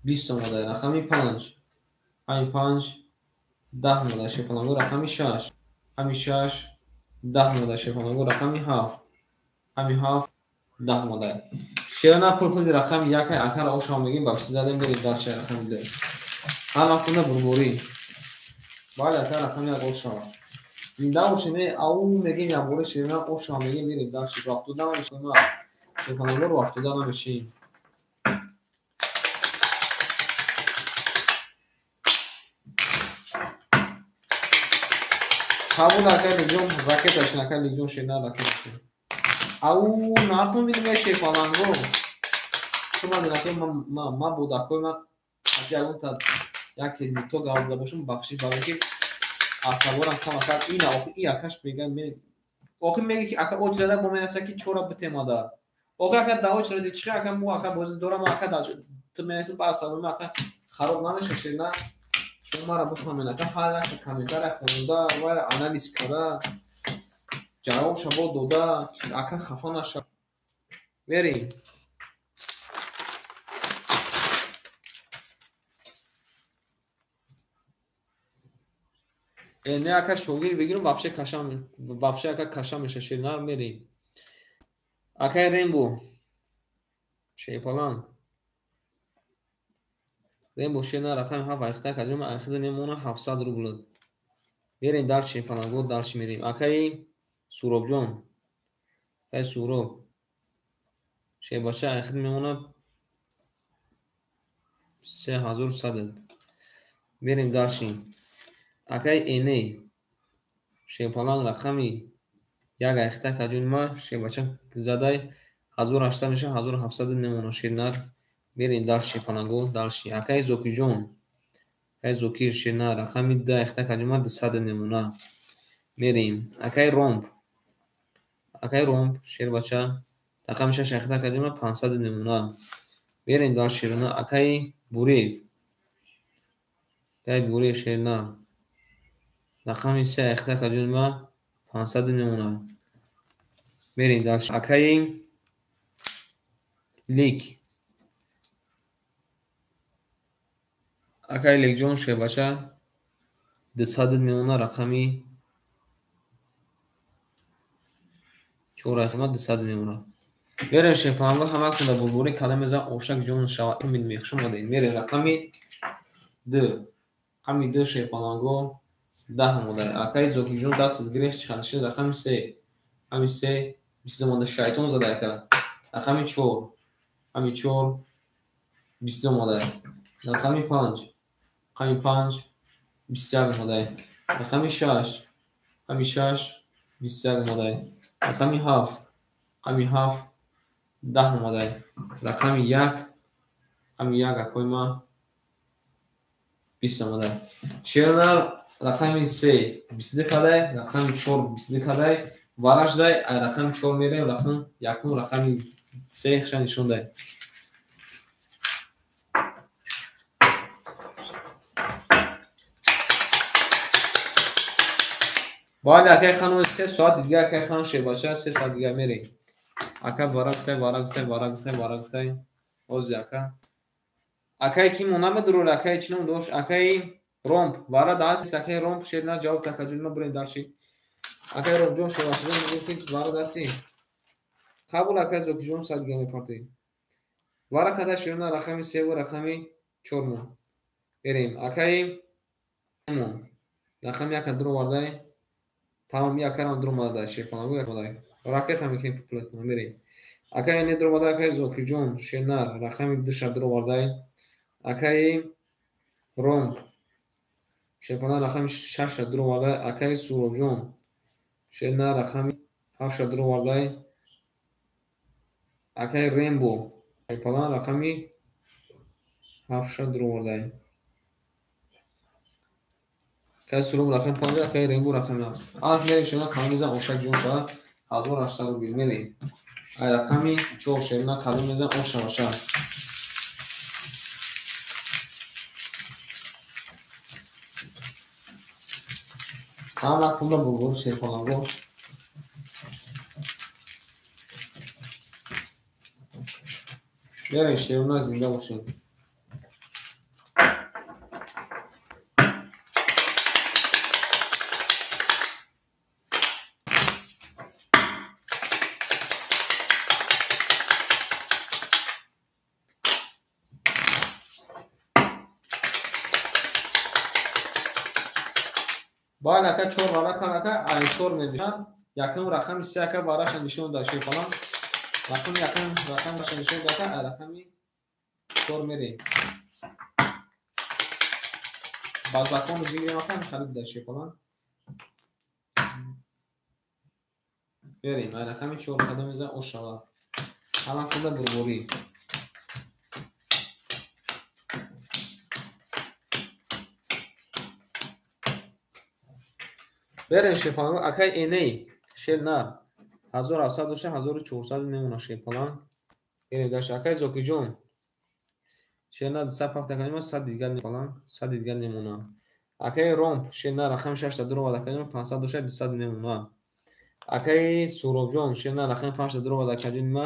20 آمده رقمی 5 رقمی 5 10 آمده شیپانگو رقمی 6 رقمی 6 10 آمده شیپانگو رقمی 7 رقمی 7 10 آمده شیرانه پول رقم 1 اکر آشام میگیم با بسی زدیم برید در چه رقم 2 هم اکنه بربوری باید اکر رقم 1 آشام زنده باشینه او میگیم یا بوری شیرانه آشام میگیم برید در چه وقت دو نمیشیم شیپانگو رو وقت دو نمیشیم قبول اکای لیجون راکتش نکای لیجون شینا راکتش او نارتون میدونه شی فالانگو شما دیگه ما بوداکوی ما اگه اون تا یک دیتو گاز داشتم بخشش برای که عصبورم کم کرد این آخه این اکاش میگن می آخه میگه که اکا اوجرده با من است که چورا بته مادا آخه اکا داوچ ردی چی اکا مو اکا باز دورم اکا داوچ تو میرسه با عصبورم اکا خراب نمیشه شینا شما را بفهمین اکا حالا که کامیکار خوندا و آنالیز کرده جواب شما دودا اکا خفا نشه بریم نه اکا شوگیر بگیرم вообще اکا کشا میشه شینا میریم اکا ریمبو شیپالان ریمبو شینا رقم 7 اختا کجوم اخد نمونه 700 روبل بریم دال شیپالان گو دالش میریم اکای سوروب جون اکای سوروب شی باشه اخد میمونه 3100 بریم دالشیم اکای اینی شیپالان رقمی یک اختا کجوم ما شی باشه زدای 1800 میشه 1700 نمونه شینا بریم دال شیپالانگو دالشی اکای زوکی جون اکای زوکی شینا رقمی 10 اختا کجوم 200 نمونه میریم اکای رومب شیر بچه رقم 6 اختا کجوم 500 نمونه بریم دال شیرنا اکای بوریف شیرنا رقم 3 اختا کجوم 500 نمونه بریم دال اکای لیک جون شیر بچه 200 نمونه رقمی 4 اختا 200 نمونه بریم شیپانگو همه کنده بلبوری کلمه زن اوشک جون شوا این میخشم بوده میریم رقمی 2 رقمی 2 شیپانگو 10 موده اکای زوکی جون دست گریخ چخانشه رقمی 3 رقمی 3 20 موده شایطون زده اکا رقمی 4 رقمی 4 20 موده رقمی 5 رقمی 5 21 موده رقمی 6 رقمی 6 21 موده رقمی 7 رقمی 7 10 موده رقمی 1 رقمی 1 اکوی ما 20 موده شیرنا رقمی 3 20 کده رقمی 4 20 کده وارش دای رقم 4 میریم رقم یکم رقمی 3 خشن نشون دای باید اکای خانو 3 ساعت دیگه اکای خانو شیر باشه 3 ساعت دیگه میریم اکا وارا گفتای اوزی اکای کی مونام درور اکای چنم دوش اکای رومپ وارا داس اکای رومپ شیرنا جواب تکجون برین دارشی اکای رومپ جون شیر باشه میگه وارا داسی قبول اکای زوکی جون سال دیگه میپرتی وارا کدا شیرنا رقمی 3 و رقمی 4 مون بریم اکای مون رقم یک درو وردای تمام یک کارم درو ماده شیر کنم یک ماده راکت هم میکنیم پلت بریم اکای نه درو ماده اکای زوکی جون شیرنا رقمی 2 شب درو وردای اکای رومپ شیپانا رقم 6 درو وردای اکای سورو جون شیرنا رقمی 7 درو وردای اکای ریمبو شیپانا رقمی 7 درو وردای که سروم رقم 5 که ریمبو رقم 9 از میریم شما کامیزا اوشک جون شد 1800 رو بیل میریم ای رقمی 4 شیرنا کامیزا اوشا باشه همه کلا بلبل شیر کنم بریم شیرنا زنده باشیم باید اکا 4 وارا کن اکا اینطور میبینم یکم رقم 3 اکا واراش نشون داشته کنم رقم باشه نشون داده رقمی 4 میریم باز بکن بگیریم اکا خرید داشته کنم بریم رقم 4 قدم میزن او شود همه خود بربوری بریم شیپالان اکای اینه شل نه 1700 داشته 1400 نمونه شیپالان بریم داشته اکای زوکی جون شل نه 207 کنیم 100 دیگر نمونه 100 دیگر نمونه اکای رومپ شل نه رقم 6 تا درو ودا کنیم 500 داشته 200 نمونه اکای سوروب جون شل نه رقم 5 تا درو ودا کنیم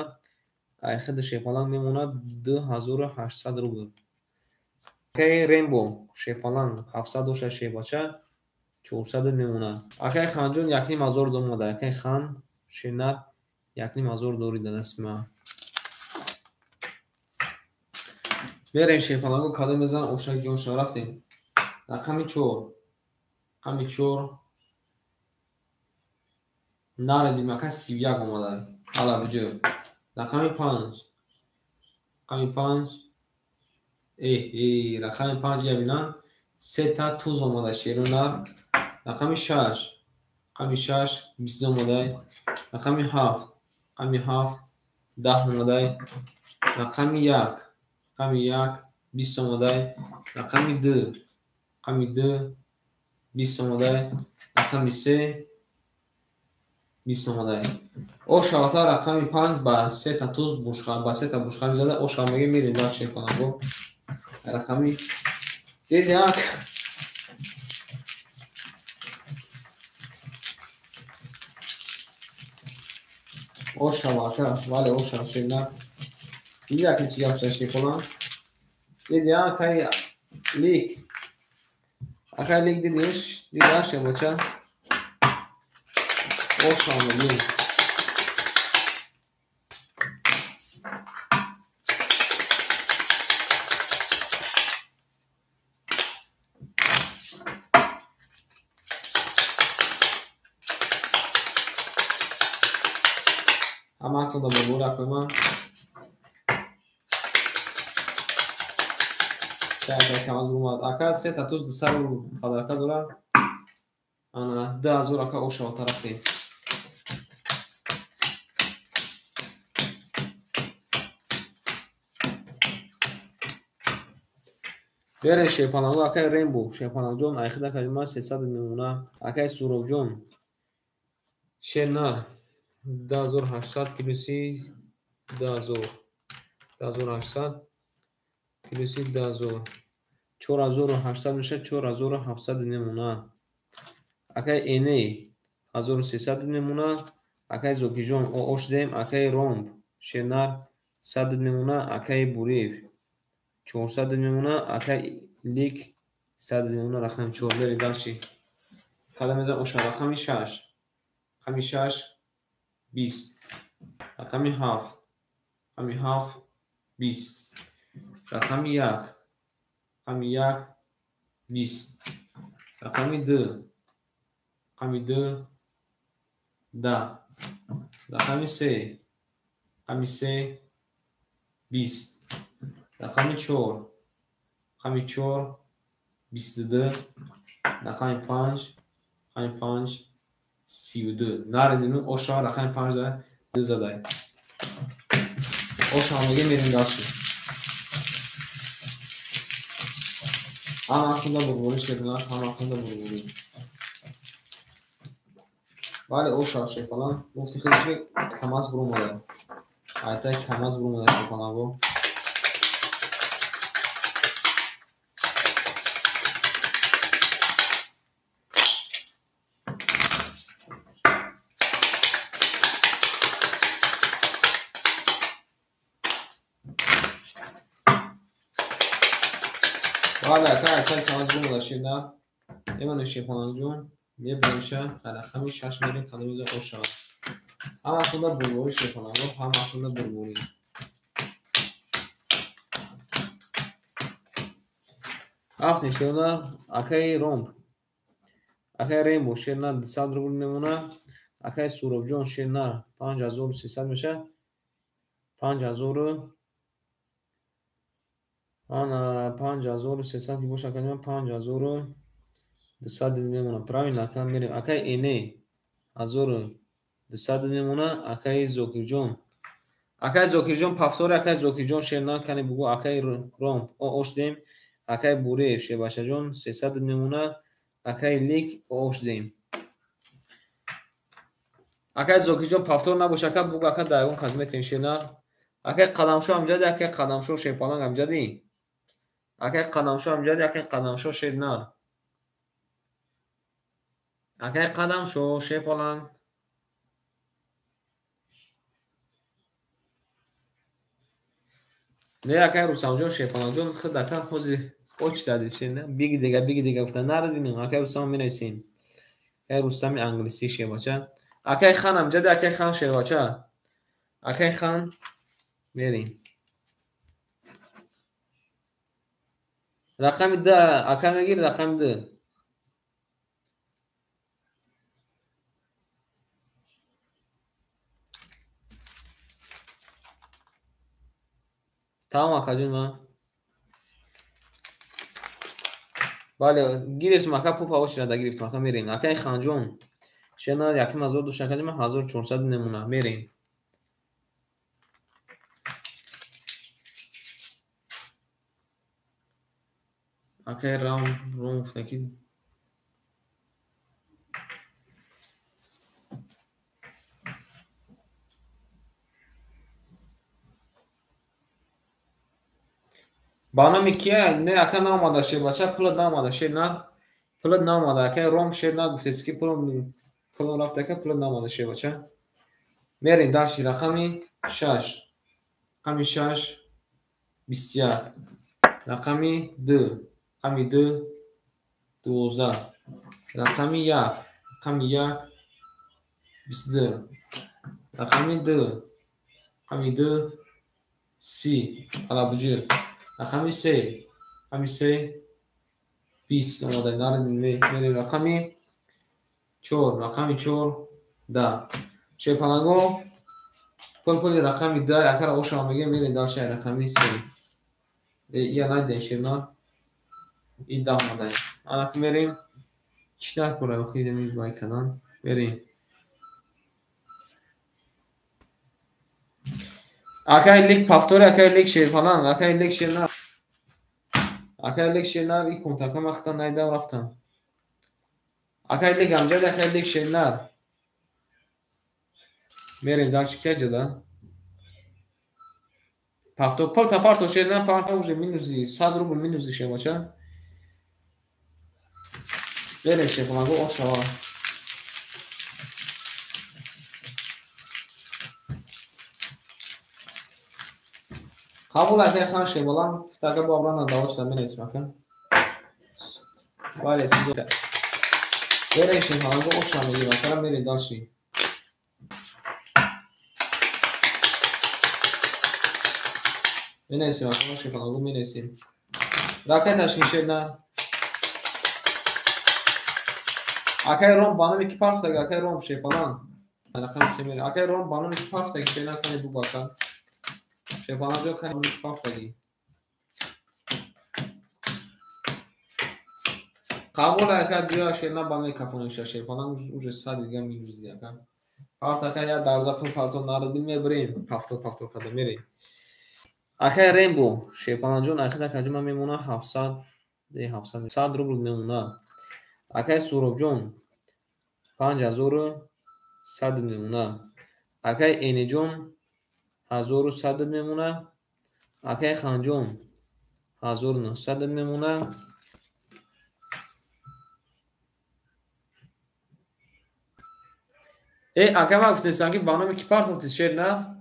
ای خود شیپالان نمونه 2800 روبل اکای ریمبو شیپالان 700 داشته شیباچه 400 نمونه اکای خانجون یک نیم هزار دوم اومده اکای خان شینر یک نیم هزار دوری در اسم بریم شیپالانگو کادم بزن اوشک جون شما رفتیم رقم 4 رقم 4 نردیم اکای 31 اومده حالا بجو رقم 5 رقم 5 رقم 5 یا بینن 3 تا توز اومده شیرونر رقم 6 رقم 6 20 اومده رقم 7 رقم 7 10 اومده رقم 1 رقم 1 20 اومده رقم 2 رقم 2 20 اومده رقم 3 20 اومده او شاتا رقم 5 با 3 تا توز بوشخان با 3 تا بوشخان زده او شام میگه میریم باشه کنم گو رقمی دید یک او شاتا ولی او شاتا نه دیگه که چی هست شیپولان دید یک های لیک اکای لیک دیدیش دیگه شه بچه او شاملی همه اکتون دا بربور اکویما سه اکای کم از بروماد اکای سه تا توز دسر رو خدرکا دوره انا 10,000 اکا او شما رفتیم بریم شیپالانگو اکای ریمبو شیپالانگ جون ایخده کلمه 300 نمونه اکای سوروب جون شنر 10800 پلوسی 10800 پلوسی 4800 میشه 4700 نمونه اکای اینه 1300 نمونه اکای زوکی جون او اوش دیم اکای رومب شنر 100 نمونه اکای بوریف 400 نمونه اکای لیک 100 نمونه رقم 4 بری داشتی کدام میزه اوش رقم 6 رقم 6 20 رقم 7 رقم 7 20 رقم 1 رقم 1 20 رقم 2 رقم 2 10 رقم 3 رقم 3 20 رقم 4 رقم 4 22 رقم 5 رقم 5 32 نردینو اوشا رقم 5 داره دو زده اوشا میگه میریم داشتی همه اخونده برگوری شکلن همه اخونده برگوری ولی اوشا شکلن گفتی خیلی کم از برو مده حتی کم از برو مده شکلن با ولی حتی کم از برو مده شکلن ایمان شکلن جون میبرمشه رقم 6 میریم کدوم اوشا همه اخونده برگوری شکلن با همه اخونده برگوری رفتیم شده اکای رومب اکای ریمبو شیرنر 200 روبل نمونه اکای سوروب جون شیرنر 5300 میشه 5000 5300 باشه کنیم 5200 نمونه پراوی نکن میریم اکای اینه 1200 200 میمونه. اکای زوکیجون، اکای زوکیجون پافتور، اکای زوکیجون شیرنا کنی بگو. اکای روم اوشدیم، اکای بوره شه باشه جون 300 میمونه. اکای لیک اوشدیم. اکای زوکیجون پافتور نباشه اکای بگو. اکای دایگون خدمت شیرنا. اکای قدمشو امجدی، اکای قدمشو شیپالان امجدی، اکای قدمشو امجدی، اکای قدمشو شیرنا، اکای قدمشو شیپالان. نه اکای روسامجون شیپالان جون خود اکای خوزی اوچ دادی شیرنا. بیگی دیگه گفتن نردینیم. اکای روسام می نویسیم. اکای روستمی انگلیسی شه باشه. اکای خان امجدی، اکای خان شه باشه. اکای خان بریم. رقم ده اکای میگیر. رقم ده tamam akacın mı? Bale girift maka pupa oşra da girift maka mirin. Akay khanjon şena yakim azor duş akademi 1400 nemuna mirin. Akay ram uftaki bana mikiye ne akay namada şey bacha pula namada şey na pula namada akay rom şey na gufteski pula raftaka pula namada şey bacha mirin darshi rakami shash rakami shash bisya rakami 2 rakami 2 12 rakami ya rakami ya 22 rakami 2 rakami 2 سی alabıcı rakami se rakami se 20 اومده نره rakami 4 rakami 4 da şey panago pol rakami da akara oşa mege mere dar şey rakami se ya nay deşirna iddia olmadı anak verin çiftler kura bakıydı mi baykadan verin akay lik paftore akay lik şey falan akay lik şeyler akay lik şeyler ilk kontaka maktan nayda raftan akay lik amca da akay lik şeyler میریم در که جدا پافتو پول تا پارتو شیرنا پارتو уже минуси 100 рубль минуси شه باشه بریم شه помогу ошава قبول اگه خان شه بولم تا که بابران داوش تا میرسیم مکن ولی سیزو بریم شه помогу ошава میگیم مثلا میریم داشی میرسیم مثلا شه помогу میرسیم راکتش میشه akay rom bana iki parça akay rom şey falan rakam semir akay rom bana iki parça şeyler kan bu bakan şey bana diyor kan iki parça gi kabul akay diyor şeyler bana kafana şey falan уже sadece minus diyor kan parça akay ya darzapın parça narı bilmeye bireyim pafto kadar mireyim akay rainbow şey bana diyor akay kacıma memuna 700 100 rubl memuna akay surobjon 5100 میمونه اکای اینجون 1100 میمونه اکای خانجون 1900 میمونه اکای ما گفتن سانکی بانام کی پارت گفت شیر نه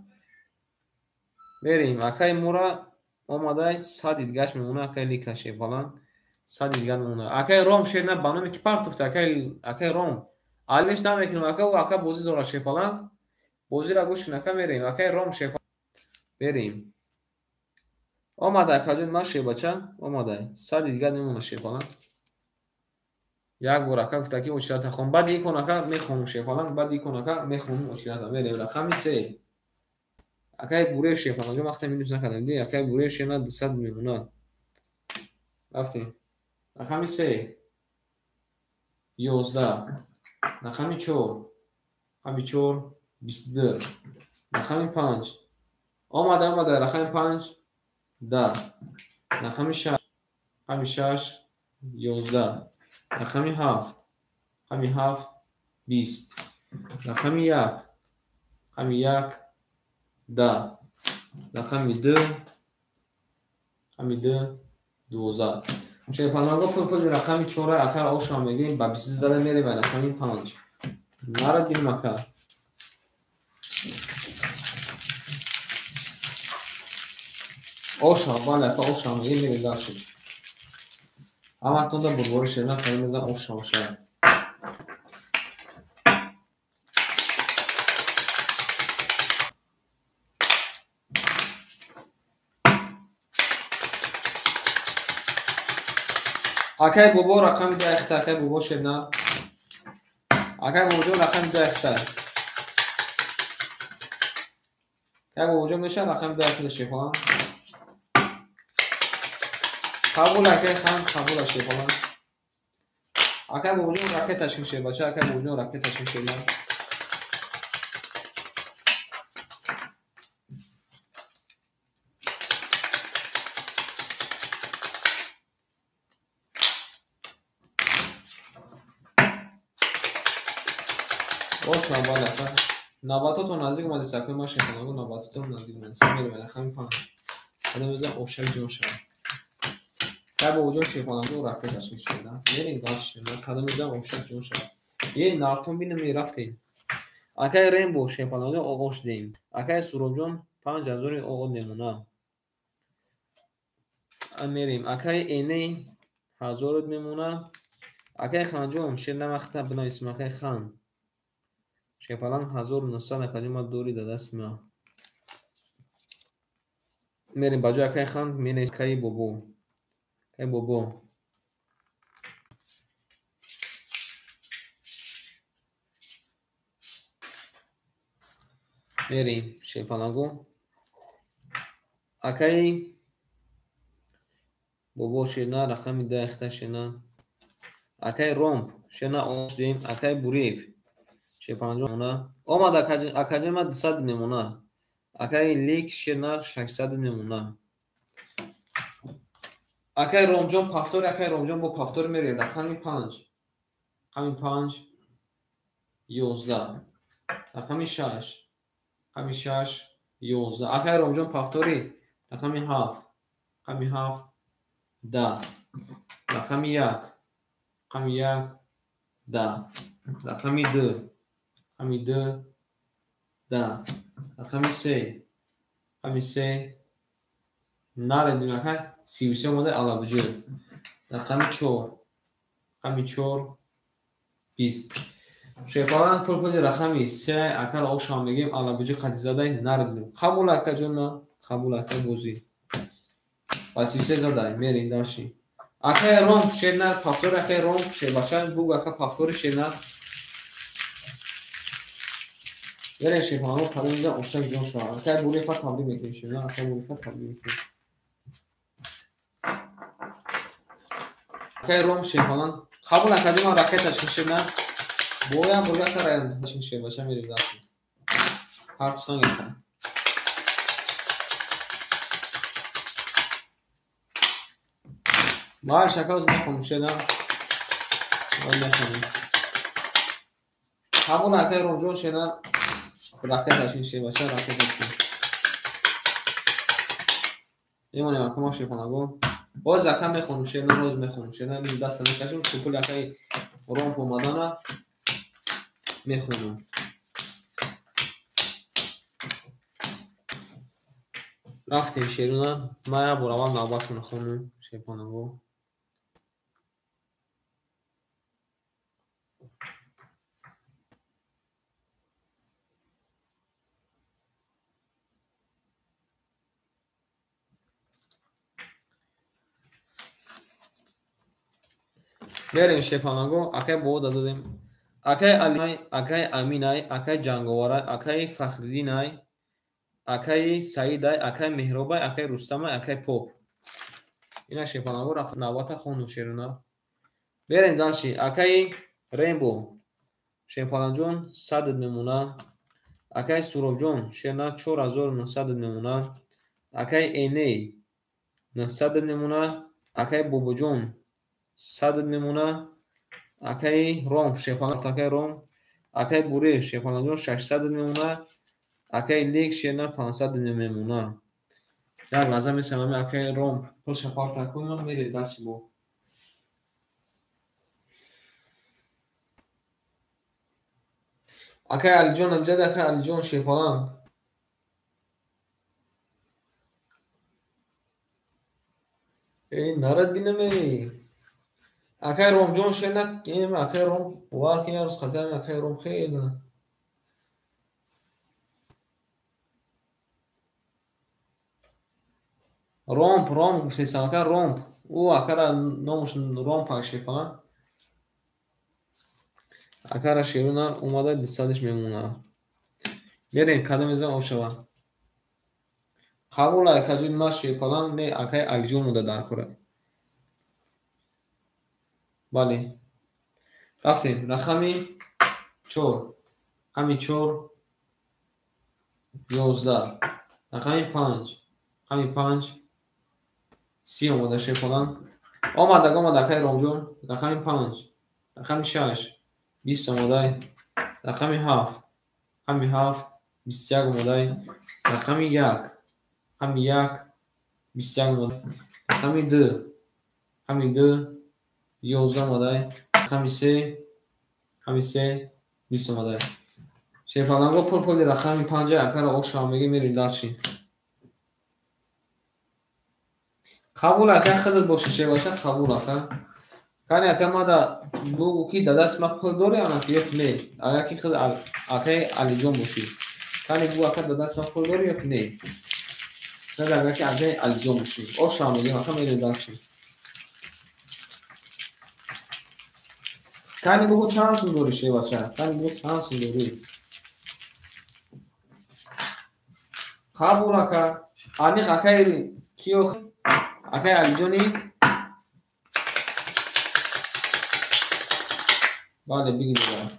بریم اکای مورا اومده 100 دیگهش میمونه اکای لیکشه فلان 100 دیگه میمونه اکای روم شیر نه بانام کی پارت گفت اکای روم آلیش نمیکنم اکای بازی داره شه فلان بازی را گوش نکنم بریم اکای روم شه بریم اومده کاجون ما شه بچه اومده 100 دیگه نمونه شه فلان یک بار اکا گفته که اچرات خون بعد یک اکا میخونم شه فلان بعد یک اکا میخونم اچرات میره رقم 3 اکای بوره شه فلان جو وقت مینوس نکردم دی اکای بوره شه نه 200 میمونه رفتیم رقم 3 11 رقم 4 رقم 4 22. رقم 5 آمده رقم 5 10. رقم 6 رقم 6 11. رقم 7 رقم 7 20. رقم 1 رقم 1 10. رقم 2 رقم 2 12. شیپانانگاه پول رقم 4 اکر آش آمگیم با 20 زده میره به رقم 5 نارد بینیم اکر آش بله اکر آش آمگیم میره داشت اما تونده برگوری شدن خیلی میزن آش آمشه اکر بابا رقم 2 اخته اکر بابا شدن اکر بابا جو رقم 2 اخته اکر بابا جو میشه رقم 2 اخته شیپان قبول اکر خان قبول شیپان اکر بابا جو رقم تشکیل شه بچه اکر بابا جو رقم تشکیل شه باش نباید اکر نباتاتون نزدیک اومده سکوی ما شیپانگو نباتاتون نزدیک اومده سمیره به رقم 5 حالا میزن اوشک جون شد که با وجود شیپانگو رفته تشکیل شده میریم داشت کدام میزن اوشک جون شد یه نارتون بینه میرفتیم اکای رینبو شیپانگو آغوش دیم اکای سروجون 5000 آغوش نمونه میریم اکای اینه 1000 نمونه اکای خانجون شیر نمخته بنا اسم اکای خان شیپانگ 1900 اکای ما دوری داده است میریم باجو اکای خان مینه اکای بوبو اکای بوبو میریم شیپانگو اکای بابا شیرنا رقم 10 اخته شیرنا اکای رومپ شیرنا آش دیم اکای بوریف شیپانجو نمونه آمد اکای ما 200 نمونه اکای لیک شیرنا 600 نمونه اکای رومجون پافتور اکای رومجون با پافتور میره رقم 5 رقم 5 11 رقم 6 رقم 6 11 اکای رومجون پافتوری رقم 7 رقم 7 10 رقم 1 رقم 1 10 رقم 2 رقم 2 10 رقم 3 رقم 3 نردیم اکر 33 اومده علابجو رقم 4 رقم 4 20 شیپانگ پول رقمی 3 اکر آش آمگیم علابجو خطی زده نردیم قبول اکر جون قبول اکر بوزی و 33 زده میریم داشتی اکر روم شیرنر پافتور اکر روم شیباشن بوگ اکر پافتور شیرنر میریم شیپانگو پلی میزن اوشک جون شد اکر بوری فت تبدیل میکنیم شیرنر اکر بوری فت تبدیل میکنیم اکر روم شیپانگ قبول اکر ما رکت تشکیل شدن بویا بویا کرد تشکیل شد باشه میریم داشتی هر تو سنگ اکر باید شکاز میخوام شدن باید نشونیم قبول اکر روم جون شدن رکت تشکیل شد باشه رکت تشکیل میمونیم اکر ما شیپانگو باز اکر میخونم شدن روز میخونم شدن دست میکشم کپول اکر روم اومدن میخونم رفتیم شیرونه ما براول نوبت نخونم شیپانگو بریم شیپانگو اکای بود دادیم اکای علی اکای امینای اکای جنگوارای اکای فخردینای اکای سعیدای اکای مهرابای اکای رستمای اکای پوپ اینا شیپانگو رفت نوبت خونم شیرونه بریم دالشی اکای رینبو شیپانجون 100 نمونه акай Суробҷон шерна 4900 мемона. Акай Эней 900 мемона. Акай Бобоҷон 100 мемона. Акай Ром шефалат акай Ром. Акай Бурев шефалаҷон 600 мемона. Акай Лек шерна 500 мемона. Як лаҳза месамам акай Ром пул шапарта кунам мере дасти бо. Акай Алиҷон намҷад акай Алиҷон шефаланг. Нарад бинаме. Акай Ромҷон шерна акай Ром вар ки ярус қадам акай Ром хела. Ромп гуфтесам акай Ромп. Ӯ акара номуш Ромп шефалан. Акара шерона омада дистадиш мемона. Мерем кадом мезан ошава. Қабула каҷун ма шефалан не акай Алиҷон муда дархӯра. Бале. Рафтем рақами 4. Рақами 4 11. Рақами 5. Рақами 5 30 омада шефалан. Омада акай Ромҷон. Рақами 5. Рақами 6 20 омадай. Рақами 7. Рақами 7 21 омадай. Рақами 1. Рақами 1 21 омадай. Рақами 2. Рақами 2 11 омадай. Рақами 3. Рақами 3 20 омадай. Шефаланго пул-пули рақами 5 акара ошамеги мерим дарчи. Қабул ака худат боши шеваша қабул ака. Кани ака мада бугу ки дадаст ма пул дори ана ки ёк не. Ага ки худ акай Алиҷон боши. Кани бу ака дадаст ма пул дори ёк не. Нада ага ки акай Алиҷон боши. Ошамеги ака мерим дарчи. Кани бугу чанд сум дори шеваша. Кани бугу чанд сум дори. Қабул ака. Аниқ акай киё акай Алиҷони. Бале бигидем.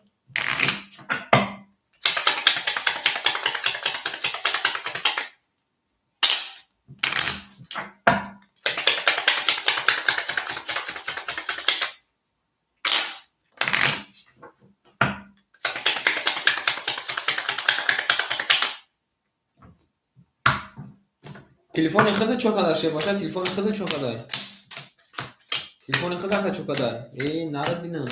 Телефони худат чо кадар шебаша телефони худат чо кадар. Телефони худат чо кадар. Нарад бинам.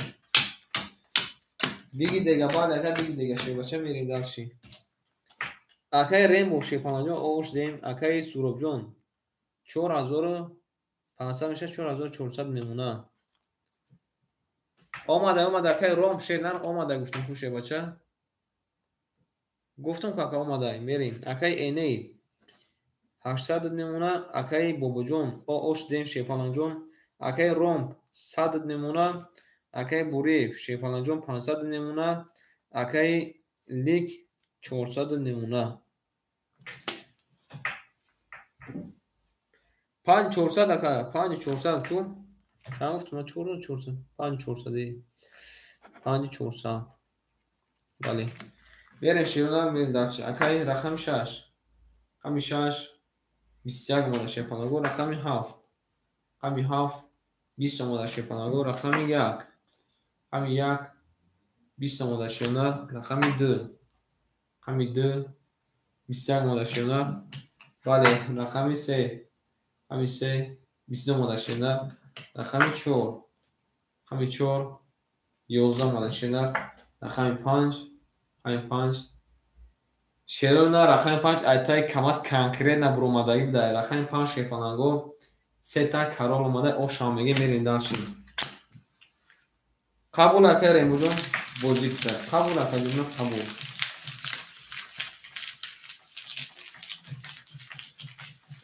Биги дега бале ака биги дега шебаша мерим далши. Акай Ремо шепанаҷон ош дем акай Суробҷон 4500 меша 4400 мемона. Омада акай Ром шернан омада гуфтам ку шебаша. Гуфтам ка омада мерим. Акай Эней 800 мемона. Акай Бобоҷон ош дем шепанаҷон. Акай Ром 100 мемона. Акай Бурев шефаланҷон 500 мемона. Акай Лик 400 мемона. 5400 ака 5400 ту. Чанд гуфтам 4400 5400 5400. Бале. Берем шевна мерим дарчи. Акай рақами 6. Рақами 6 21 омада шефаланго. Рақами 7. Рақами 7 20 омада шефаланго. Рақами 1. Рақами 1 20 омада шевнад. Рақами 2. Рақами 2 21 омада шевнад. Бале. Рақами 3. Рақами 3 22 омада шевнад. Рақами 4. Рақами 4 11 омада шевнад. Рақами 5. Рақами 5 шерона. Рақами 5 айтай камас конкретна буромадаги дай. Рақами 5 шефаланго. Сета карол омада ошамеги мерим далши. Қабул акай Ремуҷон бозикта. Қабул акай ҷумла қабул.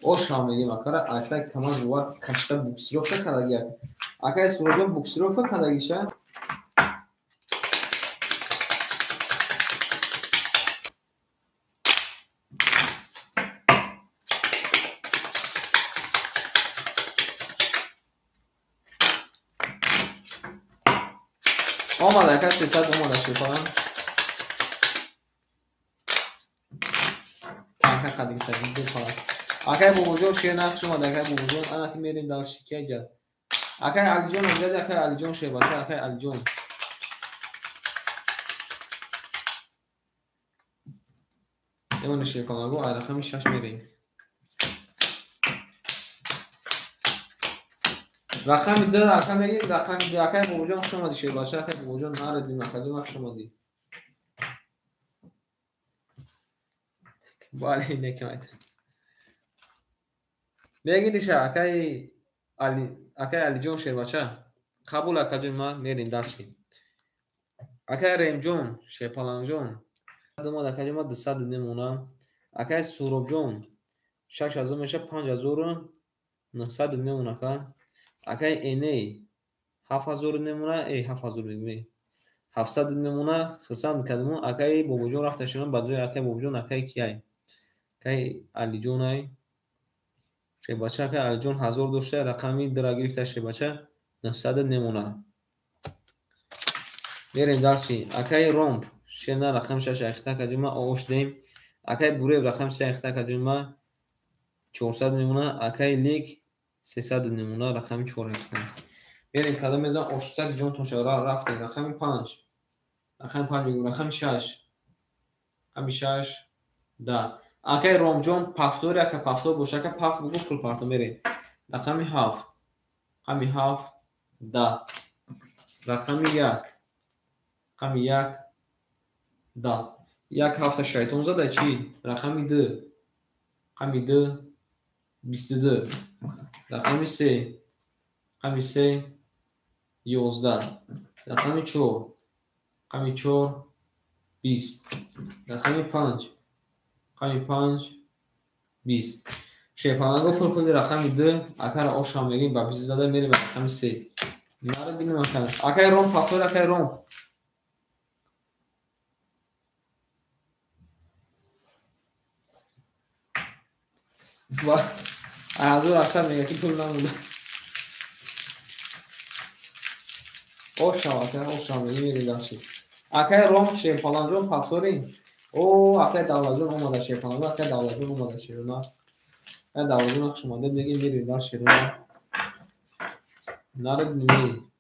Ошам мегим акара акай камаз ва кашта буксировка кадаги. Акай Суробҷон буксировка кадагиша. Омада акай 300 омада шефалан. خط دیگه تشکیل دو پاس اکای بابا جون شیر نقش شما اکای بابا جون انا که میریم در شکیه جد اکای علی جون اونجا اکای علی جون شیر باشه اکای علی جون اون شیر کنگو رقم 6 میریم رقم 2 رقم یک رقم 2 اکای بابا جون شما دی شیر باشه اکای بابا جون نردیم اکای شما دی بالا نکمت بگیریش اکای علی جون شیر باشه قبول اکای جون ما میریم درشیم اکای ریم جون شیر پالانگ جون ما اکای ما 200 نمونه اکای سورب جون 6000 میشه 5900 نمونه که اکای اینی 7000 نمونه ای 7000 نمونه 700 نمونه خرسند کدمون اکای بابا جون رفته شون بدوی اکای بابا جون اکای کیای اکای علی جون ای شی بچه اکای علی جون 1000 داشته رقمی درا گرفته شی بچه 900 نمونه میریم درچی اکای رومب شنا رقم 6 اخته کجما اوش دیم اکای بوره رقم 3 اخته کجما 400 نمونه اکای لیگ 300 نمونه رقم 4 اخته میریم کدام میزان اوشتا جون توشارا رفتیم رقم 5 رقم 5 میگم رقم 6 رقم 6 10 اکای روم جون پافتور اکای پافتور باشه که پاف بگو پول پارتو میریم رقم 7 رقم 7 10 رقم 1 رقم 1 10 یک هفته شیطان زده چی رقم 2 رقم 2 22 رقم 3 رقم 3 11 رقم 4 رقم 4 20 رقم 5 رقم 5 20 شیپانگو پول پولی رقم 2 اکر آش هم میگیم با 20 زده میریم رقم 3 ناره بینیم اکر روم فاکتور اکر روم و حضور اکثر میگه که پول نمونده اوش هم میگیم میریم اکر روم شیپانگو فاکتورین او اکر دولجون اومده شیپانگو اکر دولجون اومده شیرونا دولجون اکش اومده میگیم میریم در شیرونا ناره بینیم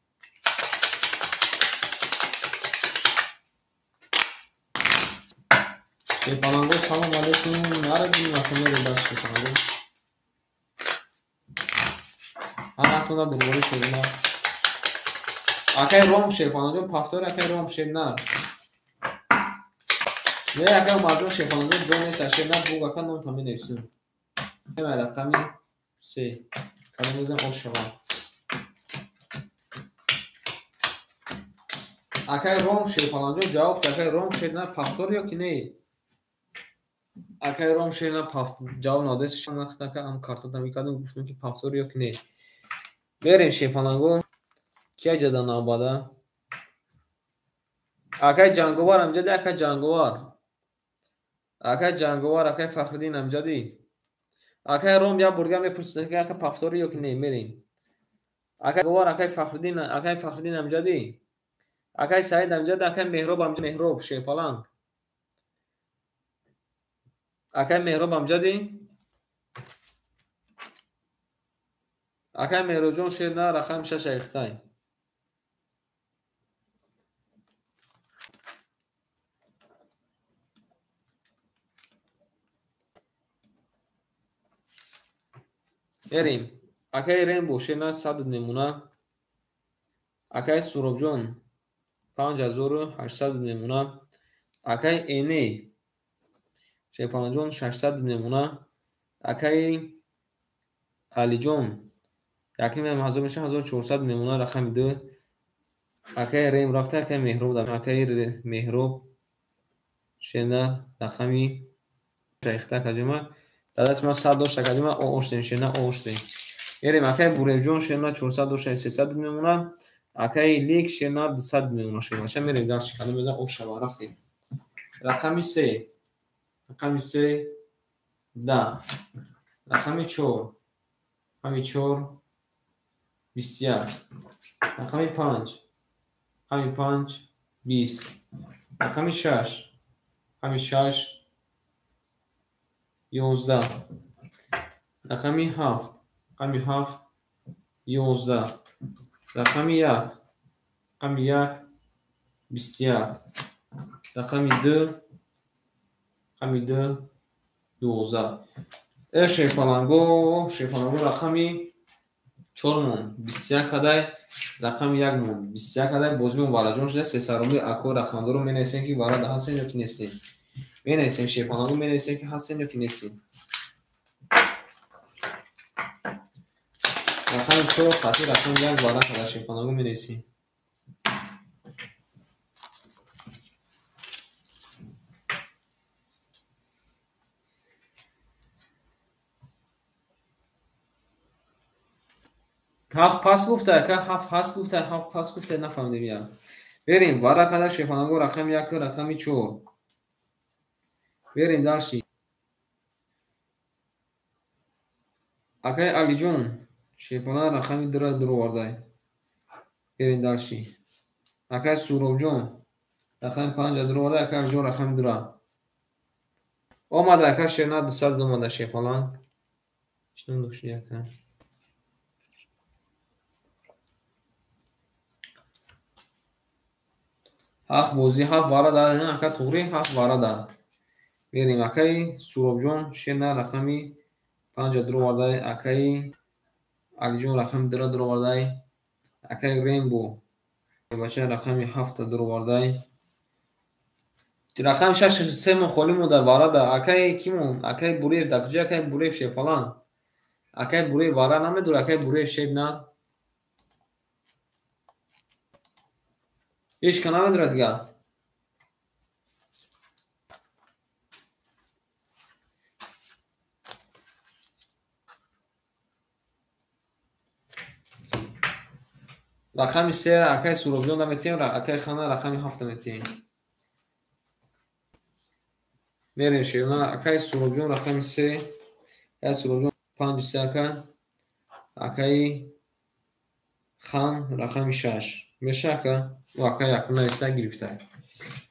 شیپانگو سلام علیکم ناره بینیم اکر میریم در شیپانگو همتون رو بروری شیرونا اکر روم شیپانگو پافتور اکر روم شیرنار نه اکر مردم شیپانگو جون نیست شیرنار بوگ اکر نام تامی نیستیم نمیده رقمی 3 کدام میزن اوش شما اکر روم شیپانگو جواب که اکر روم شیرنار پافتور یا که نه اکر روم شیرنار پافتور جواب نادست شما نخطه که هم کارتا تامی کدام گفتم که پافتور یا که نه بریم شیپانگو کیا جدا ناباده اکر جنگوار امجدی اکر جنگوار اکر جنگوار اکر فخردین امجدی اکر روم یا برگم میپرسید که اکر پافتوری یا که نه میریم اکر جنگوار اکر فخردین امجدی اکر سعید امجد اکر مهراب شیپالان اکر مهراب امجدی اکر مهراب جون شیرنا رقم 6 اختای بریم اکر رینبو شیرنا 100 نمونه اکر سورب جون 5800 نمونه اکر اینی شیپالان جون 600 نمونه اکر علی جون یکی هزار میشه 1400 نمونه رقم 2 اکر ریم رفته اکر مهراب دارم اکر مهراب شیرنا رقمی شیخته کجمه دادت ما 100 داشته کجمه اوشتیم شیرنا اوشتیم میریم اکر بوریم جون شیرنا 400 داشته 300 نمونه اکر لیک شیرنا 200 نمونه شیرنا چه میریم در شکلی بزن اوش شما رفتیم رقمی 3 رقمی 3 10 رقمی 4 رقمی 4 21 رقمی 5 رقمی 5 20 رقمی 6 رقمی 6 11 рақами 7 рақами 7 11 рақами 1 рақами 1 21 рақами 2 рақами 2 12 шефаланго рақами 4 мон 21 кадай рақами 1 мон 21 кадай бозимон вараҷон шуда сесароми ако рақамдоро менависем ки варада ҳастен ё ки нестем менависем шефаланго менависем ки ҳастен ё ки нестем рақами 4 хати рақами 1 вара кадай шефаланго менависем ҳафт пас гуфта яка ҳафт ҳаст гуфта ҳафт пас гуфта нафаҳмидем як берем вара кадай шефаланго рақами 1 рақами 4 берем дарши акай алиҷон шефалан рақами 2 дуровардай берем дарши акай суробҷон рақами 5 дуровардай акай алиҷон рақами 2 омада акай шерна 200 омада шефалан чунун дошти яка ҳафт бозӣ ҳафт вара да акай туғри ҳафт вара да берем акай суробҷон шерна рақами 5 дуровардай акай алиҷон рақами 2 дуровардай акай рембо бача рақами 7 дуровардай рақами 6 3 мон холӣ монда вара да акай кимон акай бурев да куҷа акай бурев шефалан акай бурев вара намедура акай бурев шеб на ҳечка намедура дига рақами 3 акай суробҷон наметем акай хана рақами 7 наметем мерем шевна акай суробҷон рақами 3 акай суробҷон 5 акай акай хан рақами 6 мешака акай якуна иста гирифта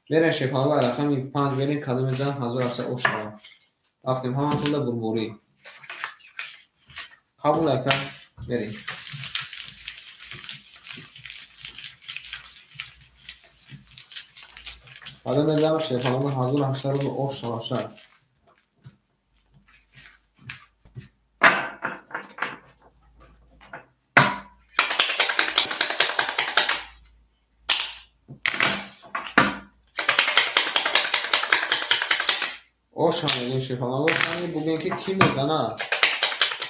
мерем шефала рақами 5 берем кадом мезан 1700 ошава рафтем ҳаман туда бурборӣ қабул ака мерем кадом мезан шефала 1800 ошава шад ошамедем шефаланго кани буген ки ки мезанад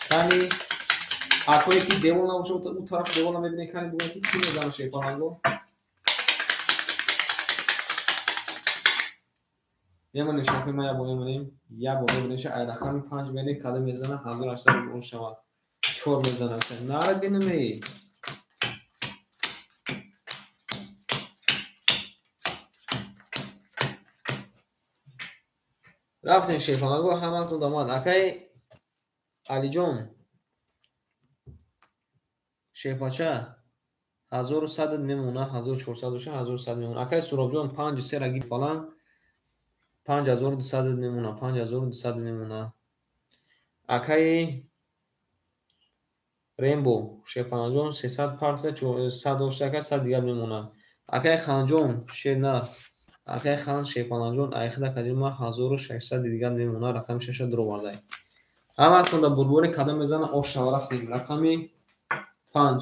кани акое ки девол набоша у тараф девол намебинем кани буген ки ки мезанад шефаланго мемонем шофи ма як бо мемонем як бо мемонем ша ай рақами 5 берем кадом мезанад 1800 ошава 4 мезанад нара бинаме рафтем шефаланго ҳаматон дамад акай алиҷон шефача 1100 мемона 1400 оша 1100 мемона акай суробҷон 5 3 раги фалан 5200 мемона 5200 мемона акай рембо шефаланҷон 300 парса 100 дошта акай 100 дигар мемона акай ханҷон шерна акай хан шефаланҷон айхида кадима 1600 дигар мемона рақами 6 дуровардай ҳаматон да бурбори кадом мезана ошава рафтем рақами 5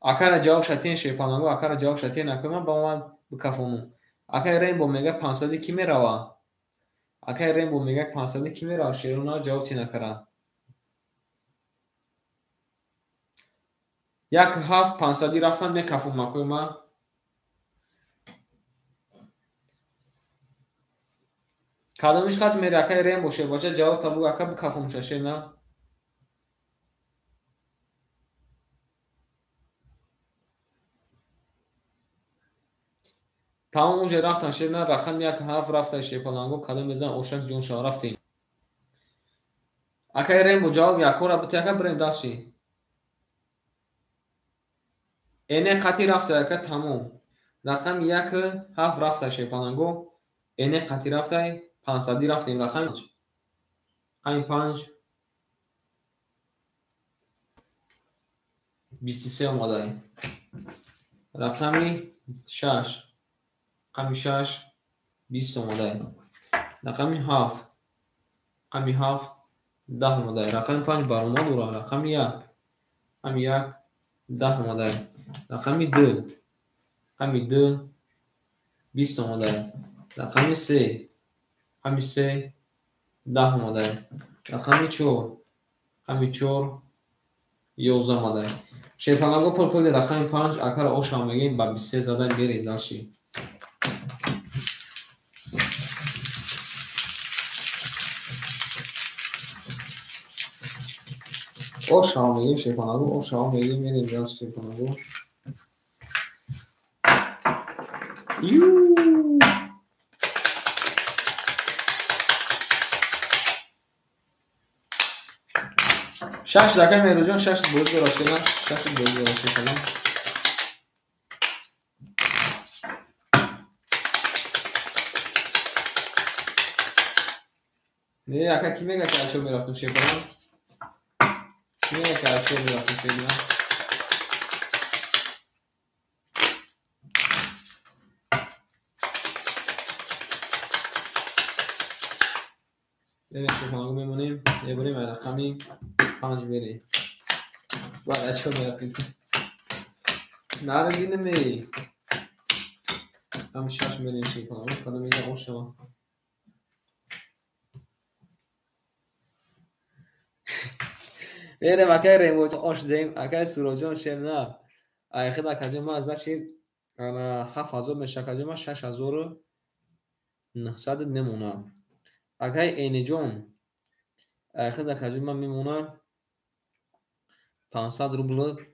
акара ҷавоб шатен шефаланго акара ҷавоб шатен акай ман ба ман бикафону акай рембо мега 500 ки мерава акай рембо мега 500 ки мерава шерона ҷавоб тина кара як ҳафт 500 рафтан мекафум акой ма кадомиш хат мери акай рембо шебача ҷавоб табуг ака бикафум шашена тамом уже рафтан шерна рақам як ҳафт рафта шефаланго кадом мезан ошак ҷон шава рафтем акай рембо ҷавоб якора бути ака бирем даши эне қати рафта ака тамом рақам як ҳафт рафта шефаланго эне қати рафтай 500 رفتیم رقم 5 23 اومده. رقم 6 رقم 6 20 اومده. رقم 7 رقم 7 10 اومده. رقم 5 برآمد و رقم 1 رقم 1 10 اومده. رقم 2 رقم 2 20 اومده. رقم 3 رقم 3 10 اومده. رقم 4 رقم 4 11 اومده. شیطان آقا پر رقم 5 اگر آشام میگیم با 23 زدن برید داشتی. آشام میگیم شیطان آقا آشام میگیم میریم داشت شیطان آقا. شش دقیقه میرو جان 6 بوز درسته نه 6 بوز درسته کنم. نه اگه کی میگه که چه میرفتم شی کنم. کی میگه که چه میرفتم شی کنم. نه چه کنم میمونیم میبریم رقمی 5 بریم. بعد چه میرفتیم. نه بگید نمی. هم 6 میریم شی کنم. کدوم میگه اون شما. میره مکه ریموت آش دیم اگه سروجان شم نه. اخیرا کدوم ما ازش انا 7000 میشه کدوم 6900 نمونه. اگه اینی جون اخیرا کدوم میمونه 500 روبل.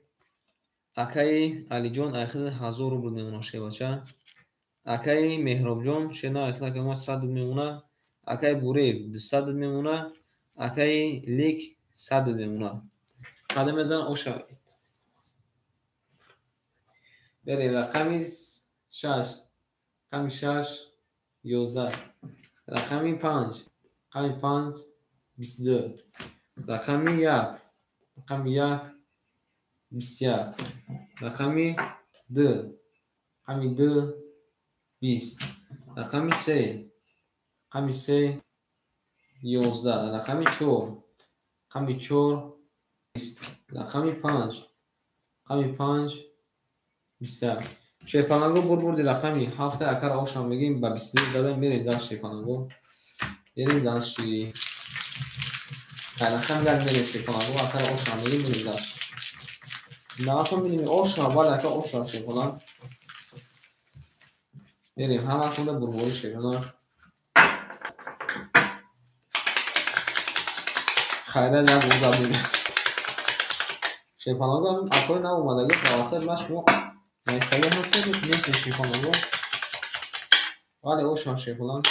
اگه علی جون اخیرا 1000 روبل میمونه شه بچه. اگه مهراب جون شنا اخیرا کدوم 100 میمونه. اگه بوری 200 میمونه. اگه لیک 100 میمونه. کدوم میزن اوشا بریم رقم 6 رقم 6 11 رقم 5 رقم 5 22 رقم 1 رقم 1 21 رقم 2 رقم 2 20 رقم 3 رقم 3 11 رقم 4 رقم 4 20 رقم 5 رقم 5 20 شیپانگو بردی رقمی 7 اگر آشام میگیم با 22 زدن میریم داشت شیپانگو بریم داشتی رقم گرد میریم شیپانگو اگر آشام میگیم میریم داشت ناشون میریم آشام باید اگر آشام شیپانگ بریم همه کنده بربوری شیپانگ خیره نه بوزا بیم شیپانگو هم اکوی نه اومده گفت رواسط ما شما نیستگه هسته بود نیست شیپانگو ولی آشام شیپانگ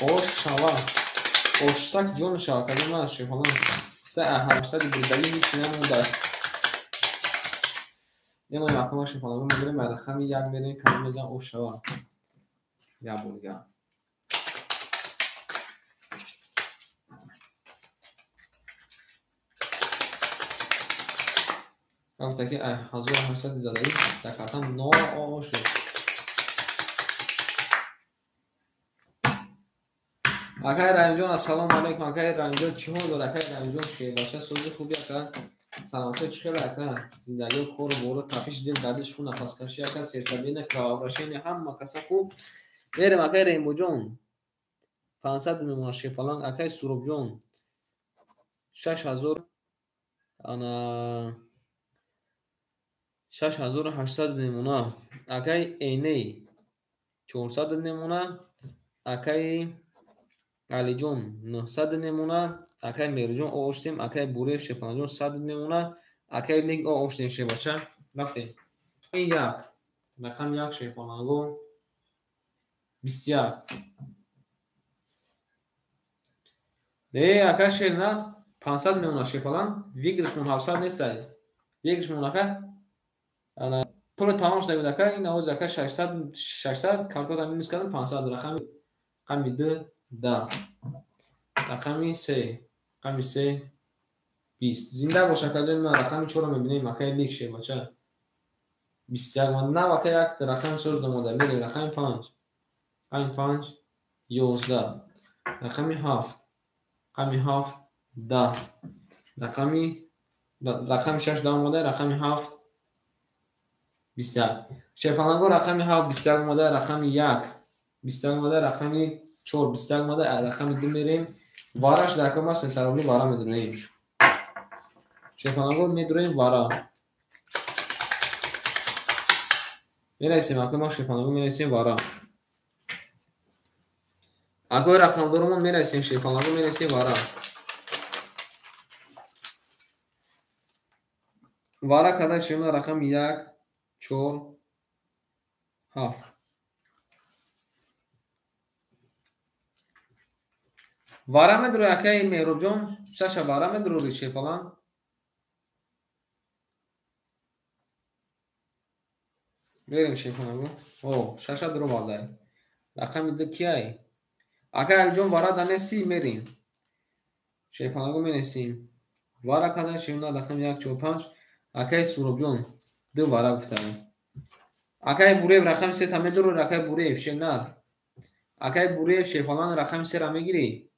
آشاوا آشتاک جون شاکلی من شیپانگ تا همستاد بودایی هیچ نموده نمایی مکمه شیپانگو میگیریم بعد خمی یک بریم کمی بزن آشاوا یا بولگا گفته که 1800 زده ای دکتا نو آشو اکای رنجون السلام علیکم اکای رنجون چی هست اکای رنجون که بچه سوزی خوبی اکای سلامتی چی خیلی اکای زندگی کور بورو تپیش دل دردش خون نفس کشی اکای سیرسبین کلاورشین هم کسا خوب بریم اکای ریمبو جون 500 میمونه شیپالانگ اکای سروب جون 6000 انا 6800 میمونه اکای اینی 400 میمونه اکای علی جون 900 میمونه اکای میرو جون اوشتیم اکای بوری شیپان جون 100 میمونه اکای لینک اوشتیم شه بچه رفتیم این یک رقم یک شیپان گو 21 ده اکای شیر نه 500 میمونه شیپان یکیش من 700 نیست یکیش من اکای پول تمام شده بود اکا این نواز اکا 600 کارتا مینوس کردم 500 رقمی 2 10 رقمی 3 رقمی 3 20 زنده باشه که ما رقمی 4 رو میبینیم اکا لیک شه بچه 21 نه اکا یک رقم سوز دموده میره رقمی 5 رقمی 5 11 رقمی 7 رقمی 7 10 رقمی 6 دموده رقمی 7 21 شیپانگو رقمی 7 21 اومده رقمی 1 21 اومده رقمی 4 21 اومده رقمی 2 میریم وارش در که ما سنسرولی وارا میدونیم شیپانگو میدونیم وارا میرسیم اگه ما شیپانگو میرسیم وارا اگه رقم دورمون میرسیم شیپانگو میرسیم وارا وارا کده شیما رقم 1 4 7 وارا میدونی اگه میروب جون شش وارا میدونی شیپانگ بریم شیپانگو او شش درو بالای رقم 2 کیه اگه الجون وارا دانستی میریم شیپانگو میرسیم وارا کده شیما رقم 1 4 5 اگه سوروب جون 2 وارا گفتم اگه بوریب رقم 3 تا میدونی اگه بوریب شنر اگه بوریب شیپانگ رقم 3 را میگیری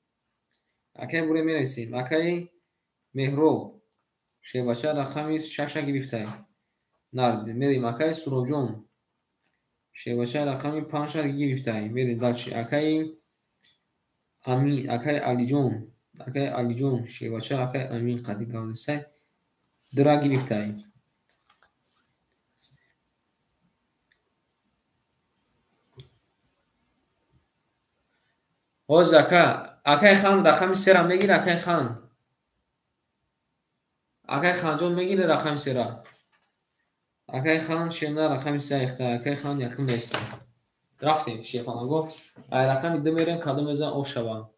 اگه بوریب میرسیم اگه مهروب شیباچه رقم 6 گرفته نرد میریم اگه سوروب جون شیباچه رقم 5 گرفته میریم دالشی اگه امی اگه علی جون شیباچه اگه امی قدی گاونسه درا گرفته اوز اگه خان رقم 3 را میگیره اگه خان جون میگیره رقم 3 را اگه خان شینا رقم 3 اخته اگه خان یکم نیست رفتیم شیپانگو رقم 2 میریم کدوم میزن او شبا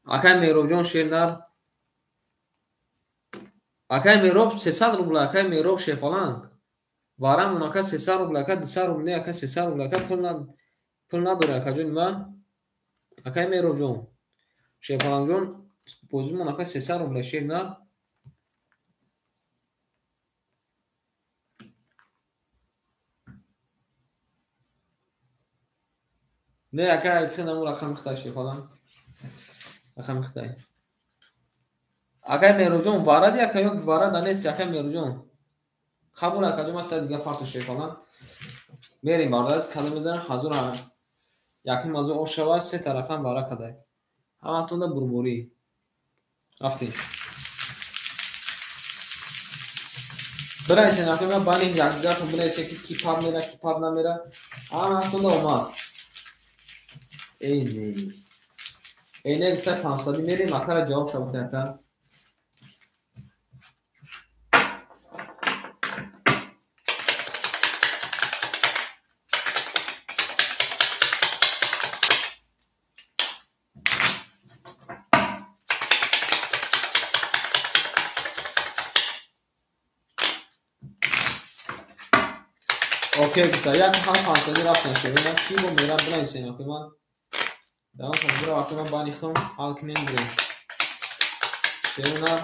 اگه میروب جون شیرنر اگه میروب 300 روبل اگه میروب شیپانگ وارم اوناکا 300 روبل اگه 200 روبل اگه 300 روبل اگه پول نداره اگه جون ما اگه میروب جون شیپانگ جون بوزم اوناکا 300 روبل شیرنر نه اگه خیلی رقم اخته شیپانگ رقم اخته اگه میروب جون وارد اگه یک وارد نیست اگه میروب جون قبول اگه جون مثلا دیگه پارت شیپانگ میریم وارد از کدوم میزنه حضور هم یکی موضوع او شوا 3 طرف هم وارا کده هم اکتون ده برموری رفتیم برایشن اگه من بانی یک دیگر تو بنایشه که کی پار میره کی پار نمیره هم اکتون ده اومد اینه گفته 500 میریم اکر جواب شما ترکن اوکی گفته یک هم 500 رفتن شده کی با میرم بنایشن اگه من دارم خیلی اگه من بانی خون حال کنیم بریم شده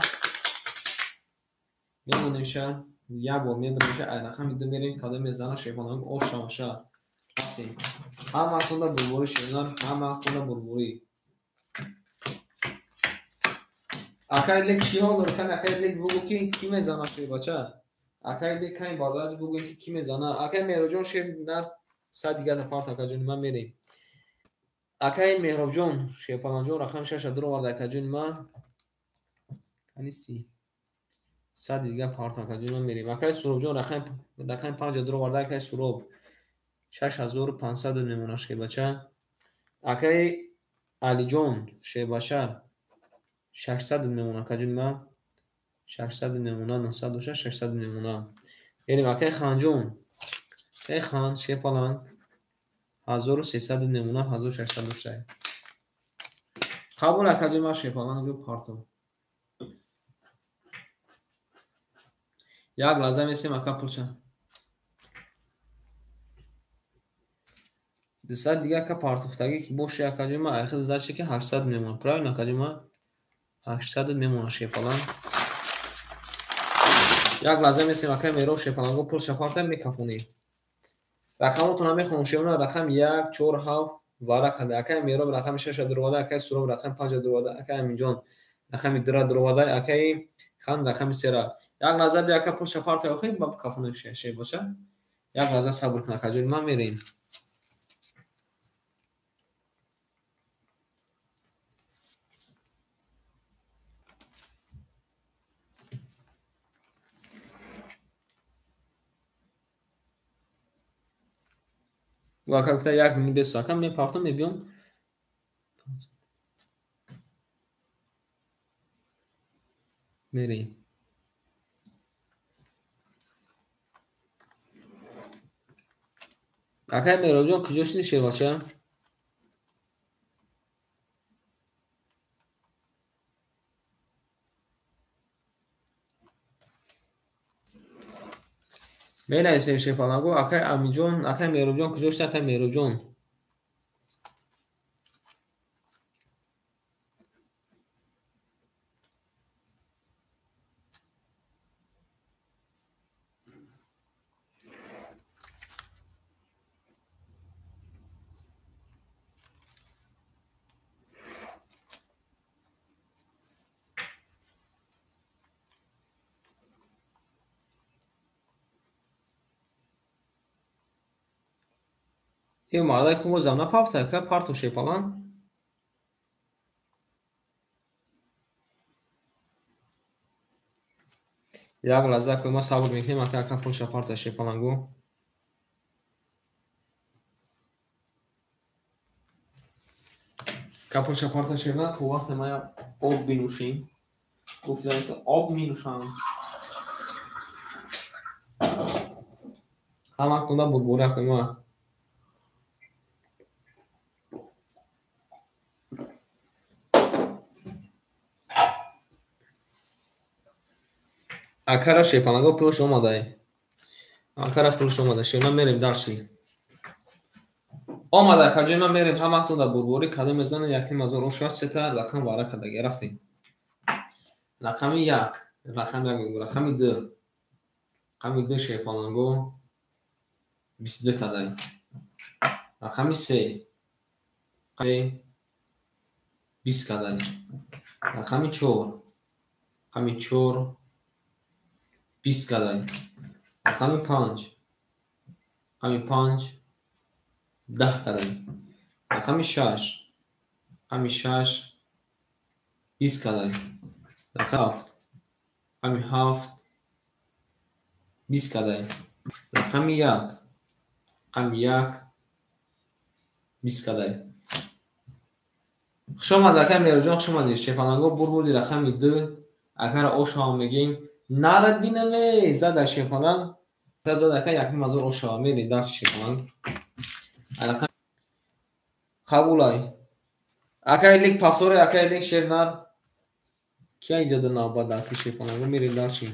میمونیشه یا با میدونیشه رقم 2 میریم کدوم میزنه شیپانگ او شماشه رفتیم هم اکتون ده برموری شدن هم اکتون ده برموری اگه لیک چی ها دارکن اگه لیک بگو که کی میزنه شوی بچه اگه لیک کنی بارداز بگو که کی میزنه اگه میرو جون شیر در ساعت دیگه پارت اگه جون ما میریم اگه میرو جون شیپانگ جون رقم 6 درو وارد اگه جون ما نیستی ساعت دیگه پارت اگه جون ما میریم اگه سروب جون رقم 5 درو وارد اگه سروب 6500 نمونه شوی بچه اگه علی جون شوی بچه 600 نمونه اگه جون ما 600 نمونه 906 600 نمونه یعنی اگه خان جون خان شیپانگ 1300 نمونه 1600 قبول اگه ما شیپانگ رو پارتو یک لازم است مکا پولشن 200 دیگه که پارتوفتگی که боше якаҷома айхи дизачи ки 800 мемонад. Правильно акаҷома? 800 мемонад шепалан. Як лаҳза месем ака меро шепаланго пул шафарта мекафонӣ. Рақамотона мехонам шемона рақам 1 4 7 вара када ака меро рақами 6 дуровада ака суром рақам 5 дуровада ака аминҷон рақами 2 дуровада ака хан рақами 3. Як лаҳза би ака пул шафарта охи ба кафонам шебоша. Як лаҳза сабр кун акаҷон ман мерем. و گفته 1 میلیون 20 کم می پارتون میبیام میریم اکای میرو جون کجاش نیست بچه میل ایسه شپالانگو اکای امی جون اکای میرو جون کجاش اکای میرو جون این مادای خوب زمنا پافته که پارتو شپالان یک لحظه که ما صبر میکنیم اکا پول شپارت شپالانگو کپول شپارت شپالان تو وقت ما آب بینوشیم گفتن که آب مینوشم همه کنده بربوره که ما акара шепаланго пулш омадай акара пулш омада шема мерим дарши омада каҷои ман мерим ҳаматон дар бурбурӣ када мезанем яким азор ошо сета рақам вара када герафтем рақами 1 рақами 1 рақами 2 рақами 2 шепаланго 22 кадай рақами 3 20 кадай рақами 4 рақами 4 20 кадай рақами 5 рақами 5 10 кадай рақами 6 рақами 6 20 кадай рақами 7 рақами 7 20 кадай рақами 1 рақами 1 20 кадай хушомад ака мероҷон хушомади шепаланго бурбурди рақами 2 акара ошо мегем нарад бинаме зада шепалан зада ака яким азор ошо мери дар шепалан анаqa қабулай ака илик пафтори ака илик шернар кия иҷода навбат дар шепаланго мери дар ши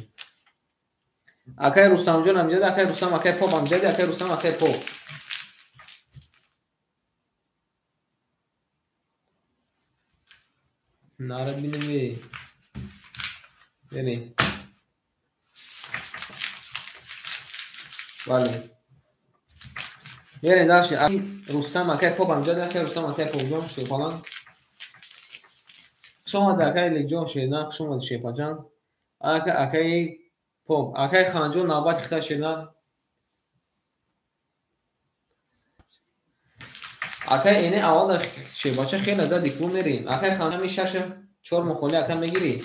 ака рустамҷон амҷода ака рустам ака поп амҷода ака рустам ака поп нарад бинаме بریم ولی بریم داشتی رستم اکای پاپ همجا در که رستم اکای پاپ جان شیپالان شما در اکای لیک جان شیدن شما در شیپا جان اکای پاپ اکای خانجان نوبت اختار شیدن اکای اینه اول در شیپا چه خیلی ازاد دیکو میریم اکای خانجان میشه 4 مخولی اکای میگیری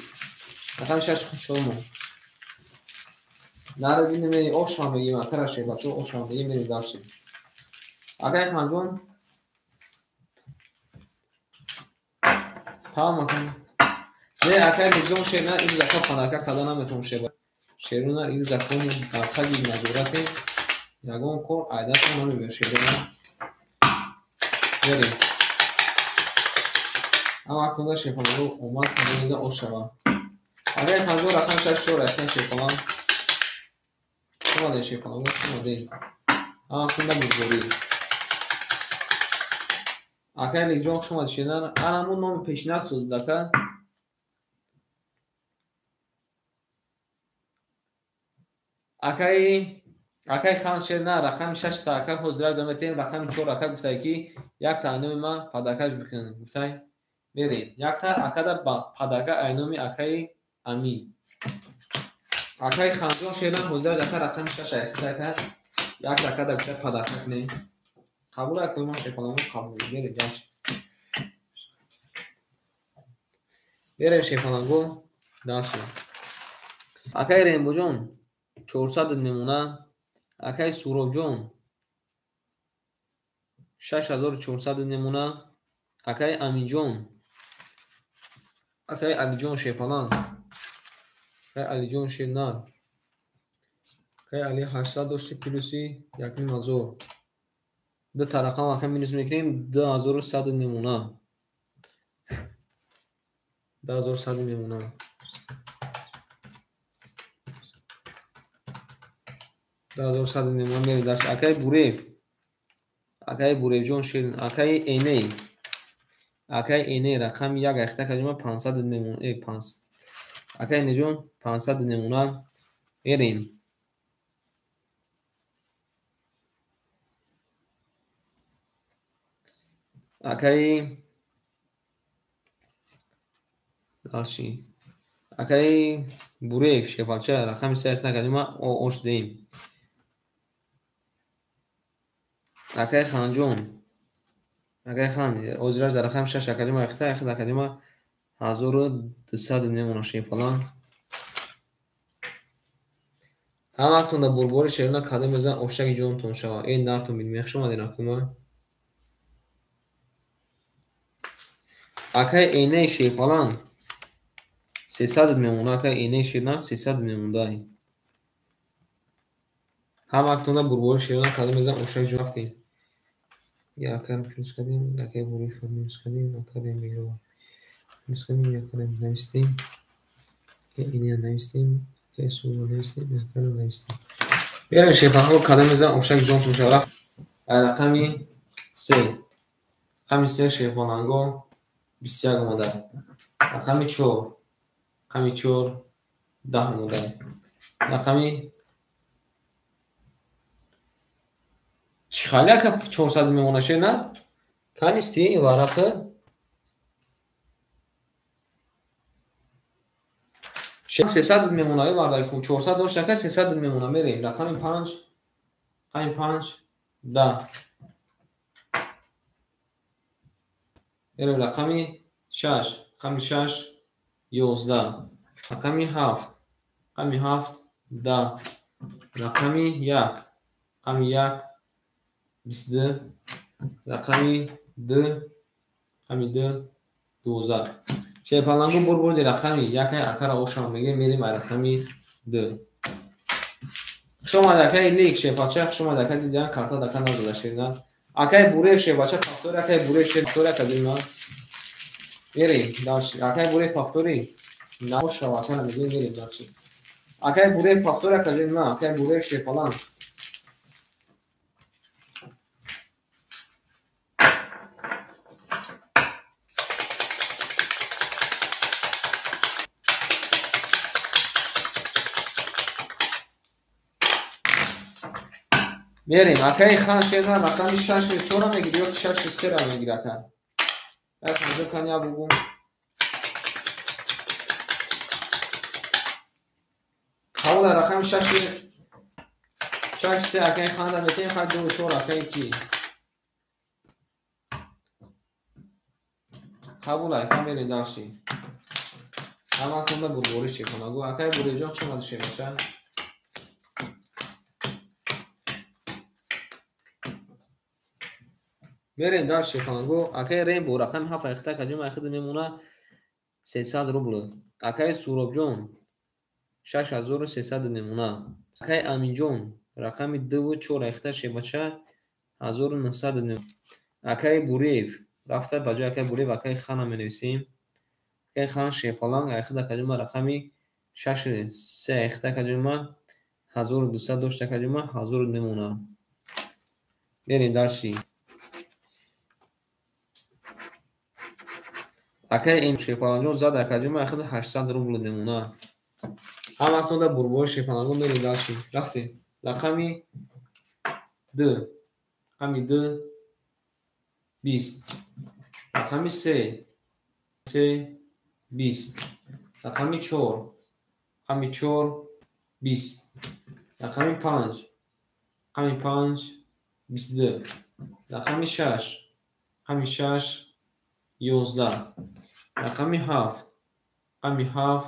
اکای شش شما نرد این میری آشام بگیم اکای شیپا چو آشام بگیم میری داشتیم اکای خانجان تمام مکن نه اکای میجون شیرنا این زکا خانکا کدا نمیتون شیبا شیرنا این زکا خالی نظارت یگون کور عادت نمیشه شیرنا بریم اما کنده شیپانا رو اومد کنده آشوا اکای خانجان رقم 6 شو رقم شیپانا شما ده شیپانا رو شما ده اما کنده بزرگی акай лиҷон хушомад шидан анамун номи пешинак сӯздака акай хан шена рақами 6 та ака ҳозирак заметем рақами 4 ака гуфтай ки як та айноми ма падакаш бикун гуфтай мерем як та акада падака айноми акаи амин акай ханҷон шена ҳозирак ака рақами 6 айхтака як та акада гуфтай падакак не қабул акой ма шефаламо қабул мерем яш мерем шефаланго дарши акай рембоҷон 400 мемона акай суробҷон 6400 мемона акай аминҷон акай алиҷон шефалан акай алиҷон шевнар акай али 800 дошти плюси 1000 ду тарақам ака минус мекунем 2100 мемона 2100 мемона мерем акай буревҷон ширин акай эней рақами як ахта каҷома 500 мемона 5 акай неҷон 500 мемона мерем акай дарши акай бурев шефалча рақами 3 ахта каҷома ошдем акай ханҷон акай хан озираш дар рақами 6 академа ахта академа 1200 мемона шефалан ҳамактон да бурбори шерона кадем мезан овшаки ҷонтон шава ин нартон бидмехшомадин акума акай эней шефалан 300 мемона акай эней шерна 300 мемондай ҳамактон да бурбори шерона кадем мезан овшаки ҷонтон якар плюс кадем якай бурифа минус кадем академ меро минус кадем якадем навистем иня навистем якай суро навистем якадем навистем берем шефаҳо кадем мезан овшаки ҷонтон шава рақами 3 рақами 3 шефаланго 21 омада рақами 4 рақами 4 10 омада рақами чихаляка 400 мемона шена канисти варақа 300 мемона варда 400 дошта ка 300 мемона мерем рақами 5 рақами 5 10 мерем рақами 6 рақами 6 11 рақами 7 рақами 7 10 рақами 1 рақами 1 22 рақами 2 рақами 2 12 шефалангу бурбурди рақами якай акара ошам меге мерим ай рақами 2 хушомад акай лик шефача хушомад акай дидан карта дака назада шидан акай бурев шефача пафтори акай бурев шефатори академа мерим даш акай бурев пафтори наошава акана меге мерим даш акай бурев пафтори академа акай бурев шефалан мерем акай хан шена рақами 64 мегири ё 63 мегири ака як ҳанҷо кания бугум ҳавла рақами 63 акай ханда метем ха 24 акай ки қабул ака мерем дарши ҳама кунда бурбори шефонагу акай буревҷон хушомад шефаша мерем дар шефангу акай рем бо рақами 7 ахта каҷома ахид мемона 300 рубл акай суробҷон 6300 мемона акай аминҷон рақами 2 4 ахта шебача 1900 мемона акай бурев рафта баҷои акай бурев акай хана менависем акай хан шефаланг ахида каҷома рақами 63 ахта каҷома 1200 дошта каҷома 1000 мемона мерем дарши Акай ин шепаланҷон зад акаҷо махад 800 рубл мемона. Ҳамактон да бурбои шепаланҷон мери далши. Рафти. Рақами 2. Рақами 2 20. Рақами 3. 3 20. Рақами 4. Рақами 4 20. Рақами 5. Рақами 5 22. Рақами 6. Рақами 6 11. Рақами 7. Рақами 7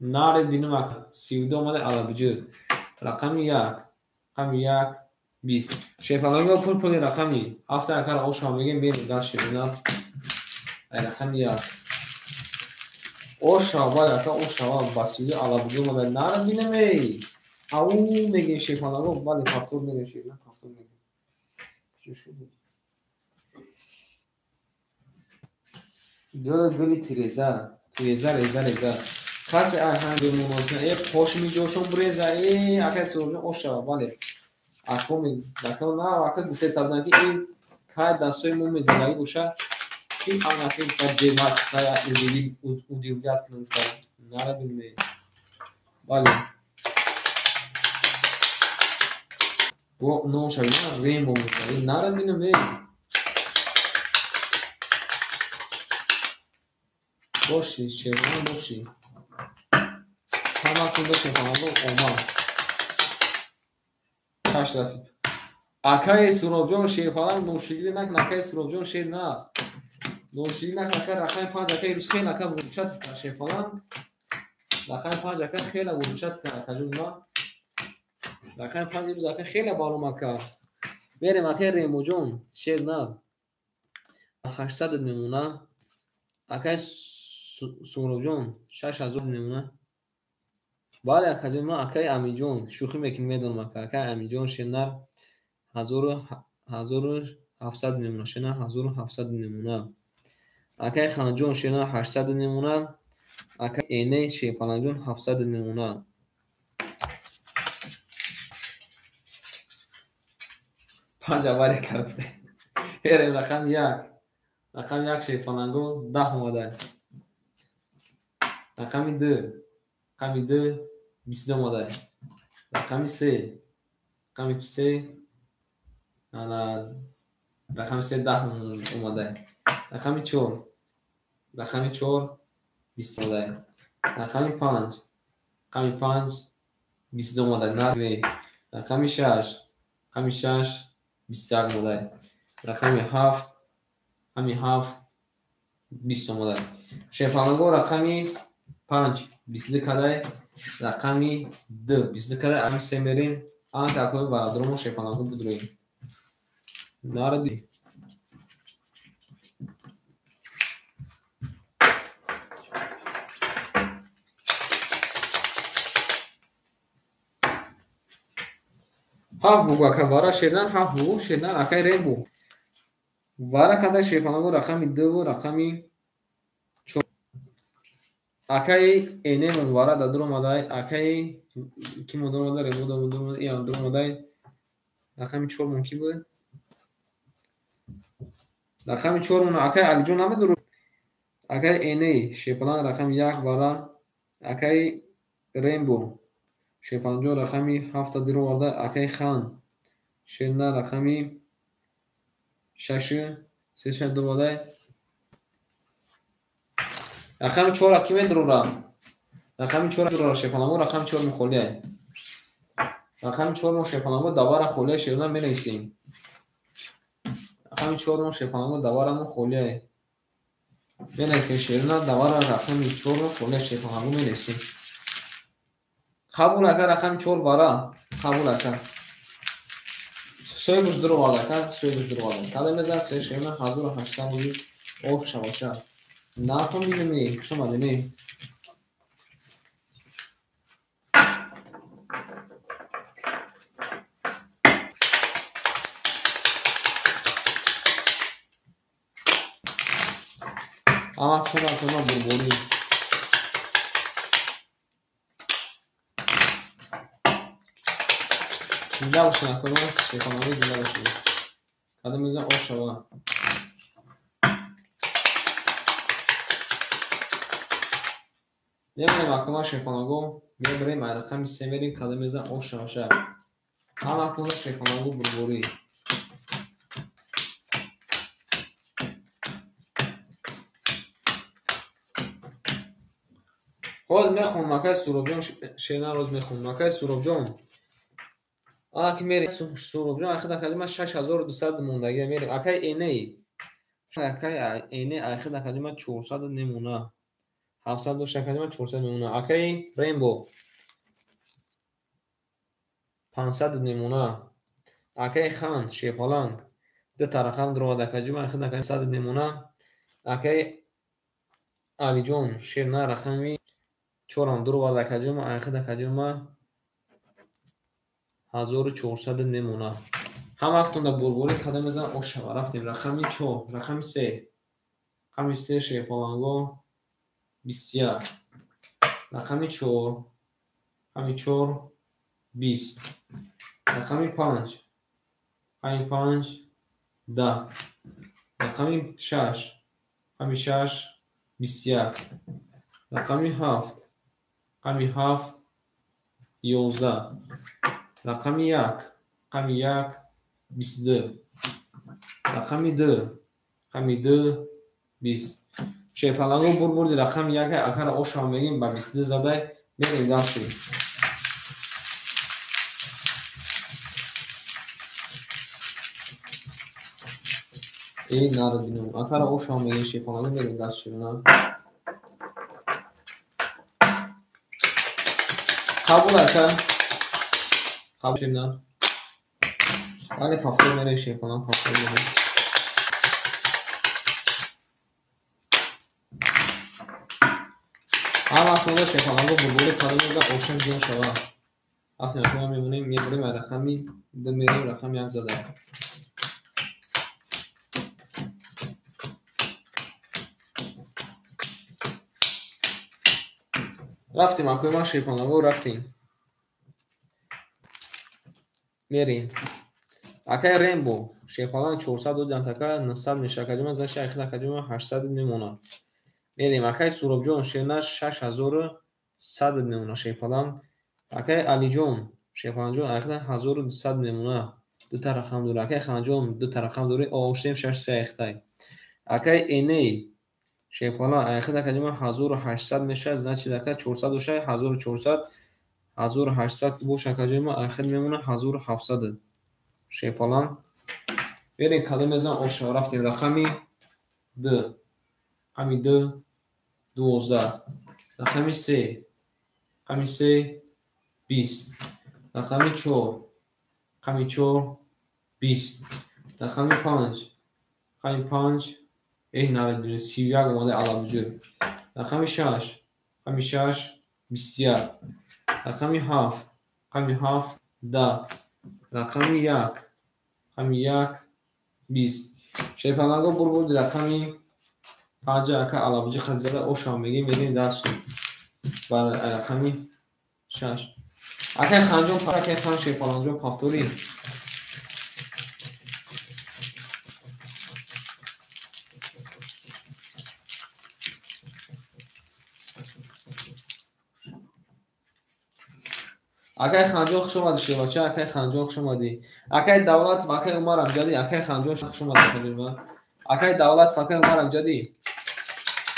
наред бинум ака 32 омада алабиҷуд. Рақами 1. Рақами 1 20. Шепаланҷон пул-пули рақами 7 акара ошо мегем бери далши бинам. Ай рақами 1. Ошо баъд ака ошо ба 32 алабиҷуд омада наред бинам эй. Ау мегем шепаланҷон бали пафтур мегем шепаланҷон пафтур мегем. Чӣ шуд? Гули тиреза реза. Касе ай ҳанҷо муносиба е пошми ҷошон бреза е акай сӯрҷон ошава бале. Акоми дакон на ака гуфте сабдан ки ин кай дастoi мо мезадаги буша ки анафи таҷемат кай удилят кунам кай нара билме. Бале. Бо ном шавина рембо мекави нара билме. Боши шевон боши. Ҳаматон да шепаланҷон омад. Каш расид. Акай суробҷон шепаланҷ ношигирӣ накун акай суробҷон шед на. Ношигирӣ накун акай рақами 5 акай рӯз хела ака вуручат кар шепаланҷ. Рақами 5 ака хела вуручат кар акаҷон ма. Рақами 5 рӯз ака хела баломад кар. Берем акай ремоҷон шед на. 800 мемона. Акай суробҷон 6000 мемона. Бале акаҷон ма акай амиҷон шӯхӣ мекунем медонам акай амиҷон шенар 1700 мемона шенар 1700 мемона. Акай ханҷон шенар 800 мемона. Акай энай шепаланҷон 700 мемона. панҷаваре карфте. Берем рақами 1. Рақами 1 шепаланҷон 10 омада. Рақами 2. Рақами 2 22 омада. Рақами 3. Рақами 3 рақами 3 10 омада. Рақами 4. Рақами 4 20 омада. Рақами 5. Рақами 5 22 омада. Нарве. Рақами 6. Рақами 6 21 омада. Рақами 7. Рақами 7 20 омада. Шепаланҷон рақами 5 22 кадай. Рақами 2 22 кадай. Рақами 3 мерем. Анка акои варадромо шепаланҷон будроем. Наради. Ҳафт бугу ака вара шедан 7 бугу шедан акай рембу. Вара кадай шепаланҷон рақами 2 рақами 4. Акай энемон вара дадро мадай акай ки модор мадай ремодор ин дро мадай рақами 4 мон ки буд. Рақами 4 мон акай алиҷон намедро. Акай эней шепаланҷ рақами 1 вара акай рембо шепаланҷон рақами 7 дро варда акай хан шена рақами 6 3 дро варда рақами 4 ки медрора. Рақами 4 дро шепаланҷон рақами 4 мехолия. Рақами 4 мон шепаланҷон давара холия шена менависем. Рақами 4 мон шепаланҷон даварамон холия. Менависем шерна давара рақами 4 холия шепаланҷон менависем. Қабул ака рақами 4 вара қабул ака. Сои буздро варда ака сои буздро варда. Када меза се шерна 1800 буди об шаваша. Нафам бинеми шума деми. Ама тома бурбори. Зинда бошин акои шепаланҷон зинда бошин. Када меза об шава. میبریم اکوما شیپانگو میبریم رقم 3 میریم کده میزن اوش باشه هم اکوما شیپانگو بربوری باز میخون مکای سوراب جان شیرنا روز میخون مکای سوراب جان که میریم سوراب جان اخیر کلمه 6200 موندگی میریم اکای اینه ای اکای اینه اخیر کلمه 400 نمونه 700 دو کلمه 400 نمونه اکای رینبو 500 نمونه اکای خان شیپالانگ دو رقم درو دکجم اخیر کلمه 100 نمونه اکای علی جان شیرنا رقمی 4 درو دکجم اخیر کلمه 1400 نمونه هم وقتون در بربوری کده میزن اوشا رفتیم رقمی 4 رقمی 3 رقمی 3 شیپالانگو 20 رقمی 4 رقمی 4 20 رقمی 5 رقمی 5 10 رقمی 6 رقمی 6 21 رقمی 7 رقمی 7 11 رقمی 1 رقمی 1 22 رقمی 2 رقمی 2 20 شیپالانگو بربردی رقم 1 اگر اوشا میگیم با 22 زده میریم داشتیم این نارد بینیم اگر اوشا میگیم شیپالانگو میریم داشتیم قبول اکر قبول شد نه ولی پافتور میریم شیپالانگو پافتور میریم هم وقت مونده شیپالانگو بربوری کده میزن اوشن جون شوا وقتی نکنم میمونیم میبریم رقمی 2 میریم رقم 1 زده رفتیم اکوی ما شیپانگو رفتیم میریم اکای رینبو شیپانگ 402 جانتاکا 900 میشکجم زش اخیر کجم 800 نمونه میریم اکای سوراب جون شیناش 6100 نمونه شیپانگ اکای علی جون شیپانگ جون اخیر 1200 نمونه دو تا رقم دور اکای خان جون دو تا رقم دوری اوشتیم 63 اختای اکای اینی شیپانگ اخیر کجم 1800 میشه زش دکا 406 1400 1800 که بوش کجم اخیر میمونه 1700 شیپالان بریم کده میزن اوشا رفتیم رقمی 2 رقمی 2 12 رقمی 3 رقمی 3 20 رقمی 4 رقمی 4 20 رقمی 5 رقمی 5 این 91 31 اومده علاوه جو رقمی 6 رقمی 6 21 رقمی 7 رقمی 7 10 رقمی 1 رقمی 1 20 شیپالانگو بربود رقمی 5 اکا علاوه خزیده اوشا میگیم میریم داشتیم برای رقمی 6 اکا خانجون پر اکا خان شیپالانگو پافتوری اکای خانجون خوش اومدی شیواچه اکای خانجون خوش اومدی اکای دولت اکای عمر امجدی اکای خانجون خوش اومدی اکای دولت فکر عمر امجدی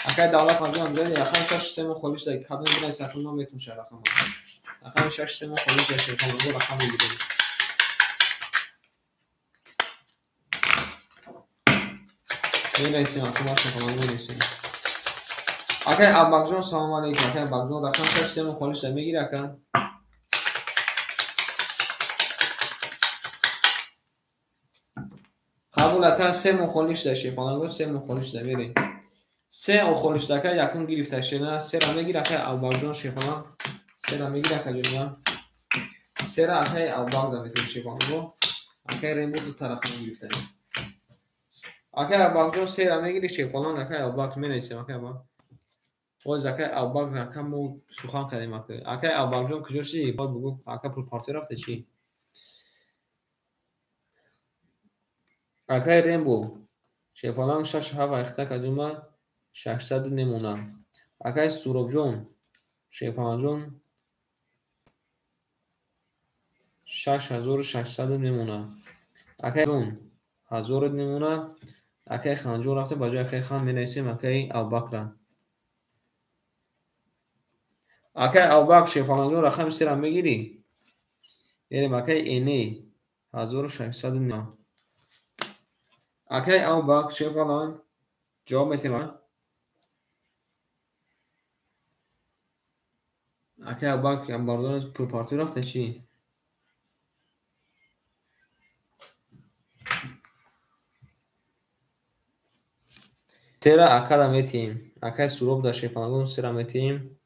اکای دولت خانجون امجدی رقم 6 سه خلیش دای کابین بنا ساتون نمیتون شه رقم 6 سه خلیش دای شیپالانگو رقم میگیره میرسیم اکما شیپالانگو میرسیم اکای اباگجون سلام علیکم اکای اباگجون رقم 6 سه خلیش دای میگیره اکا قبول اکا سه مخالیش داشت شیپالانگو سه مخالیش داشت میریم سه مخالیش داشت یکم گرفته شده سه را میگیره اکا اباگجون شیپالانگ سه را میگیره اکا جونیا سه را اکا اباگ میتونه شیپالانگو اکا رینبو دو طرف گرفته اکا اباگجون سه را میگیره شیپالانگ اکا اباگ مینیسیم اکا اباگ باز اکا اباگ رقم مو سخن کردیم اکا اباگجون کجاشی باز بگو اکا پر پارتی رفته چی اکای رینبو شیپالانگ 6 7 اخته کدوم 600 نمونه اکای سوراب جون شیپانا جون 6600 میمونه. اکای جون 1000 میمونه. اکای خان جون رفته با جای اکای خان مینویسیم اکای ابوبکر. اکای ابوبکر شیپانا جون رقم سیرم بگیری. بریم اکای اینی 1600 میمونه. اکای ابوبکر شیپانا جواب میتیم. اکای ابوبکر باردار پول پارتی رفته چی؟ تیرا اکا میتیم. اکای سروب دا شیپانا جون سیرم میتیم.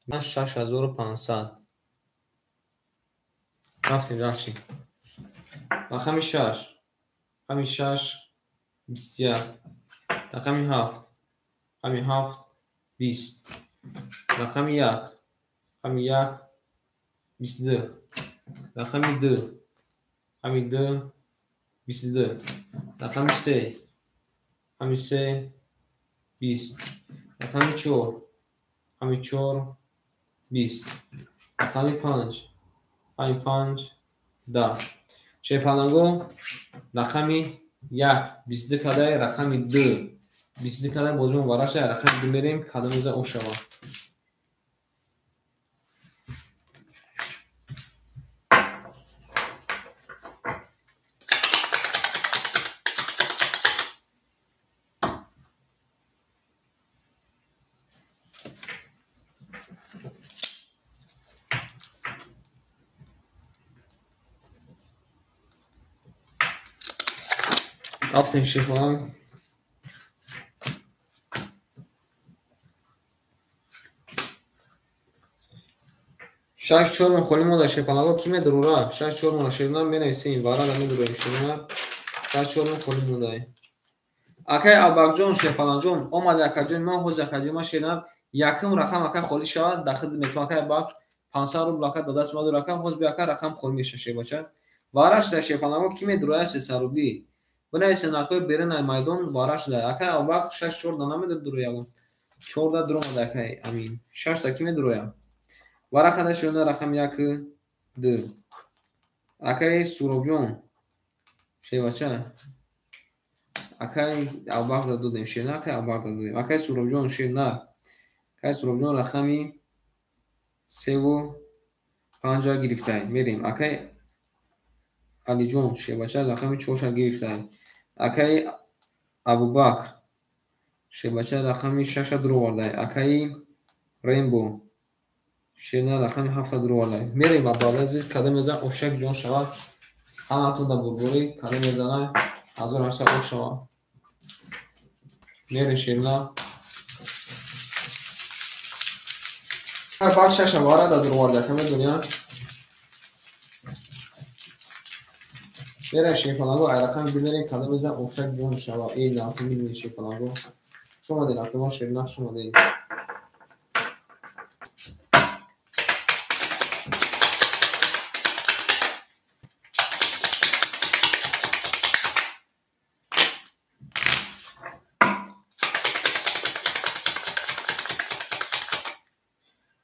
من 6500 رفتیم رفتیم. رقم 6 رقم 6 21 رقم 7 رقم 7 20 رقم 1 رقم 1 22 رقم 2 رقم 2 22 رقم 3 رقم 3 20 رقم 4 رقم 4 20 رقم 5 رقم 5 10 شیپانگو رقم 1 22 کده رقم 2 22 کده بازم وارش رقم 2 میریم کده میزه او شما. رفتیم شیپانگ 64 خالی ما داشته پناهگاه کیمه ضروره 64 ما شیرنا بنویسیم وارا نمی درویم شیرنا 64 خالی مونده اکای ابوبکر جون شیپانا جون اومد اکا جون ما حوز اکا جون ما شیرنا یکم رقم اکا خالی شود داخل میتونه اکای ابوبکر 500 روبل اکا داداس ما رقم حوز بیا اکا رقم خالی میشه شی باشه وارش داشته پناهگاه کیمه دروه 300 روبلی بنویسیم اکای برن میدان وارش ده اکای ابوبکر 64 دانه می درویم 14 درو مونده اکای امین 6 تا کیمه درویم ورقه شونه رقم 1 2 اکای سروب جون شی بچه اکای ابوبکر دو دیم شیرنا اکای ابوبکر دو دیم اکای سروب جون شیرنا اکای سروب جون رقمی 3 و 50 گرفته میریم اکای علی جون شی بچه رقمی 4 گرفته اکای ابوبکر شی بچه رقمی 6 درو ورده اکای رینبو شیرنا رقمی 7 درو ورده میریم ابوبکر عزیز کدام میزن اوشک جون شود همتون در بربوری کدام میزنه 1800 اوش شود میریم شیرنا بعد شش وارد در درو ورده کمی دنیا میریم شیپانگو رقم ببینیم کدام میزن اوشک جون شود این نقطه میبینید شیپانگو شما دین اکتما شیرنا شما دین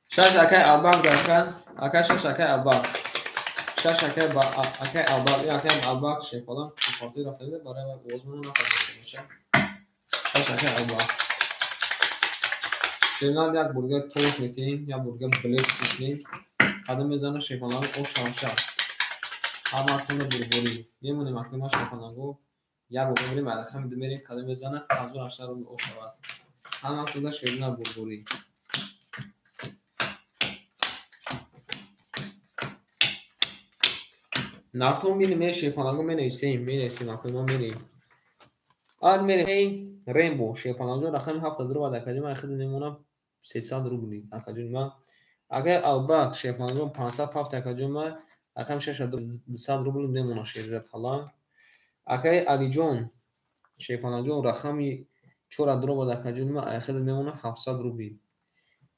شش اکای ابوبکر داشتن اکای شش اکای ابوبکر شش اکای ابوبکر این اکای ابوبکر شیپانا پارتی رفته بوده برای وزمون نفرده میشه شش اکای ابوبکر شیرنا یک برگر توش میتیم یا برگر بلیک میتیم کدام میزنه شیپانا او شانشه همه اکتون بربوری میمونیم اکتما شیپانگو یک بربوری مرخم میریم کدام میزنه 1800 رو او شود همه اکتون شیرنا بربوری نقطه میریم شیپانگو مینویسیم اکتما ما میریم آد میریم رینبو شیپانگو رقم 7 درو و دکجی من خود نمونه 300 روبلی اکجون ما اگر ابوبکر شیپانگو 507 اکجون ما رقم 6200 روبل نمونه شیرت حالا اگر علی جون شیپانگو رقمی 4 درو و دکجون ما خود نمونه 700 روبلی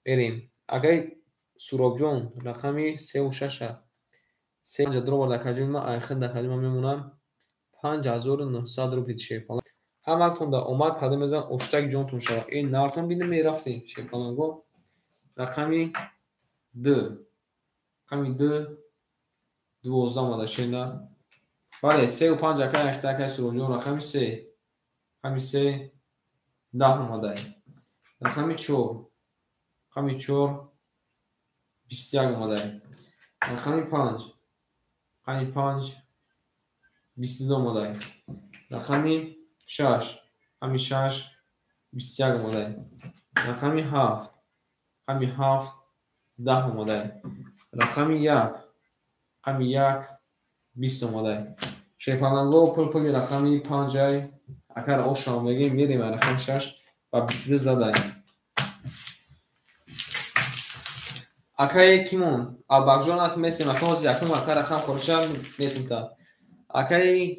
بریم اگر سروب جون رقمی 3 و 6 3 درو و دکجون ما خود دکجون ما میمونه 5900 روبلی شیپانگو همتون دا اومد کدام میزن اوشتک جونتون شد این نارتون بینه میرفتیم شیپانگو رقمی 2 رقمی 2 12 آمده شیرین‌ها. بله 3 و 5 اکای اخته اکای سروب جون رقمی 3 رقمی 3 10 آمده. رقمی 4 رقمی 4 21 آمده. رقمی 5 رقمی 5 22 آمده. رقمی 6 رقمی 6 21 آمده. رقمی 7 رقمی 7 10 آمده. رقمی 1 رقمی 1 20 آمده. شیپالنگو پول پولی رقمی 5 اگر آشام بگیم میریم رقم 6 و 22 زده. اکای کیمون الباکجان اک میسیم اکاز یکم اکا رقم خورشم میتون تا اکای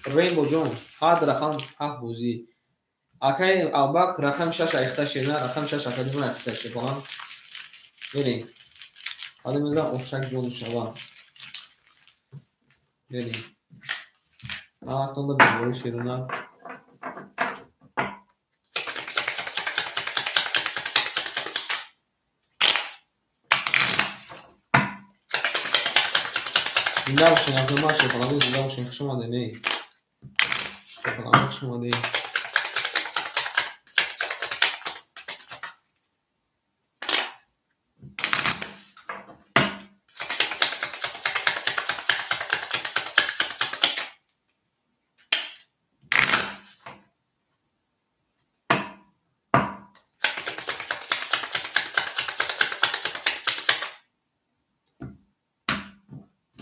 رینبو جون هاد رقم 7 بوزی اکای الباک رقم 6 اخته شده رقم 6 اکادیمون اخته شده با بریم حالا میذارم افشک جون شما بریم آتون دا بگوری شیرونه زنده باشین اکنون ما شکلانگو زنده باشین خوش اومده نی شکلانگو خوش اومده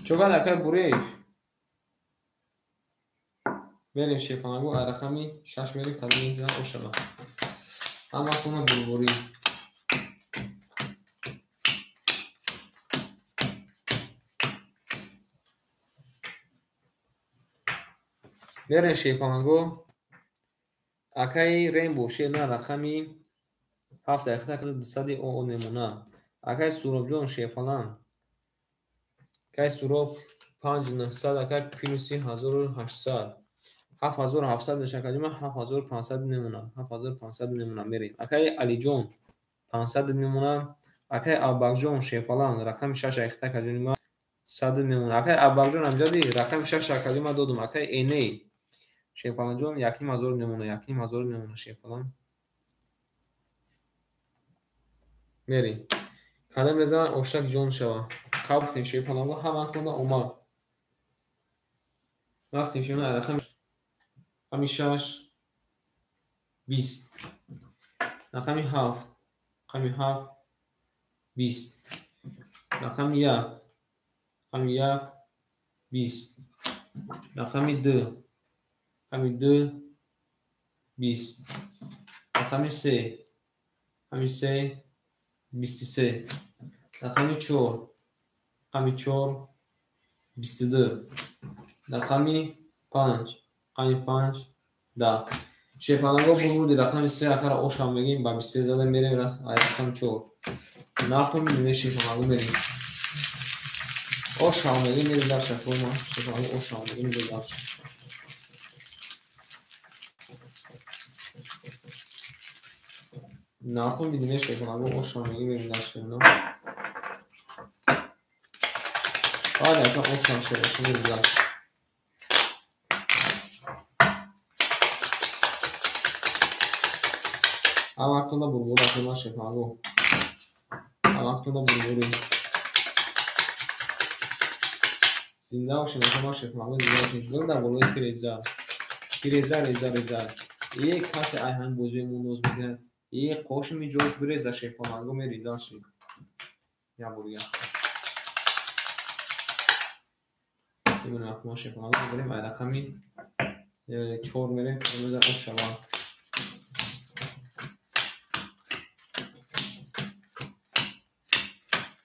چوکان اکای بوریش بریم شیفانگو رقمی 6 بریم کدوم این زن اوشما اما خونه بوری بریم شیفانگو اکای رینبو شیرنا رقمی 7 اخته کرده صدی او نمونه اکای سوروب جون شیفانان اکای سوروب 5900 اکای پیروسی 1800 7700 نشکدیم 7500 نمونه 7500 نمونه میریم اکای علی جون 500 نمونه اکای اباک جون شیفالان رقم 6 اخته کردیم 100 نمونه اکای اباک جون امجدی رقم 6 کردیم دادم اکای اینی شیفالان جون 1000 نمونه 1000 نمونه شیفالان میریم کدام بزن افشک جون شوا کافتیم شیفالان هم کنه اومد رفتیم شما رقم 6 20 رقمی 7 رقمی 7 20 رقمی 1 رقمی 1 20 رقمی 2 رقمی 2 20 رقمی 3 رقمی 3 23 رقمی 4 رقمی 4 22 رقمی 5 رقمی 5 10 شیفانگو برودی رقمی 3 اخر اوشام بگیم با 23 زده میریم رقم 4 نفتون میدونه شیفانگو میریم اوشام بگیم میریم در شکل ما شیفانگو اوشام بگیم میریم در شکل نفتون میدونه شیفانگو اوشام بگیم میریم در شکل آره اکا اوشام شده میریم در شکل هم وقتون دا برگور اکا ما شیفانگو هم وقتون دا برگوری زنده باشین اکا ما شیفانگو زنده باشین زنده در برگوری ریزه یک کسی ایهن بوزوی موندوز میده یک قوشمی جوش بریزه شیفانگو میری داشتیم یا برگه میمونه اکا ما شیفانگو بریم رقمی 4 میریم بزن اوش شما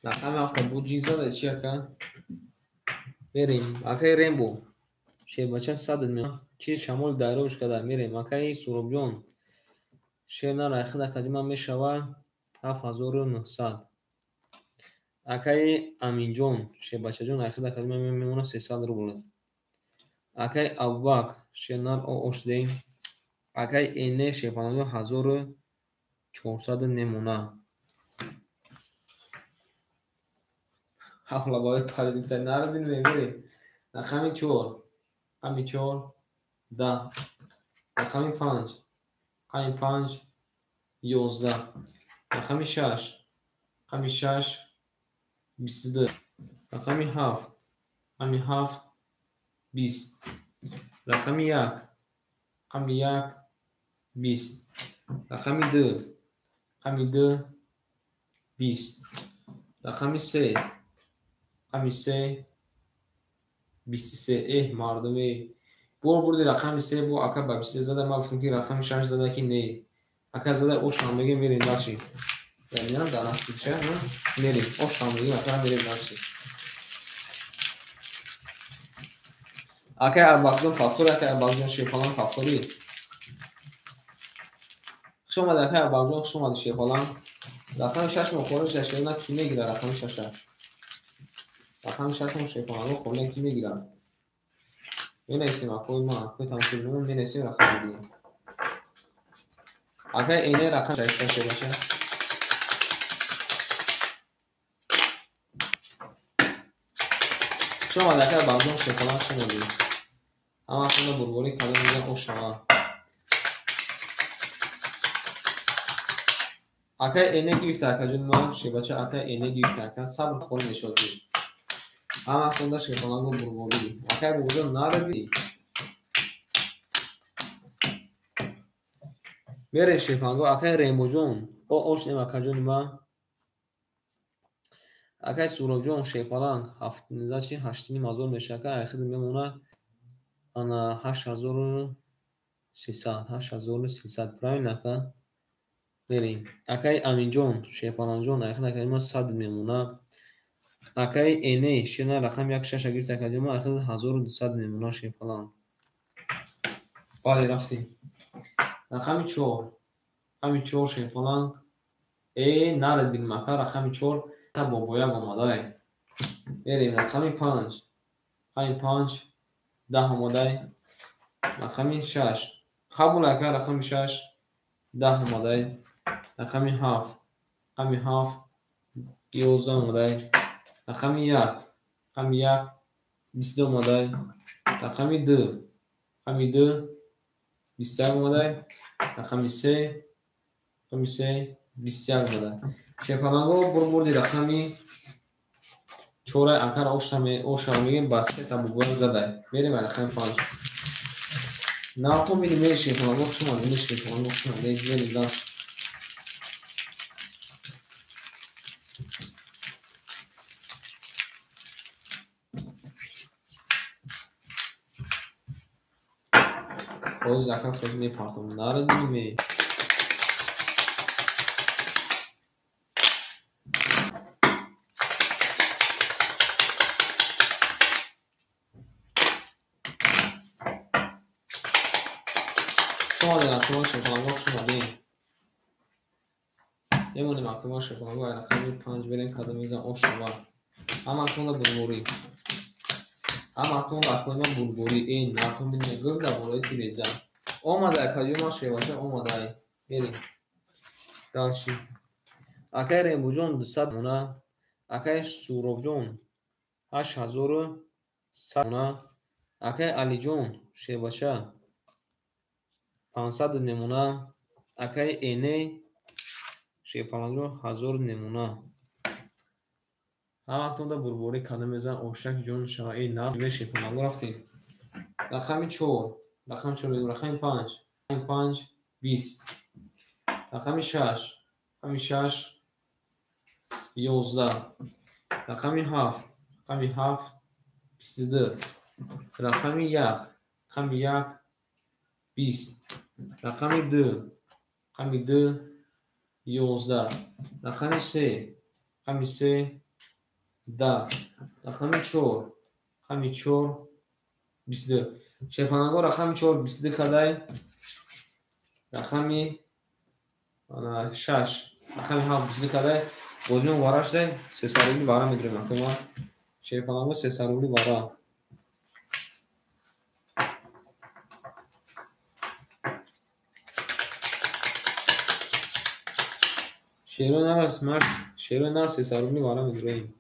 رقم 7 بود جیزا ده چی اکا بریم اکای رینبو شیر بچه 100 میلیون چیز شمول دایروش کده میریم اکای سوروب جون شیر نر اخده کدیما میشوه 7900 اکای امین جون شیر بچه جون اخده کدیما میمونه 300 روبل اکای ابوبک شیر نر او اوش دیم اکای اینه شیر پانانجون 1400 نمونه حالا باید پریدیم سر نردیم میبریم. رقم 4 رقم 4 10 رقم 5 رقم 5 11 رقم 6 رقم 6 22 رقم 7 رقم 7 20 رقم 1 رقم 1 20 رقم 2 رقم 2 20 رقم 3 رقم 3 23 مردمی بردی رقم 3 بو اکا با 23 زده. ما گفتم که رقم 6 زده که نه اکا زده او شامگی میریم بچی میرم در اصل چه میریم او شامگی اکا میریم بچی اکا ارباقدون فاکتور اکا ارباقدون شیفالان فاکتوری شما در اکا ارباقدون شما شیفالان رقم 6 مخورش داشته نه کی میگیره رقم 6 رقم 6 شیفالان رو خونه کی میگیره می‌نویسیم اکوی ما اکوی تمثیل نمون می‌نویسیم رقم دیگه اگر اینه رقم شایسته شه باشه شما دکتر بازم شکلات شما دید اما اصلا برگوری کلی میگن او شما اگر اینه گیفت اکا جون ما شه بچه اگر اینه گیفت اکا صبر خود نشد دید اما اصلا شکلات رو برگوری اگر برگوری نردی بره شکلات اگر ریمبو جون او اوش نیم اکا جون ما اگر سورو جون شکلات هفت نزدی هشتینی مازور میشه اگر اخیر میمونه انا 8300 правильно ака بریم акай аминҷон шефаланҷон ахир акай ма 100 мемуна акай эне шина рақам 16 гирифт акай ма ахир 1200 мемуна шефалан бале рафтем рақами 4 рақами 4 шефалан нарад бин мака рақами 4 та бобояк омадай بریم рақами 5 рақами 5 10 омадай рақами 6 قبول اکا رقم 6 10 اومده رقم 7 رقم 7 11 اومده رقم 1 رقم 1 22 اومده رقم 2 رقم 2 21 اومده رقم 3 رقم 3 21 اومده شکلانگو بردی رقمی 4 اکا را اوشتمی بسته تا بگویم زده بریم رقم 5 نه تو میری میشی کنم گفت شما میشی کنم گفت شما دیگه داشت باز زکر فکر میپارتم نارد میمی شما دیگه شما شکلان گفت شما دیم نمونیم اکما شکلان گفت رقمی 5 بریم کدام میزن او شما اما اکما بلگوری اما اکما بلگوری این ناتون بینه گل در بالای تیریزن اومده کجا ما شیواشه اومده بریم دانشی اکای ریمبو جون 200 مونه اکای سورو جون 8100 مونه اکای علی جون شیواشه 500 نمونه اکای اینه شیپالانجو 1000 نمونه هم اکنون دا بربوری کدام میزن اوشک جون شایی نه به شیپالانجو رفتیم رقم 4 رقم 4 رقم 5 رقم 5 20 رقم 6 رقم 6 11 رقم 7 رقم 7 22 رقم 1 رقم 1 20 رقم 2 رقم 2 11 رقم 3 رقم 3 10 رقم 4 رقم 4 22 شیپانگو رقم 4 22 کدای رقم 6 رقم 7 22 کدای بازم وارش ده سه سرولی وارا میدریم اما شیپانگو سه سرولی وارا شیرو نرس مرد شیرو نرس سه سرولی وارا میدریم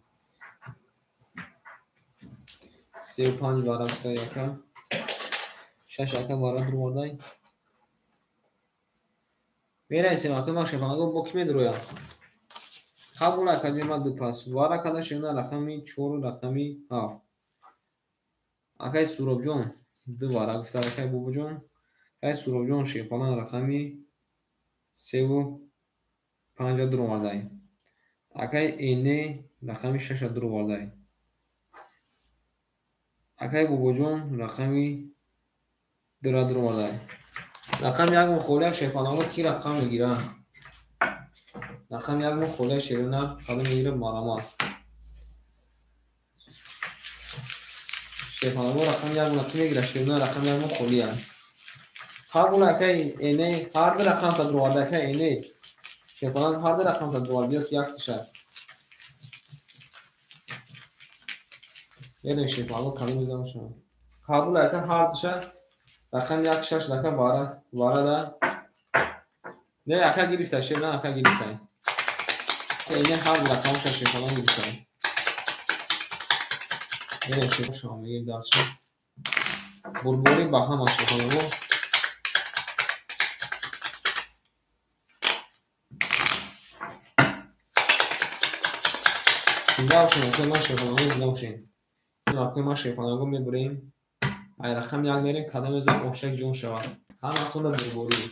35 вара гуфта яка 6 яка вара дурвардай мерайсем ака ма шефанаго бо ки медуроям қабула кадима ду пас вара када шена рақами 4 рақами 7 акай суробҷон ду вара гуфта акай бобуҷон акай суробҷон шефалан рақами 3 дурвардай акай эне рақами 6 дурвардай акай бобуҷон рақами 2 дурвардай рақами як мухолия шефанаго ки рақам мегира рақам як мухолия шерона қадам мегира марамат шефанаго рақам як мухолия мегира шерона рақам як мухолия ҳар акай эне ҳар ду рақам та дурварда акай эне шефалан ҳар ду рақам та дурварда биёд як тиша یه نشه پاگو کمی میذارم شما قبول ایتن هر دشه رقم یک شش رقم واره ده نه اکا گرفته شد نه اکا گرفته اینه هر رقم شش کنم گرفته یه نشه شما میگیم درچه بربوری با هم آشه کنم زنده باشین اصلا ما شکنم زنده باشین ناکوی ما شیپاناگو میبریم ای رقم یک میریم کدام ازم اوشک جون شود همه خونده بربوری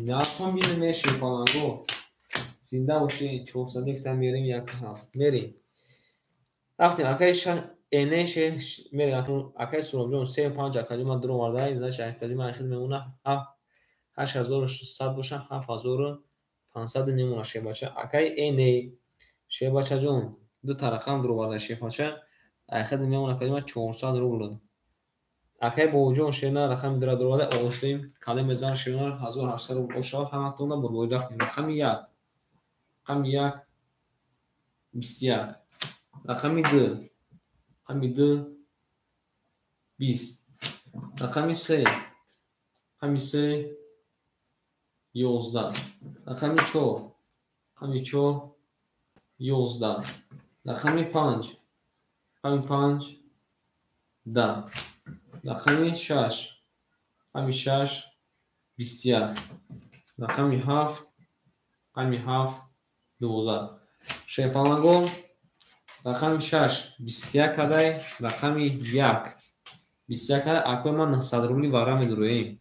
ناکوی میریم شیپاناگو زنده باشین 400 گفتم میریم یک هفت میریم رفتیم اکای اینه میریم اکای سراب جون 3-5 اکادی ما درو وارده ای زنش اکادی ما اخید میمونه 8100 باشه 7500 نمونه شه باشه اکای اینه شه باشه جون دو تا رقم درو وارده شه باشه اخید میمونه اکادی ما 400 روبل اکای با جون شه نه رقم درو وارده اوشتیم کلی میزان شه نه 1700 روبل اوشا همه تونه بربوی رفتیم رقم یک 21 رقم 2 رقم 2 20 رقم 3 رقم 3 11 رقم 4 رقم 4 11 رقم 5 رقم 5 10 رقم 6 رقم 6 21 رقم 7 رقم 7 12 شیپانگو رقم 6 21 کدای رقم 1 21 اکو ما 900 روبلی واره میدرویم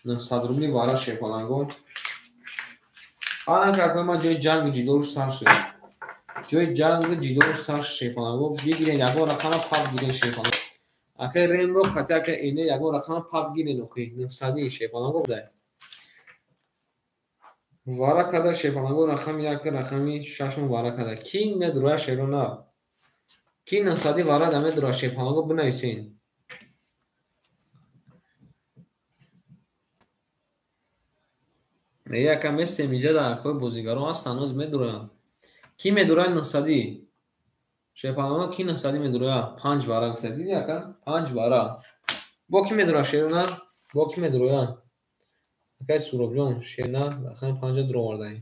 900 روبلی واره شیپانگو آن که اکو ما جای جنگ جیدورش سر شد جای جنگ جیدورش سر شیپانگو بگیرین یکو رقم پاپ گیرین شیپانگو اکو ریم رو قطعه که اینه یکو رقم پاپ گیرین نخوی 900 شیپانگو بده واره کده شیپانگو رقم 1 رقمی 6 واره کده کی میدروه شیرونا کی 900 واره دمه درو شیپانگو بنویسین یکم مثل میجه در اکوی بوزیگارو هست هنوز میدورن کی میدوره 900 شیپانگو کی 900 میدوره 5 واره گفته دیدی یکم 5 واره با کی میدوره شیرونا با کی میدوره اکای سوراب جون شیرنا رقم 5 درو وارده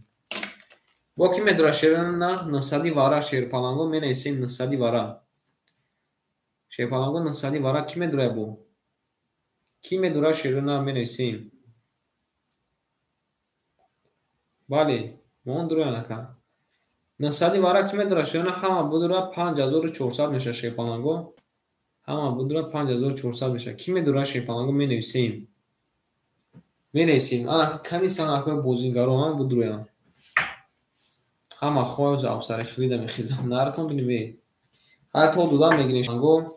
با کی میدوره شیرونا 900 واره شیپانگو می نویسیم 900 واره شیپانگو 900 واره کی میدوره بو کی میدوره شیرونا می نویسیم بله مون درو نکا 900 واره کی میدوره شیرونا همه بودوره 5400 میشه شیپانگو همه بودوره 5400 میشه کی میدوره شیپانگو می نویسیم آن کنی سن اکو بوزینگارو هم بودرویم همه خواه از افسر خریده میخیزم نرتون بینیم های تو دودم میگیریم شنگو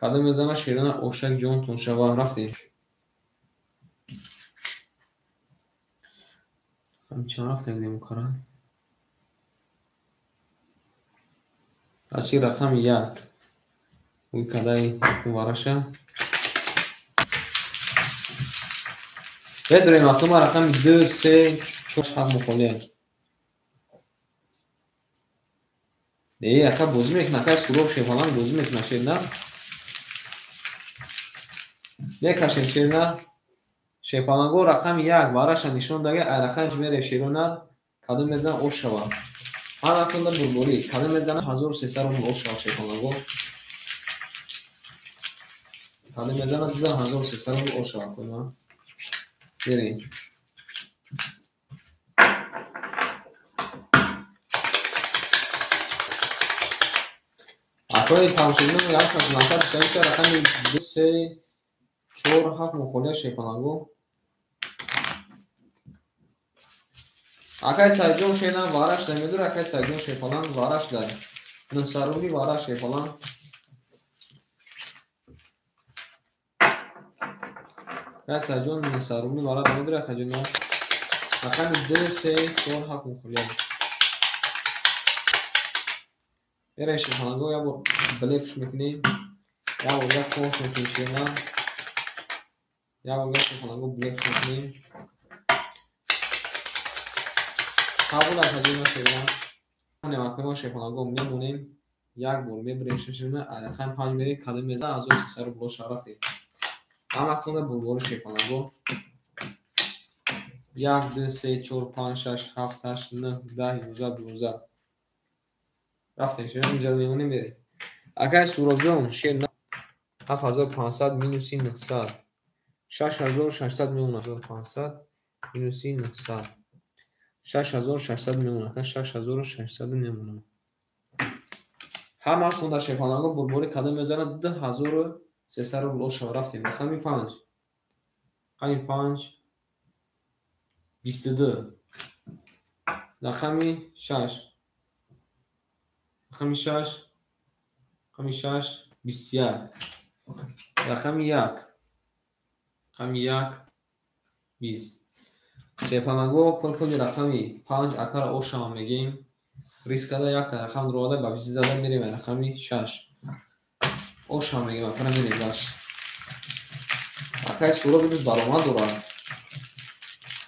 کده میزنه شیرانه اوشک جون تون شوا رفتی خیلی چند رفته بودیم کاران اچی رقم 1 اوی کده وارشه بدریم اکو رقم 2 3 4 7 مخوله دیگه اکا بوزی میکنه اکا سروب شیفانان بوزی میکنه شیر نه میکشین شیر نه شیفانانگو رقم 1 وارش نشون داگه رقم جمیره شیرون نه کدوم میزن اوش شوا Hammakunda bulbuli kale mezana 1300 osh shayxonago. Kale mezana 1300 osh akuna. Berیم. اکای تماشاگران یک از نفر شنیده رقم 2 3 4 7 مخالی شیپانگو. اکای سایجون شینا وارش نمیدور اکای سایجون شیپانان وارش داره. نصاروی وارش شیپانان. اکای سایجون نصاروی وارش نمیدور اکای جنو. رقم 2 3 4 7 مخالی. میره شیپانگو یا با بلیفش میکنیم. یا با یک کوش میکنیم. یا با یک شیپانگو بلیفش میکنیم. قبول اکادیمی شیپان. نمکه شیپانگو میمونیم. یک بار میبریم شیپان. الان 5 میری کدوم میزه از اون سر بلوش رفتیم. همکتون بلور شیپانگو. 1 2 3 4 5 6 7 8 9 10 11 12 رفتیم شیپان اینجا میمونیم میریم. اگر سوروجون شیر 7500 مینوسی 900 6600 میمونه 1500 مینوسی 900 6600 میمونه 6600 میمونه. همه خونده شیپانگو بربوری کدوم میزنه 10300 بلوش رفتیم. رقمی 5 رقمی 5 22 رقمی 6 رقمی 6 رقمی 6 21 رقمی 1 رقمی 1 20 شیپانگو پرپولی رقمی 5 اکار اوشا میگیم. ریسکاده یک تا رقم دروده با 20 زده میریم. رقمی 6 اوشا میگیم اکار میریم داشت. اکای سورو بیدوز باروما دورا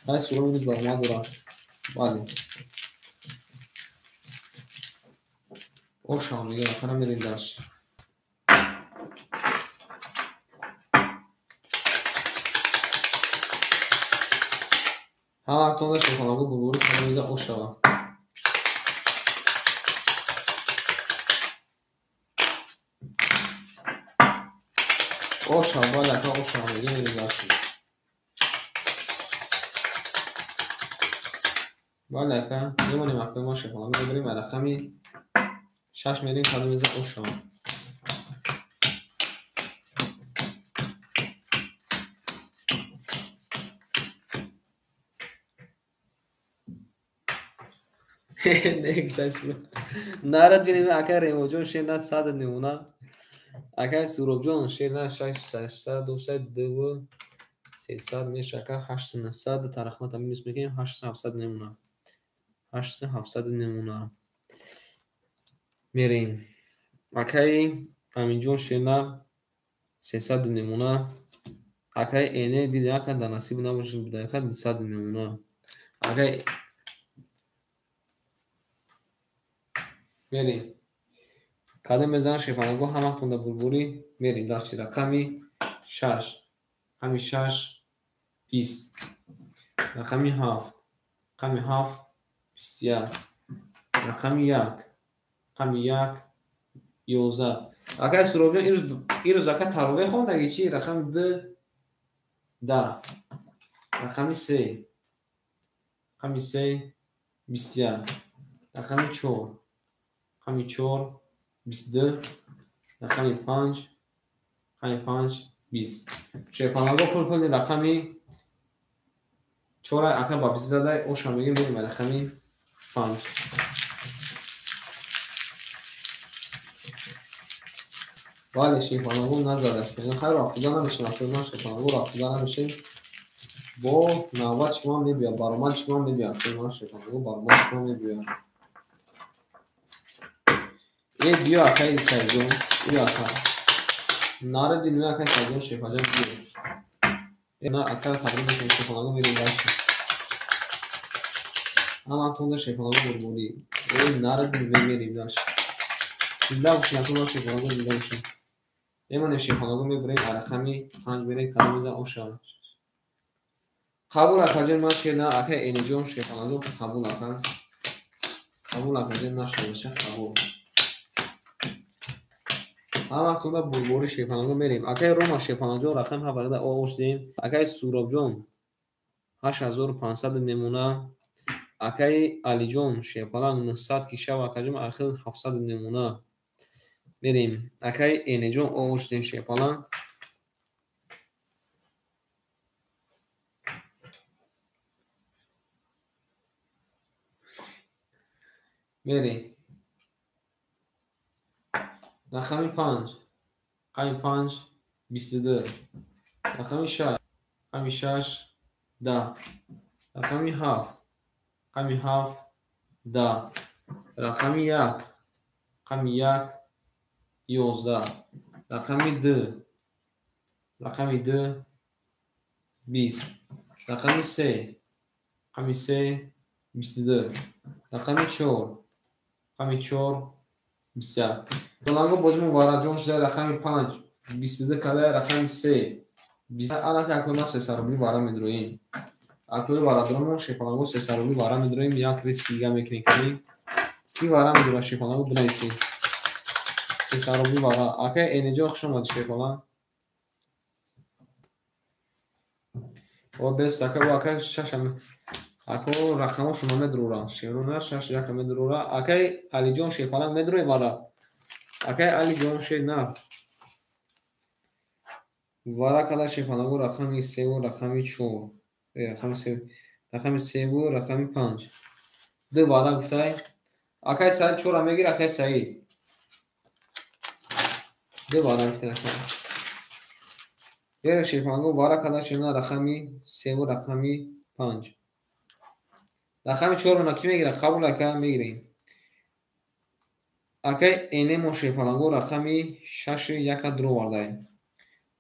اکای سورو بیدوز باروما دورا بالی اوشا میگیم اکار میریم داشت. همه اکتون داشت شیپانگو بلوری کنمیده اوشا اوشا باید اکا اوشا میگیم داشت. باید اکا میمونیم اکا ما شیپانگو ببریم. رقمی 6 میریم کنمیده اوشا نارد بینیم اکا ریموجون شیر 100 نیمونه. اکا سوروبجون شیر 600 202 300 میشه اکا 8900 ترخمت هم میرس میکنیم 8700 نیمونه 8700 نیمونه میریم. اکای همینجون شیر 300 نیمونه. اکای اینه دیده اکا در نصیب نباشه بده اکا 200 نیمونه. اکای میریم کدوم میزنه شیپانگو همه خونده بربوری میریم داشتی. رقمی 6 رقمی 6 20 رقمی 7 رقمی 7 21 رقمی 1 رقمی 1 11 اگر سروبجون این روز اکا تروبه خونده چی رقم 10 رقمی 3 رقمی 3 21 رقمی 4 رقمی 4 22 رقمی 5 رقمی 5 20 شیپانگو پل رقمی 4 اکا با 20 زده اوشا میگیم میریم. رقمی 5 ولی شیپانگو نزدش یعنی خیلی رافیدا نمیشه. رافیدا شیپانگو رافیدا نمیشه با نوبت شما میبیا بارومال شما میبیا شما شیپانگو بارومال شما میبیا. یه دیو اکای سایجون این اکا ناره دینوی اکای سایجون شیپانجون بیرون اینا اکا تقریب میکنیم شیپانگو میریم داشتیم. اما اکتون داشت شیپانگو برمونی این ناره دینوی میریم داشت دیده باشیم اکتون داشت شیپانگو دیده باشیم. ایمانه شیپانگو میبریم. رقمی 5 میریم کدوم میزن اوشا قبول اکا جون ما شیر نه اکای اینجون شیپانگو قبول اکا قبول نکنید نشده باشه قبول. ҳама вақтанда бурбори шепанаҷон мерем. Акай Рома шепанаҷон рақам ҳабарда оғуш дем. Акай Суробҷон 8500 мемона. Акай Алиҷон шепаланг 900 киша ва акаҷон ахир 700 мемона. Мерем. Акай Энеҷон оғуш дем шепаланг. Мерем. Рақами 5. Рақами 5 22. Рақами 6. Рақами 6 10. Рақами 7. Рақами 7 10. Рақами 1. Рақами 1 11. Рақами 2. Рақами 2 20. Рақами 3. Рақами 3 22. Рақами 4. Рақами 4 21. Донанго бозимон вараҷон шуда рақами 5 22 калай рақами 3 20. Анака акуна 300 рубли вара медроим. Акуи варадромон шепанаго 300 рубли вара медроим. Як риски дига мекунем кунем. Ки вара медро шепанаго бинависем 300 рубли вара. Акай Энеҷон хуш омад шепалан. О бес акай акай шашам. Акай рақамошо намедрора. Шерона шаш як медрора. Акай Алиҷон шепалан медрои вара. Акай Алиҷон шена. Вара када шепанаго рақами 3 ва рақами 4. Рақами 3 ва рақами 5. Ду вара гуфтай. Акай Саид 4 мегир акай Саид. Ду вара гуфтай. Ера шепанаго вара када шена рақами 3 ва рақами 5. рақами 4 ма ки мегира қабул ака мегирем. Акай Энемо шепанаго рақами 6 яка дро вардай.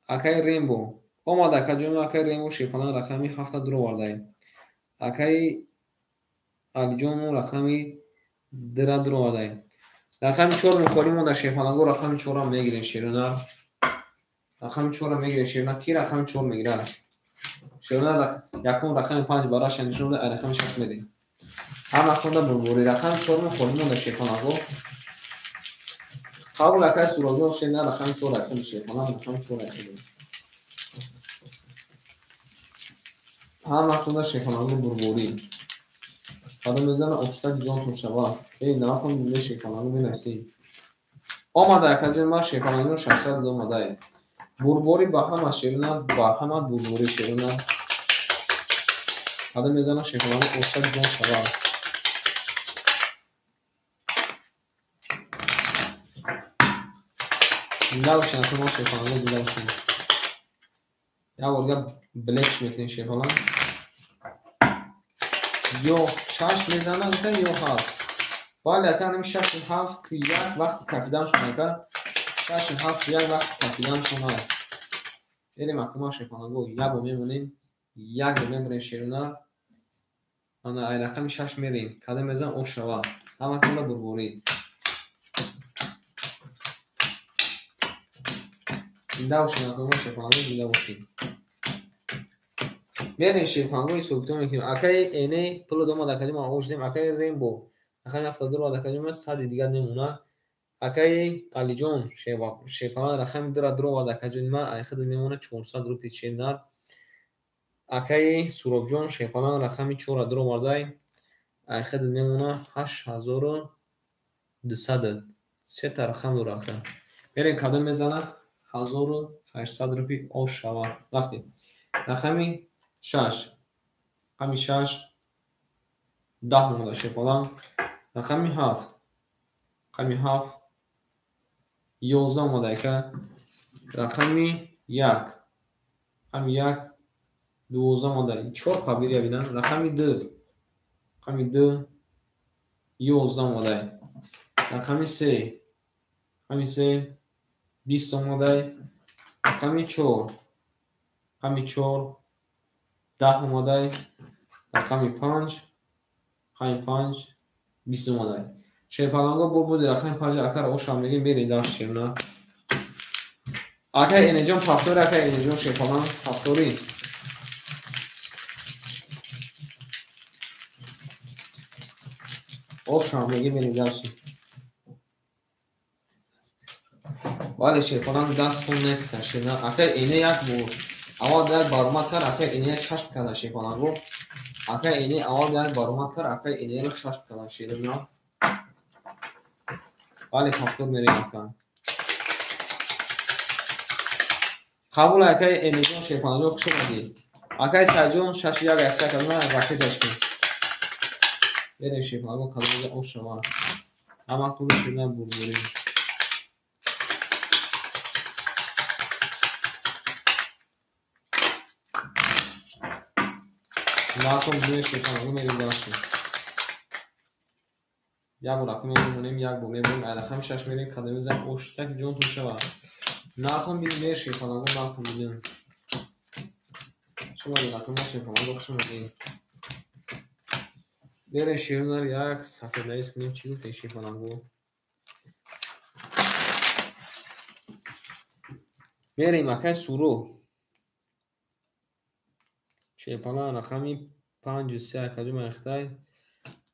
Акай Рембо омада каҷоми акай Рембо шепалан рақами 7 дро вардай. Акай Алиҷон рақами 2 дро вардай. рақами 4 мухори монда шепанаго рақами 4 мегирем шерона. рақами 4 мегирем шерона. Ки рақами 4 мегира шерона якум рақами 5 бараш нишон да рақами 6 медем. ҳама хонда бурбори рақами 4 мухори монда шепанаго قبل اکای سوراجون شده رقم 4 رقم شپانم رقم 4 رقم هم وقتا شپانم بربوری قدم بزنه اشتاق جان شوا ای نه کن دیگه شپانم بنویسیم آماده اکای ما شپانم 600 اومده بربوری با هم شیرنا با هم بربوری شیرنا قدم بزنه شپانم اشتاق جان شوا دیده باشین اصلا ما شیفانه دیده باشین یا ورگه بلکش میکنیم شیفانه یا 6 میزنه گفتن یا 7 باید اکر نمی 6 و 7 که یک وقت کفیدن شما اکر 6 و 7 یک وقت کفیدن شما بریم اکما شیفانه گو یک رو میمونیم یک رو میمونیم شیرونه انا ای رقم 6 میریم کده میزن او شوا همه کنه بربوری دیده باشین اکما شیفانه دیده باشین میرین شیفانگوی سوکتون میکنیم اکای اینه پلو دوما دکلیم آغوش دیم اکای ریمبو اکای 72 دکلیم صد دیگر نمونه اکای علیجون شیفانه رقم درو دکلیم ما ایخد نمونه 400 رو پیچین در اکای سوروبجون شیفانه رقم 4 درو وردای ایخد نمونه 8200 سه تا رقم دو رقم میرین کدوم میزنه 1800 روپی آش شوا رفتیم رقمی 6 رقمی 6 10 مودا شپالان رقمی 7 رقمی 7 11 مودا که رقمی 1 رقمی 1 12 مودا 4 قبیلی بیدن رقمی 2 رقمی 2 11 مودا رقمی 3 رقمی 3 20 مودا رقمی 4 رقمی 4 10 مودا رقمی 5 رقمی 5 20 مودا شیپالانگو بود رقمی 5 اکر اوشام میگیم برید داشت نه اکر اینجا فاکتور اکر اینجا شیپالان فاکتوری او شامگی میریم داشتیم. ولی شیطان دست خون نیست شیطان اخیر اینه یک بود اول یک بارمات کرد اخیر اینه چشم کرد شیطان گو اخیر اینه اول یک بارمات کرد اخیر اینه رو چشم کرد شیطان ولی هفتاد میریم اخیر قبول اخیر اینه جون شیطان جو خوش اومدی اخیر سجون شش یک اخیر کرد من وقتی داشتیم بریم شیطان گو کلمه او شما اما طول شیطان بریم ناتون دوی شیطان گو میریم داشتیم یک رقم میمونیم یک بو میمونیم رقم 6 میریم کلمه زن اوشتک جون تو شما ناتون بینیم بیر شیطان گو ناتون بینیم شما رقم شیطان گو خوش اومدی بریم شیرون یک صفحه نیست کنیم چی بود شیطان گو میریم اکای سورو شیطان رقمی 5 3 کدوم اختای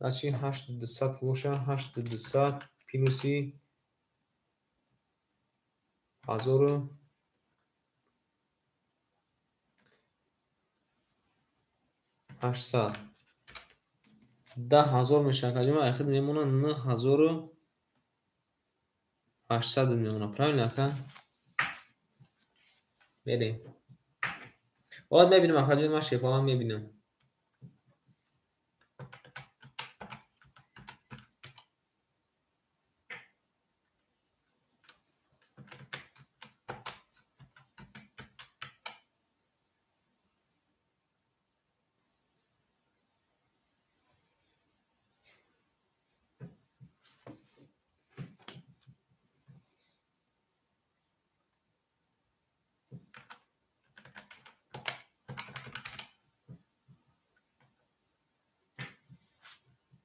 نشی 8 200 باشه 8 200 پینوسی 1000 800 10,000 میشه کدوم اخیر میمونه 9800 میمونه پرایل نکن بریم باید میبینیم اکادوم ما شیطان میبینیم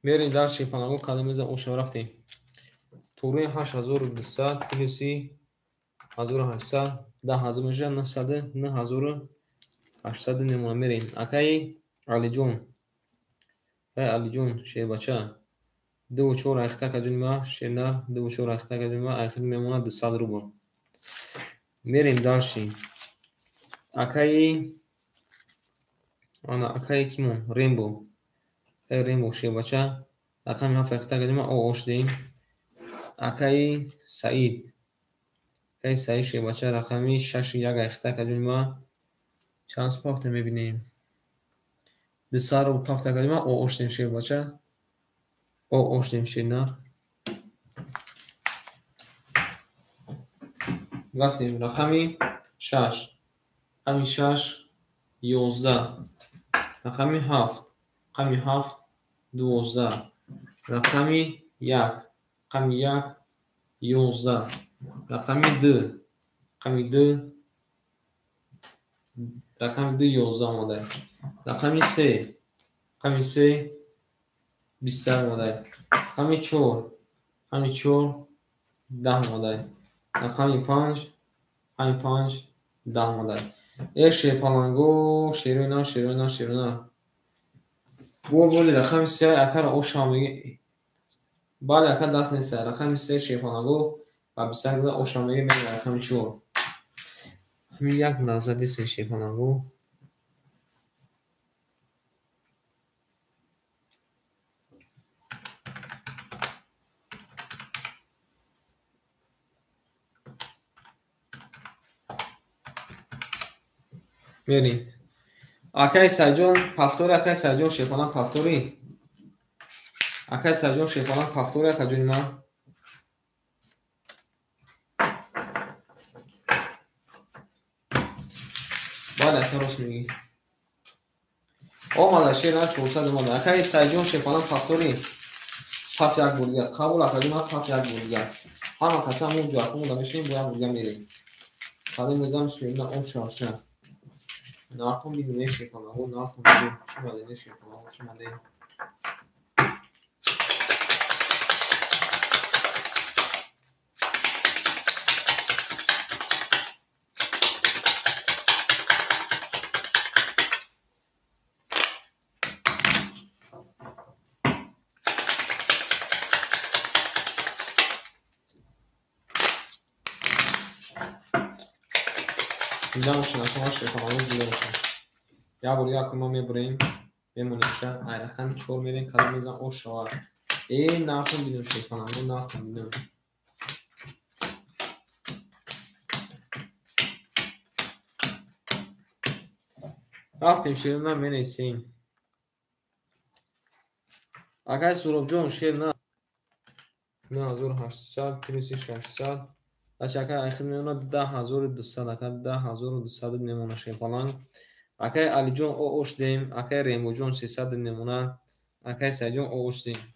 میریم در شیطان کلمه او شما رفتیم توروی 8200 پینوسی 1800 10,000 میشه 900 9800 میمونه میریم اکای علی جون علی جون شی بچه 2 4 اختا کدوم ما شینا 2 4 اختا کدوم ما اخیر میمونه 200 روبل میریم داشتیم اکای انا اکای کیمون ریمبو ریمبو شی بچه رقم 7 اختا کدوم او اوش دیم اکای سعید اکای سعید شی بچه رقمی 6 1 اختا کدوم ما ترانسپورت میبینیم 200 رو پافت کدوم او اوش دیم شی بچه او اوش دیم شینا رفتیم رقمی 6 رقمی 6 11 رقمی 7 رقمی 7 12 رقمی 1 رقمی 1 11 رقمی 2 رقمی 2 رقمی 2 11 آمده رقمی 3 رقمی 3 20 آمده رقمی 4 رقمی 4 10 آمده رقمی 5 رقمی 5 10 آمده ایش پالانگو شیرونا بولی رقم 3 اکر او شامگی بالا اکر دست نیست رقم 3 شیپانگو و 28 او شامگی میگه رقم 4 همین یک لحظه 20 شیپانگو میریم اکای سجون پفتوری اکای سجون شیپانان پفتوری اکای سجون شیپانان پفتوری اکا جونی ما بالا اکا روست میگی او مالا شیران 400 مالا اکای سجون شیپانان پفتوری پفت یک بودگر قبول اکا جونی ما پفت یک بودگر همه قسم اون جا اکا مونده میشنیم باید بودگر میریم قدیم میزم شیران اون شارشن نارتون بیدیم ایشی کنم اون نارتون بیدیم شما دیم ایشی کنم شما دیم زنده باشین اکا ما شیخانگو زنده باشین یا بوری اکا ما میبریم میمونیم شد رقم 4 میریم کدام میزن او شوار این نخون بیدیم شیخانگو نخون بیدیم رفتیم شیرنا مینیسیم اکای سروب جون شیرنا 9800 پلیسی 600 اکای اخیر میمونه 10200 اکای 10200 میمونه شیخانگ اکای علی جون او اوش دیم اکای ریمبو جون 300 میمونه اکای سعید جون او اوش دیم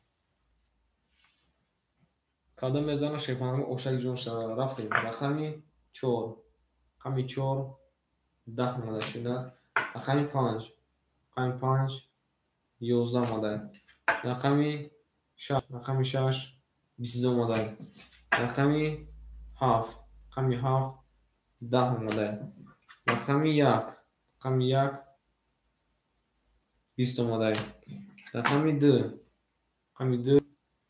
کدام میزنه شیخانگ اوشک جون شد رفتیم رقمی 4 رقمی 4 10 ماده شده رقمی 5 رقمی 5 11 ماده رقمی 6 22 ماده رقمی 7 رقمی 7 10 ماده رقمی 1 20 ماده رقمی 2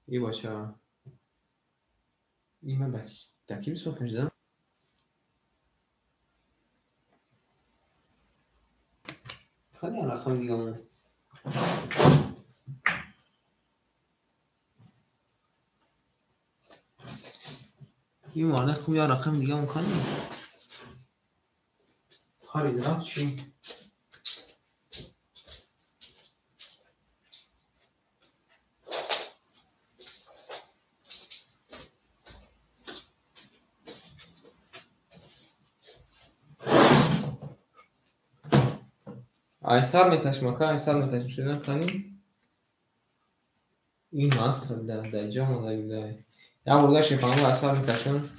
ای باشه این من دکی بسو کنجده خیلی رقم دیگه مون این مارده خوب یا رقم دیگه مون کنی خالی درم چی ایسر میکشم که ایسر میکشم شدن کنی این اصل ده جا ماده بیده یا برگه شیفانگو ایسر میکشم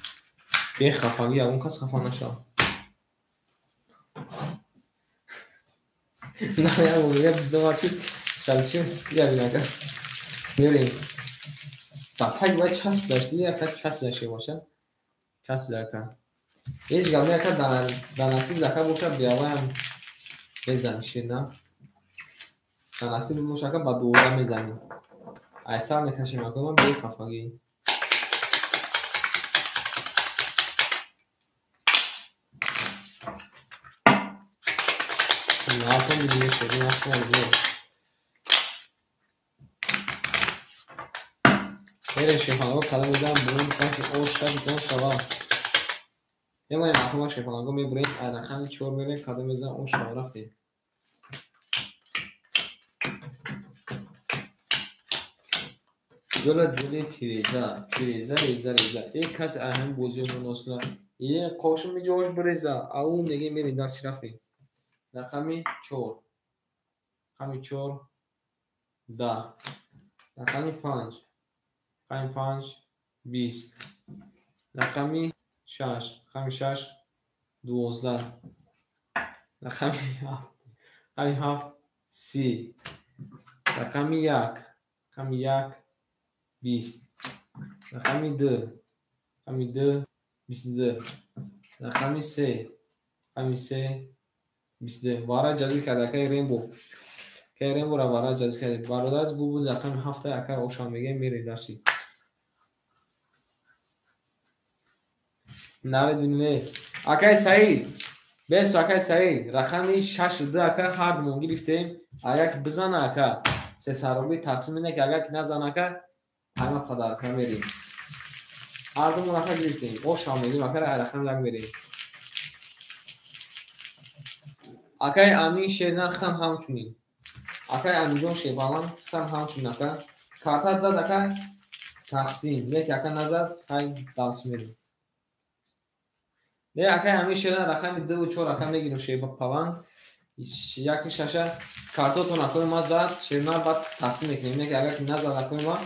به خفاگی یا اون کس خفا نشد نه یا برگه 22 مارتی شلشیم یا بینه که میریم بطک باید چسب داشت یا که چسب داشته باشه چسب دارکن هیچ گمه که دانسیب دکه باشه بیاوه هم بزنی شیرنم دانسیب باشه که با دوره میزنیم ایسر میکشیم اکنون به خفاگی ناکن بیدیه شدیم اصلا بیدیه خیلی شیخانگو کلا بودم برون کنم که او شد جون شوا یه مایی محکوم شیخانگو میبریم رقم 4 میریم کدام میزن او شوا رفتیم جلو جلی تیریزه یک کس اهم بوزی مناسنه یه قاشم می جاش بریزه او میگه میریم در چی رفتیم رقمی 4 رقمی 4 10 رقمی 5 رقمی 5 20 رقمی 6 رقمی 6 12 رقمی 7 رقمی 7 30 رقمی 1 رقمی 1 20 رقمی 2 رقمی 2 22 رقمی 3 رقمی 3 22 وارا جزی کرده که ریمبو را وارا جزی کرده برادر از بود رقمی 7 اکر اوشان میگه میری درسی نرد بینه اکای سعید بس اکای سعید رقمی 6 2 اکر هر دو گرفتیم یک بزن اکر سه سرابی تقسیم اینه که اگر که نزن اکر همه پدر کنم میریم هر دو اکر گرفتیم اوشان میگیم اکر رقم لگ میریم اکای امین شیرنر خم همچونین اکای امین جون شیبالان خم همچون اکر کارتت زد اکر تقسیم یک اکر نزد های دانس میریم نه اکای امین شیرنر رقم 2 و 4 اکر میگیریم شیبالان یکی ششه کارتاتون اکر ما زد شیرنر بعد تقسیم میکنیم نه که اگر که نزد اکر ما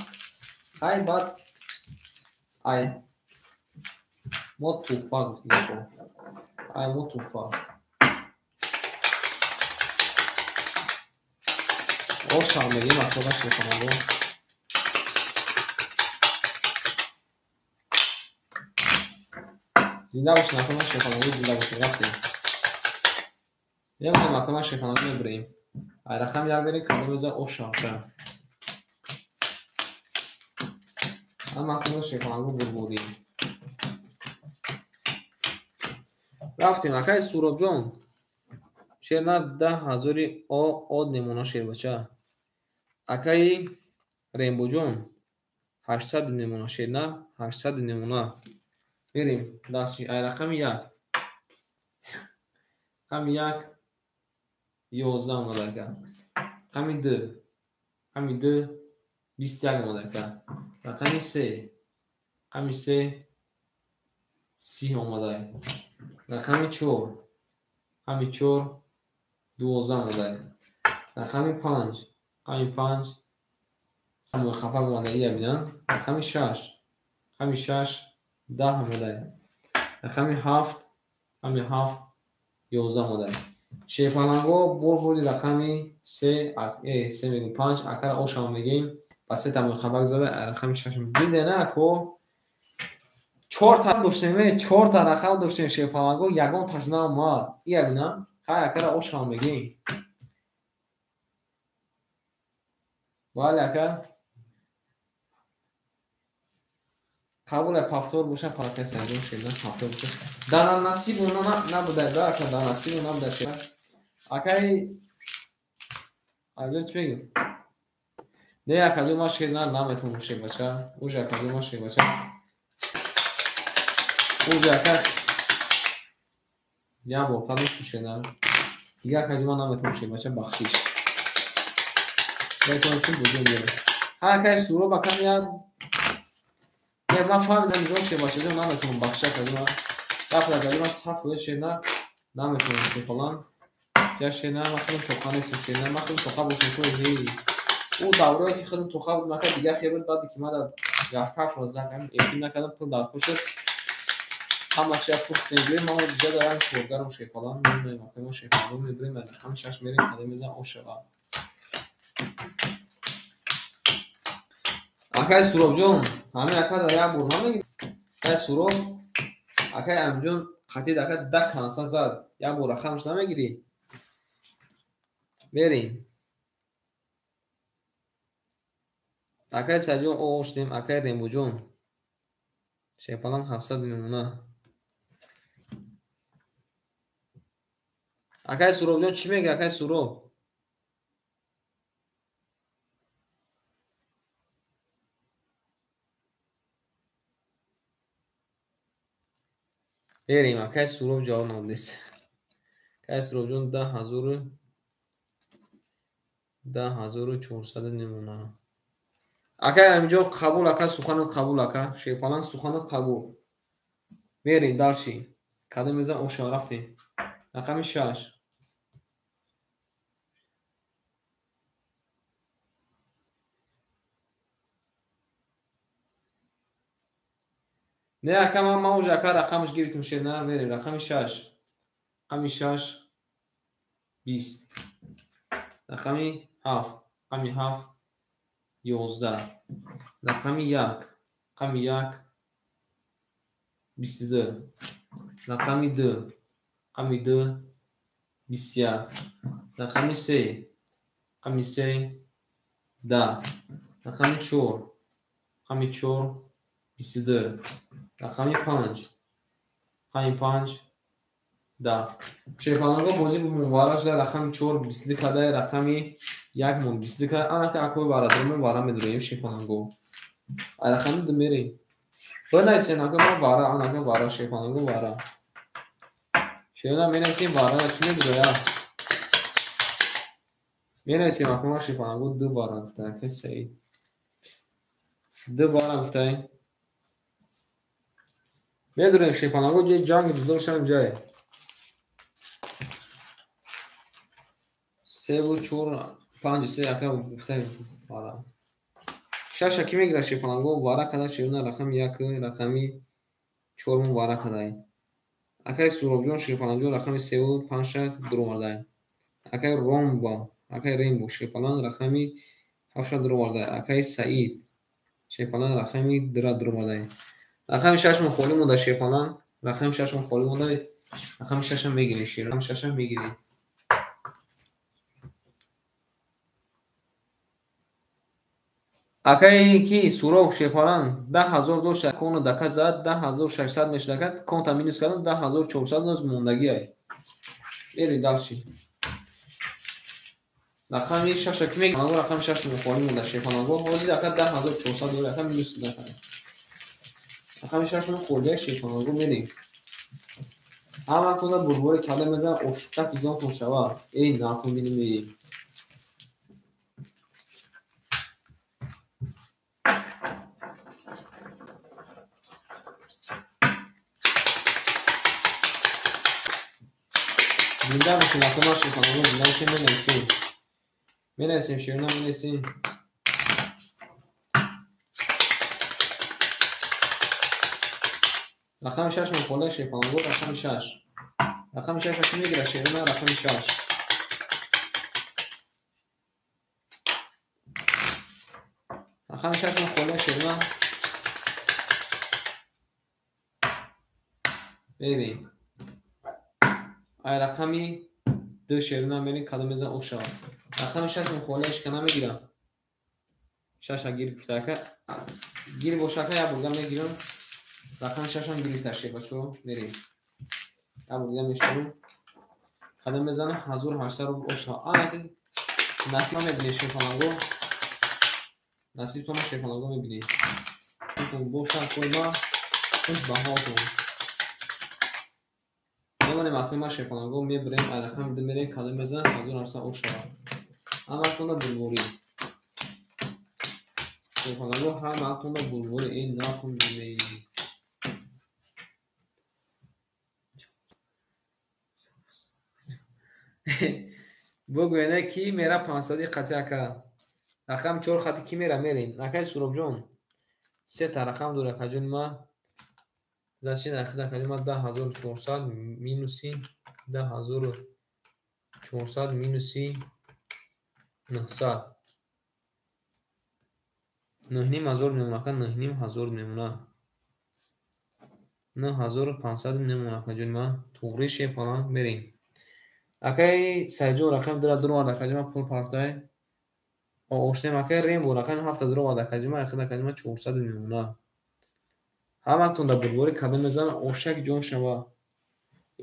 های بعد ای ما توفا گفتیم ای ما توفا اوشان میگیم اکر باش میکنم زنده باشین اکر باش میکنم زنده باشین رفتیم یه مهم اکر باش میکنم میبریم ای رقم یک بریم کمی بزن اوشان شد هم اکر باش میکنم بریم рафтем. Акай Суробҷон шерна 10,000 од немуна шербача. Акай Рембоҷон 800 немуна шерна 800 немуна. Берем дарчи ай рақами 1. Рақами 1 11 омада кард. Рақами 2. Рақами 2 21 омада кард. Рақами 3. Рақами 3 30 омада. Рақами 4. Рақами 4 12 омада. Рақами 5. Рақами 5 самой хапак омада. Ия бинан. Рақами 6. Рақами 6 10 омада. Рақами 7. Рақами 7 11 омада. Шефаланго борбури рақами 3 3 мегим 5 акара ошам мегим ба 3 тамой хабак зада рақами 6 бидена ко 4 та доштем 4 та рақам доштем шефаланго ягон тажна омад. Ия бина хай акара ошам мегим. бале ака қабул пафтор боша паракай сайдон шеда пафтор боша дар насиб уна набуда да ака дар насиб уна набуда шеда акай айдон чӣ мегим не акаду ма шеда наметон ше бача уже акаду ма ше бача уже ака я бо каду шеда дига акаду ма наметон ше бача бахшиш бетон син буҷун бере ха акай суро бакам я ما فهمیدم جون چه باشه جو نمیتونم بخشه کنم قبل از اینکه صف بشه نه نمیتونم که فلان جاش نه مثلا تو خانه سوشه نه مثلا تو خواب بشه تو هی او دوره که خودم تو خواب نکرد دیگه خیلی بعد که ما یا حرف روزا کنم این نکردم تو داد پشت همه چی فروخت نمی‌بریم ما دیگه دارن کارگرم شه فلان نمی‌دونم که ما شه فلان می‌بریم همه شش میریم خاله میزن اوشا акай суробҷон ҳамин ака дар як бурма мегирад акай суроб акай амҷон қатид ака да канса зад як бур рақамш намегирӣ берем акай саҷон оштем акай рембуҷон шепалан 700 мемона акай суробҷон чӣ мега акай суроб берем акай суроб ҷавоб надес акай суробҷон 10,400 немуна акай амҷо қабул ака суханат қабул ака шепалан суханат қабул берем далши кадом мезан оша рафтем рақами 6 не ака ма уже ака рақамш гирифтем шена берем рақами 6 рақами 6 20 рақами 7 рақами 7 11 рақами 1 рақами 1 22 рақами 2 рақами 2 21 рақами 3 рақами 3 10 рақами 4 рақами 4 22 рақами 5 рақами 5 10 шефаланго бозӣ мубарак шуда рақами 4 22 кадай рақами 1 мон 22 кадай анака акои варадумон вара медуроем шефаланго ай рақами ду мерем бинайсен ака ма вара анака вара шефаланго вара шена менайсем вара чӣ медуроя менайсем ака ма шефаланго ду вара гуфта ака саид ду вара гуфтай медурем шефаланго ҷои ҷанги ҷудо шам ҷае 3 4 5 3 ака гуфтай вара шаша ки мегира шефаланго вара када шевна рақами 1 рақами 4 мон вара кадай акай суробҷон шефаланҷон рақами 3 5 дуромардай акай ромба акай рембо шефалан рақами 7 дуромардай акай саид шефалан рақами 2 дуромардай рақами 6 мон холӣ монда шефалан рақами 6 мон холӣ монда рақами 6 мегирем шир рақами 6 мегирем акае ки сурох шепаран 10,000 дошта кону дака зад 10,600 мешдакад конта минус кардам 10,400 ноз мондагиай бери далши рақами шаша ки мегӯяд ҳамаго рақами шаш мухолӣ монда шефонаго ҳозир дака 10,400 дори ака минус дака рақами шаш мухолия шефонаго мерем ҳаматона бурбори када мезан ошуқта ки ҷонтон шава эй натон бинамеи зинда мешин натона шефонаго зинда мешин менависем ширина менависем рақами шаш мухолия шефонаго рақами шаш рақами шаш ки мегира ширина рақами шаш рақами шаш мухолия ширина берем ай рақами ду ширина мерем кадом мезан оф шавад рақами шаш мухолия ишкана мегирам шаша гир гуфтаака гир бошака як бурда мегирам рақами шашам гирифта шебачо мерем як бурда мешавам кадом мезанам 1800 рубл оф шавад анаки насиба мебинем шефонаго насибтона шефонаго мебинем бошад койма хуш баҳотон мемонем акима шефонаго мебирем ай рақами ду мерем кадом мезанам 1800 оф шавад ҳаматона бурбори шефонаго ҳаматона бурбори ин натон бимеи бигӯяне ки мера 500 қати ака рақам 4 хати ки мера мерем акай суробҷон сета рақам дори акаҷони ма зачин ахид акаҷони ма 10400 минуси 10400 минуси 900 9,000 мемона ака 9,000 мемона 9500 мемона акаҷони ма туғри шефалан мерем акай сайҷон рақами дура дурова дакаҷима пул пафтай оштем акай рембо рақами 7 дурова дакаҷима ахид акаҷима 400 мемона ҳаматон да бурбори кадом мезан ошак ҷон шава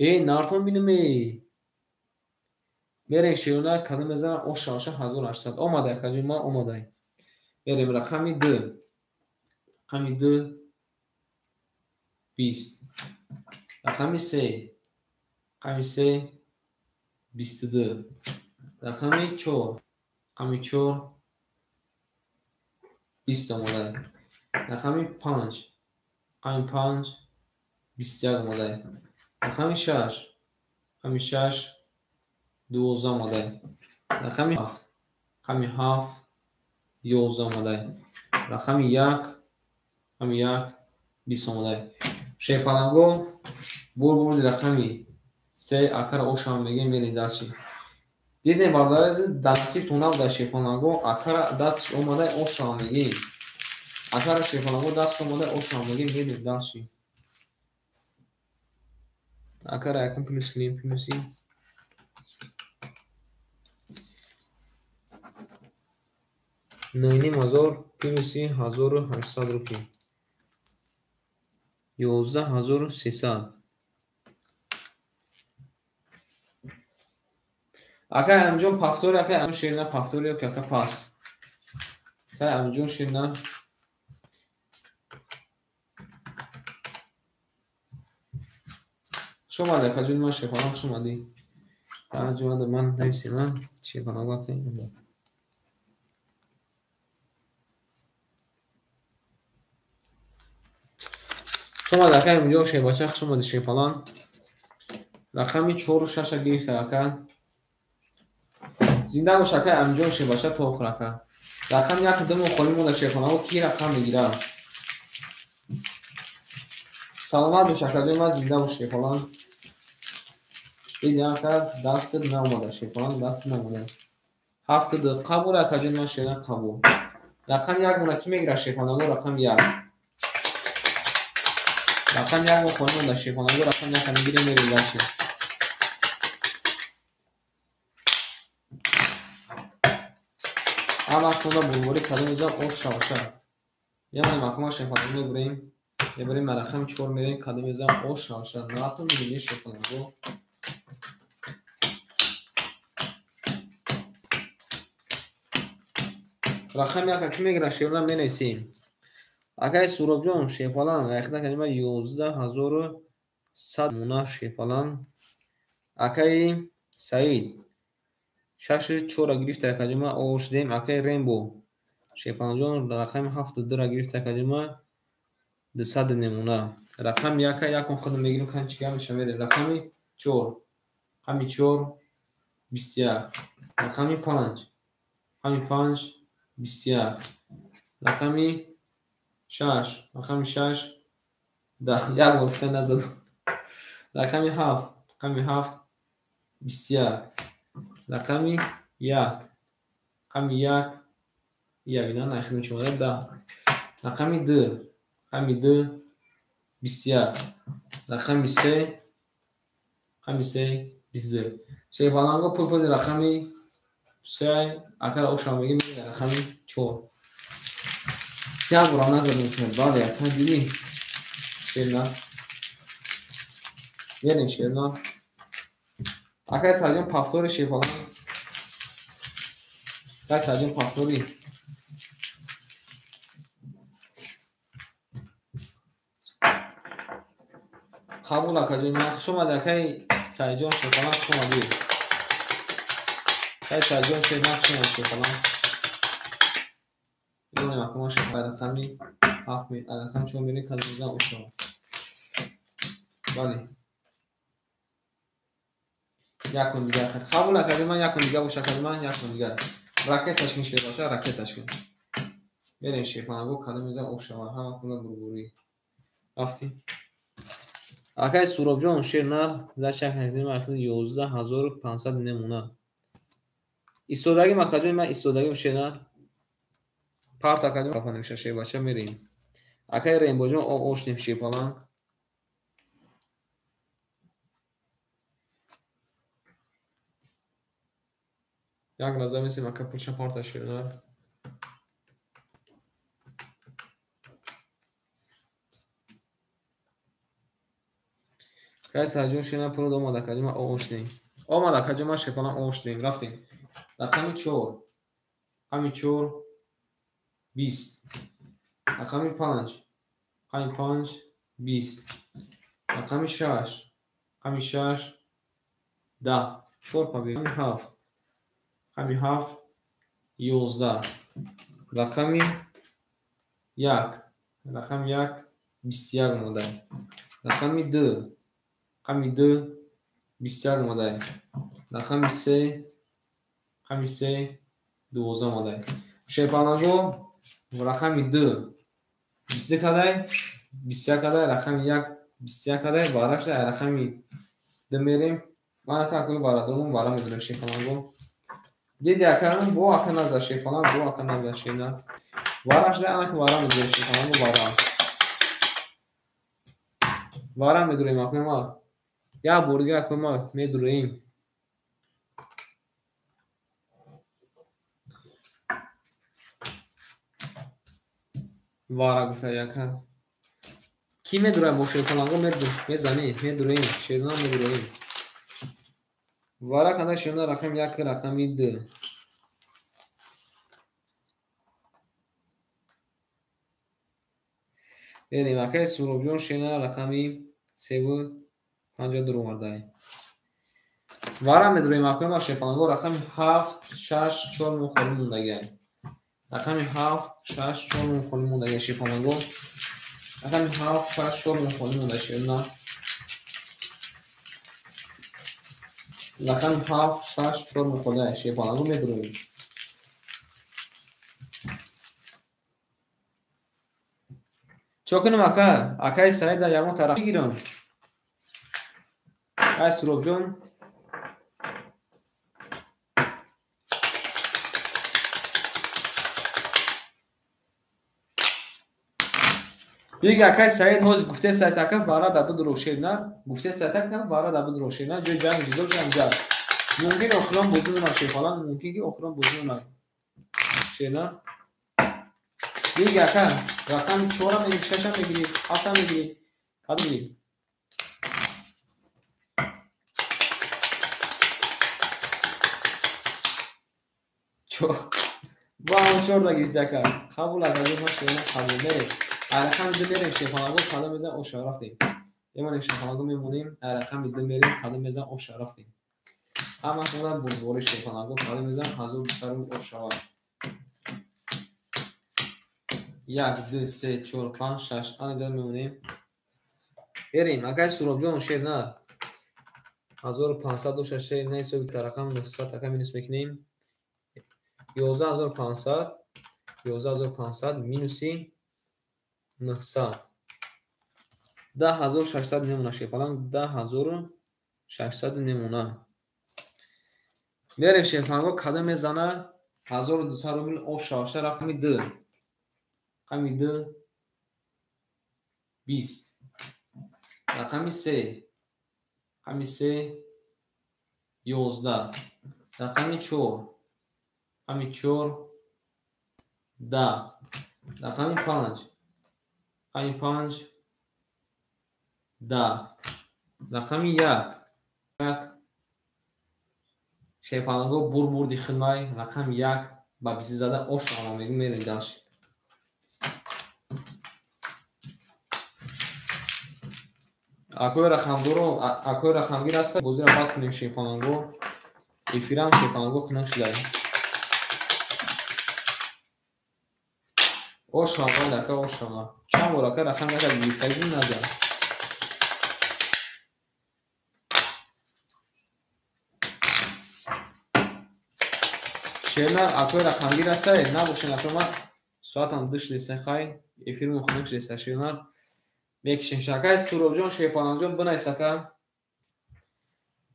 эй нартон бинамеи мерем ширина кадом мезан ош шаваша 1800 омадай акаҷони ма омадай мерем рақами 2 рақами 2 20 рақами 3 рақами 3 22 рақами 4 рақами 4 20 омадай рақами 5 рақами 5 21 омадай рақами 6 рақами 6 12 омадай рақами 7 рақами 7 11 омадай рақами 1 рақами 1 20 омадай шефанаго бурбурди рақами 3 акара ошам мегем мерем дарчи дидем бародари данасиб то набуда шефанаго акара дастиш омадай ошам мегем акара шефанаго даст омадай ошам мегем мерем дарчи акара якум плюс лим плюси نوینیم هزار پیروسی 1800 روپی 11300 اکا همجون پافتوری اکا همجون شیرنا پافتوری اکا اکا پاس اکا همجون شیرنا شما ده اکا جون من شیخانه شما دی اکا جون ده من نویسی من شیخانه وقتی شما دکه اینجا شیباچه شما دی شیپالان رقمی 4 و 6 گیفت اکا زنده و شکه اینجا شیباچه تو آخر اکا رقم یک دمو خالی مونده شیپالان و کی رقم بگیره سلامت و شکه دوی من زنده و شیپالان این اکا دست نموده شیپالان دست نموده 7 دقیقه بود اکا جون من شیرن قبول رقم یک مونه کی میگیره شیپالان رقم یک رقم یک مخوری مونده شیپانگو رقم یک میگیریم میریم داشتیم Ama konuda bulguri kadımıza o şavşa. Yani makuma şefalını burayım. Burayım merakım çormeyin kadımıza o şavşa. Naatun bilgi şefalını bu. Rakam ya kime göre şeyler ben neyim? Akay surabjon şefalan. Ayakta kelime 11,100 muna şefalan. Akay Said. Şaşı çora girifte akacıma oğuş deyim. Akay Rainbow. Şefalan rakam hafta dıra girifte akacıma. Dısad nemuna. Rakam yaka yakon khadım megirim kan çıkar mı şamere. Rakami çor. Hami çor. Bistiyar. Rakami panç. Hami panç. Bistiyar. Rakami şaş. Rakami şaş. Da. Ya goften nazad. Rakami haf. Rakami haf. Bistiyar. Rakami yak. Rakami yak. Ya bina nakhim şumada da. Rakami dı. Rakami dı. Bistiyar. Rakami se. Rakami se. Bizde. Şey falan ko purpur rakami se. Akar o şamegi mi rakami çor. Ya buran nazarım ki bari ya kendini şeyler. Yerin şeyler. Akar sadece paftori şey falan. Akar sadece paftori. Kabul akacağım. Şuma da kay sadece şey falan şuma değil. Kay sadece şey falan. Yine makuma şey falan kami hafmi. Alakam çoğu beni kadınızdan uçma. Bale. Yakın diğer. Kabul akademi yakın diğer bu şakademi yakın diğer. Raket taşın şey başa raket taşın. Benim şey falan bu kadınızdan uçma. Ha makuma burguri. Afti. Akay surabjon şirnar zaşak hedim akıl 11,500 nemuna. İstodagi makacım ben istodagi şirnar. Part akademi kafanım şey başa vereyim. Akay Rainbow'jon o oşnim şey falan. Jak nazwijmy sobie kapuczna porta şirnar. Kay sadece şirnar pulu olmadı akacım o oşnim. Olmadı akacım şey falan o oşnim. Rafting. Rakami çor. Hami çor. 20. Rakami panç. Hami panç. 20. Rakami şaş. Hami şaş. Da. Çor pavi. Hami haf. Hami haf. 11. Rakami yak. Rakami yak. 20 model. Rakami dı. Rakami dı. 20 model. Rakami se. Rakami se. 12 model. Şepanago. Rakami dı. 20 kadar. 20 kadar. Rakami yak. 20 kadar. Varaşta rakami demerim. Bana kalkıyor varadurumun vara mıdır şepanago. Dedi akarım bu akana da şey falan bu akana da şeyler. Varaşta anak vara mıdır şey falan bu vara. Vara mıdır akıma. Ya burger akıma medurayım. Vara gufta yaka. Kime durar bu şey falan o medur. Mezani medurayım. Şerina medurayım. Vara kadar şuna rakam yak rakam iddi. Benim akay surabjon şuna rakami sevu 52 omarday. Vara medurayım akıma şey falan o rakam 7 6 4 muxoli mundagi. Rakam 7 6 4 muxoli mundagi şey falan o. Rakam 7 6 4 muxoli mundagi şuna. Rakam 7 6 4 muxoli şey falan o medurayım. Çokunum aka. Akay sayda yamon tarafı giron. Ay surabjon. یک اکای سعید هوز گفته سایتاکا وارا دبود روشنار گفته سایتاکا وارا دبود روشنار جو جام دیزل جام جار ممکن اخرام بزرگ نشه فلان ممکن که اخرام بزرگ نشه شیرنا دیگه اکا رقم 4 میگیری 6 میگیری 7 میگیری کدوم میگیری با اون 4 دگیری زکر قبول اگه ما شیرنا قبول میره رقم 2 میریم شیفانگو قدم بزن او رفتیم یه ما شیفانگو میمونیم رقم 2 میریم قدم بزن او رفتیم اما خودم بزرگ شیفانگو قدم بزن حضور بسر او شوار 1 2 3 4 5 6 اینجا میمونیم بریم اگه سراب جان شیر نه 1506 نه حساب رقم 900 اگه مینوس میکنیم 11500 مینوسی 900 10600 میمونه شیفانگ 10600 میمونه میریم شیفانگو کدام میزنه 1200 روبل او شاشه رفت میده میده 20 رقم 3 11 رقم 4 10 رقم 5 10 رقم 1 شیفانگو بردی خدمای رقم 1 با 20 زده اوش آنها میریم داشت اکوی رقمگیر هست بازی را پاس کنیم شیفانگو ایفیرم شیفانگو خنک شده اوش آنها لکه اوش آنها چند براکه رقم یک از بیفیدی نزد شیرنا اکوی رقمگیر هست نباشین اکوی ما ساعت هم دوش لیسته خواهی ایفیرم خنک لیسته شیرنا میکشیم شکای سروب جان شیپالانگ جان بنای سکه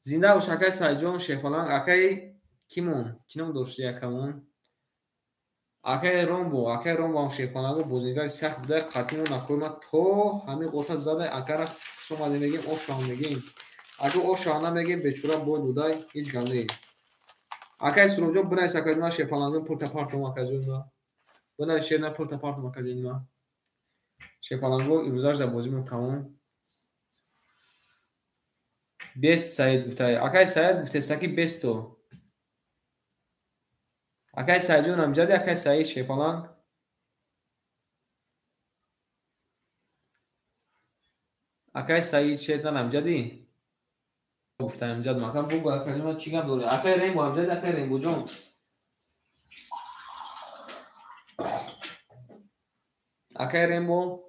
زنده و شکای سای جان شیپالانگ اکای کیمون چینم دوستی اکمون اکای رومبو هم شیپالانگو بوزنگاری سخت بوده قطیمون اکوی ما تو همین قطعه زده اکر شما میگیم اوشان میگیم اگه اوشانه میگیم بچورا بود بودای هیچ گنده اکای سروب جان بنای سکای ما شیپالانگ پورتا پارتو مکجون بنای شیرنا پورتا پارتو مکجون شیپالانگو امروزش در بازی تمام 20 سعید گفته اکای سعید گفته استاکی 20 اکای سعید جون امجدی اکای سعید شیپالانگ اکای سعید شیطان امجدی گفته امجد مکان بگو اکای ما چی گم دوره اکای ریم با امجد اکای ریم جون اکای ریم بو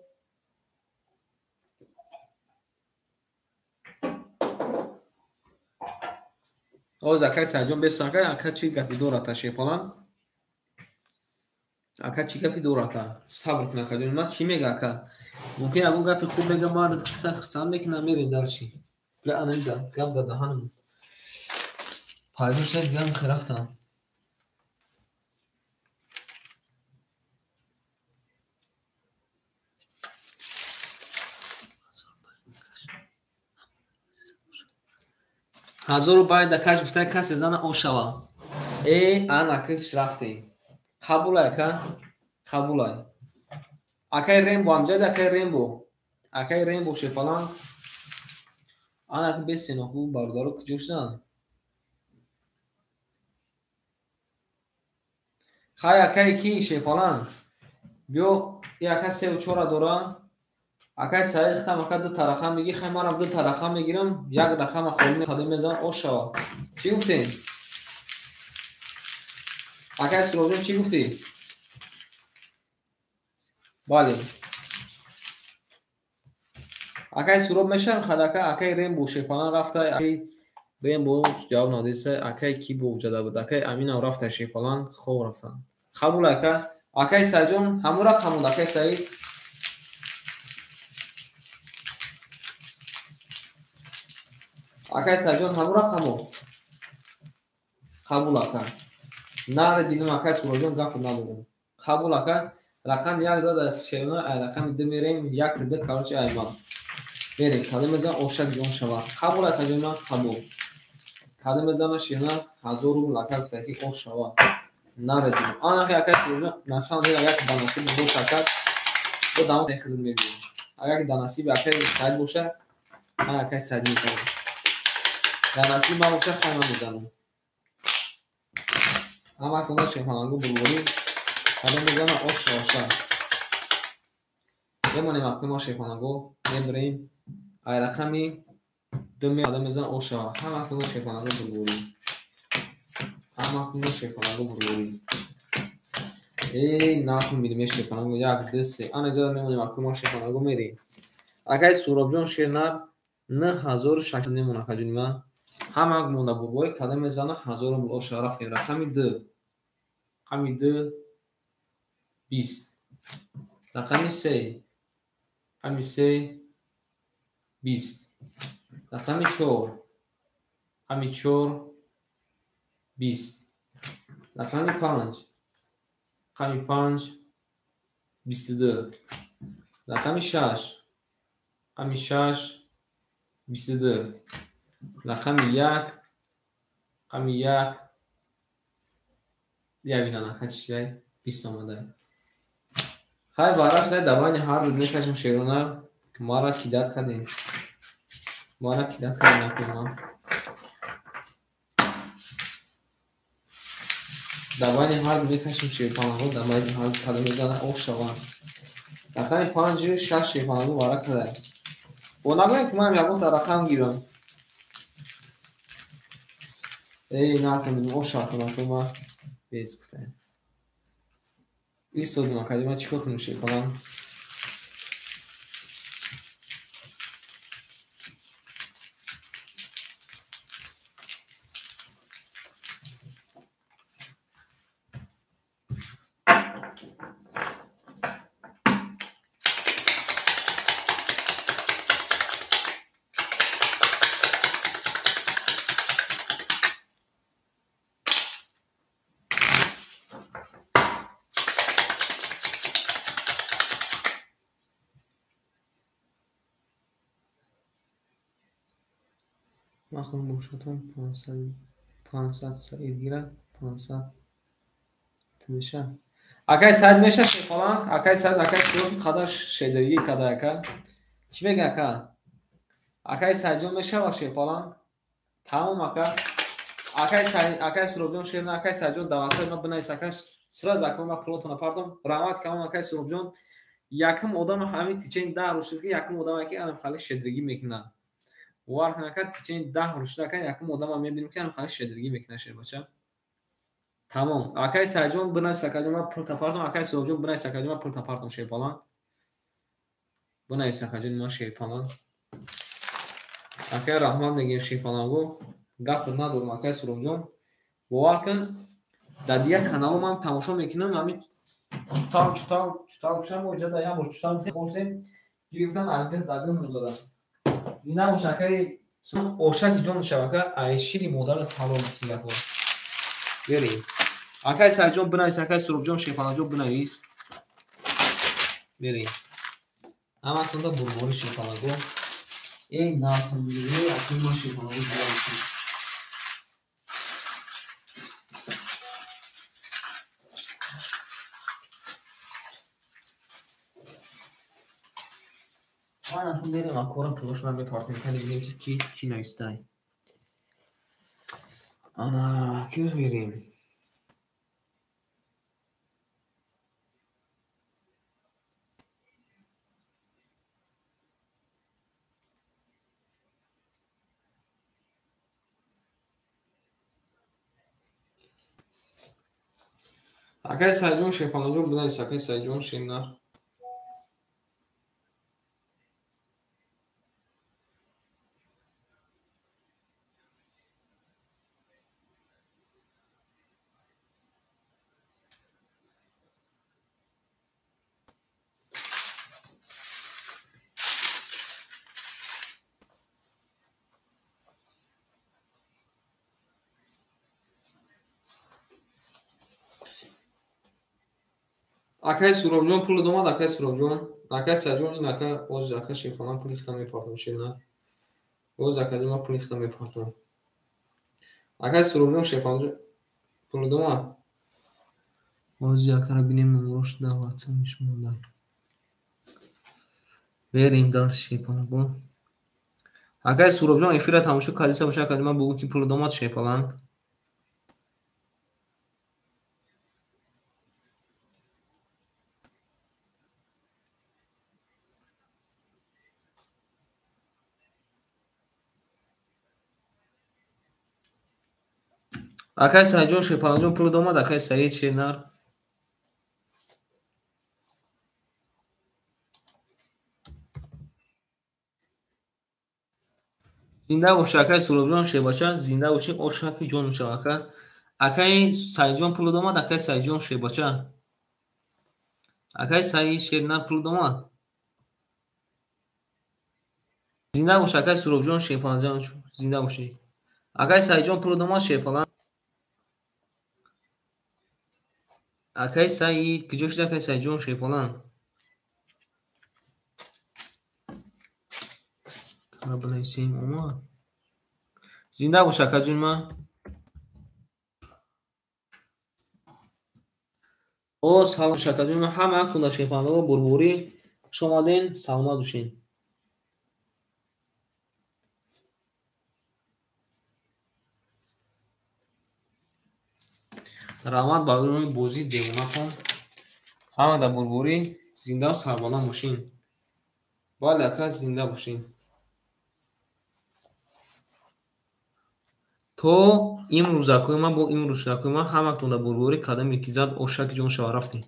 اوز اکای سعید جون 20 اکای چی گپی دوره تا شیپالانگ اکا چی گپی دوراتا صبر کن اکا جون ما چی میگه اکا ممکن اون گپی خوب میگه ما رو خرسان میکنه میریم درشی لا انا نبدا گپ داده هنم پایدوش گم خرفتم هزارو باید دکش گفته کسی زنه او شوا ای انا کش رفتیم قبول اکا قبول اکای ریم امجد اکای ریم بو شیپالانگ انا که بیستی نخو باردارو کجوش دن خواهی اکای کی شیپالانگ بیو ای اکای 3 و 4 دوران اکای سعید ختم اکای دو ترخم میگی خیلی منم دو ترخم میگیرم یک رقم خالی قدم میزن او شوا چی گفتین؟ اکای سروجون چی گفتی؟ بله اکای سروب میشن خداکا اکای ریم بو شیپالانگ رفته اکای ریم بو جواب نادیسه اکای کی بو جدا بود اکای امین هم رفته شیپالانگ خوب رفتن قبول اکای سعید جون همون رقم بود اکای سعید اکای سعید جون همون رقم بود قبول اکا نه دیدم اکای سروب جون گفت ندارم قبول اکا رقم 1 زاد از شیرنا رقم 2 میریم 1 ده کارچ ایمان میریم کدام میزن اوشک جون شما قبول اکا جون قبول کدام میزن شیرنا 1000 روبل اکا تکی او شوا наредим. Ана ки акай сурубҷон насанд агар данасиб бошад бо давом хидмат мебинем. Агар данасиб акай сайд бошад ман акай сайд мекунам. Данасиб набошад хайма мезанам. Ҳаматон шефанангу булбури кадом мезана оша. Бемонем акай мо шефанангу мебирем айрақами думе кадом мезана оша. Ҳаматон шефанангу булбури. Ҳаматон шефанангу булбури. Нахун милимеш шефанангу 1 2 3 ана ҷода мемонем акай мо шефанангу мерем. Акай сурабҷон шернар 9000 мемона каҷуни ман. Ҳамак монда булбури кадом мезана 1000 мул оша рафтем рақами 2. Рақами 2 20. Рақами 3. Рақами 3 20. Рақами 4. Рақами 4 20. Рақами 5. Рақами 5 22. Рақами 6. Рақами 6 22. Рақами 1. Рақами 1 явинана качидай 20 омадай. Хай бараш дай давани ҳар рӯз мекашем шеронар ки мара кидат кардем. Мара кидат кардем накунам. давани ҳар рӯз мекашем шерпанаҳо давани ҳар рӯз кадом мезана оф шаванд. Рақами 5 6 шерпанаҳо вара кардем. бо нагӯем ки ман ягон та рақам гирам. накунем оф шаванд ма без кутаем. Истодим академа чикор кунем шерпанам. Махун бошатам 500 саид гира 500 тмеша. Акай сайд меша шефаланг, акай сайд акай суроб қадар шедерги када ака. Чӣ мега ака? Акай сайҷон мешава шефаланг. Тамом ака. Акай суробҷон шерна акай сайҷон даватай ма бинайс ака сраз ака ма плотона пардон. Раҳмат камон акай суробҷон якам одам ҳамин тичен да рӯшид ки якам одам аки анам хали шедригӣ мекунад. варҳанака тичен 10 рӯшидака якам одама мебинем ки анам хали шедригӣ мекунад шербача. Тамом. Акай сайҷон бинайс акаҷома пулта пардон акай суробҷон бинайс акаҷома пулта пардон шерпалан. Бинайс акаҷони ма шерпалан. Акай раҳмат мегем шерпалангу гап надорум акай суробҷон. бовар кун дадия каналом ҳам тамошо мекунам ҳамин чутал кушам ҷада ябор чутал бошем гирифтан агин дагин музада. Зина мушакай ошаки ҷон шавака ай шири модар талон сигаҳо. Берем. Акай сайҷон бинавис акай суробҷон шефаланҷон бинавис. Берем. ҳаматонда бурбори шефаланҷо. Натон мегӯе акай ма шефаланҷо бинавис. Ана мерем акора пулошона мепартем кани бинем ки навистай. Ана ки мерем. Акай сайҷон шефаланҷон бинавис акай сайҷон шемнар. Акай суробҷон пули домад акай суробҷон. Акай сайҷон ин ака оз ака шефалан пули хита мепартам шена. Оз академа пули хита мепартам. Акай суробҷон шефаланҷон пули домад. Боз якара бинем номерош даватсам мешмондай. Берем дальше шепалабо. Агар Сурабҷон эфира тамошо кардиса боша кади ман бугӯ ки пули домад шепалам. Акай Саидҷон шепалаҷон пули домад акай Саид Шернар. Зинда боша акай Сурабҷон шебача зинда боши ошаки ҷон мешава ака. Акай Саидҷон пули домад акай Саидҷон шебача. Акай Саид Шернар пули домад. Зинда боша акай Сурабҷон шепалаҷон зинда боши. Акай Саидҷон пули домад шепалам. Акай Саид киҷо шуда акай Саидҷон шепалам. Табнайсим омад. Зинда бош акаҷонма. О салом шакаҷонма ҳама кунда шепандао бурбурӣ шомаден саломат бошен. Раҳмат ба рӯи бозӣ девонахон. Ҳама да бурбурӣ зинда сарбаланд бошин. Бале ака зинда бошин. То имрӯз акои ман бо имрӯз шакои ман ҳаматон да бурбурӣ кадаме ки зад ошаки ҷон шава рафтем.